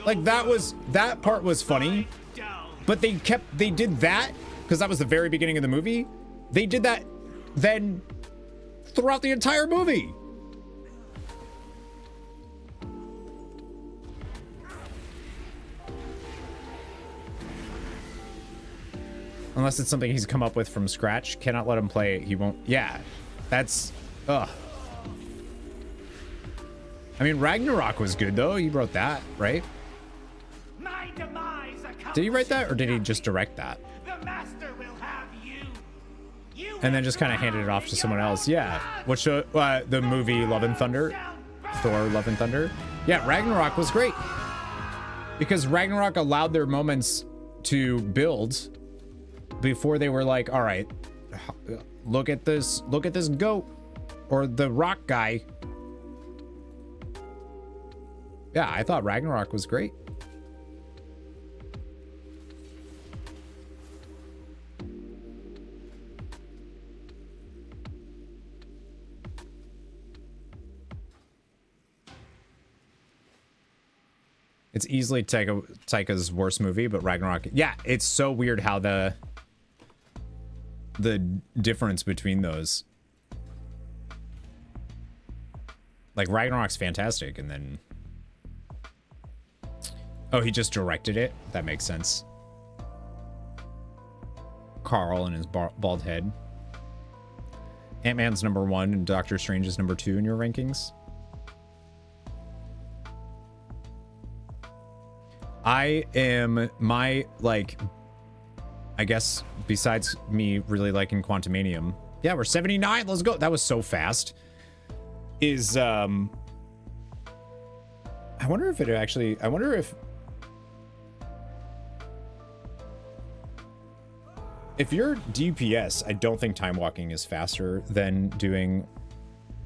Like, that part was funny. But they did that because that was the very beginning of the movie. They did that then throughout the entire movie. Unless it's something he's come up with from scratch. Cannot let him play it. He won't. Yeah. That's... Ugh. I mean, Ragnarok was good, though. He wrote that, right? Did he write that, or did he just direct that? And then just kind of handed it off to someone else. Yeah. Which, the movie Love and Thunder. Thor, Love and Thunder. Yeah, Ragnarok was great. Because Ragnarok allowed their moments to build before they were like, all right, look at this goat or the rock guy. Yeah, I thought Ragnarok was great. It's easily Taika's worst movie, but Ragnarok, yeah, it's so weird how the difference between those. Like Ragnarok's fantastic, and then oh, he just directed it. That makes sense. Carl and his bald head. Ant-Man's #1 and Doctor Strange is #2 in your rankings. I am I guess besides me really liking Quantumanium. Yeah, we're 79. Let's go. That was so fast. I wonder if if you're DPS, I don't think time walking is faster than doing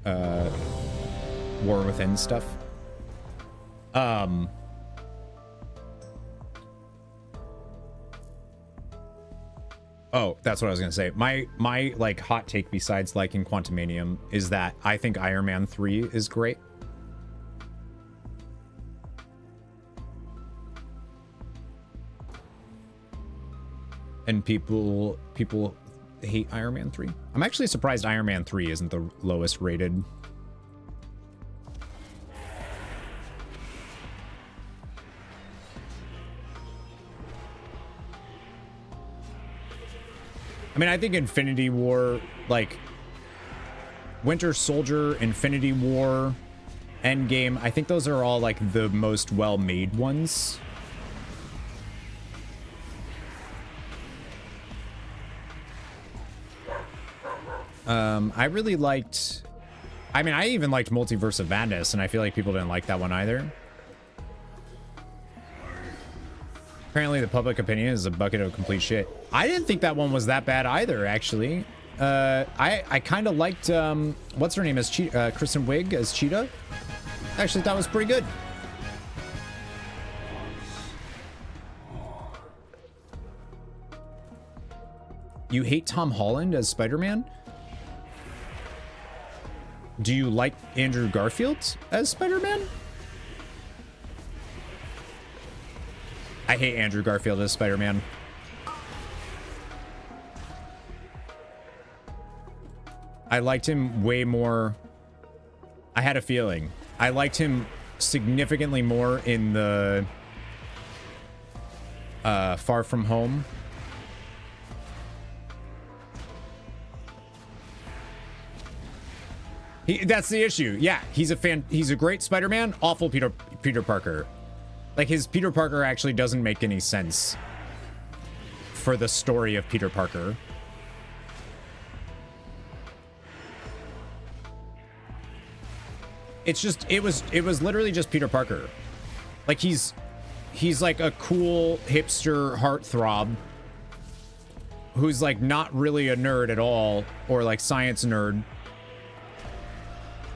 War Within stuff. Oh, that's what I was gonna say. My like hot take besides liking Quantumanium is that I think Iron Man 3 is great. And people hate Iron Man 3. I'm actually surprised Iron Man 3 isn't the lowest rated. I mean, I think Infinity War, like Winter Soldier, Infinity War, Endgame, I think those are all like the most well-made ones. I really liked, I mean, I even liked Multiverse of Madness, and I feel like people didn't like that one either. Apparently the public opinion is a bucket of complete shit. I didn't think that one was that bad either, actually. I kind of liked, what's her name as Kristen Wiig as Cheetah. I actually thought it was pretty good. You hate Tom Holland as Spider-Man? Do you like Andrew Garfield as Spider-Man? I hate Andrew Garfield as Spider-Man. I liked him way more. I had a feeling. I liked him significantly more in the Far From Home. That's the issue. Yeah, he's a great Spider-Man, awful Peter Parker. Like, his Peter Parker actually doesn't make any sense for the story of Peter Parker. It's just, it was literally just Peter Parker. Like, he's like a cool hipster heartthrob who's like not really a nerd at all, or like science nerd.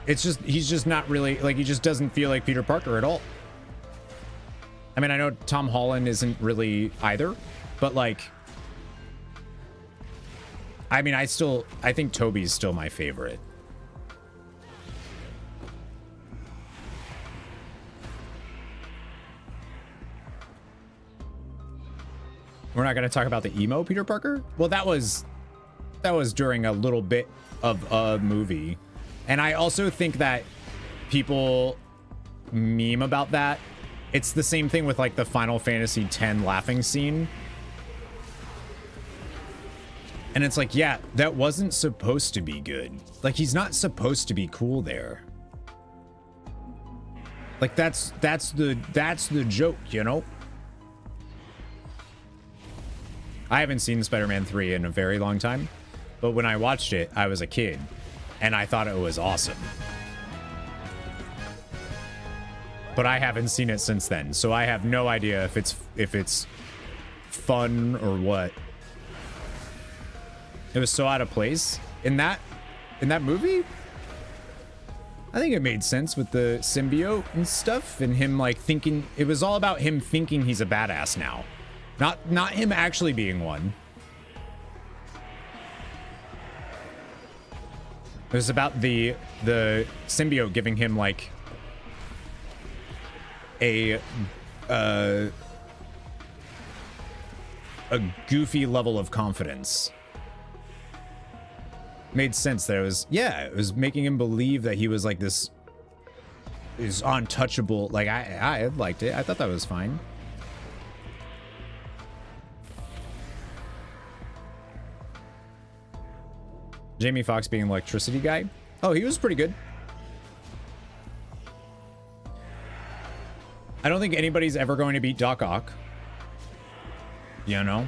It's just, he's just not really, like, he just doesn't feel like Peter Parker at all. I mean, I know Tom Holland isn't really either, but like, I mean, I think Tobey's still my favorite. We're not going to talk about the emo Peter Parker? Well, that was during a little bit of a movie. And I also think that people meme about that. It's the same thing with like the Final Fantasy X laughing scene. And it's like, yeah, that wasn't supposed to be good. Like, he's not supposed to be cool there. Like, that's the joke, you know? I haven't seen Spider-Man 3 in a very long time, but when I watched it, I was a kid, and I thought it was awesome. But I haven't seen it since then, so I have no idea if it's fun or what. It was so out of place. in that movie, I think it made sense with the symbiote and stuff, and him like thinking it was all about him thinking he's a badass now, not him actually being one. It was about the symbiote giving him like a goofy level of confidence. Made sense that it was making him believe that he was like this is untouchable. Like I liked it. I thought that was fine. Jamie Foxx being electricity guy. Oh, he was pretty good. I don't think anybody's ever going to beat Doc Ock. You know?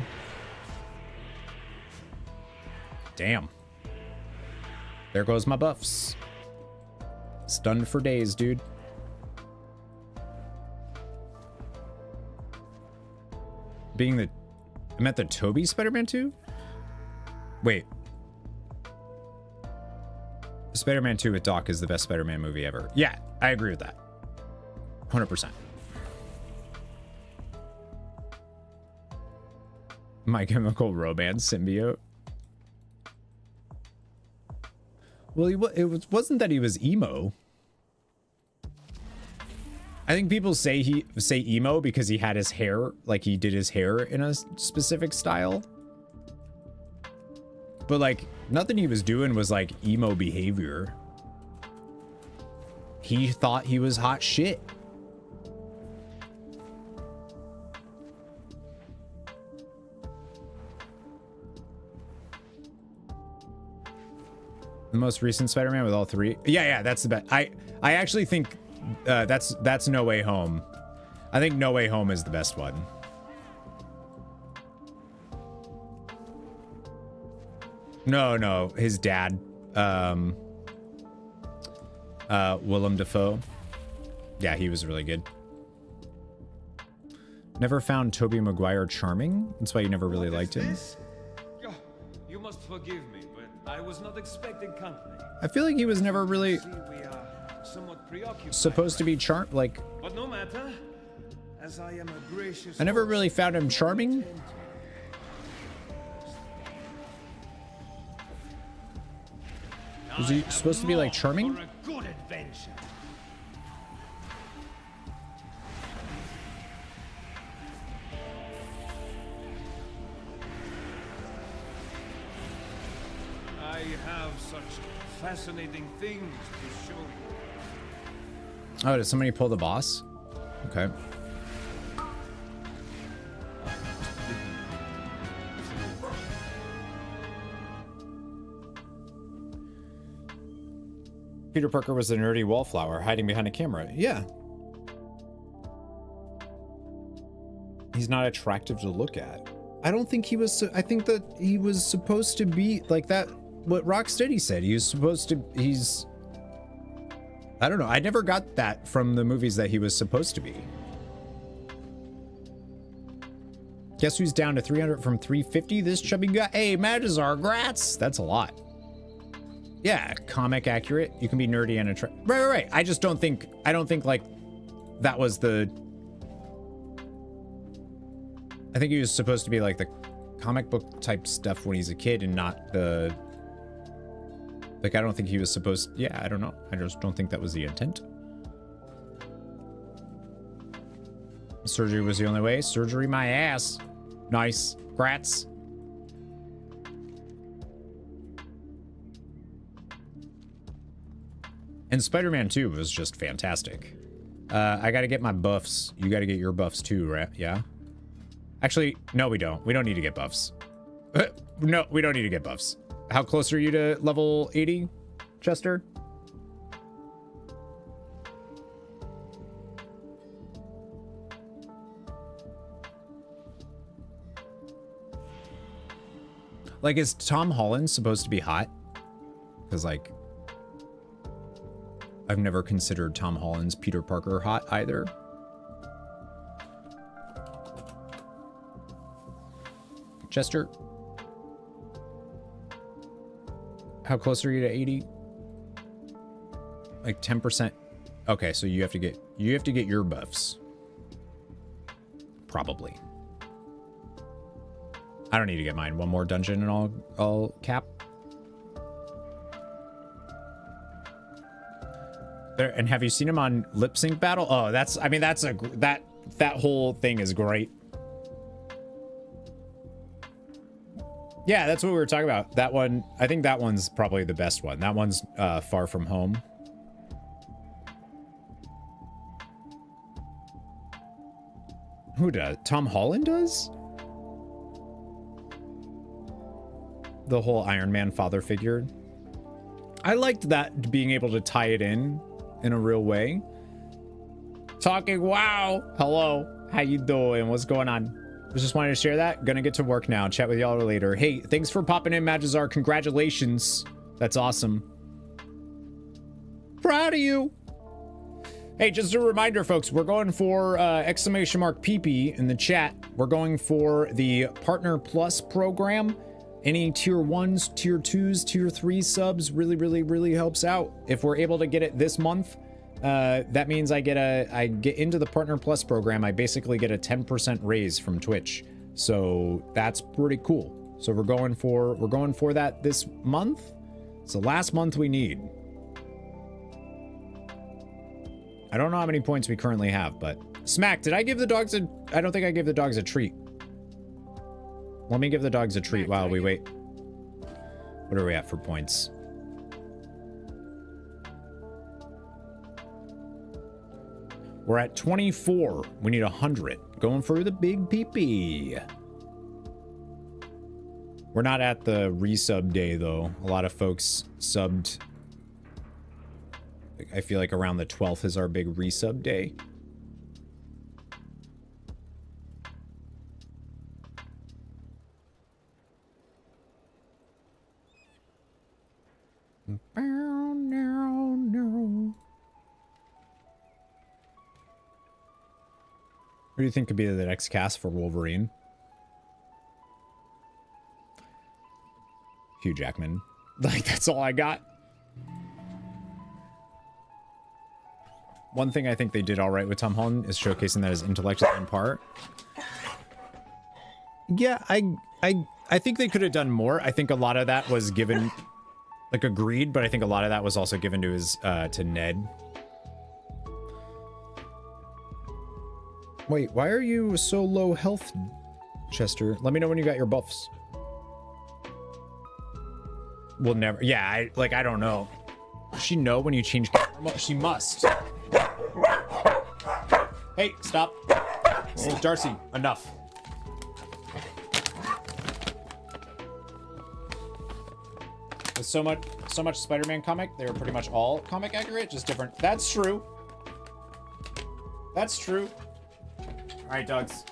Damn. There goes my buffs. Stunned for days, dude. I meant the Toby Spider-Man 2? Wait. Spider-Man 2 with Doc is the best Spider-Man movie ever. Yeah, I agree with that. 100%. My Chemical Romance symbiote. Well, it wasn't that he was emo. I think people say emo because he had his hair, like he did his hair in a specific style. But like nothing he was doing was like emo behavior. He thought he was hot shit. The most recent Spider-Man with all three. Yeah, that's the best. I actually think that's No Way Home. I think No Way Home is the best one. No, his dad, Willem Dafoe. Yeah, he was really good. Never found Tobey Maguire charming. That's why you never really liked him. You must forgive me, but I was not expecting company. I feel like he was never really supposed to be like. But no matter, as I am a gracious. I never really found him charming. Was he supposed to be like charming? Good adventure. I have such fascinating things to show you. Oh, did somebody pull the boss? Okay. Peter Parker was a nerdy wallflower hiding behind a camera. Yeah. He's not attractive to look at. I don't think he was. I think that he was supposed to be like that. What Rocksteady said. He was supposed to. I don't know. I never got that from the movies that he was supposed to be. Guess who's down to 300 from 350? This chubby guy. Hey, Madazar, grats. That's a lot. Yeah, comic accurate. You can be nerdy and attractive. Right. I just don't think. I don't think like that was the. I think he was supposed to be like the comic book type stuff when he's a kid and not the. Like, I don't think he was supposed. Yeah, I don't know. I just don't think that was the intent. Surgery was the only way. Surgery my ass. Nice. Grats. And Spider-Man 2 was just fantastic. I gotta get my buffs. You gotta get your buffs too, right? Yeah? Actually, no, we don't. We don't need to get buffs. No, we don't need to get buffs. How close are you to level 80, Chester? Like, is Tom Holland supposed to be hot? Because, like, I've never considered Tom Holland's Peter Parker hot either. How close are you to 80? Like 10%. Okay, so you have to get your buffs. Probably. I don't need to get mine. One more dungeon and I'll cap. There, and have you seen him on Lip Sync Battle? Oh, that's that whole thing is great. Yeah, that's what we were talking about. That one, I think that one's probably the best one. That one's Far From Home. Who does? Tom Holland does? The whole Iron Man father figure. I liked that, being able to tie it in a real way. Talking, wow. Hello. How you doing? What's going on? Just wanted to share that. Gonna get to work now. Chat with y'all later. Hey, thanks for popping in, Magizar. Congratulations. That's awesome. Proud of you. Hey, just a reminder, folks, we're going for exclamation mark PP in the chat. We're going for the Partner Plus program. Any tier 1s, tier 2s, tier 3 subs really helps out. If we're able to get it this month, that means I get into the Partner Plus program. I basically get a 10% raise from Twitch. So that's pretty cool. So we're going for that this month. It's the last month we need. I don't know how many points we currently have, but Smack, did I give the dogs I don't think I gave the dogs a treat. Let me give the dogs a treat while we wait. What are we at for points? We're at 24. We need 100. Going for the big PP. We're not at the resub day, though. A lot of folks subbed. I feel like around the 12th is our big resub day. What do you think could be the next cast for Wolverine? Hugh Jackman. Like, that's all I got. One thing I think they did all right with Tom Holland is showcasing that his intellect is in part. Yeah, I think they could have done more. I think a lot of that was given, like, agreed, but I think a lot of that was also given to his to Ned. Wait, why are you so low health, Chester? Let me know when you got your buffs. We'll never. Yeah, I don't know. Does she know when you change camera mode? She must. Hey, stop. Oh, Darcy, enough. With so much Spider-Man comic, they were pretty much all comic accurate, just different. That's true. That's true. All right, dogs.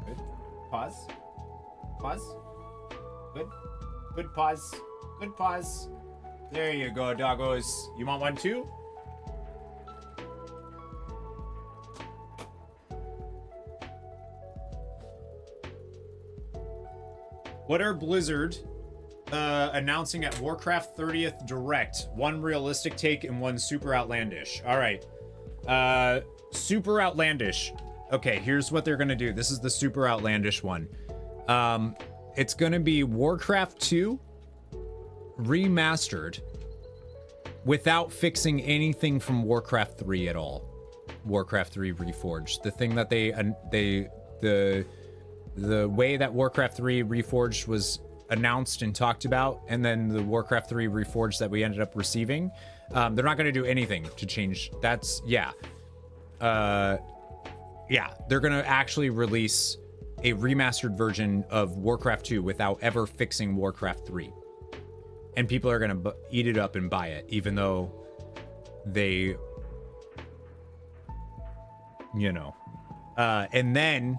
Good. Pause. Pause. Good. Good pause. Good pause. There you go, doggos. You want one too? What are Blizzard announcing at Warcraft 30th Direct? One realistic take and one super outlandish. All right. Super outlandish. Okay, here's what they're gonna do. This is the super outlandish one. It's gonna be Warcraft 2 remastered without fixing anything from Warcraft 3 at all. Warcraft 3 Reforged. The thing that the way that Warcraft 3 Reforged was announced and talked about, and then the Warcraft 3 Reforged that we ended up receiving, they're not going to do anything to change. That's, yeah. Yeah, they're going to actually release a remastered version of Warcraft 2 without ever fixing Warcraft 3. And people are going to eat it up and buy it, even though they, you know. And then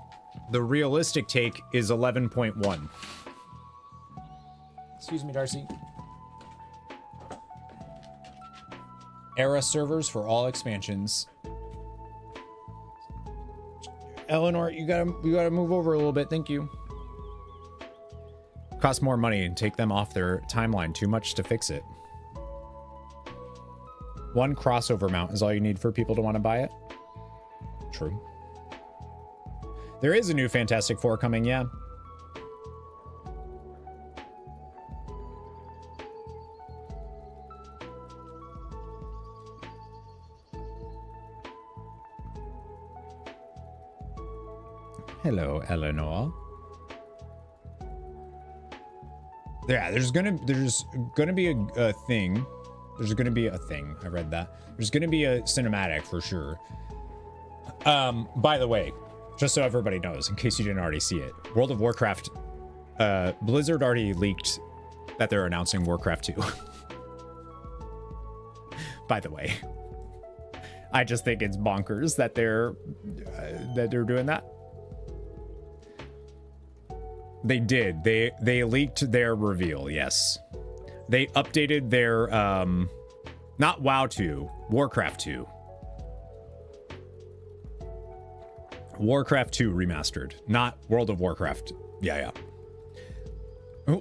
the realistic take is 11.1. Excuse me, Darcy. Era servers for all expansions. Eleanor, you gotta move over a little bit. Thank you. Cost more money and take them off their timeline. Too much to fix it. One crossover mount is all you need for people to want to buy it. True. There is a new Fantastic Four coming, yeah. Hello, Eleanor. Yeah, there's gonna be a thing. There's gonna be a thing. I read that. There's gonna be a cinematic for sure. By the way, just so everybody knows, in case you didn't already see it, World of Warcraft, Blizzard already leaked that they're announcing Warcraft 2. By the way, I just think it's bonkers that they're doing that. They did. They leaked their reveal, yes. They updated their, not WoW 2, Warcraft 2. Warcraft 2 remastered, not World of Warcraft. Yeah.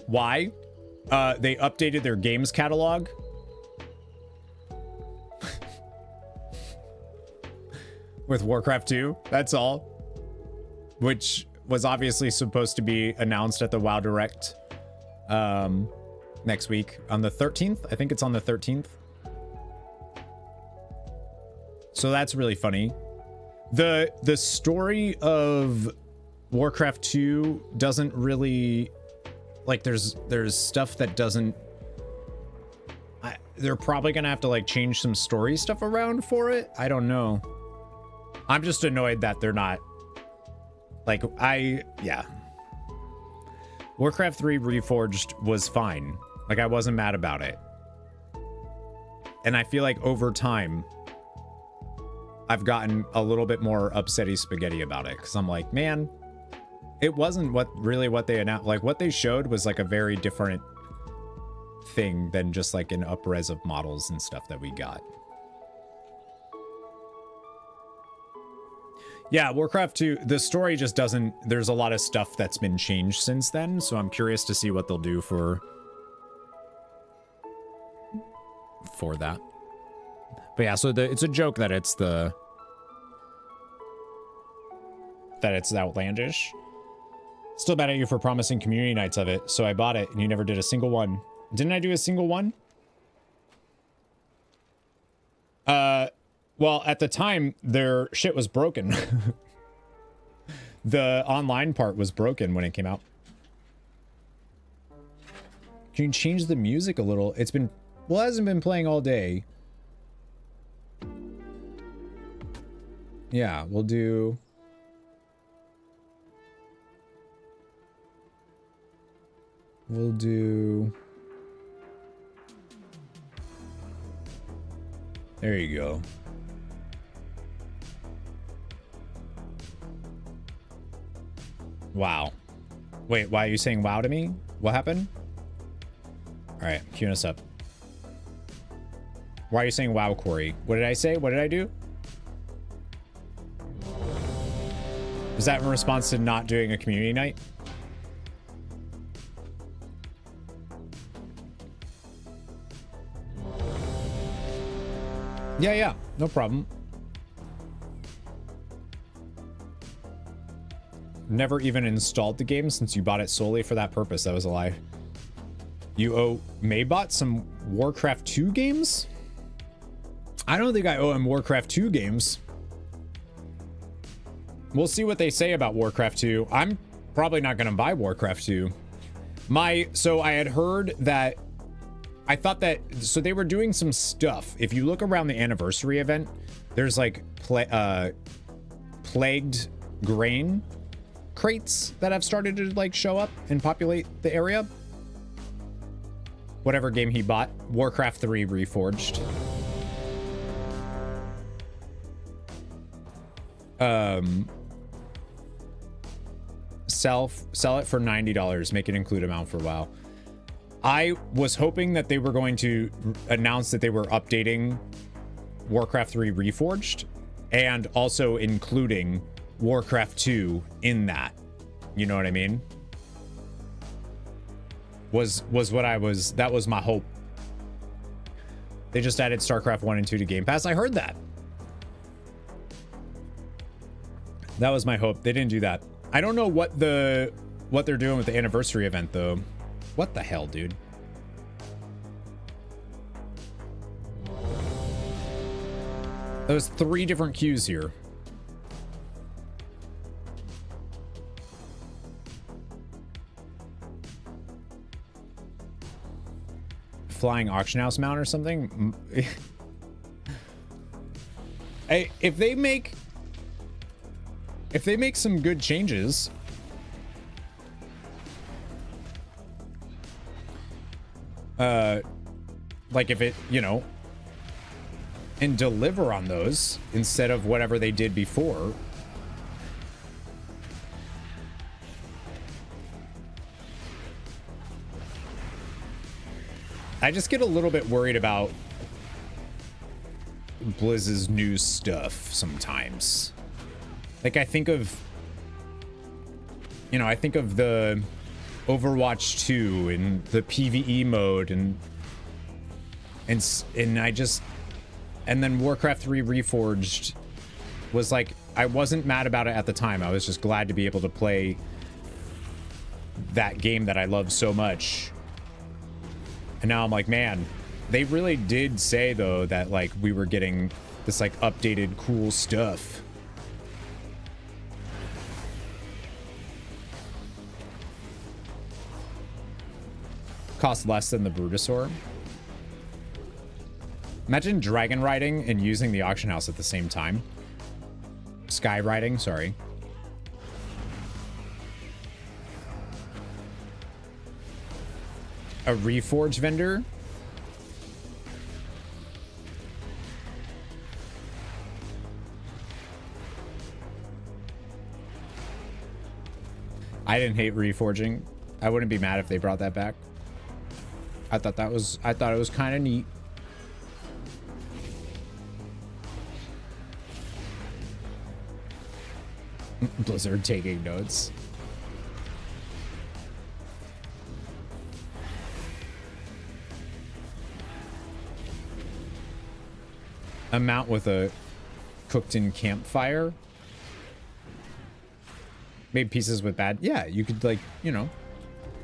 Why? They updated their games catalog. With Warcraft 2, that's all. Which was obviously supposed to be announced at the WoW Direct next week on the 13th. I think it's on the 13th. So that's really funny. The story of Warcraft 2 doesn't really, like, there's stuff that doesn't, they're probably gonna have to like change some story stuff around for it. I don't know. I'm just annoyed that they're not, like, yeah. Warcraft 3 Reforged was fine. Like, I wasn't mad about it. And I feel like over time, I've gotten a little bit more upsetty spaghetti about it. Because I'm like, man, it wasn't what they announced. Like, what they showed was like a very different thing than just like an up-res of models and stuff that we got. Yeah, Warcraft 2, the story just doesn't, there's a lot of stuff that's been changed since then, so I'm curious to see what they'll do for that. But yeah, so it's a joke that it's outlandish. Still mad at you for promising community nights of it, so I bought it and you never did a single one. Didn't I do a single one? Well, at the time, their shit was broken. The online part was broken when it came out. Can you change the music a little? It's been, well, it hasn't been playing all day. Yeah, we'll do... There you go. Wow. Wait, why are you saying wow to me? What happened? All right, queuing us up. Why are you saying wow, Corey? What did I say? What did I do? Was that in response to not doing a community night? Yeah, no problem. Never even installed the game since you bought it solely for that purpose. That was a lie. You owe Maybot some Warcraft 2 games? I don't think I owe him Warcraft 2 games. We'll see what they say about Warcraft 2. I'm probably not going to buy Warcraft 2. So I had heard that, I thought that, so they were doing some stuff. If you look around the anniversary event, there's like plagued grain crates that have started to like show up and populate the area. Whatever game he bought, Warcraft 3 Reforged. Sell it for $90, make it include amount for WoW. I was hoping that they were going to announce that they were updating Warcraft 3 Reforged and also including Warcraft 2 in that. You know what I mean? Was what I was, that was my hope. They just added StarCraft 1 and 2 to Game Pass. I heard that. That was my hope. They didn't do that. I don't know what they're doing with the anniversary event though. What the hell, dude? There's 3 different queues here. Flying auction house mount or something. Hey, if they make some good changes, like if it, you know, and deliver on those instead of whatever they did before, I just get a little bit worried about Blizz's new stuff sometimes. Like I think of, you know, I think of the Overwatch 2 and the PvE mode and I just, and then Warcraft 3 Reforged was like, I wasn't mad about it at the time. I was just glad to be able to play that game that I love so much. And now I'm like, man, they really did say though that like we were getting this like updated cool stuff. Cost less than the Brutosaur. Imagine dragon riding and using the auction house at the same time. Sky riding, sorry. A Reforge vendor. I didn't hate reforging. I wouldn't be mad if they brought that back. I thought it was kind of neat. Blizzard taking notes. A mount with a cooked-in campfire. Made pieces with bad. Yeah, you could like, you know,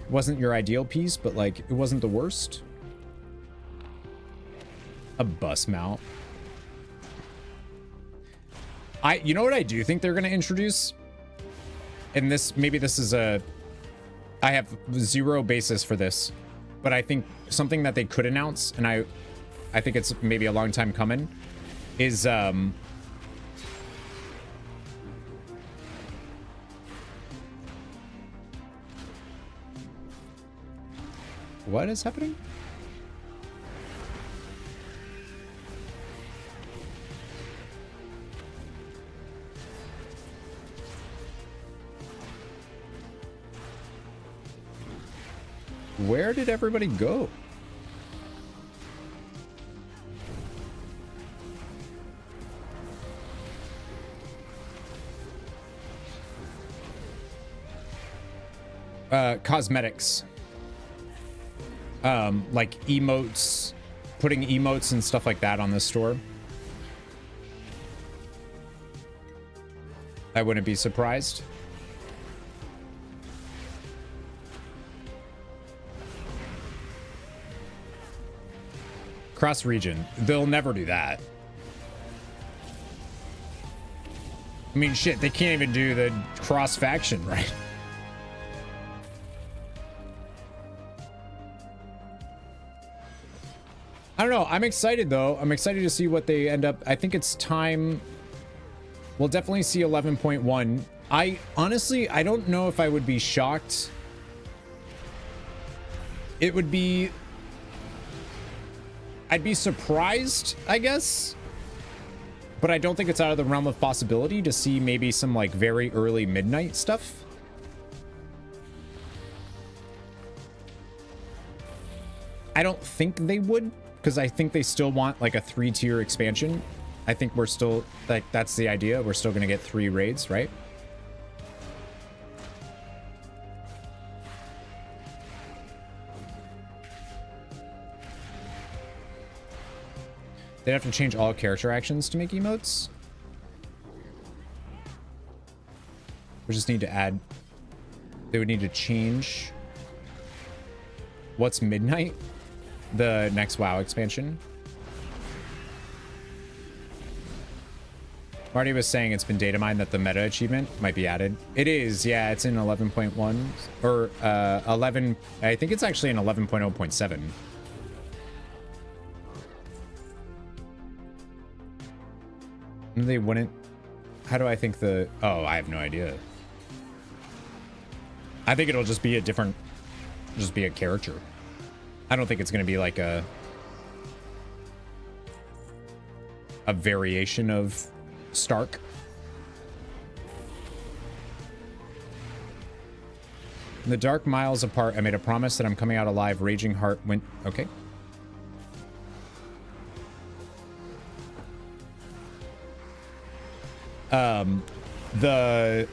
wasn't your ideal piece, but like it wasn't the worst. A bus mount. You know what I do think they're going to introduce? And this, maybe this is I have zero basis for this, but I think something that they could announce, and I think it's maybe a long time coming, is what is happening? Where did everybody go? Cosmetics. Like emotes, putting emotes and stuff like that on this store. I wouldn't be surprised. Cross region. They'll never do that. I mean, shit, they can't even do the cross faction, right? I don't know. I'm excited though. I'm excited to see what they end up. I think it's time. We'll definitely see 11.1. I honestly, I don't know if I would be shocked. It would be, I'd be surprised, I guess. But I don't think it's out of the realm of possibility to see maybe some like very early midnight stuff. I don't think they would, because I think they still want like a 3-tier expansion. I think we're still like, that's the idea. We're still going to get 3 raids, right? They'd have to change all character actions to make emotes. We just need to add... They would need to change... What's Midnight? The next WoW expansion. Marty was saying it's been data mined that the meta achievement might be added. It is, yeah, it's in 11.1 or 11. I think it's actually in 11.0.7. They wouldn't. How do I think the... Oh, I have no idea. I think it'll just be a different... Just be a character. I don't think it's going to be like a variation of Stark. The dark miles apart, I made a promise that I'm coming out alive. Raging heart went... Okay. The...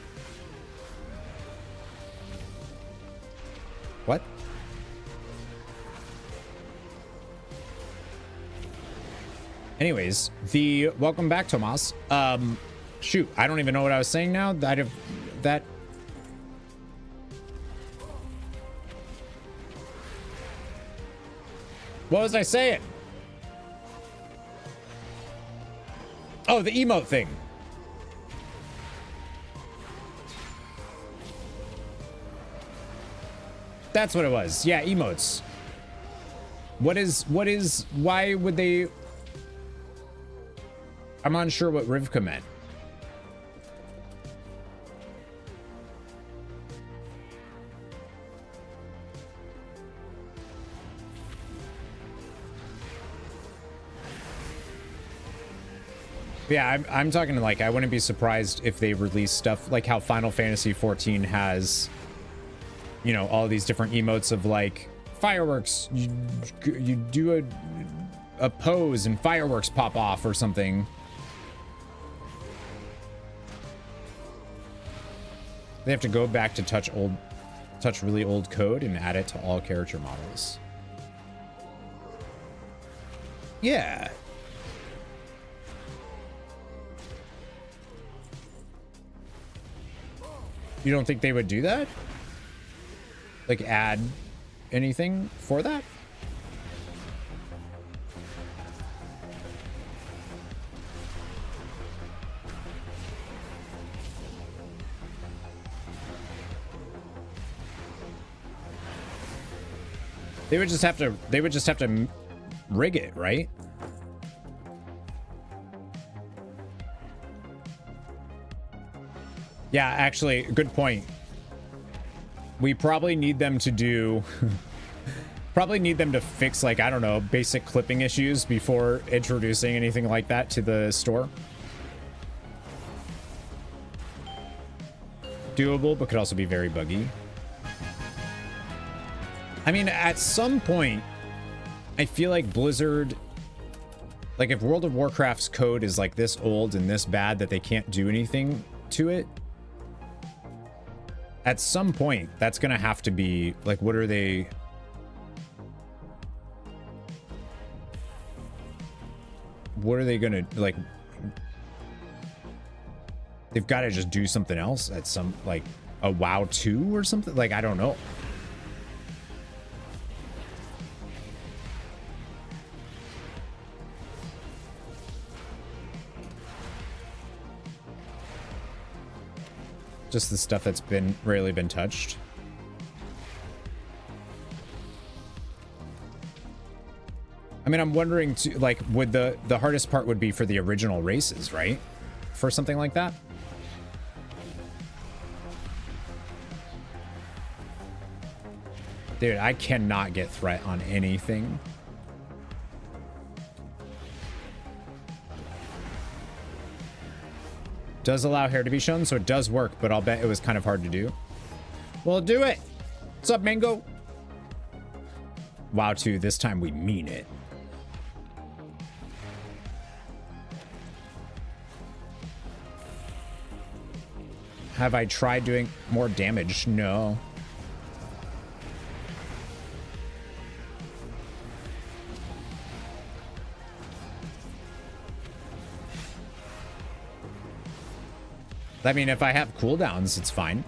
What? Anyways, the... Welcome back, Tomas. Shoot, I don't even know what I was saying now. That... What was I saying? Oh, the emote thing. That's what it was. Yeah, emotes. Why would they... I'm unsure what Rivka meant. Yeah, I'm talking like, I wouldn't be surprised if they release stuff like how Final Fantasy XIV has, you know, all these different emotes of like fireworks. You do a pose and fireworks pop off or something. They have to go back to touch really old code and add it to all character models. Yeah. You don't think they would do that? Like add anything for that? They would just have to rig it, right? Yeah, actually, good point. We probably need them to do... probably need them to fix, like, I don't know, basic clipping issues before introducing anything like that to the store. Doable, but could also be very buggy. I mean, at some point, I feel like Blizzard... Like, if World of Warcraft's code is, like, this old and this bad that they can't do anything to it... At some point, that's going to have to be, like, what are they... What are they going to, like... They've got to just do something else at some, like, a WoW 2 or something? Like, I don't know. Just the stuff that's been rarely been touched. I mean, I'm wondering too, like, would the hardest part would be for the original races, right? For something like that? Dude, I cannot get threat on anything. Does allow hair to be shown, so it does work, but I'll bet it was kind of hard to do. Well, do it. What's up, Mango? WoW 2, this time we mean it. Have I tried doing more damage? No. I mean, if I have cooldowns, it's fine.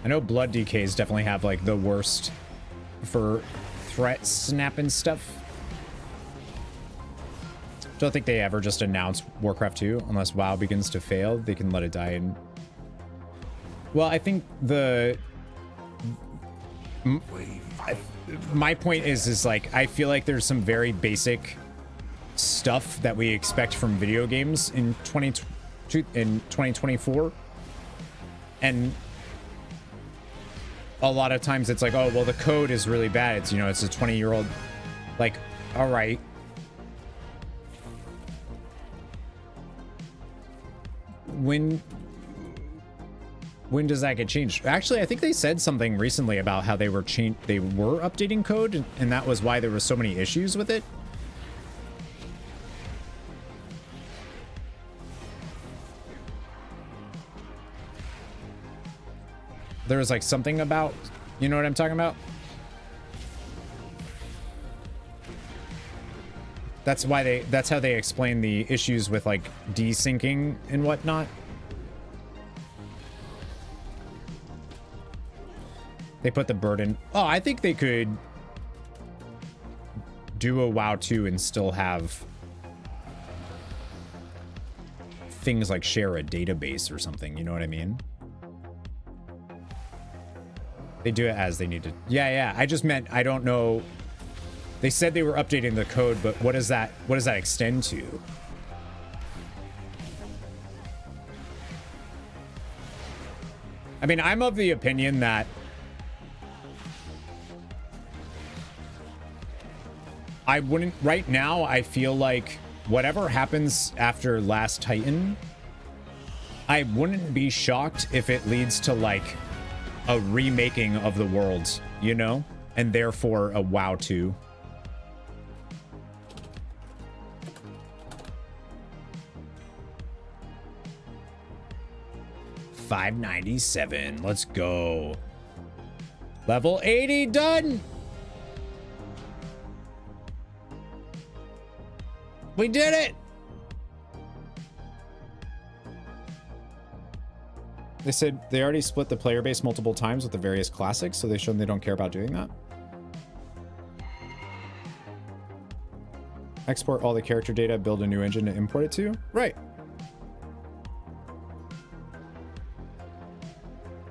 I know blood DKs definitely have like the worst for threat snap and stuff. Don't think they ever just announce Warcraft 2 unless WoW begins to fail. They can let it die. And well, I think my point is like I feel like there's some very basic stuff that we expect from video games in 2024, and a lot of times it's like, oh well, the code is really bad. It's, you know, it's a 20-year-old. Like, all right. When does that get changed? Actually, I think they said something recently about how they were updating code, and that was why there were so many issues with it. There was like something about, you know what I'm talking about? That's why that's how they explain the issues with like desyncing and whatnot. They put the burden. Oh, I think they could do a WoW 2 and still have things like share a database or something. You know what I mean? They do it as they need to. Yeah. I just meant, I don't know. They said they were updating the code, but what does that extend to? I mean, I'm of the opinion that I wouldn't, right now, I feel like whatever happens after Last Titan, I wouldn't be shocked if it leads to like a remaking of the world, you know? And therefore a WoW 2. $597. Let's go. Level 80 done. We did it. They said they already split the player base multiple times with the various classics, so they showed they don't care about doing that. Export all the character data, build a new engine to import it to. Right.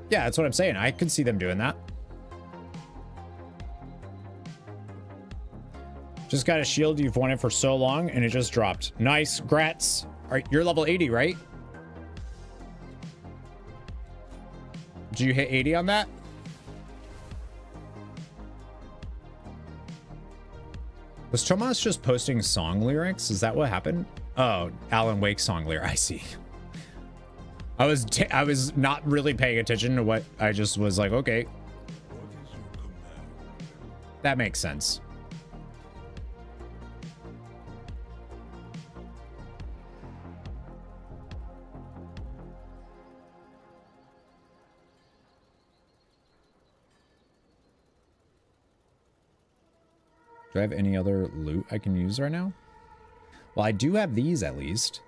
Yeah, that's what I'm saying. I could see them doing that. Just got a shield you've wanted for so long, and it just dropped. Nice. Grats. All right, you're level 80, right? Did you hit 80 on that? Was Tomas just posting song lyrics? Is that what happened? Oh, Alan Wake song lyric. I see. I was not really paying attention to what I just was like, okay. That makes sense. Do I have any other loot I can use right now? Well, I do have these at least.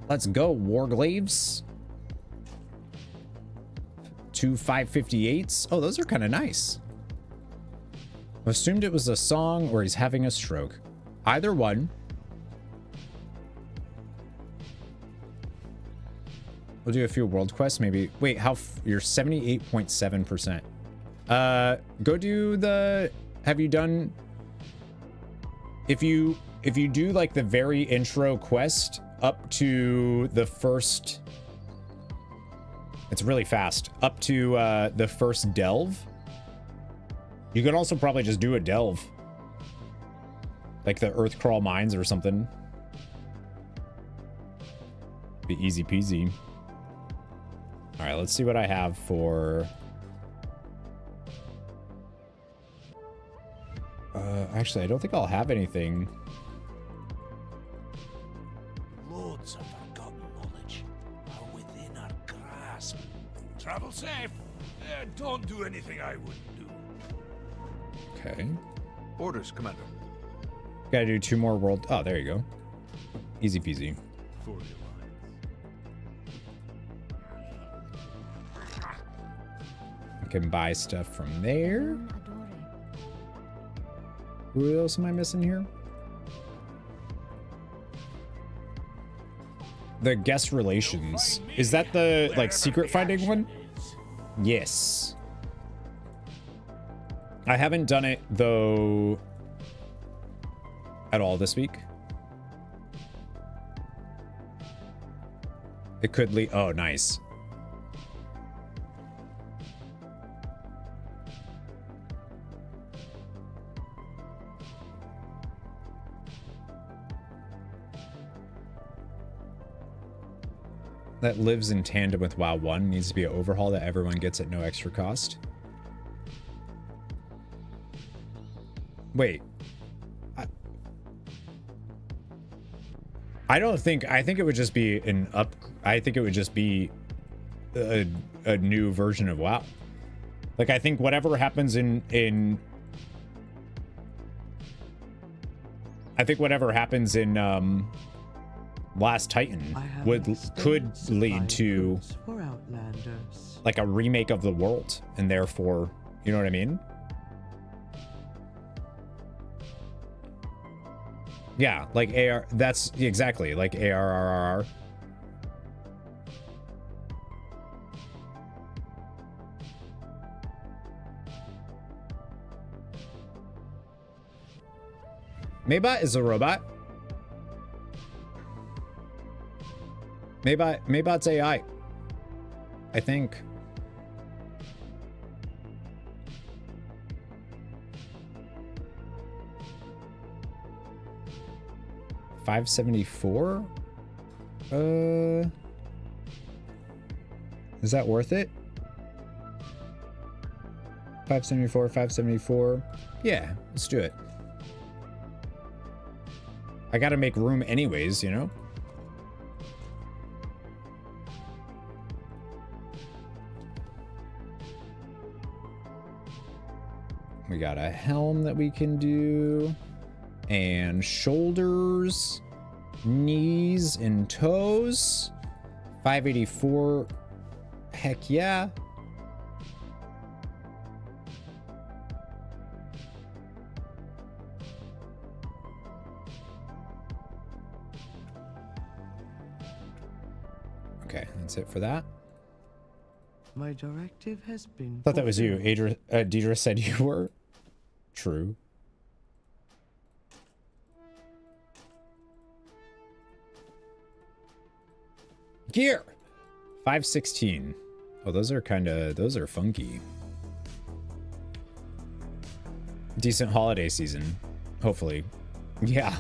Let's go, Warglaves. 2 558s. Oh, those are kind of nice. I assumed it was a song or he's having a stroke. Either one. We'll do a few world quests, maybe. Wait, you're 78.7%. Go do the, have you done, if you do like the very intro quest up to the first, it's really fast, up to the first delve. You can also probably just do a delve, like the Earthcrawl mines or something. Be easy peasy. All right, let's see what I have for actually, I don't think I'll have anything. Loads of forgotten knowledge are within our grasp. Travel safe. Don't do anything I wouldn't do. Okay. Orders, Commander. Gotta do 2 more world. Oh, there you go. Easy peasy. For the I can buy stuff from there. Who else am I missing here? The guest relations. Is that the, like, secret finding one? Yes. I haven't done it, though, at all this week. It could lead... Oh, nice. That lives in tandem with WoW 1 needs to be an overhaul that everyone gets at no extra cost. Wait. I don't think... I think it would just be an up... I think it would just be a new version of WoW. Like, I think whatever happens in I think whatever happens in Last Titan could lead to like a remake of the world, and therefore, you know what I mean? Yeah, like AR, that's exactly like ARRR. Maybot is a robot. Maybot's AI. I think. $574? Is that worth it? 574. Yeah, let's do it. I gotta make room anyways, you know? We got a helm that we can do. And shoulders, knees, and toes. 584. Heck yeah. Okay, that's it for that. My directive has been... Thought that was you. Deidre said you were. True. Gear 516. Oh, those are funky. Decent holiday season, hopefully. Yeah.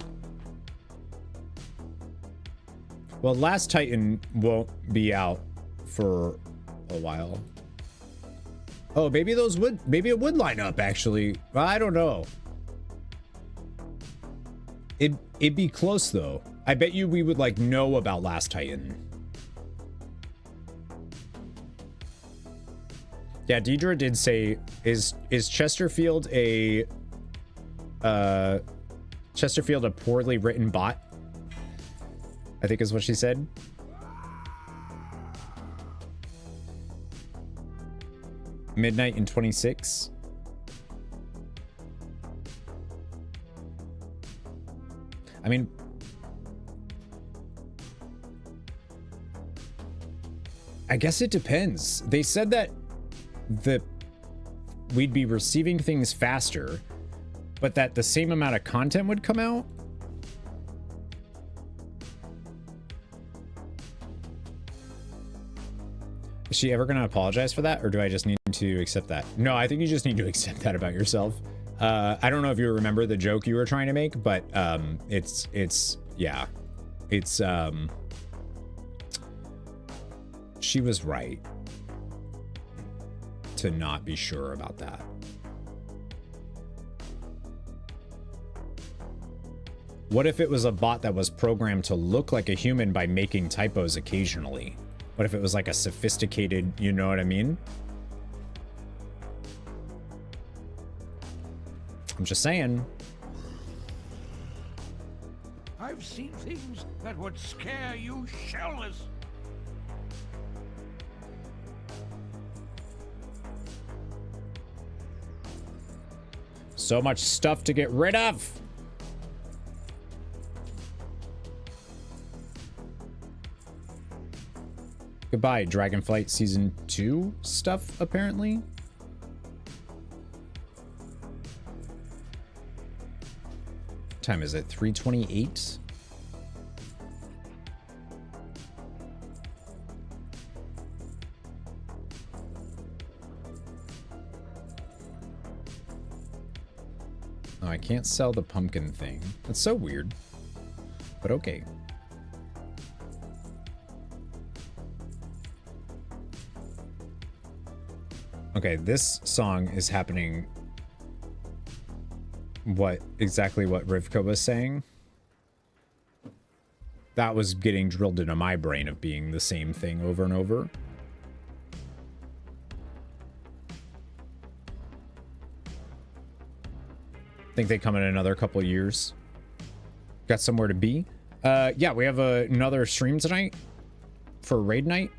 Well, Last Titan won't be out for a while. Oh, maybe it would line up actually. I don't know. It'd be close though. I bet you we would like know about Last Titan. Yeah, Deidre did say, is Chesterfield a poorly written bot? I think is what she said. Midnight in 26. I mean, I guess it depends. They said that we'd be receiving things faster, but that the same amount of content would come out. Is she ever going to apologize for that, or do I just need to accept that? No, I think you just need to accept that about yourself. I don't know if you remember the joke you were trying to make, but she was right to not be sure about that. What if it was a bot that was programmed to look like a human by making typos occasionally? What if it was like a sophisticated, you know what I mean? I'm just saying. I've seen things that would scare you shellless. So much stuff to get rid of. Goodbye, Dragonflight Season 2 stuff, apparently. What time is it? 3:28? Oh, I can't sell the pumpkin thing. That's so weird. But okay. Okay, this song is happening exactly what Rivka was saying. That was getting drilled into my brain of being the same thing over and over. Think they come in another couple years. Got somewhere to be. Yeah, we have another stream tonight for raid night.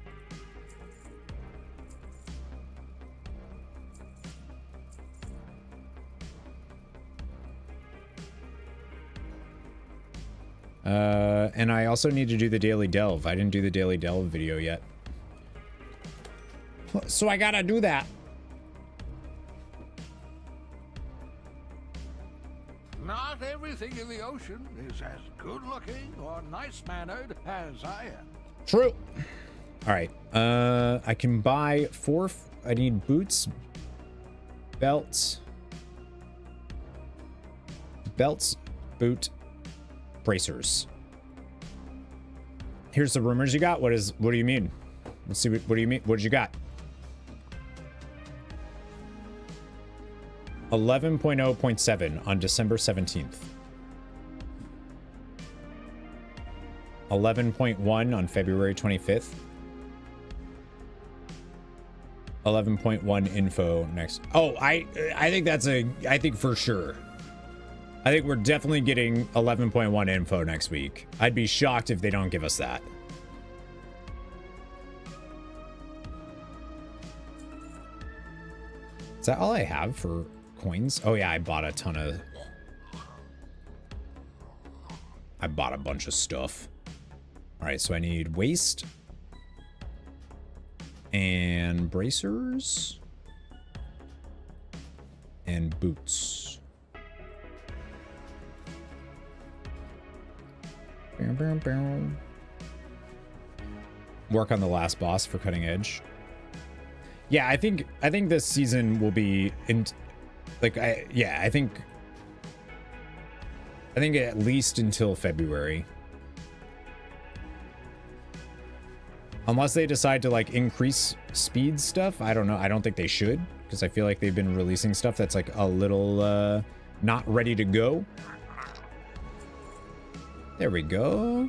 And I also need to do the Daily Delve. I didn't do the Daily Delve video yet. So I gotta do that. Not everything in the ocean is as good-looking or nice-mannered as I am. True. All right. I can buy I need boots, belts, boot, bracers. Here's the rumors you got. What do you mean? Let's see. What do you mean? What did you got? 11.0.7 on December 17th. 11.1 on February 25th. 11.1 info next. Oh, I think I think for sure. I think we're definitely getting 11.1 info next week. I'd be shocked if they don't give us that. Is that all I have for coins? Oh yeah, I bought a bunch of stuff. All right, so I need waist and bracers and boots. Work on the last boss for cutting edge. Yeah, I think this season will be I think at least until February. Unless they decide to like increase speed stuff. I don't know. I don't think they should, because I feel like they've been releasing stuff that's like a little not ready to go. There we go.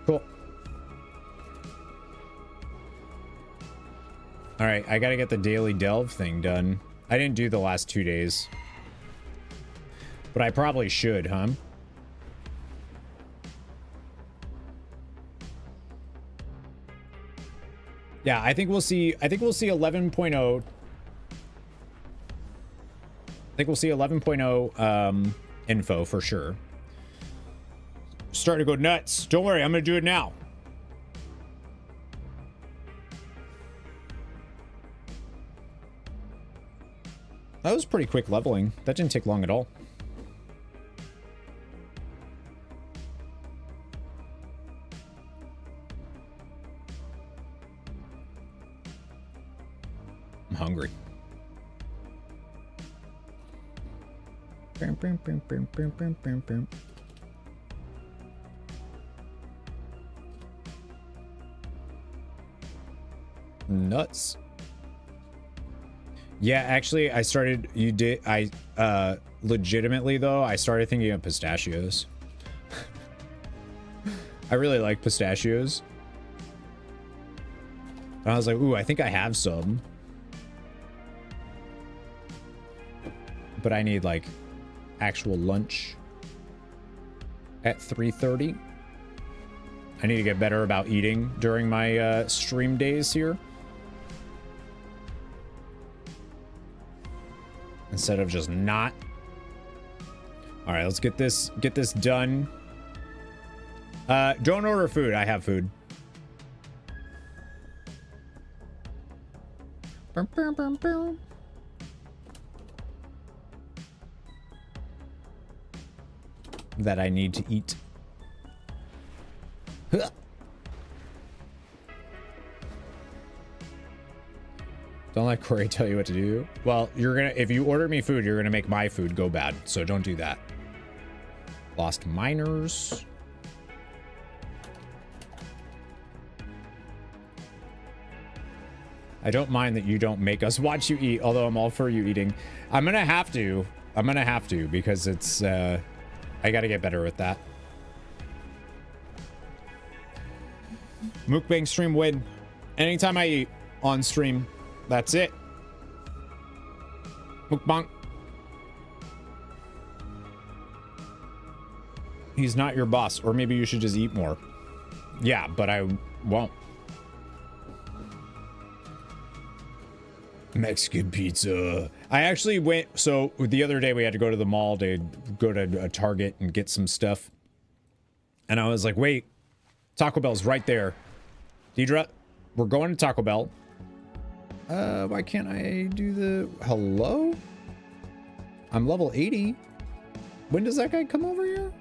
Cool. All right, I gotta get the Daily Delve thing done. I didn't do the last 2 days. But I probably should, huh? Yeah, I think we'll see 11.0. I think we'll see 11.0 info for sure. Starting to go nuts. Don't worry, I'm gonna do it now. That was pretty quick leveling. That didn't take long at all. I'm hungry. Nuts. Yeah, actually, legitimately though, I started thinking of pistachios. I really like pistachios. And I was like, ooh, I think I have some. But I need like actual lunch at 3:30. I need to get better about eating during my stream days here. Instead of just not. All right, let's get this done. Don't order food. I have food. That I need to eat. Huh. Don't let Corey tell you what to do. Well, if you order me food, you're gonna make my food go bad. So don't do that. Lost miners. I don't mind that you don't make us watch you eat, although I'm all for you eating. I'm gonna have to because it's I gotta get better with that. Mukbang stream win. Anytime I eat on stream, that's it. Mukbang. He's not your boss, or maybe you should just eat more. Yeah, but I won't. Mexican pizza. I actually went, so the other day we had to go to the mall to go to a Target and get some stuff. And I was like, wait, Taco Bell's right there. Deidre, we're going to Taco Bell. Why can't I do the hello? I'm level 80. When does that guy come over here?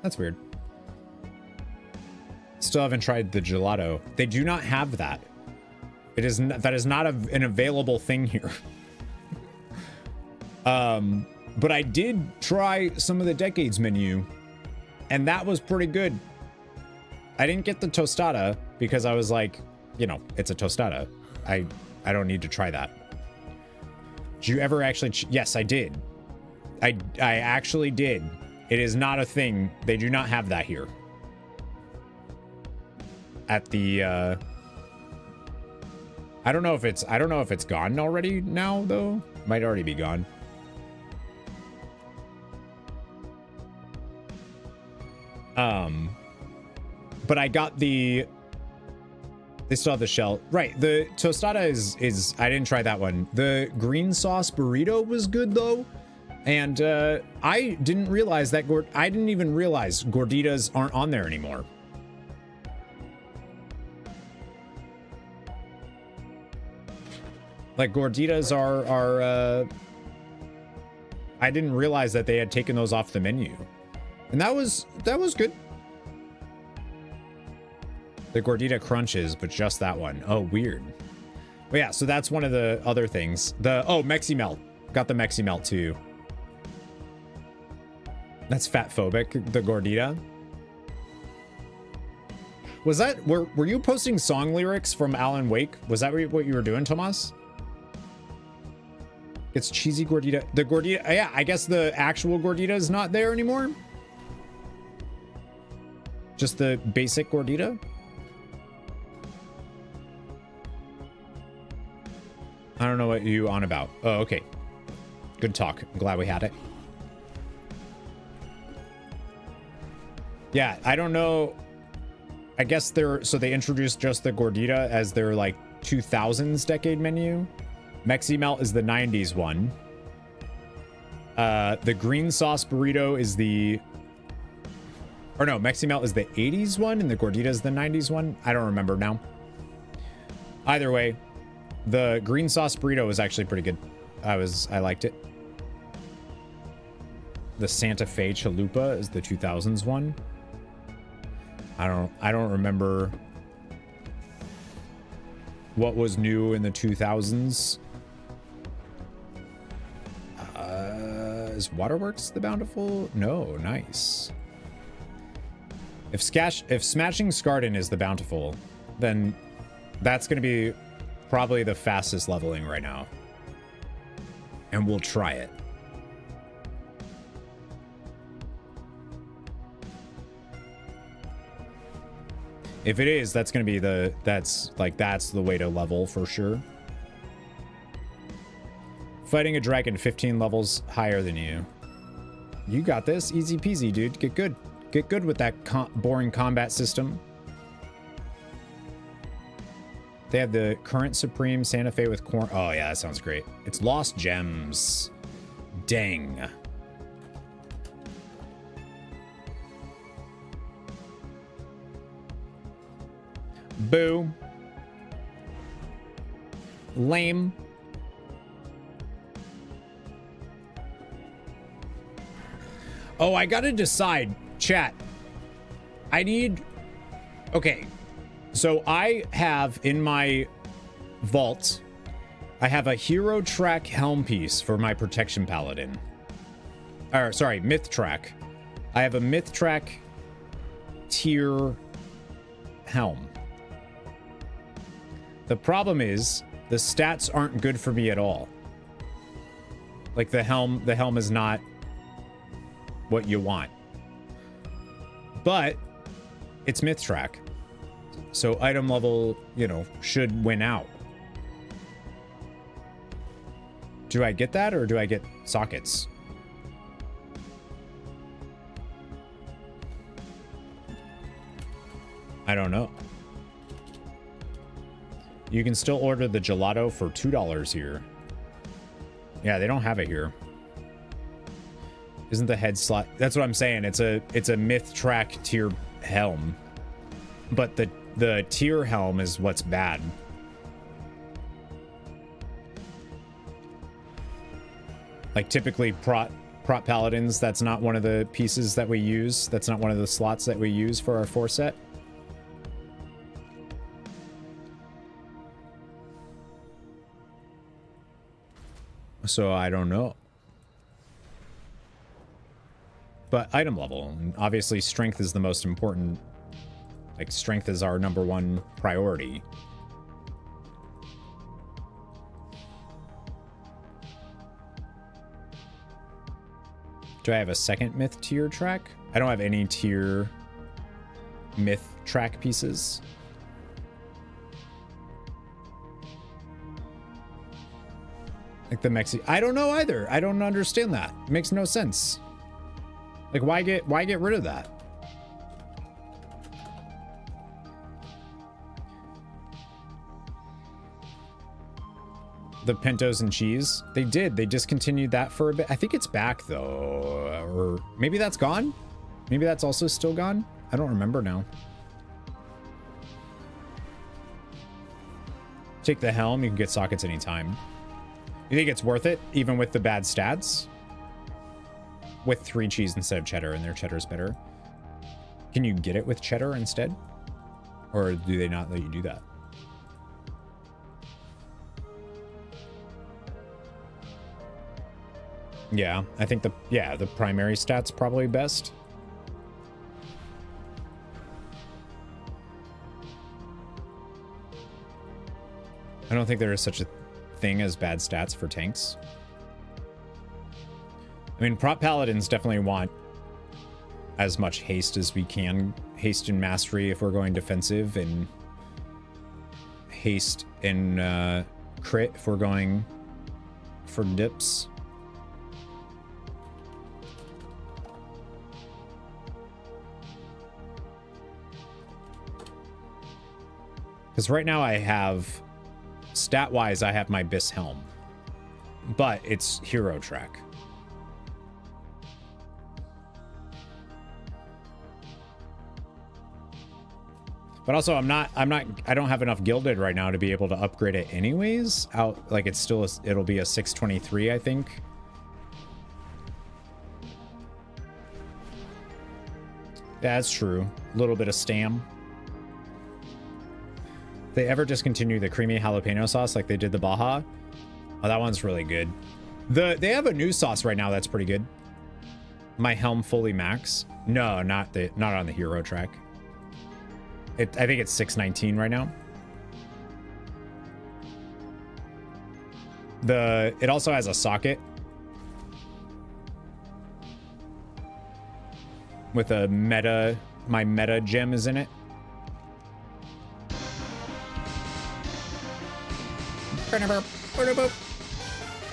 That's weird. Still haven't tried the gelato. They do not have that. That is not an available thing here. But I did try some of the Decades menu, and that was pretty good. I didn't get the tostada because I was like, you know, it's a tostada. I don't need to try that. Did you ever actually? Yes, I did. I actually did. It is not a thing. They do not have that here. At the I don't know if it's gone already now though. Might already be gone. But I got they still have the shell. Right, the tostada is I didn't try that one. The green sauce burrito was good though. And I didn't realize that I didn't even realize gorditas aren't on there anymore. Like gorditas are I didn't realize that they had taken those off the menu. And that was good. The gordita crunches, but just that one. Oh, weird. But yeah, so that's one of the other things. Mexi Melt. Got the Mexi Melt too. That's fat phobic, the gordita. Was that were you posting song lyrics from Alan Wake? Was that what you were doing, Tomas? It's cheesy gordita. The gordita, yeah, I guess the actual gordita is not there anymore. Just the basic gordita. I don't know what you on about. Oh, okay. Good talk. I'm glad we had it. Yeah, I don't know. I guess they introduced just the gordita as their like 2000s decade menu. Mexi Melt is the 90s one. The green sauce burrito is Mexi Melt is the 80s one and the gordita is the 90s one. I don't remember now. Either way, the green sauce burrito was actually pretty good. I liked it. The Santa Fe chalupa is the 2000s one. I don't remember what was new in the 2000s. Is Waterworks the Bountiful? No, nice. If Smashing Skarden is the Bountiful, then that's going to be probably the fastest leveling right now. And we'll try it. If it is, that's gonna be that's the way to level for sure. Fighting a dragon 15 levels higher than you. You got this. Easy peasy, dude. Get good. Get good with that boring combat system. They have the current Supreme Santa Fe with corn. Oh, yeah, that sounds great. It's Lost Gems. Dang. Boo. Lame. Oh, I gotta decide. Chat. I need... Okay. So I have in my vault, I have a Hero Track helm piece for my Protection Paladin. Or, sorry, Myth Track. I have a Myth Track tier helm. The problem is the stats aren't good for me at all. Like the helm is not what you want. But it's Myth Track. So item level, you know, should win out. Do I get that or do I get sockets? I don't know. You can still order the gelato for $2 here. Yeah, they don't have it here. Isn't the head slot? That's what I'm saying. It's a Myth Track tier helm. But the tier helm is what's bad. Like typically prop paladins, that's not one of the pieces that we use. That's not one of the slots that we use for our 4 set. So I don't know. But item level, obviously strength is the most important. Like strength is our #1 priority. Do I have a second myth tier track? I don't have any tier myth track pieces. Like the Mexi, I don't know either. I don't understand that. It makes no sense. Like why get rid of that? The Pintos and cheese. They discontinued that for a bit. I think it's back though. Or maybe that's gone? Maybe that's also still gone? I don't remember now. Take the helm, you can get sockets anytime. You think it's worth it, even with the bad stats? With 3 cheese instead of cheddar, and their cheddar's better. Can you get it with cheddar instead? Or do they not let you do that? Yeah, I think the primary stat's probably best. I don't think there is such a thing as bad stats for tanks. I mean, prop paladins definitely want as much haste as we can. Haste and mastery if we're going defensive, and haste and crit if we're going for dips. Because right now I have, stat-wise, I have my Bis Helm. But it's Hero Track. But also I don't have enough gilded right now to be able to upgrade it anyways. Like it's still, it'll be a 623, I think. Yeah, that's true. A little bit of stam. They ever discontinue the creamy jalapeno sauce like they did the Baja? Oh, that one's really good. They have a new sauce right now that's pretty good. My Helm Fully Max. No, not on the Hero Track. I think it's 619 right now. It also has a socket with a my meta gem is in it.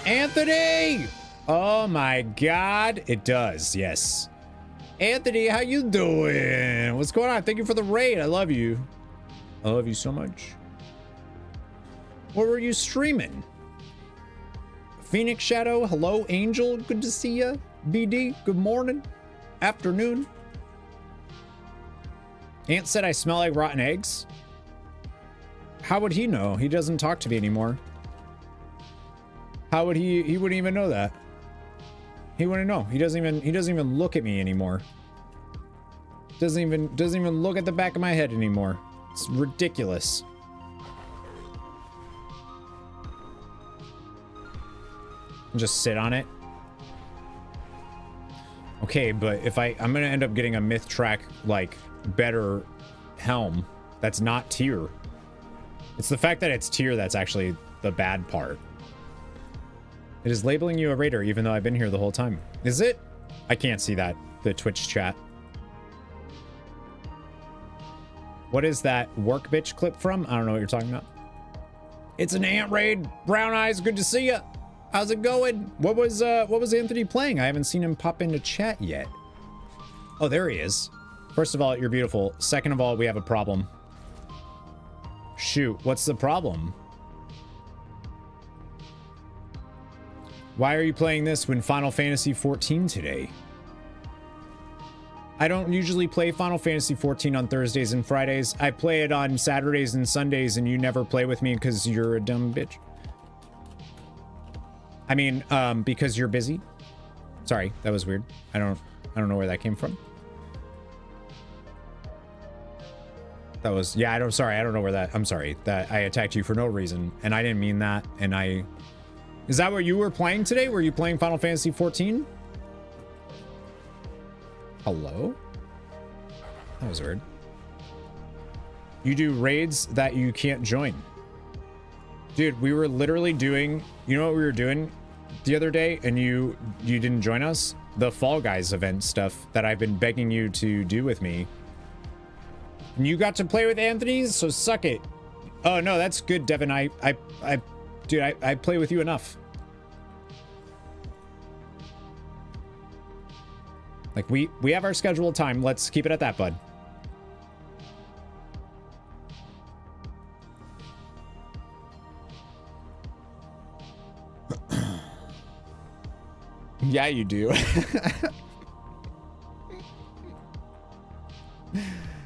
Anthony! Oh my god. It does, yes. Anthony, how you doing? What's going on? Thank you for the raid. I love you. I love you so much. What were you streaming? Phoenix Shadow, hello. Angel, good to see ya. BD, good morning. Afternoon. Ant said I smell like rotten eggs. How would he know? He doesn't talk to me anymore. How would he wouldn't even know that. He wouldn't know. He doesn't even look at me anymore. Doesn't even look at the back of my head anymore. It's ridiculous. Just sit on it. Okay, but if I'm gonna end up getting a myth track like better helm that's not tier. It's the fact that it's tier that's actually the bad part. It is labeling you a raider even though I've been here the whole time. Is it? I can't see that. The Twitch chat. What is that work bitch clip from? I don't know what you're talking about. It's an ant raid. Brown eyes, good to see ya. How's it going? What was Anthony playing? I haven't seen him pop into chat yet. Oh, there he is. First of all, you're beautiful. Second of all, we have a problem. Shoot, what's the problem? Why are you playing this when Final Fantasy XIV today? I don't usually play Final Fantasy XIV on Thursdays and Fridays. I play it on Saturdays and Sundays, and you never play with me because you're a dumb bitch. I mean, because you're busy. Sorry, that was weird. I don't know where that came from. That was, yeah, I don't know where that, I'm sorry that I attacked you for no reason, and I didn't mean that, and is that what you were playing today? Were you playing Final Fantasy XIV? Hello? That was weird. You do raids that you can't join. Dude, we were literally doing, you know what we were doing the other day and you didn't join us? The Fall Guys event stuff that I've been begging you to do with me. And you got to play with Anthony, so suck it. Oh no, that's good, Devin. Dude, I play with you enough. Like we have our scheduled time. Let's keep it at that, bud. Yeah, you do.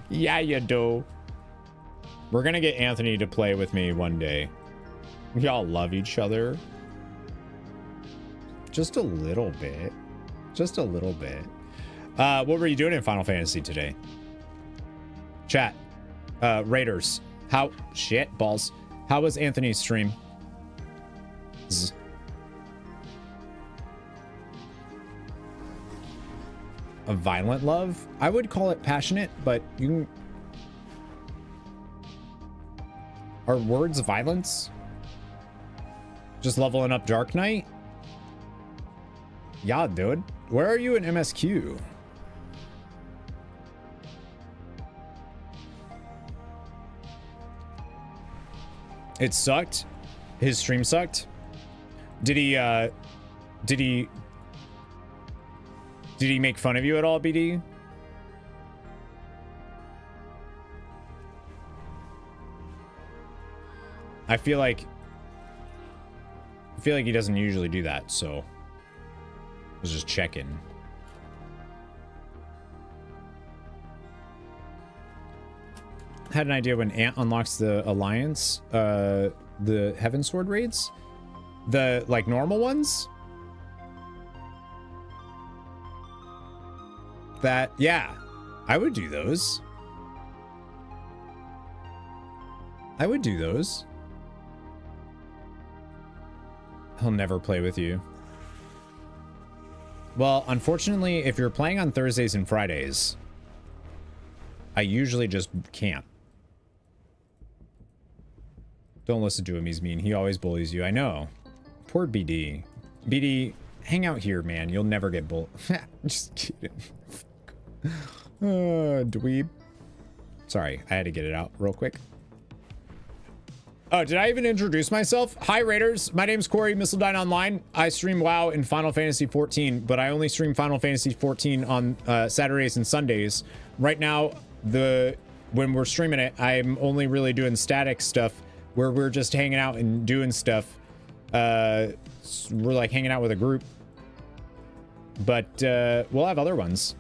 Yeah, you do. We're gonna get Anthony to play with me one day. Y'all love each other. Just a little bit. Just a little bit. What were you doing in Final Fantasy today? Chat. Raiders. Shit, balls. How was Anthony's stream? A violent love? I would call it passionate, but you can... Are words violence? Just leveling up Dark Knight? Yeah, dude. Where are you in MSQ? It sucked? His stream sucked? Did he make fun of you at all, BD? I feel like he doesn't usually do that, so I was just checking. Had an idea when Ant unlocks the Alliance, the Heavensward raids, the like normal ones. That, yeah, I would do those. I would do those. He'll never play with you. Well, unfortunately, if you're playing on Thursdays and Fridays, I usually just can't. Don't listen to him, he's mean. He always bullies you. I know. Poor BD. BD, hang out here, man. You'll never get bullied. Just kidding. Dweeb. Sorry, I had to get it out real quick. Oh, did I even introduce myself? Hi, Raiders. My name's Corey, missildine Online. I stream WoW and Final Fantasy 14, but I only stream Final Fantasy 14 on Saturdays and Sundays. Right now, when we're streaming it, I'm only really doing static stuff where we're just hanging out and doing stuff. We're like hanging out with a group. But we'll have other ones.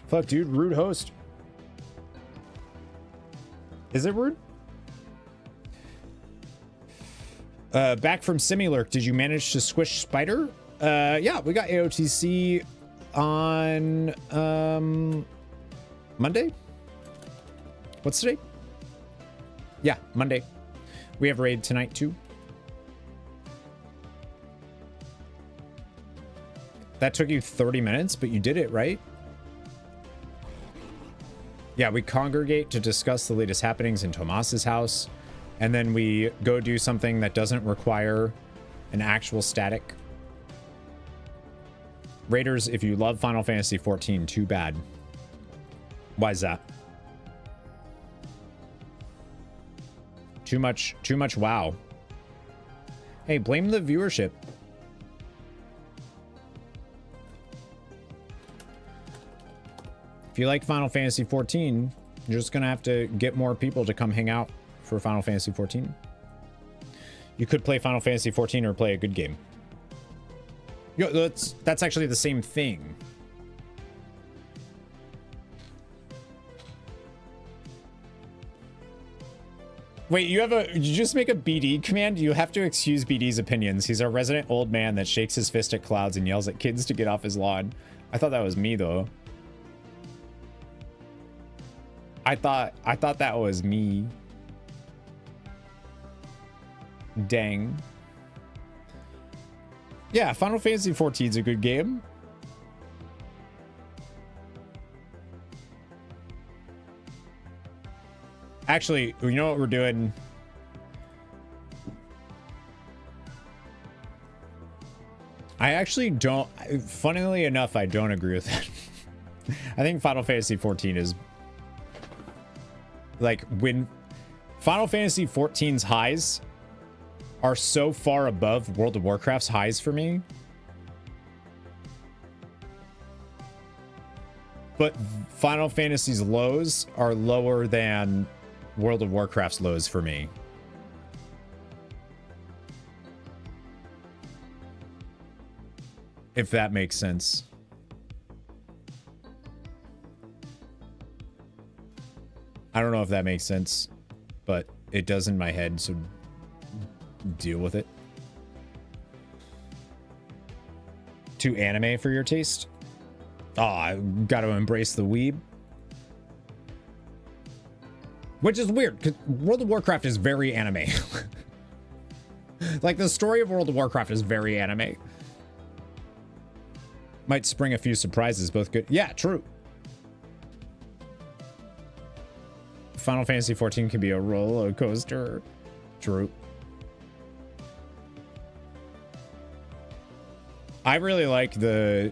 Fuck, dude. Rude host. Is it rude? Back from Simulurk, did you manage to squish Spider? Yeah, we got AOTC on Monday? What's today? Yeah, Monday. We have raid tonight too. That took you 30 minutes, but you did it, right? Yeah, we congregate to discuss the latest happenings in Tomas's house. And then we go do something that doesn't require an actual static. Raiders, if you love Final Fantasy 14, too bad. Why is that? Too much WoW. Hey, blame the viewership. If you like Final Fantasy 14, you're just gonna have to get more people to come hang out for Final Fantasy 14. You could play Final Fantasy 14 or play a good game. Yo, that's actually the same thing. Wait, you just make a BD command? You have to excuse BD's opinions. He's a resident old man that shakes his fist at clouds and yells at kids to get off his lawn. I thought that was me though. I thought that was me. Dang. Yeah, Final Fantasy 14 is a good game. Actually, you know what we're doing? I actually don't, funnily enough, I don't agree with that. I think Final Fantasy 14 is like when Final Fantasy 14's highs are so far above World of Warcraft's highs for me. But Final Fantasy's lows are lower than World of Warcraft's lows for me. If that makes sense. I don't know if that makes sense, but it does in my head, so deal with it. Too anime for your taste? Oh, I gotta embrace the weeb. Which is weird, because World of Warcraft is very anime. Like, the story of World of Warcraft is very anime. Might spring a few surprises, both good. Yeah, true. Final Fantasy 14 can be a roller coaster. True. I really like the...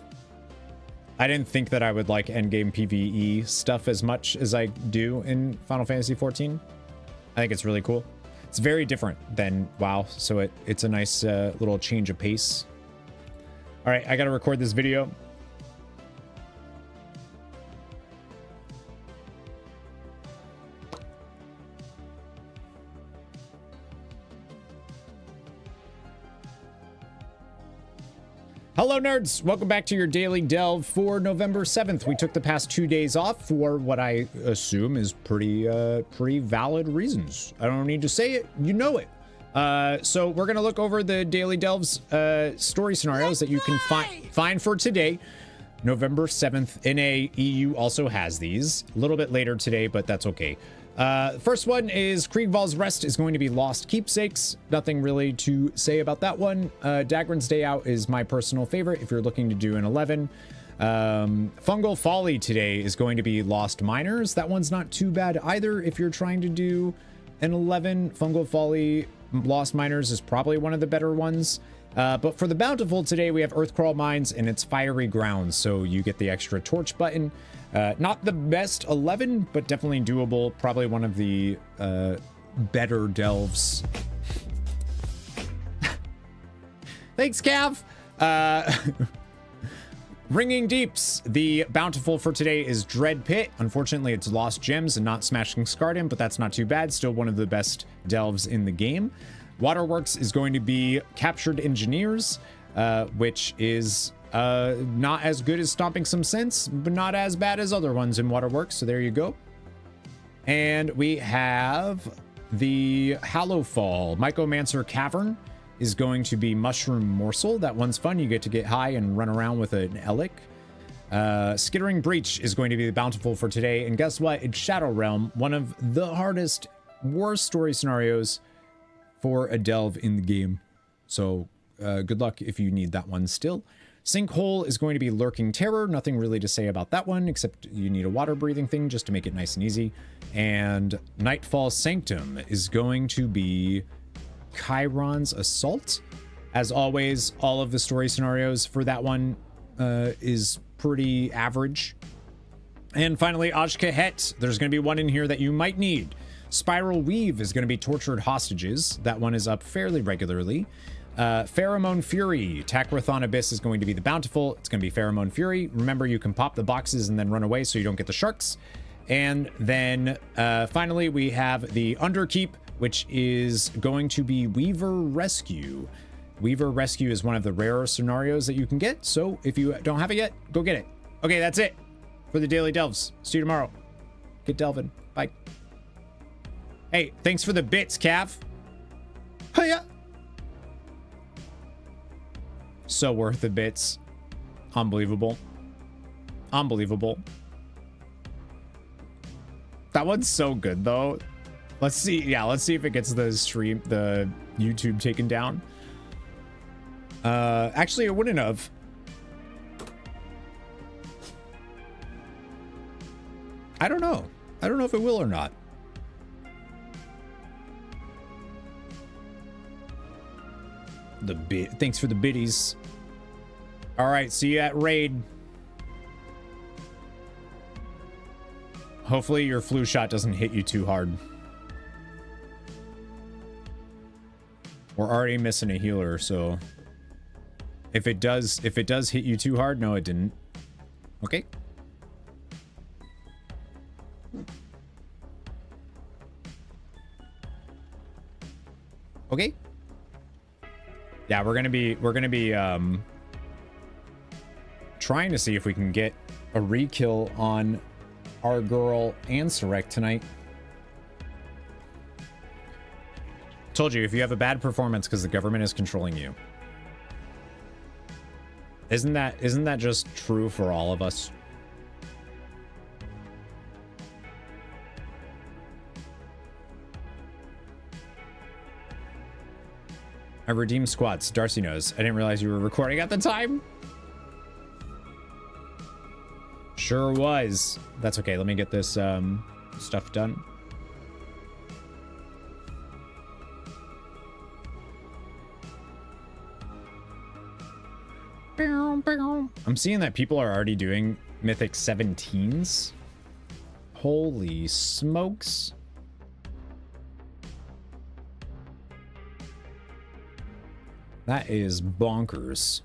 I didn't think that I would like endgame PvE stuff as much as I do in Final Fantasy 14. I think it's really cool. It's very different than WoW, so it's a nice little change of pace. All right, I gotta record this video. Hello, nerds. Welcome back to your Daily Delve for November 7th. We took the past 2 days off for what I assume is pretty valid reasons. I don't need to say it. You know it. So we're going to look over the Daily Delve's story scenarios that you can find for today, November 7th. NA EU also has these a little bit later today, but that's okay. First one is Kriegval's Rest is going to be Lost Keepsakes. Nothing really to say about that one. Dagran's Day Out is my personal favorite if you're looking to do an 11. Fungal Folly today is going to be Lost Miners. That one's not too bad either if you're trying to do an 11. Fungal Folly Lost Miners is probably one of the better ones. But for the Bountiful today, we have Earthcrawl Mines and it's Fiery Grounds, so you get the extra torch button. Not the best 11, but definitely doable. Probably one of the better delves. Thanks, Cav. Ringing Deeps. The bountiful for today is Dread Pit. Unfortunately, it's lost gems and not Smashing Scardam, but that's not too bad. Still one of the best delves in the game. Waterworks is going to be Captured Engineers, which is not as good as Stomping Some Sense, but not as bad as other ones in Waterworks. So there you go. And we have the Hallowfall. Mycomancer Cavern is going to be Mushroom Morsel. That one's fun. You get to get high and run around with an Elic. Skittering Breach is going to be the bountiful for today. And guess what? It's Shadow Realm, one of the hardest, worst story scenarios for a delve in the game. So good luck if you need that one still. Sinkhole is going to be Lurking Terror. Nothing really to say about that one, except you need a water breathing thing just to make it nice and easy. And Nightfall Sanctum is going to be Chiron's Assault. As always, all of the story scenarios for that one is pretty average. And finally, Ajkahet. There's going to be one in here that you might need. Spiral Weave is going to be Tortured Hostages. That one is up fairly regularly. Pheromone Fury. Takrathon Abyss is going to be the bountiful. It's going to be Pheromone Fury. Remember, you can pop the boxes and then run away so you don't get the sharks. And then finally, we have the Underkeep, which is going to be Weaver Rescue. Weaver Rescue is one of the rarer scenarios that you can get. So if you don't have it yet, go get it. Okay, that's it for the Daily Delves. See you tomorrow. Get delving. Bye. Hey, thanks for the bits, Cav. Hiya. So worth the bits. Unbelievable. Unbelievable. That one's so good, though. Let's see. Yeah, let's see if it gets the YouTube taken down. Actually, it wouldn't have. I don't know. I don't know if it will or not. Thanks for the biddies. All right, see you at raid. Hopefully your flu shot doesn't hit you too hard. We're already missing a healer, so if it does hit you too hard, no, it didn't. Okay. Okay. Yeah, we're gonna be trying to see if we can get a re-kill on our girl Ansurek tonight. Told you, if you have a bad performance because the government is controlling you. Isn't that just true for all of us? I redeemed squats. Darcy knows. I didn't realize you were recording at the time. Sure was. That's okay. Let me get this stuff done. I'm seeing that people are already doing Mythic 17s. Holy smokes. That is bonkers.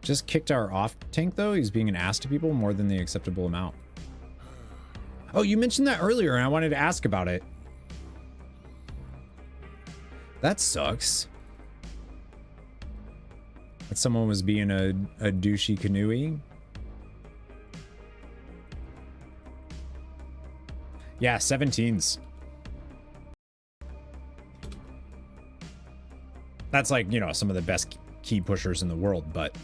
Just kicked our off tank though. He's being an ass to people more than the acceptable amount. Oh, you mentioned that earlier and I wanted to ask about it. That sucks. That someone was being a douchey canoey. Yeah, 17s. That's like, you know, some of the best key pushers in the world, but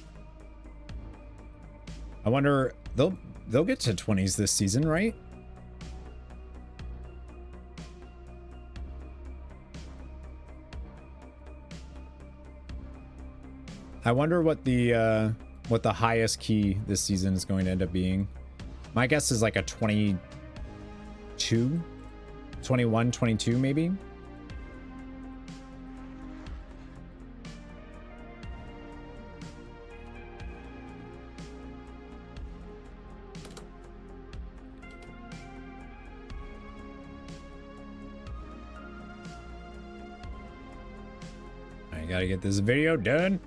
I wonder, they'll get to 20s this season, right? I wonder what the highest key this season is going to end up being. My guess is like a 22, 21, 22 maybe. I gotta get this video done.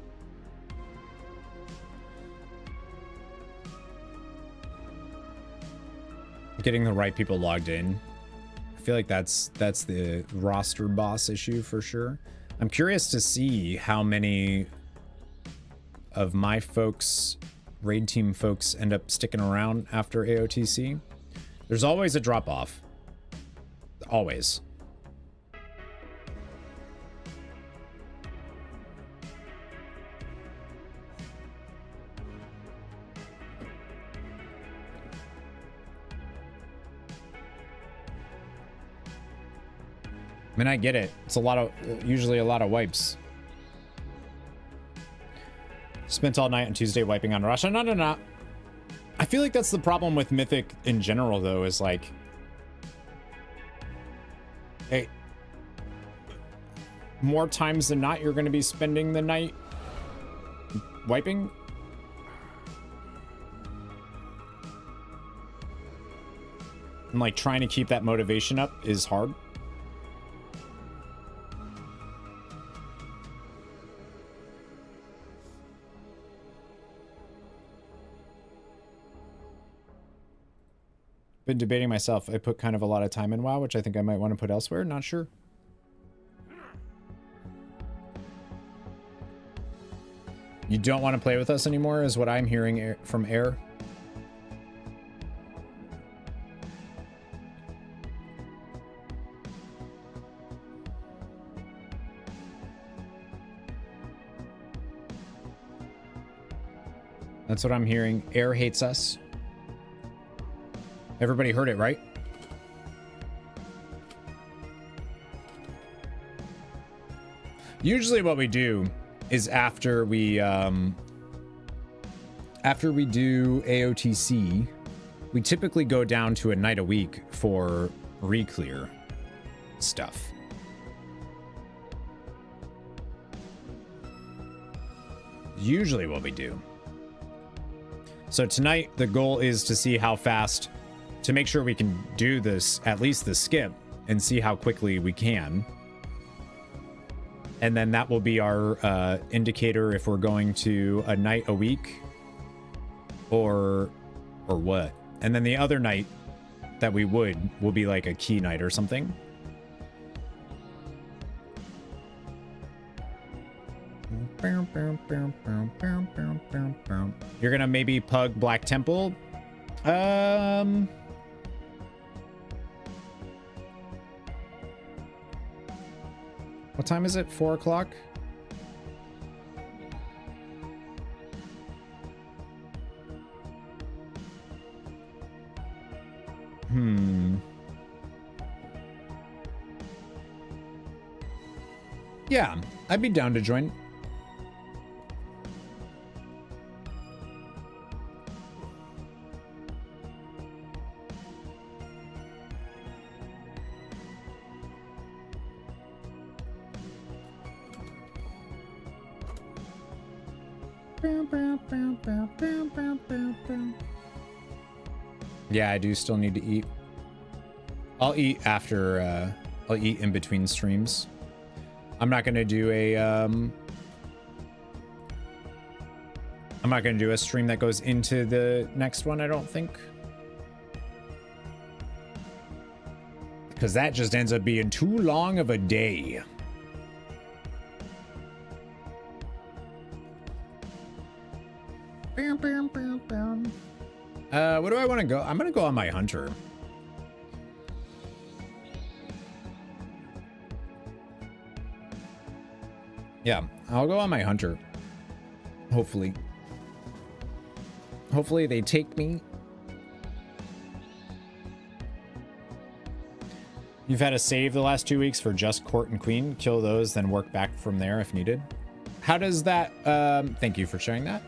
Getting the right people logged in. I feel like that's the roster boss issue for sure. I'm curious to see how many of my folks, raid team folks, end up sticking around after AOTC. There's always a drop off. Always. I mean, I get it. It's a lot of, usually a lot of wipes. Spent all night on Tuesday wiping on Russia. No. I feel like that's the problem with Mythic in general, though, is like, hey, more times than not, you're going to be spending the night wiping. And like trying to keep that motivation up is hard. Been debating myself. I put kind of a lot of time in WoW, which I think I might want to put elsewhere. Not sure. You don't want to play with us anymore, is what I'm hearing from Air. That's what I'm hearing. Air hates us. Everybody heard it, right? Usually what we do is after we do AOTC, we typically go down to a night a week for re-clear stuff. Usually what we do. So tonight the goal is to see how fast, to make sure we can do this, at least the skip, and see how quickly we can. And then that will be our indicator if we're going to a night a week or what. And then the other night that we will be like a key night or something. You're gonna maybe pug Black Temple. What time is it? 4 o'clock? Yeah, I'd be down to join. Yeah, I do still need to eat. I'll eat after, I'll eat in between streams. I'm not gonna do a, I'm not gonna do a stream that goes into the next one, I don't think. Because that just ends up being too long of a day. What do I want to go? I'm gonna go on my hunter. Yeah, I'll go on my hunter. Hopefully. Hopefully they take me. You've had a save the last 2 weeks for just Court and Queen. Kill those, then work back from there if needed. How does that, thank you for sharing that.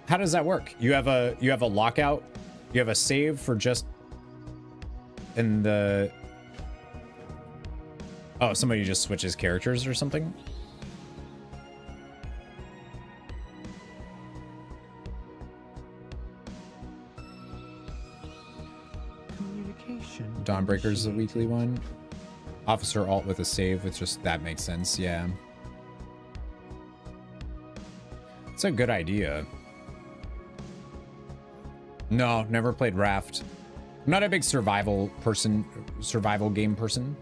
How does that work? You have a lockout, you have a save for just in the, oh, somebody just switches characters or something? Communication. Dawnbreaker's the weekly one. Officer alt with a save, which just, that makes sense, yeah. It's a good idea. No, never played Raft. I'm not a big survival game person.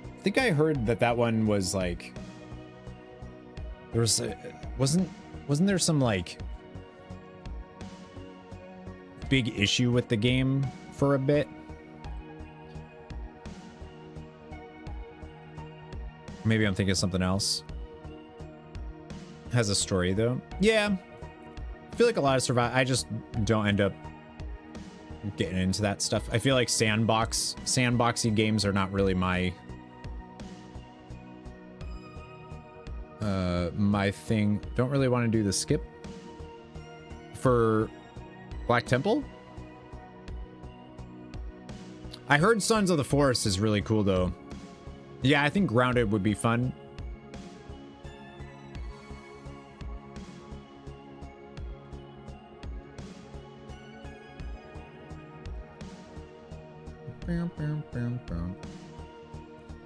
I think I heard that one was like, there was wasn't there some like big issue with the game for a bit? Maybe I'm thinking of something else. Has a story though. Yeah. I feel like a lot of I just don't end up getting into that stuff. I feel like sandboxy games are not really my my thing. Don't really want to do the skip for Black Temple. I heard Sons of the Forest is really cool though. Yeah, I think Grounded would be fun.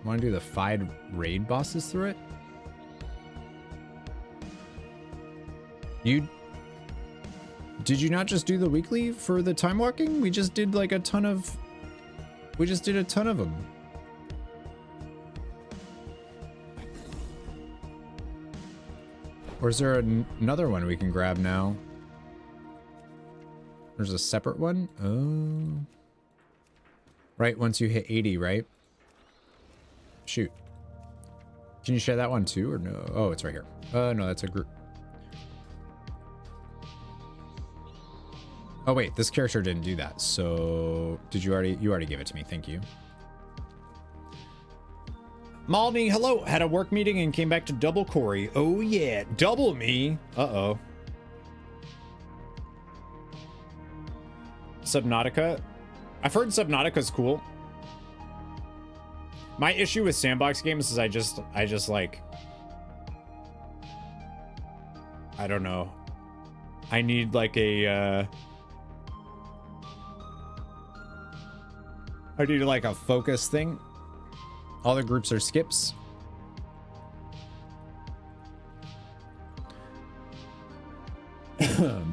Want to do the 5 raid bosses through it? Did you not just do the weekly for the time walking? We just did like a ton of them. Or is there another one we can grab now? There's a separate one? Oh. Right, once you hit 80, right? Shoot. Can you share that one too, or no? Oh, it's right here. No, that's a group. Oh wait, this character didn't do that. So did you already gave it to me. Thank you. Malney, hello. Had a work meeting and came back to double Corey. Oh yeah, double me. Uh-oh. Subnautica. I've heard Subnautica's cool. My issue with sandbox games is I just like, I don't know. I need like a I need like a focus thing. All the groups are skips.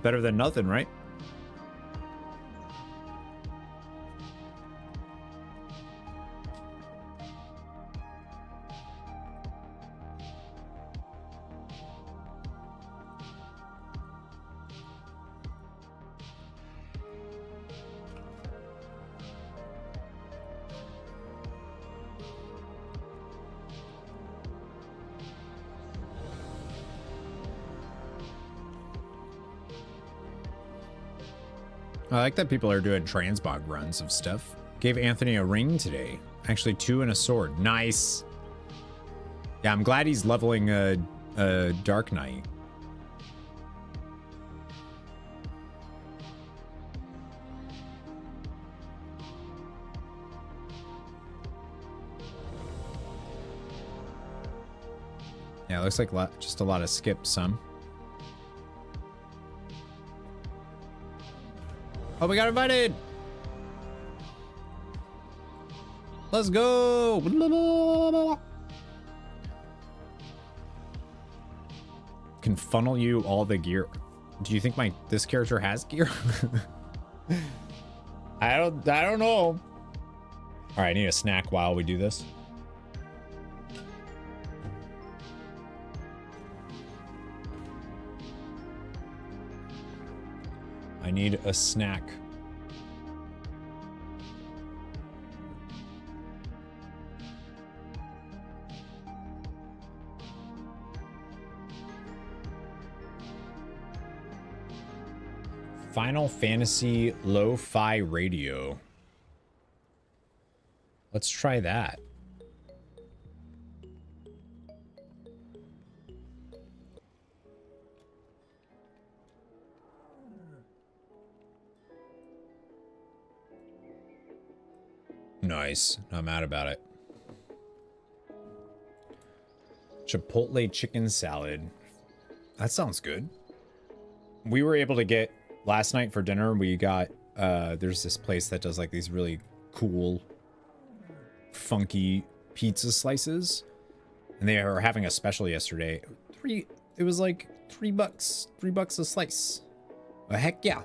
Better than nothing, right? I like that people are doing transmog runs of stuff. Gave Anthony a ring today. Actually, 2 and a sword. Nice. Yeah, I'm glad he's leveling a Dark Knight. Yeah, it looks like just a lot of skips, huh? Oh, we got invited. Let's go. Can funnel you all the gear. Do you think this character has gear? I don't know. All right, I need a snack while we do this. I need a snack. Final Fantasy Lo-Fi Radio. Let's try that. Nice. Not mad about it. Chipotle chicken salad. That sounds good. We were able to get last night for dinner. We got there's this place that does like these really cool, funky pizza slices, and they were having a special yesterday. It was like $3, $3 a slice. Heck yeah.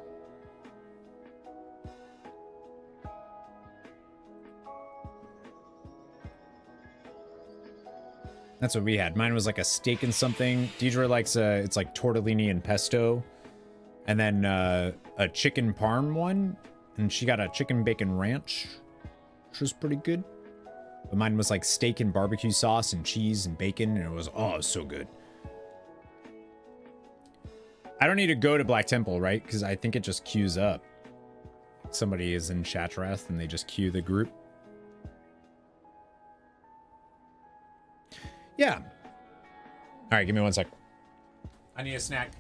That's what we had. Mine was like a steak and something. Deidre likes it's like tortellini and pesto. And then a chicken parm one. And she got a chicken bacon ranch, which was pretty good. But mine was like steak and barbecue sauce and cheese and bacon. And it was so good. I don't need to go to Black Temple, right? Because I think it just queues up. Somebody is in Shattrath and they just queue the group. Yeah. All right, give me 1 sec. I need a snack.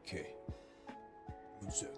Okay. 1 sec.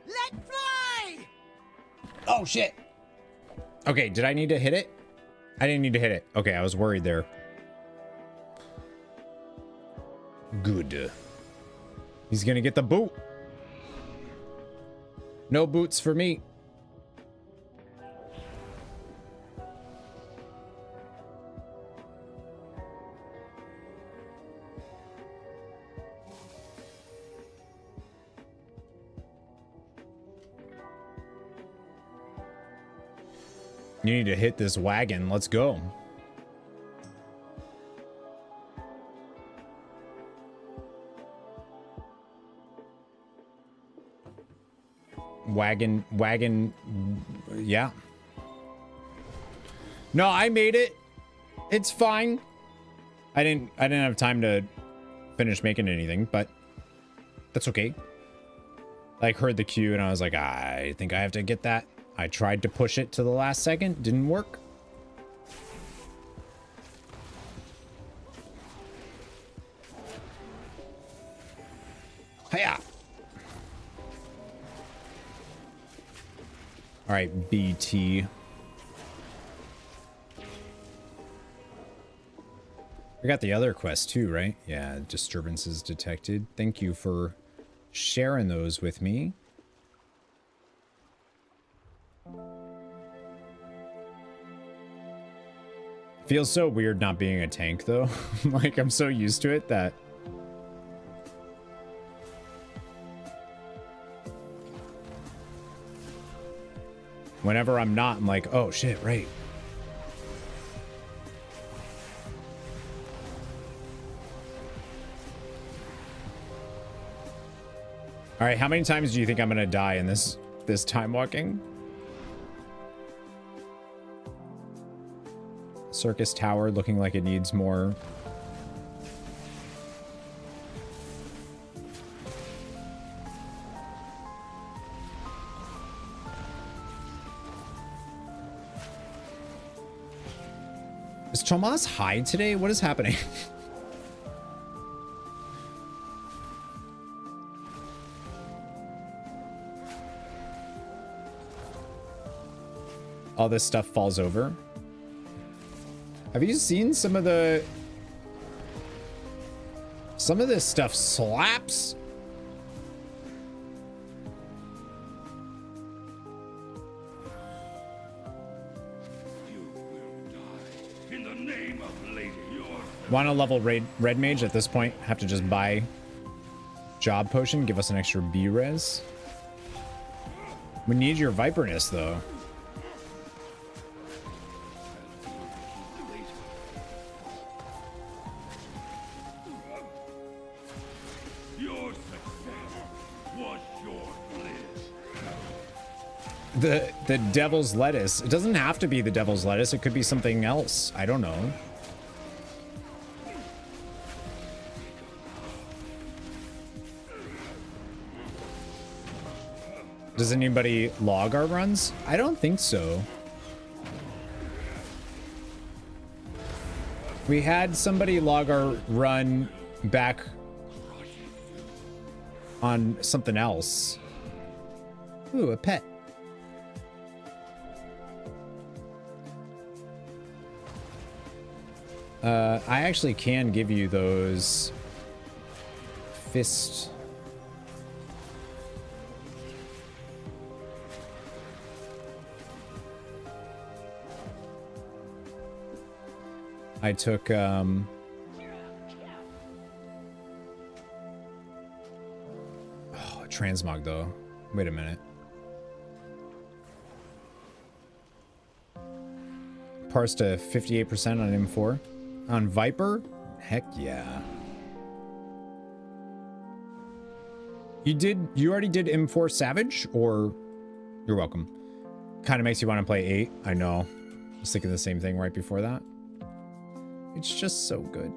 Let fly! Oh, shit. Okay, did I need to hit it? I didn't need to hit it. Okay, I was worried there. Good. He's gonna get the boot. No boots for me. You need to hit this wagon. Let's go. Wagon, yeah. No, I made it. It's fine. I didn't have time to finish making anything, but that's okay. Like, heard the queue and I was like, I think I have to get that. I tried to push it to the last second, didn't work. Hiya. All right, BT. We got the other quest too, right? Yeah, disturbances detected. Thank you for sharing those with me. Feels so weird not being a tank though. Like I'm so used to it that whenever I'm not, I'm like, oh shit, right. All right, how many times do you think I'm gonna die in this time walking? Circus tower looking like it needs more. Is Tomas high today? What is happening? All this stuff falls over. Have you seen some of this stuff slaps? In the name of Lady York. Want to level red mage at this point? Have to just buy job potion, give us an extra B res. We need your viperness though. Your success was short-lived. The devil's lettuce. It doesn't have to be the devil's lettuce. It could be something else. I don't know. Does anybody log our runs? I don't think so. We had somebody log our run back on something else. Ooh, a pet. I actually can give you those fist. I took, oh, transmog though. Wait a minute. Parse to 58% on M4. On Viper? Heck yeah. You already did M4 Savage? Or you're welcome. Kind of makes you want to play 8. I know. I was thinking the same thing right before that. It's just so good.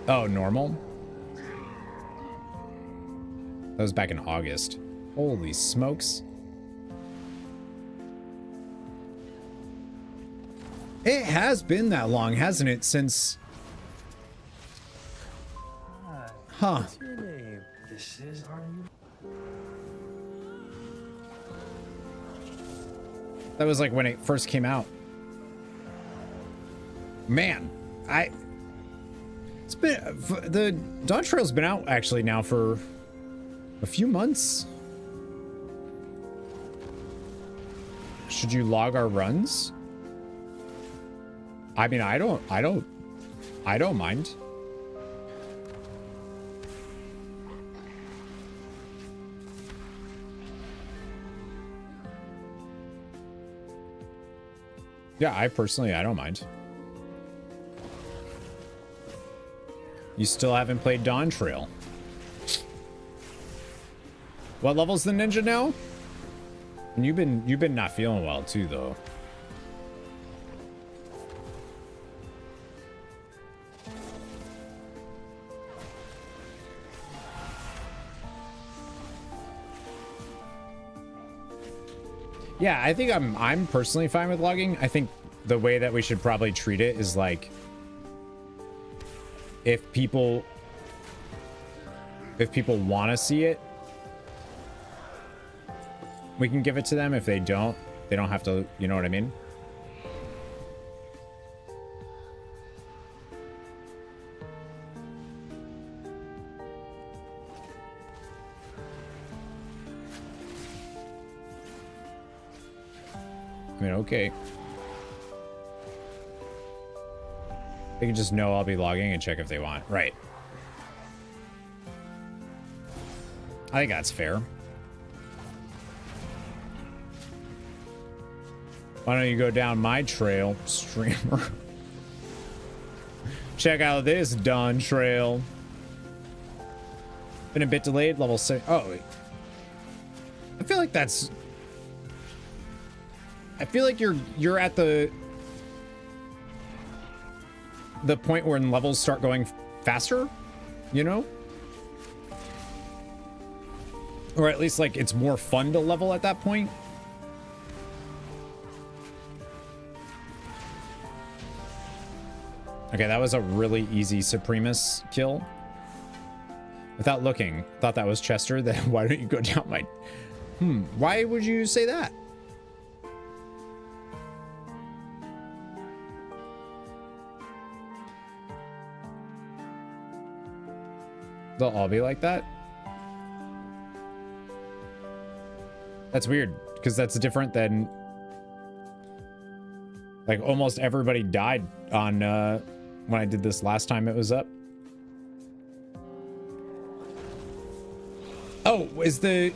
Oh, normal? That was back in August. Holy smokes. It has been that long, hasn't it, since... Huh. What's your name? This is our new... That was like when it first came out. Man, it's been, the Dawn Trail's been out actually now for a few months. Should you log our runs? I mean, I don't mind. Yeah, I don't mind. You still haven't played Dawn Trail. What level's the ninja now? And you've been not feeling well too, though. Yeah, I think I'm personally fine with logging. I think the way that we should probably treat it is like if people want to see it, we can give it to them. If they don't have to, you know what I mean? I mean, okay. They can just know I'll be logging and check if they want. Right. I think that's fair. Why don't you go down my trail, streamer? Check out this done trail. Been a bit delayed, level 6. Oh, wait. I feel like that's... I feel like you're at the point where levels start going faster, you know? Or at least like it's more fun to level at that point. Okay, that was a really easy Supremus kill. Without looking, thought that was Chester. Then why don't you go down my... Why would you say that? They'll all be like that? That's weird, because that's different than... Like, almost everybody died on, when I did this last time it was up. Oh, is the...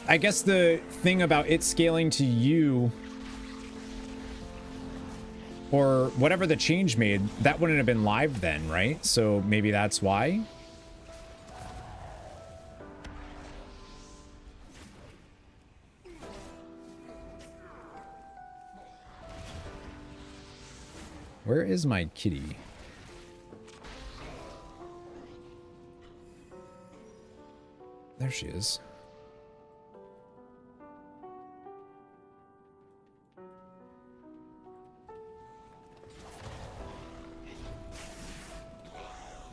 I guess the thing about it scaling to you... Or whatever the change made, that wouldn't have been live then, right? So maybe that's why? Where is my kitty? There she is.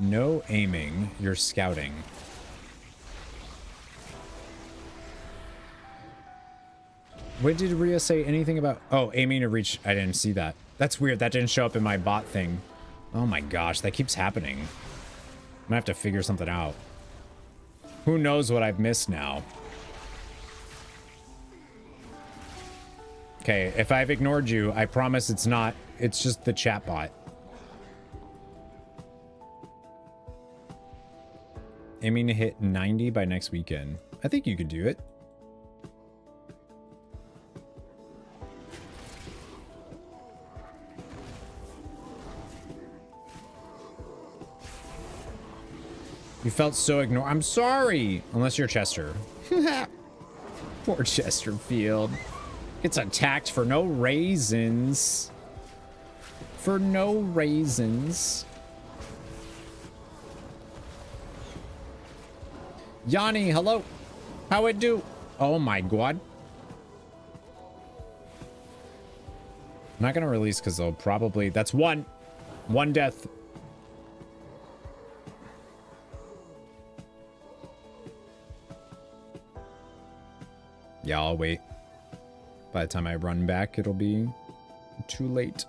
No aiming, you're scouting. What did Rhea say? Anything about... Oh, aiming to reach... I didn't see that. That's weird. That didn't show up in my bot thing. Oh my gosh, that keeps happening. I'm gonna have to figure something out. Who knows what I've missed now? Okay, if I've ignored you, I promise it's not. It's just the chat bot. Aiming to hit 90 by next weekend. I think you could do it. You felt so ignored. I'm sorry. Unless you're Chester. Poor Chesterfield. Gets attacked for no reasons. For no reasons. Yanni, hello. How it do? Oh my god. I'm not gonna release because they'll probably... That's one. One death. Yeah, I'll wait. By the time I run back, it'll be too late.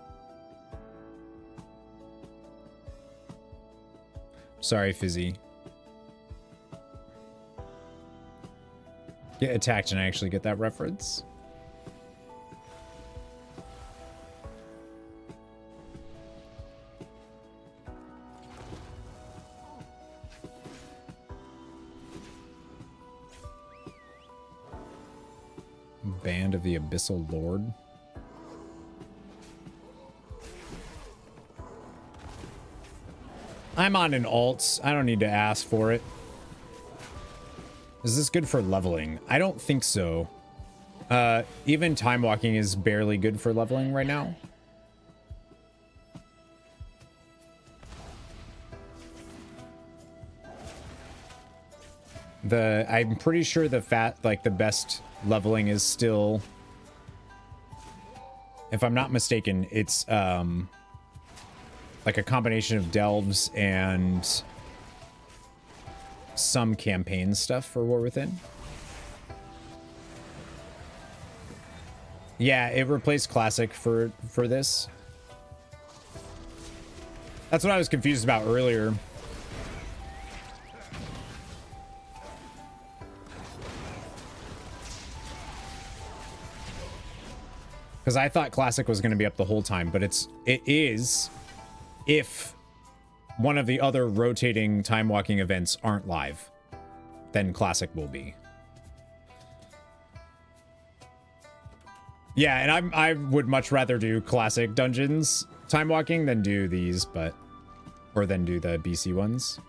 Sorry, Fizzy. Get attacked and I actually get that reference. Band of the Abyssal Lord. I'm on an alt. I don't need to ask for it. Is this good for leveling? I don't think so. Even time walking is barely good for leveling right now. I'm pretty sure the best leveling is still, if I'm not mistaken, it's like a combination of delves and some campaign stuff for War Within. Yeah, it replaced Classic for this. That's what I was confused about earlier. Because I thought Classic was going to be up the whole time, but it is if one of the other rotating time walking events aren't live, then Classic will be. Yeah, and I would much rather do Classic dungeons time walking than do these, or than do the BC ones.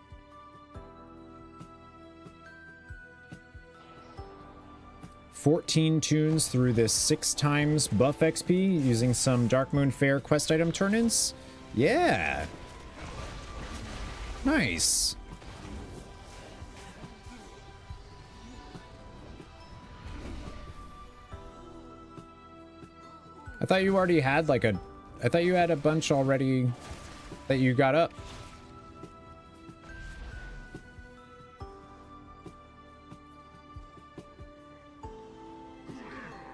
"14 tunes through this 6 times buff XP using some Darkmoon Fair quest item turn-ins." Yeah. Nice. I thought you already had like I thought you had a bunch already that you got up.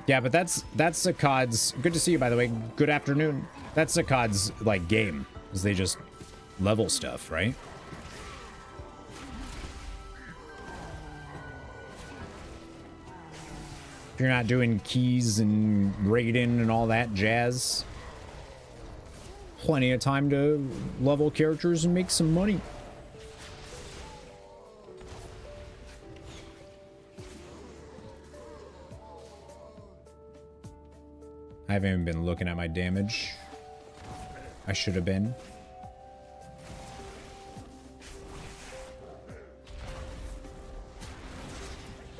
Yeah, but that's Zakad's. Good to see you, by the way. Good afternoon. That's Zakad's like game, is they just level stuff, right? If you're not doing keys and raiding and all that jazz, plenty of time to level characters and make some money. I haven't even been looking at my damage. I should have been.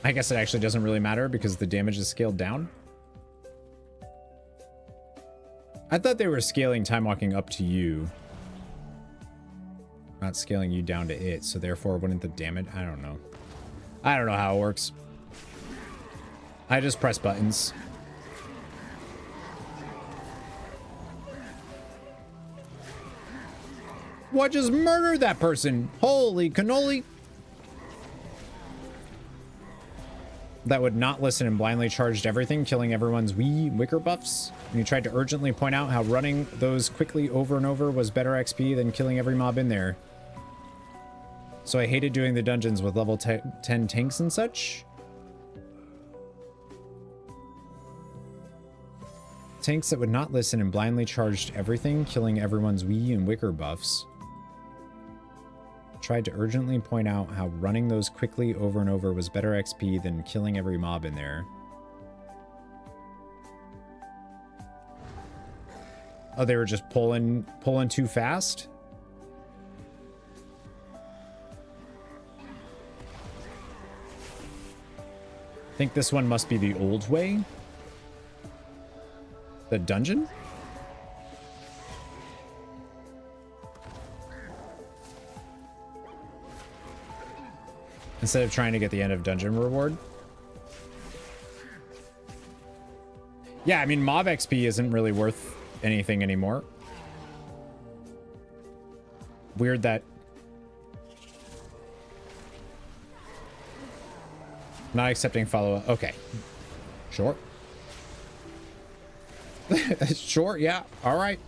I guess it actually doesn't really matter because the damage is scaled down. I thought they were scaling time walking up to you, not scaling you down to it, so therefore wouldn't the damage... I don't know. I don't know how it works. I just press buttons. What just murdered that person? Holy cannoli. That would not listen and blindly charged everything, killing everyone's wee wicker buffs. And you tried to urgently point out how running those quickly over and over was better XP than killing every mob in there. So I hated doing the dungeons with level 10 tanks and such. Tanks that would not listen and blindly charged everything, killing everyone's wee and wicker buffs. Tried to urgently point out how running those quickly over and over was better XP than killing every mob in there. Oh, they were just pulling too fast? I think this one must be the old way. The dungeon? Instead of trying to get the end of dungeon reward. Yeah, I mean, mob XP isn't really worth anything anymore. Weird that... Not accepting follow-up. Okay. Sure. Sure, yeah. All right.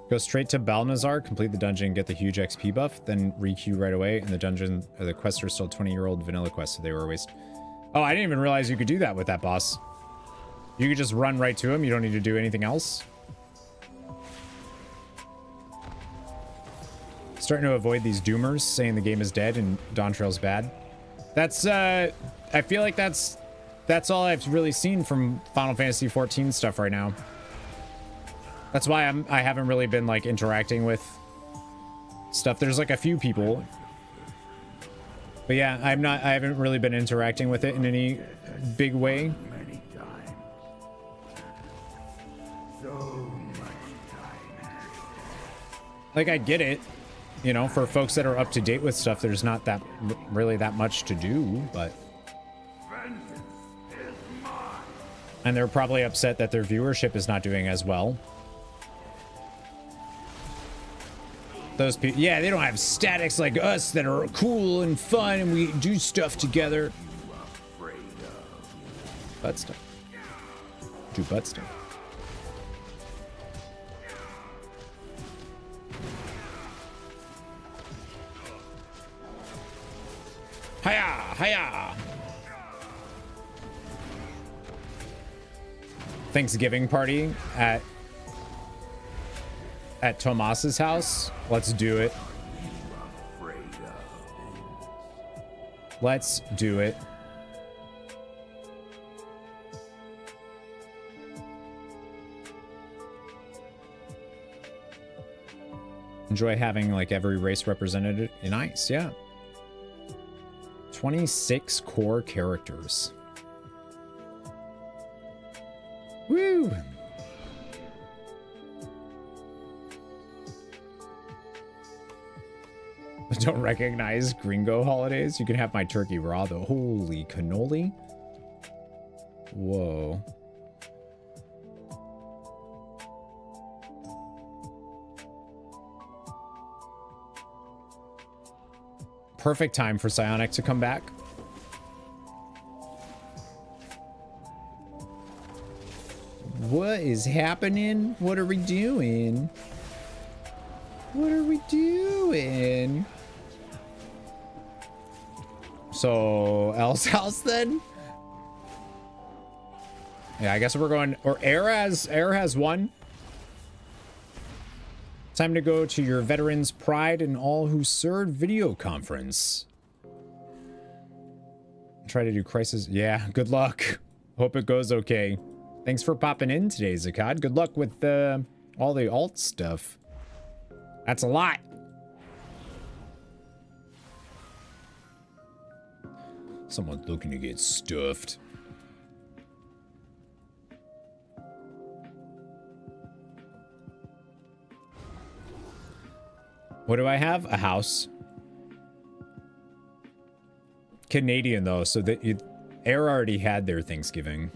Go straight to Balnazar, complete the dungeon, get the huge XP buff, then re-queue right away, and the dungeon, or the quests are still 20-year-old vanilla quests, so they were a waste. Oh, I didn't even realize you could do that with that boss. You could just run right to him, you don't need to do anything else. Starting to avoid these doomers saying the game is dead and Dawntrail's bad. That's, I feel like that's all I've really seen from Final Fantasy XIV stuff right now. That's why I haven't really been like interacting with stuff. There's like a few people, but yeah, I haven't really been interacting with it in any big way. Like I get it, you know, for folks that are up to date with stuff, there's not that really that much to do, but and they're probably upset that their viewership is not doing as well. Those people, yeah, they don't have statics like us that are cool and fun and we do stuff together. Butt stuff. Do butt stuff. Hiya! Hiya! Thanksgiving party at Tomas's house. Let's do it. Let's do it. Enjoy having like every race represented. Nice, yeah. 26 core characters. Woo! Don't recognize gringo holidays. You can have my turkey raw though. Holy cannoli. Whoa. Perfect time for Psionic to come back. What is happening? What are we doing? What are we doing? So, L's house then? Yeah, I guess we're going... Or Air has one. Time to go to your Veterans Pride and All Who Served video conference. Try to do Crisis. Yeah, good luck. Hope it goes okay. Thanks for popping in today, Zakad. Good luck with all the alt stuff. That's a lot. Someone's looking to get stuffed. What do I have? A house. Canadian though, so that Air already had their Thanksgiving.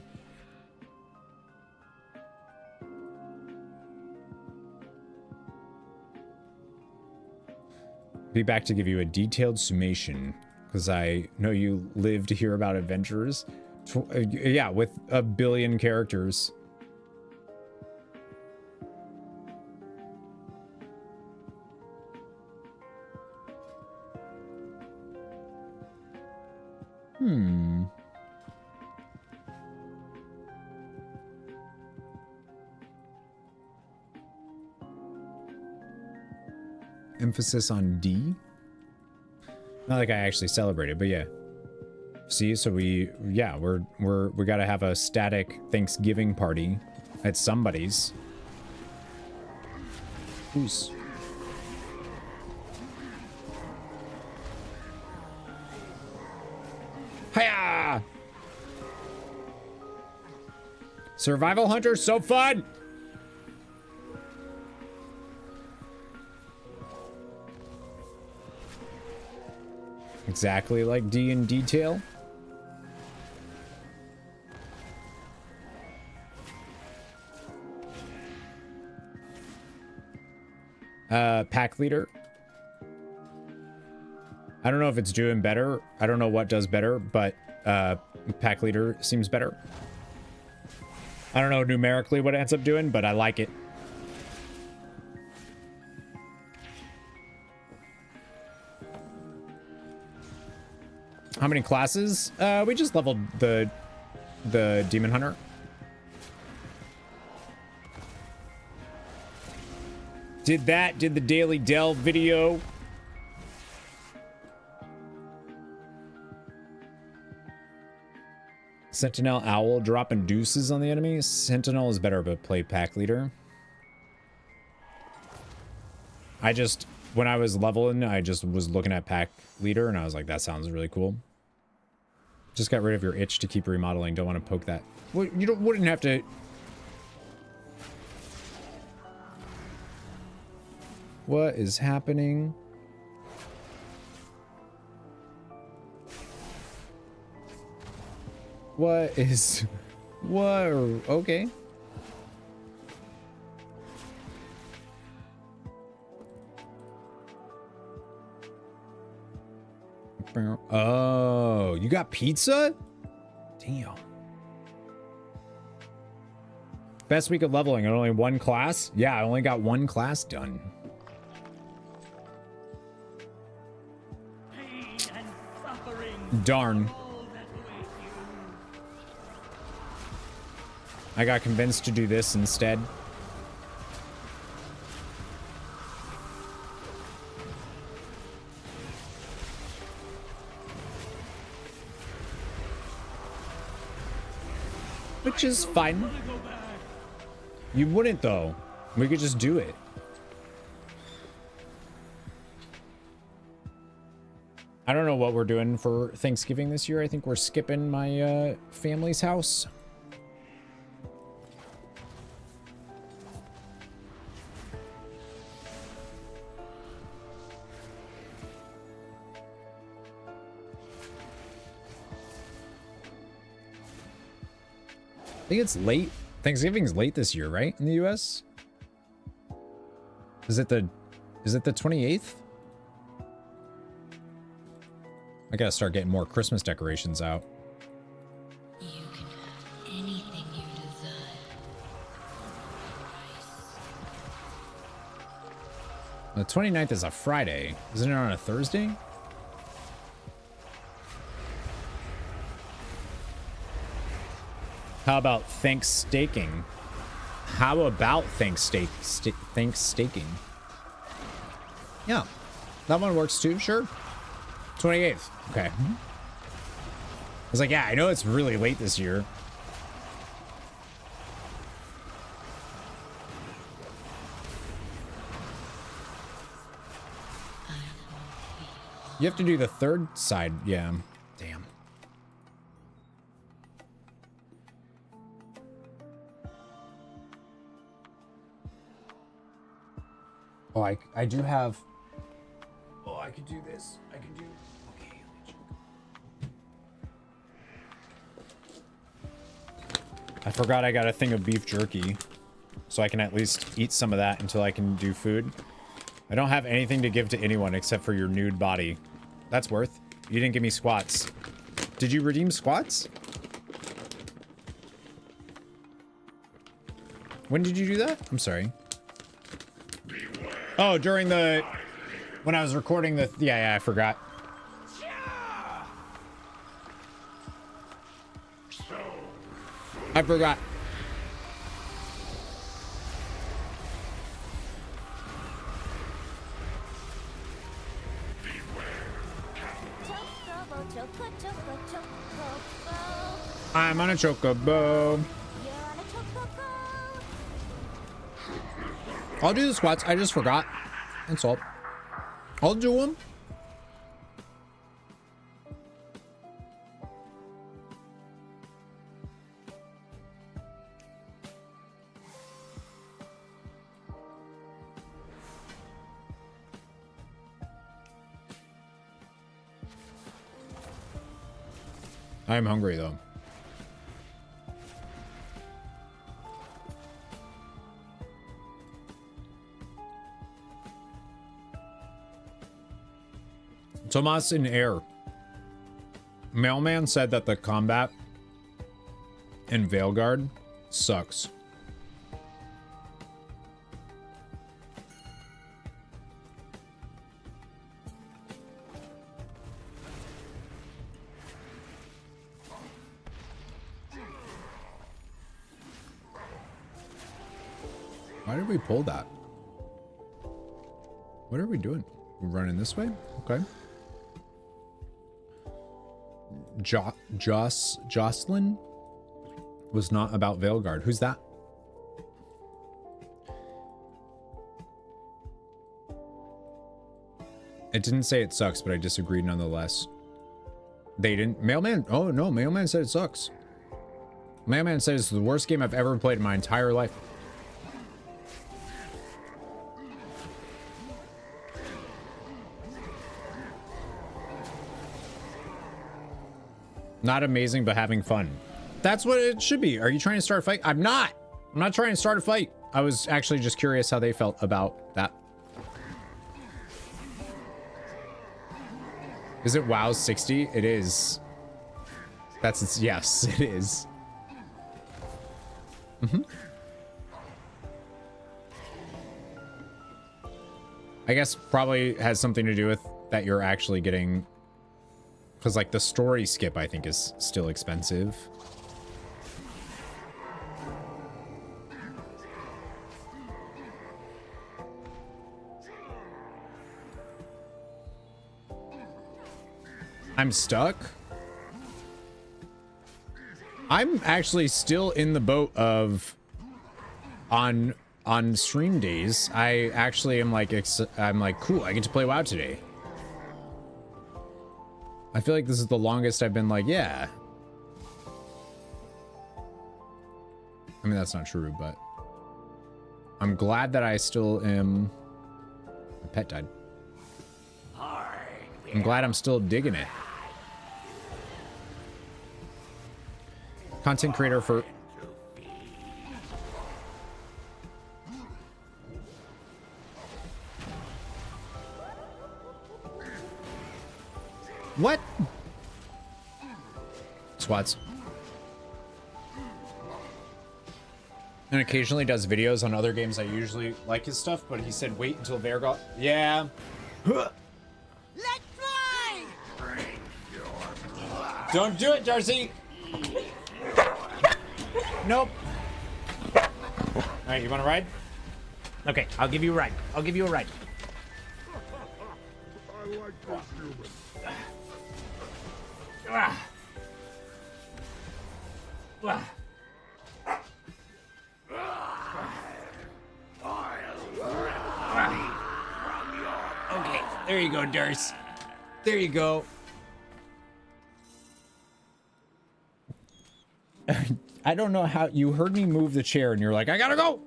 Be back to give you a detailed summation, because I know you live to hear about adventures. Yeah, with 1 billion characters. Emphasis on D. Not like I actually celebrated, but yeah. See, so we gotta have a static Thanksgiving party at somebody's. Who's? Hiya! Survival Hunter, so fun! Exactly like D in detail. Pack leader. I don't know if it's doing better. I don't know what does better, but pack leader seems better. I don't know numerically what it ends up doing, but I like it. How many classes? We just leveled the Demon Hunter. Did the Daily Delve video. Sentinel Owl dropping deuces on the enemy. Sentinel is better, but play pack leader. When I was leveling, I just was looking at pack leader and I was like, that sounds really cool. Just got rid of your itch to keep remodeling. Don't want to poke that. Well, you wouldn't have to. What is happening? What? Okay. Oh, you got pizza? Damn. Best week of leveling and only one class? Yeah, I only got one class done. Darn. I got convinced to do this instead. Which is fine. You wouldn't though. We could just do it. I don't know what we're doing for Thanksgiving this year. I think we're skipping my family's house. I think it's late. Thanksgiving's late this year, right? In the US? Is it the 28th? I gotta start getting more Christmas decorations out. You can have anything you desire. The 29th is a Friday. Isn't it on a Thursday? How about Thanksstaking? How about Thanksstaking? Yeah, that one works too, sure. 28th. Okay. I was like, yeah, I know it's really late this year. You have to do the third side. Yeah. Damn. Oh, I do have. Oh, I could do this. I could do. Okay, let me check. I forgot I got a thing of beef jerky, so I can at least eat some of that until I can do food. I don't have anything to give to anyone except for your nude body. That's worth. You didn't give me squats. Did you redeem squats? When did you do that? I'm sorry. Oh, during the... When I was recording the... Yeah, I forgot. I forgot. I'm on a chocobo. I'll do the squats. I just forgot. That's all. I'll do them. I'm hungry though. Tomas in air. Mailman said that the combat in Veilguard sucks. Why did we pull that? What are we doing? We're running this way? Okay. Jocelyn was not about Veilguard. Who's that? It didn't say it sucks, but I disagreed nonetheless. They didn't. Mailman. Oh no, Mailman said it sucks. Mailman said it's the worst game I've ever played in my entire life. Not amazing, but having fun. That's what it should be. Are you trying to start a fight? I'm not. I'm not trying to start a fight. I was actually just curious how they felt about that. Is it WoW 60? It is. That's, yes, it is. I guess probably has something to do with that you're actually getting Because, like, the story skip, I think, is still expensive. I'm stuck. I'm actually still in the boat of on stream days. I actually am like, I'm like, cool, I get to play WoW today. I feel like this is the longest I've been like, yeah. I mean, that's not true, but I'm glad that I still am. My pet died. I'm glad I'm still digging it. Content creator for... What? Swats. And occasionally does videos on other games. I usually like his stuff, but he said wait until Vargot. Yeah. Don't do it, Darcy. Nope. All right, you want to ride? Okay, I'll give you a ride. I'll give you a ride. I like this human. Okay, there you go, Darce. There you go. I don't know how you heard me move the chair and you're like, I gotta go.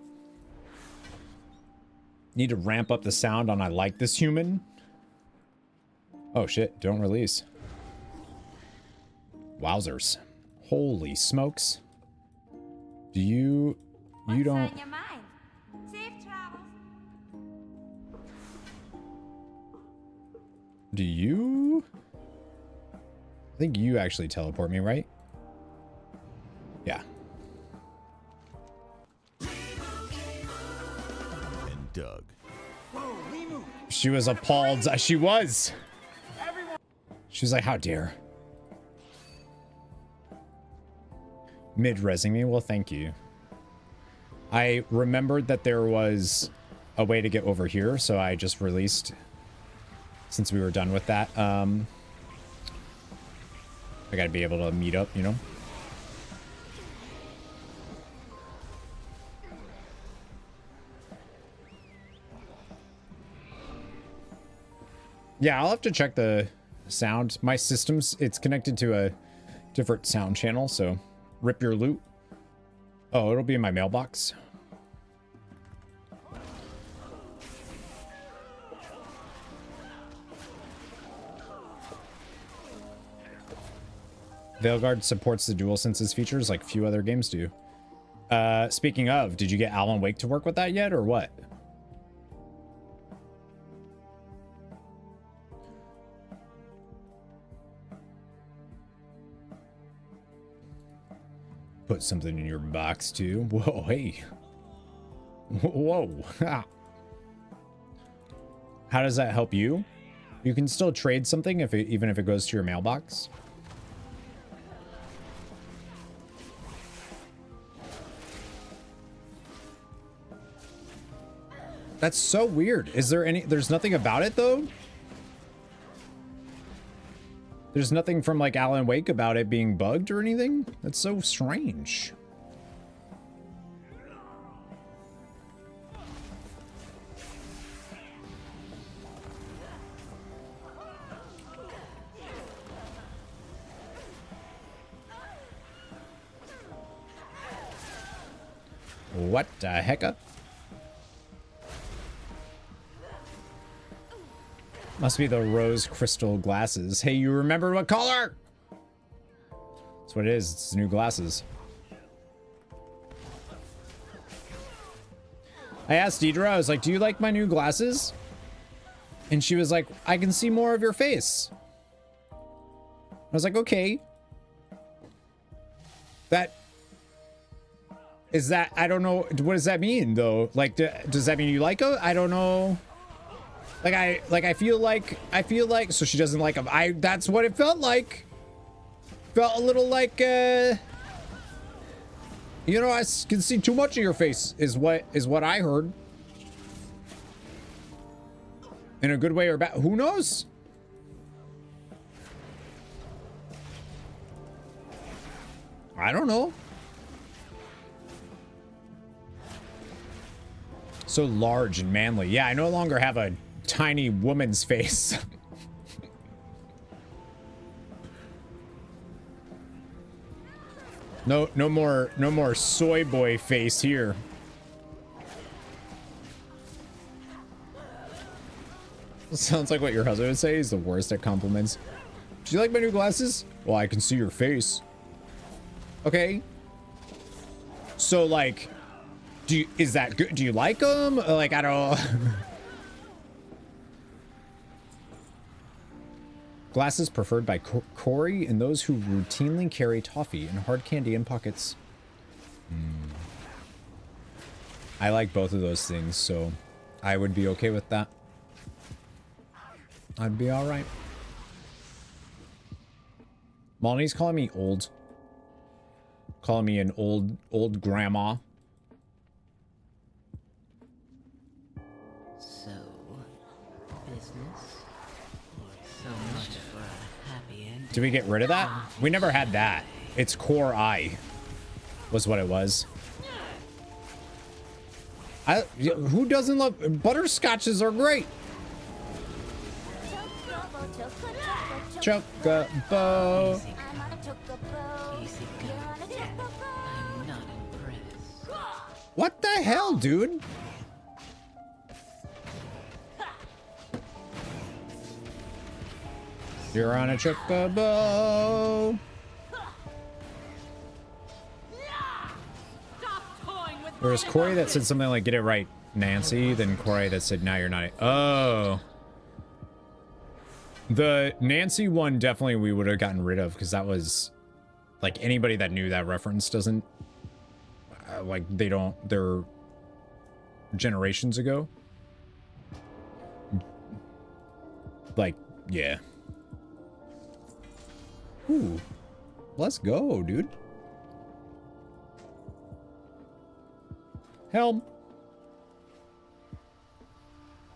Need to ramp up the sound on I like this human. Oh shit, don't release. Wowzers. Holy smokes. Do you don't... Do you? I think you actually teleport me, right? Yeah. And Doug. She was appalled. She was. She was like, how dare. Mid-resing me? Well, thank you. I remembered that there was a way to get over here, so I just released since we were done with that. I gotta be able to meet up, you know? Yeah, I'll have to check the sound. My system's, it's connected to a different sound channel, so rip your loot. Oh, it'll be in my mailbox. Veilguard supports the DualSense's features like few other games do. Speaking of, did you get Alan Wake to work with that yet, or what? Put something in your box too. Whoa, hey. Whoa. How does that help you? You can still trade something if it, even if it goes to your mailbox. That's so weird. Is there any... There's nothing about it, though? There's nothing from, like, Alan Wake about it being bugged or anything? That's so strange. What the hecka? Must be the rose crystal glasses. Hey, you remember what color? That's what it is. It's new glasses. I asked Deidre, I was like, do you like my new glasses? And she was like, I can see more of your face. I was like, okay. That... Is that... I don't know. What does that mean, though? Like, does that mean you like it? I don't know. I feel like so she doesn't like him. That's what it felt like. Felt a little like you know, I can see too much of your face is what I heard. In a good way or bad, who knows? I don't know. So large and manly. Yeah, I no longer have a tiny woman's face. No more soy boy face here. Sounds like what your husband would say. He's the worst at compliments. Do you like my new glasses? Well, I can see your face. Okay. So like, is that good? Do you like them? Like, I don't. Glasses preferred by Corey and those who routinely carry toffee and hard candy in pockets. I like both of those things, so I would be okay with that. I'd be all right. Molly's calling me old. Calling me an old grandma. So, business? So much for a happy ending. Did we get rid of that? We never had that. It's core I was what it was. Who doesn't love butterscotches are great. Chocobo. What the hell, dude? You're on a chocobo. There was Corey that said something like, get it right, Nancy. Then Corey that said, now you're not. Oh. The Nancy one, definitely we would have gotten rid of, because that was, like, anybody that knew that reference doesn't, like, they're generations ago. Like, yeah. Ooh. Let's go, dude. Helm.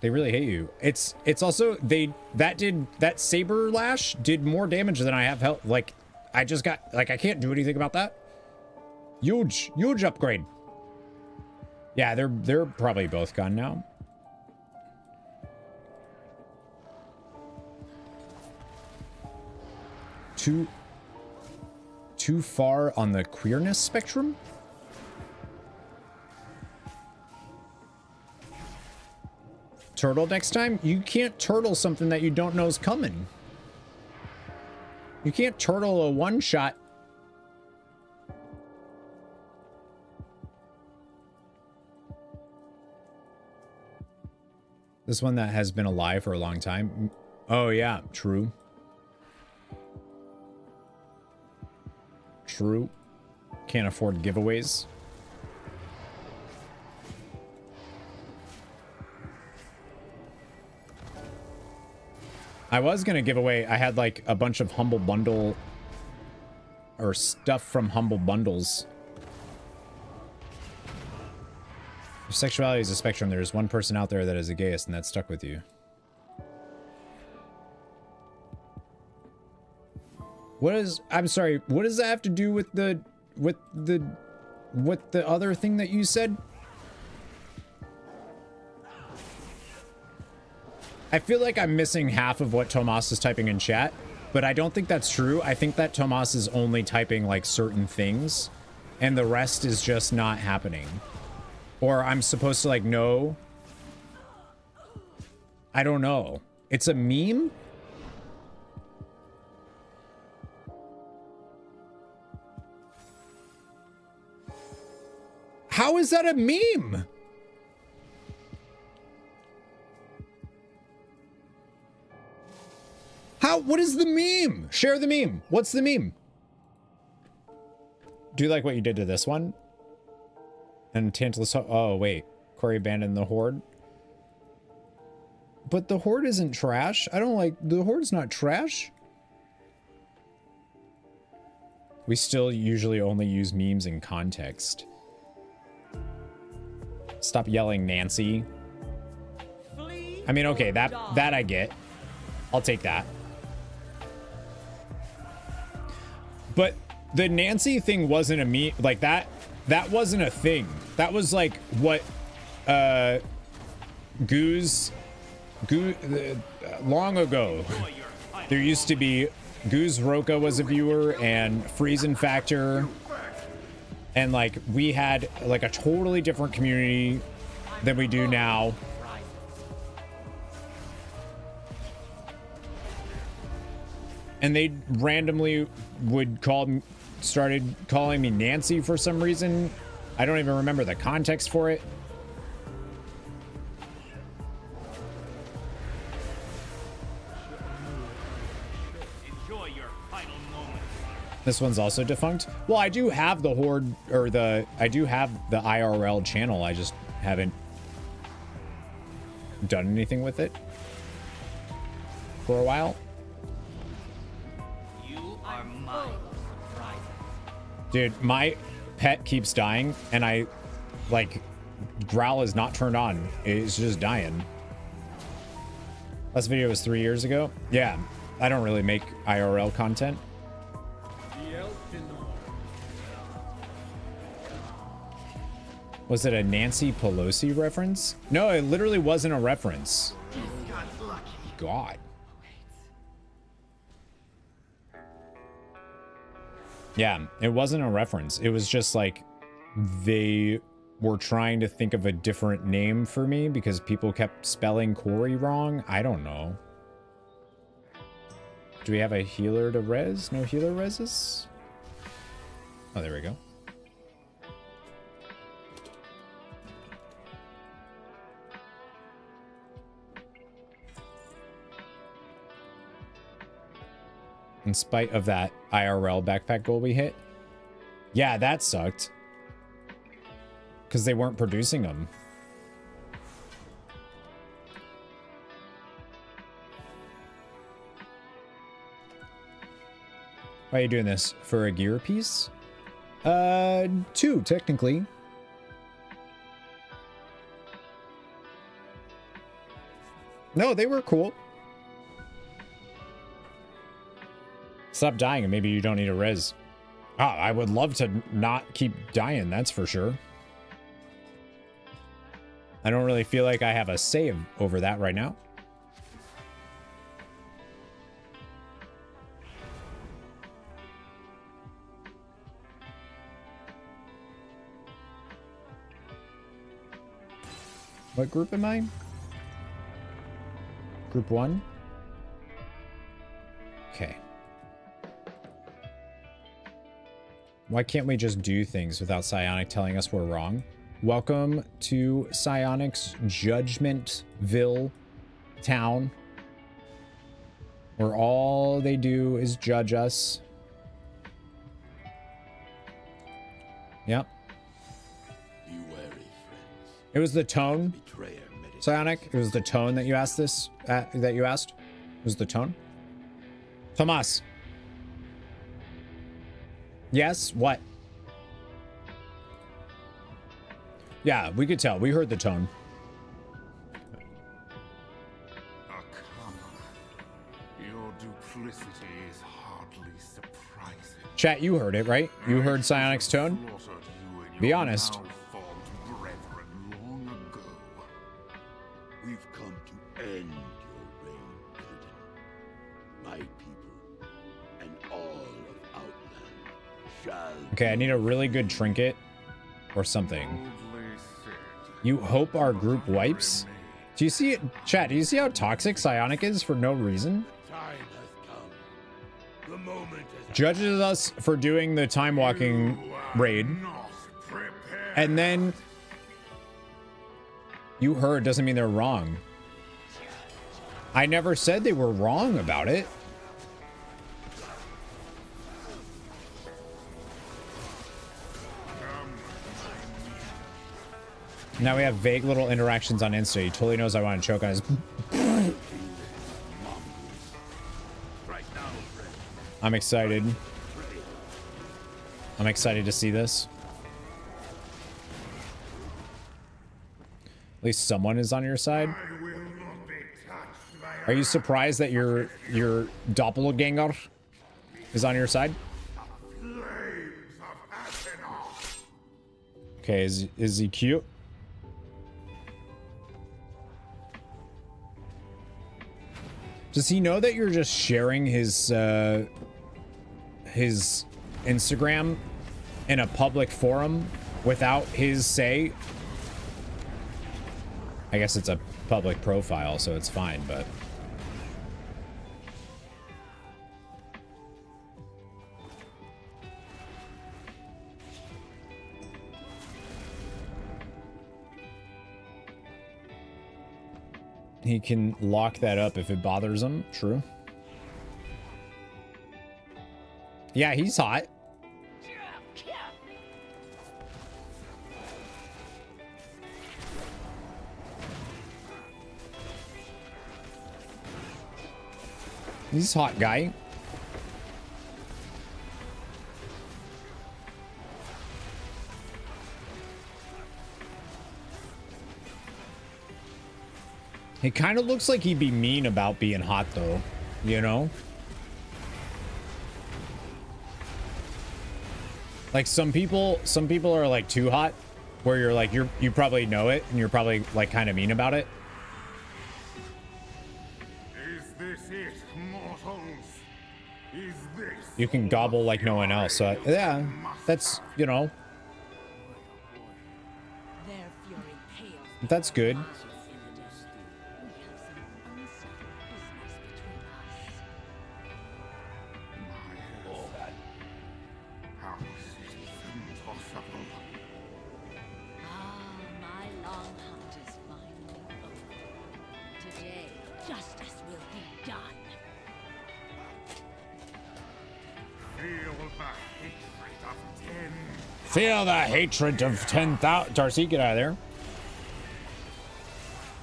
They really hate you. It's also that saber lash did more damage than I have health. Like, I just got, like, I can't do anything about that. Huge upgrade. Yeah, they're probably both gone now. Too far on the queerness spectrum? Turtle next time? You can't turtle something that you don't know is coming. You can't turtle a one-shot. This one that has been alive for a long time. Oh yeah, true. True. Can't afford giveaways. I was gonna give away, I had like a bunch of Humble Bundle or stuff from Humble Bundles. If sexuality is a spectrum, there's one person out there that is a gayest and that's stuck with you. What is, I'm sorry, what does that have to do with the other thing that you said? I feel like I'm missing half of what Tomas is typing in chat, but I don't think that's true. I think that Tomas is only typing like certain things and the rest is just not happening. Or I'm supposed to like know. I don't know. It's a meme? How is that a meme? What is the meme? Share the meme. What's the meme? Do you like what you did to this one? And Tantalus, oh wait, Corey abandoned the horde. But the Horde isn't trash. I don't like... The Horde's not trash. We still usually only use memes in context. Stop yelling, Nancy. I mean, okay, that I get. I'll take that. But the Nancy thing wasn't a meme. Like, that wasn't a thing. That was like what long ago, there used to be Goose Roka was a viewer and Friesen Factor, and like we had like a totally different community than we do now. And they randomly would started calling me Nancy for some reason. I don't even remember the context for it. This one's also defunct. Well, I do have the Horde, or I do have the IRL channel. I just haven't done anything with it for a while. You are mine. Dude, my pet keeps dying, and like, Growl is not turned on. It's just dying. Last video was 3 years ago. Yeah, I don't really make IRL content. Was it a Nancy Pelosi reference? No, it literally wasn't a reference. God. Yeah, it wasn't a reference. It was just like they were trying to think of a different name for me because people kept spelling Corey wrong. I don't know. Do we have a healer to res? No healer reses? Oh, there we go. In spite of that IRL backpack goal we hit. Yeah, that sucked. Because they weren't producing them. Why are you doing this? For a gear piece? 2, technically. No, they were cool. Stop dying and maybe you don't need a res. Ah, I would love to not keep dying, that's for sure. I don't really feel like I have a save over that right now. What group am I? Group 1? Okay. Why can't we just do things without Psionic telling us we're wrong? Welcome to Psionic's Judgmentville town, where all they do is judge us. Yep. Be wary, friends. It was the tone, Betrayer meditates. Psionic. It was the tone that you asked this. That you asked. It was the tone. Tomas. Yes. What? Yeah, we could tell. We heard the tone. Your duplicity is hardly surprising. Chat, you heard it, right? You heard Psionic's tone? Be honest. Long ago. We've come to end your reign, Illidan. My people and all of Outland shall... Okay, I need a really good trinket or something. You hope our group wipes? Do you see it? Chat, do you see how toxic Psionic is for no reason? Time has come. The moment has... Judges us for doing the time walking raid. And then you heard doesn't mean they're wrong. I never said they were wrong about it. Now we have vague little interactions on Insta. He totally knows I want to choke on his... I'm excited. I'm excited to see this. At least someone is on your side. Are you surprised that your doppelganger is on your side? Okay, is he cute? Does he know that you're just sharing his Instagram in a public forum without his say? I guess it's a public profile, so it's fine, but... He can lock that up if it bothers him. True. Yeah, he's hot. He's a hot guy. He kind of looks like he'd be mean about being hot, though. You know? Like some people are like too hot, where you're like you probably know it and you're probably like kind of mean about it. Is this it, mortals? Is this You can gobble like no one else. So yeah, that's, you know, that's good. Feel the hatred of 10,000. Darcy, get out of there.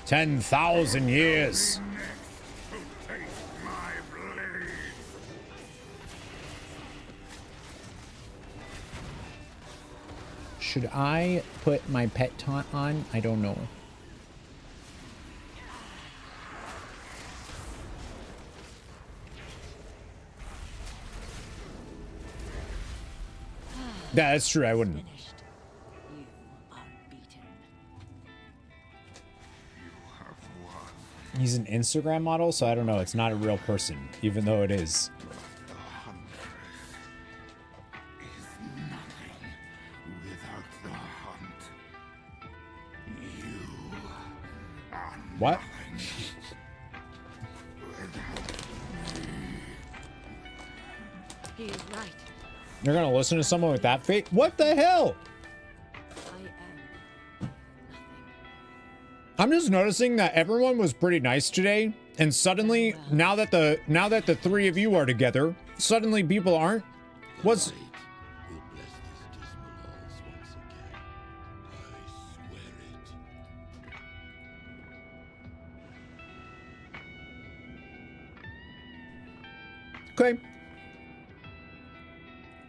10,000 years. Should I put my pet taunt on? I don't know. Yeah, that's true. I wouldn't. He's an Instagram model, so I don't know. It's not a real person, even though it is. What? He is right. You're gonna listen to someone with that fate? What the hell? I'm just noticing that everyone was pretty nice today, and suddenly, now that the three of you are together, suddenly people aren't. What's... Okay.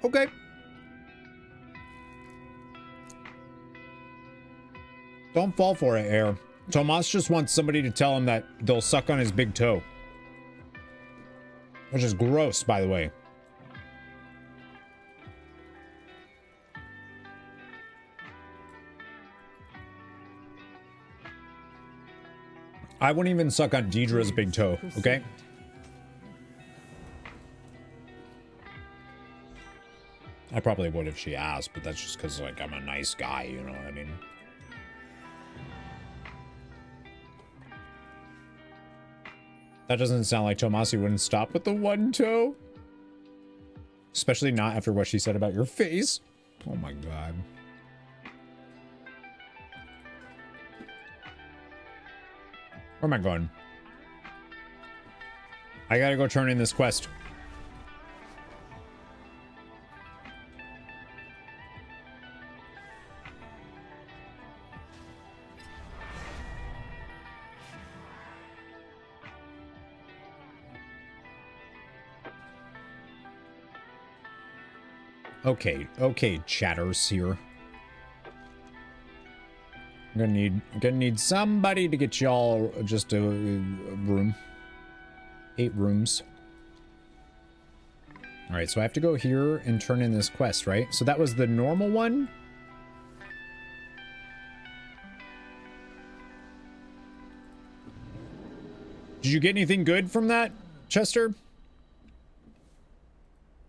Okay. Don't fall for it, Air. Tomas just wants somebody to tell him that they'll suck on his big toe. Which is gross, by the way. I wouldn't even suck on Deidre's big toe, okay? I probably would if she asked, but that's just because, like, I'm a nice guy, you know what I mean? That doesn't sound like Tomasi wouldn't stop with the one toe. Especially not after what she said about your face. Oh my god. Where am I going? I gotta go turn in this quest. Okay, chatters here. I'm gonna need somebody to get y'all just a room. 8 rooms. All right, so I have to go here and turn in this quest, right? So that was the normal one. Did you get anything good from that, Chester?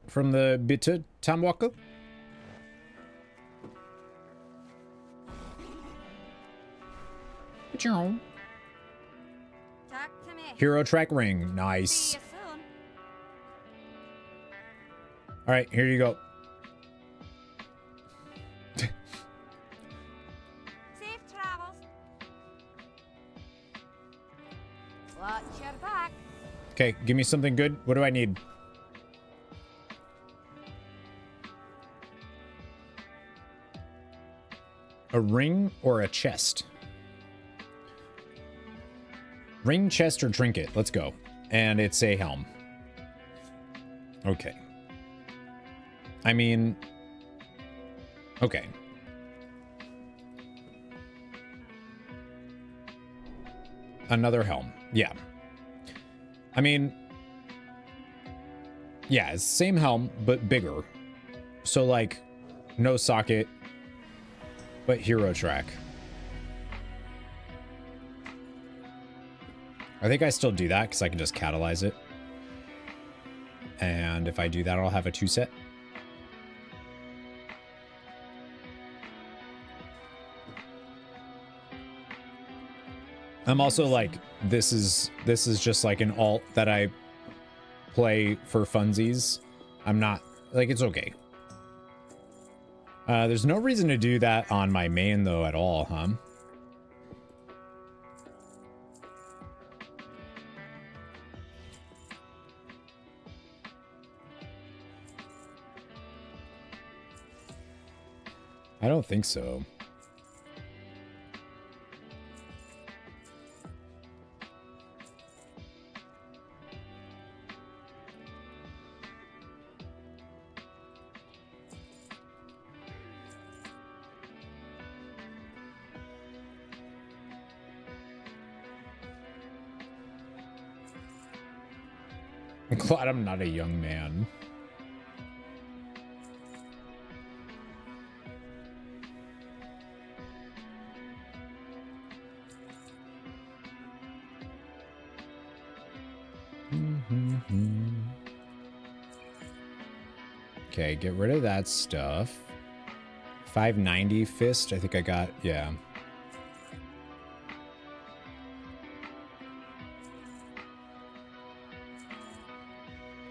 From the Bitte Tamwaka? Talk to me. Hero track ring. Nice. See you soon. All right, here you go. Safe travels. Watch your back. Okay, give me something good. What do I need? A ring or a chest? Ring, chest, or trinket. Let's go. And it's a helm. Okay. I mean... Okay. Another helm. Yeah. I mean... Yeah, it's the same helm, but bigger. So, like, no socket, but hero track. I think I still do that because I can just catalyze it. And if I do that, I'll have a 2 set. I'm also like, this is just like an alt that I play for funsies. I'm not, like, it's okay. There's no reason to do that on my main though at all, huh? I don't think so. I'm glad I'm not a young man. Okay, get rid of that stuff. 590 fist, I think I got, yeah.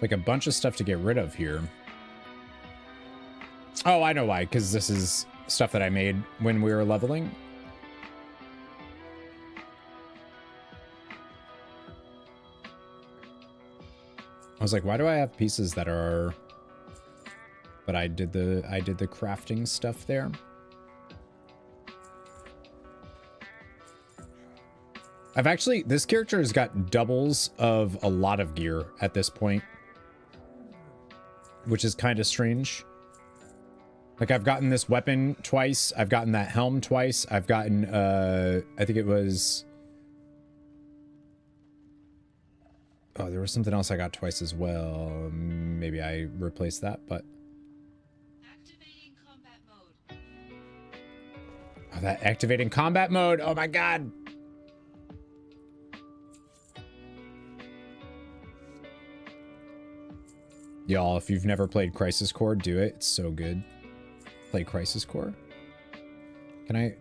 Like a bunch of stuff to get rid of here. Oh, I know why, because this is stuff that I made when we were leveling. I was like, why do I have pieces that are... But I did the crafting stuff there. I've actually, this character has got doubles of a lot of gear at this point, which is kind of strange. Like, I've gotten this weapon twice. I've gotten that helm twice. I've gotten, I think it was... Oh, there was something else I got twice as well. Maybe I replaced that, but... Activating combat mode. Oh, that activating combat mode. Oh my god. Y'all, if you've never played Crisis Core, do it. It's so good. Play Crisis Core. Can I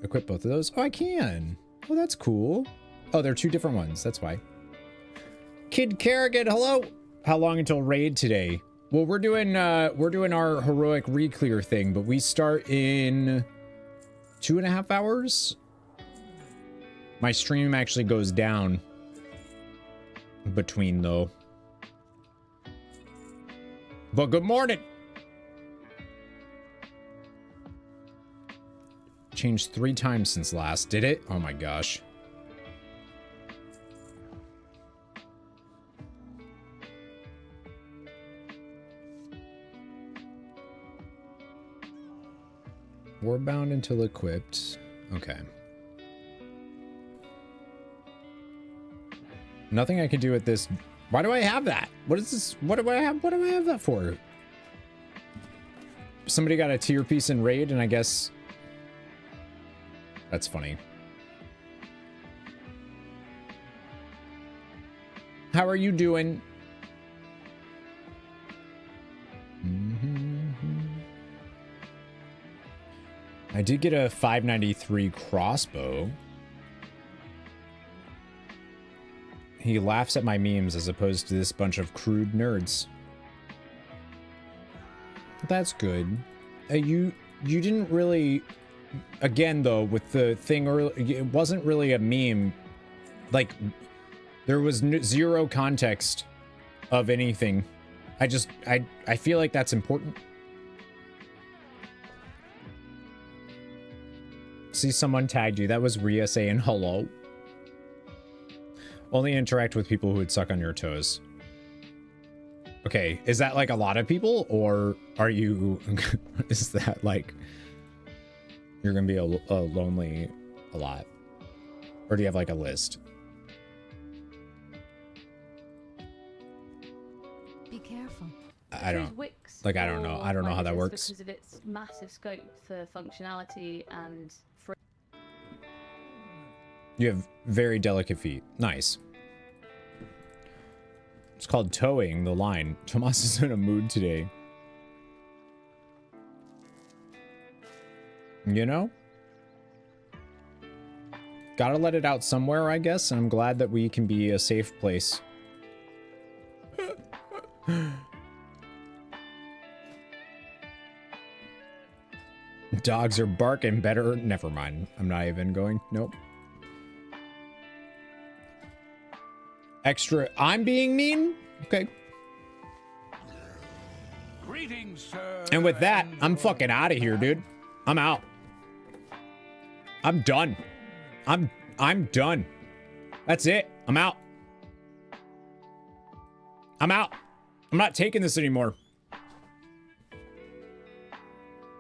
equip both of those? Oh, I can. Oh, that's cool. Oh, they're 2 different ones. That's why. Kid Kerrigan, hello. How long until raid today? Well, we're doing our heroic re-clear thing, but we start in 2.5 hours. My stream actually goes down between though. But good morning. Changed 3 times since last. Did it? Oh my gosh. Warbound until equipped. Okay. Nothing I can do with this. Why do I have that? What is this? What do I have? What do I have that for? Somebody got a tier piece in raid, and I guess that's funny. How are you doing? I did get a 593 crossbow. He laughs at my memes as opposed to this bunch of crude nerds. That's good. You didn't really, again though, with the thing earlier, it wasn't really a meme. Like, there was zero context of anything. I feel like that's important. See, someone tagged you. That was Rhea saying hello. Only interact with people who would suck on your toes. Okay, is that like a lot of people, or are you, is that like, you're gonna be a lonely a lot? Or do you have like a list? Be careful. I don't, like, I don't know. I don't know how that works. Because of its massive scope for functionality and free. You have very delicate feet. Nice. It's called towing the line. Tomas is in a mood today. You know? Gotta let it out somewhere, I guess. And I'm glad that we can be a safe place. Dogs are barking better. Never mind. I'm not even going. Nope. Extra. I'm being mean? Okay. Greetings, sir. And with that, I'm fucking out of here, dude. I'm out. I'm done. I'm done. That's it. I'm out. I'm out. I'm not taking this anymore.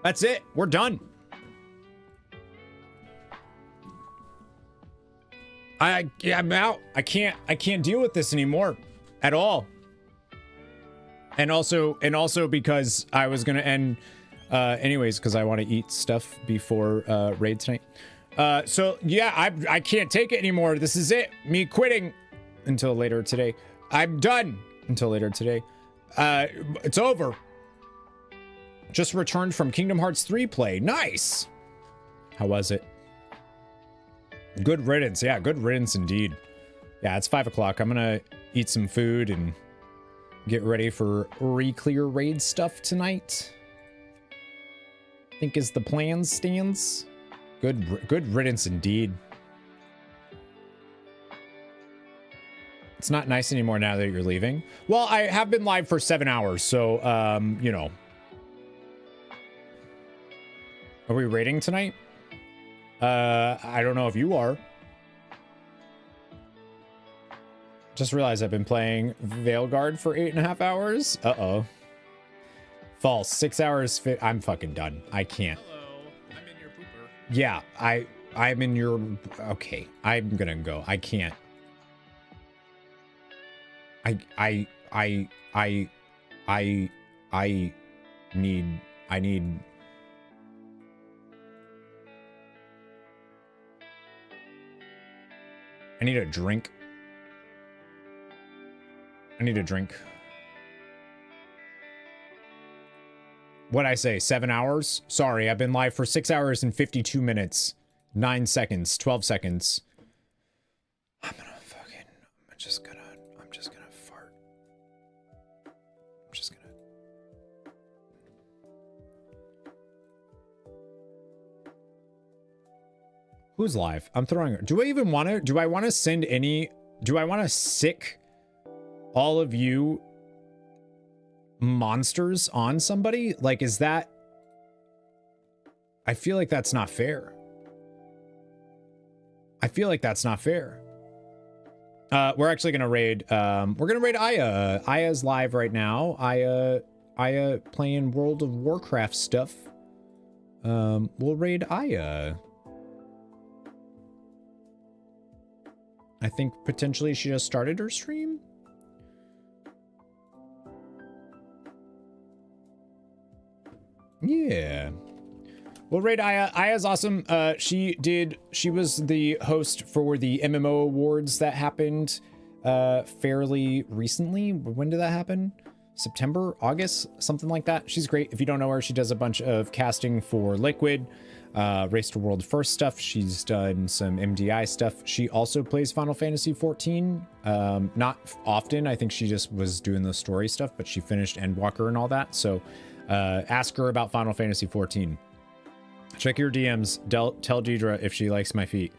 That's it. We're done. I'm out. I can't deal with this anymore at all. And also because I was gonna end anyways, because I want to eat stuff before raid tonight. So yeah, I can't take it anymore. This is it. Me quitting until later today. I'm done until later today. It's over. Just returned from Kingdom Hearts 3 play. Nice. How was it? Good riddance. Yeah, good riddance indeed. Yeah, it's 5 o'clock. I'm gonna eat some food and get ready for re-clear raid stuff tonight. I think is the plan, Stans. Good riddance indeed. It's not nice anymore now that you're leaving. Well, I have been live for 7 hours, so you know. Are we raiding tonight? I don't know if you are. Just realized I've been playing Veilguard for 8.5 hours. Uh-oh. False. 6 hours fit. I'm fucking done. I can't. Hello. I'm in your pooper. Yeah, I'm in your... Okay. I'm gonna go. I can't. I need... I need a drink. I need a drink. What'd I say? 7 hours? Sorry, I've been live for 6 hours and 52 minutes. 9 seconds. 12 seconds. I'm just gonna fart. I'm just gonna... Who's live? I'm throwing... Do I even want to... Do I want to send any... Do I want to sick all of you monsters on somebody? Like, is that... I feel like that's not fair. I feel like that's not fair. We're actually going to raid... we're going to raid Aya. Aya's live right now. Aya playing World of Warcraft stuff. We'll raid Aya. I think potentially she just started her stream. Yeah. Well, raid Aya. Aya's awesome. She was the host for the MMO awards that happened fairly recently. When did that happen? September, August, something like that. She's great. If you don't know her, she does a bunch of casting for Liquid, Race to World First stuff. She's done some MDI stuff. She also plays Final Fantasy 14. Not often. I think she just was doing the story stuff, but she finished Endwalker and all that. So ask her about Final Fantasy 14. Check your DMs. Tell Deidre if she likes my feet.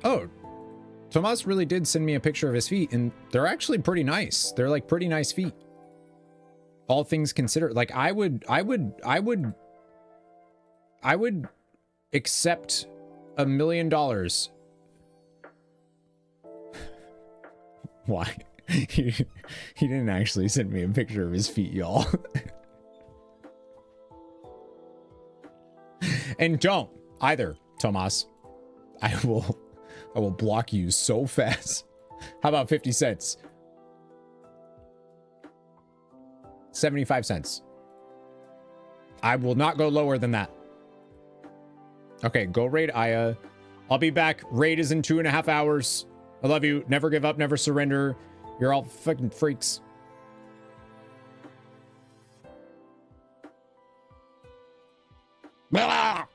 Oh, Tomas really did send me a picture of his feet, and they're actually pretty nice. They're like pretty nice feet. All things considered, like I would accept $1 million. Why? He didn't actually send me a picture of his feet, y'all. And don't either, Tomas. I will block you so fast. How about 50 cents? 75 cents. I will not go lower than that. Okay, go raid Aya. I'll be back. Raid is in 2.5 hours. I love you. Never give up, never surrender. You're all fucking freaks. Blah!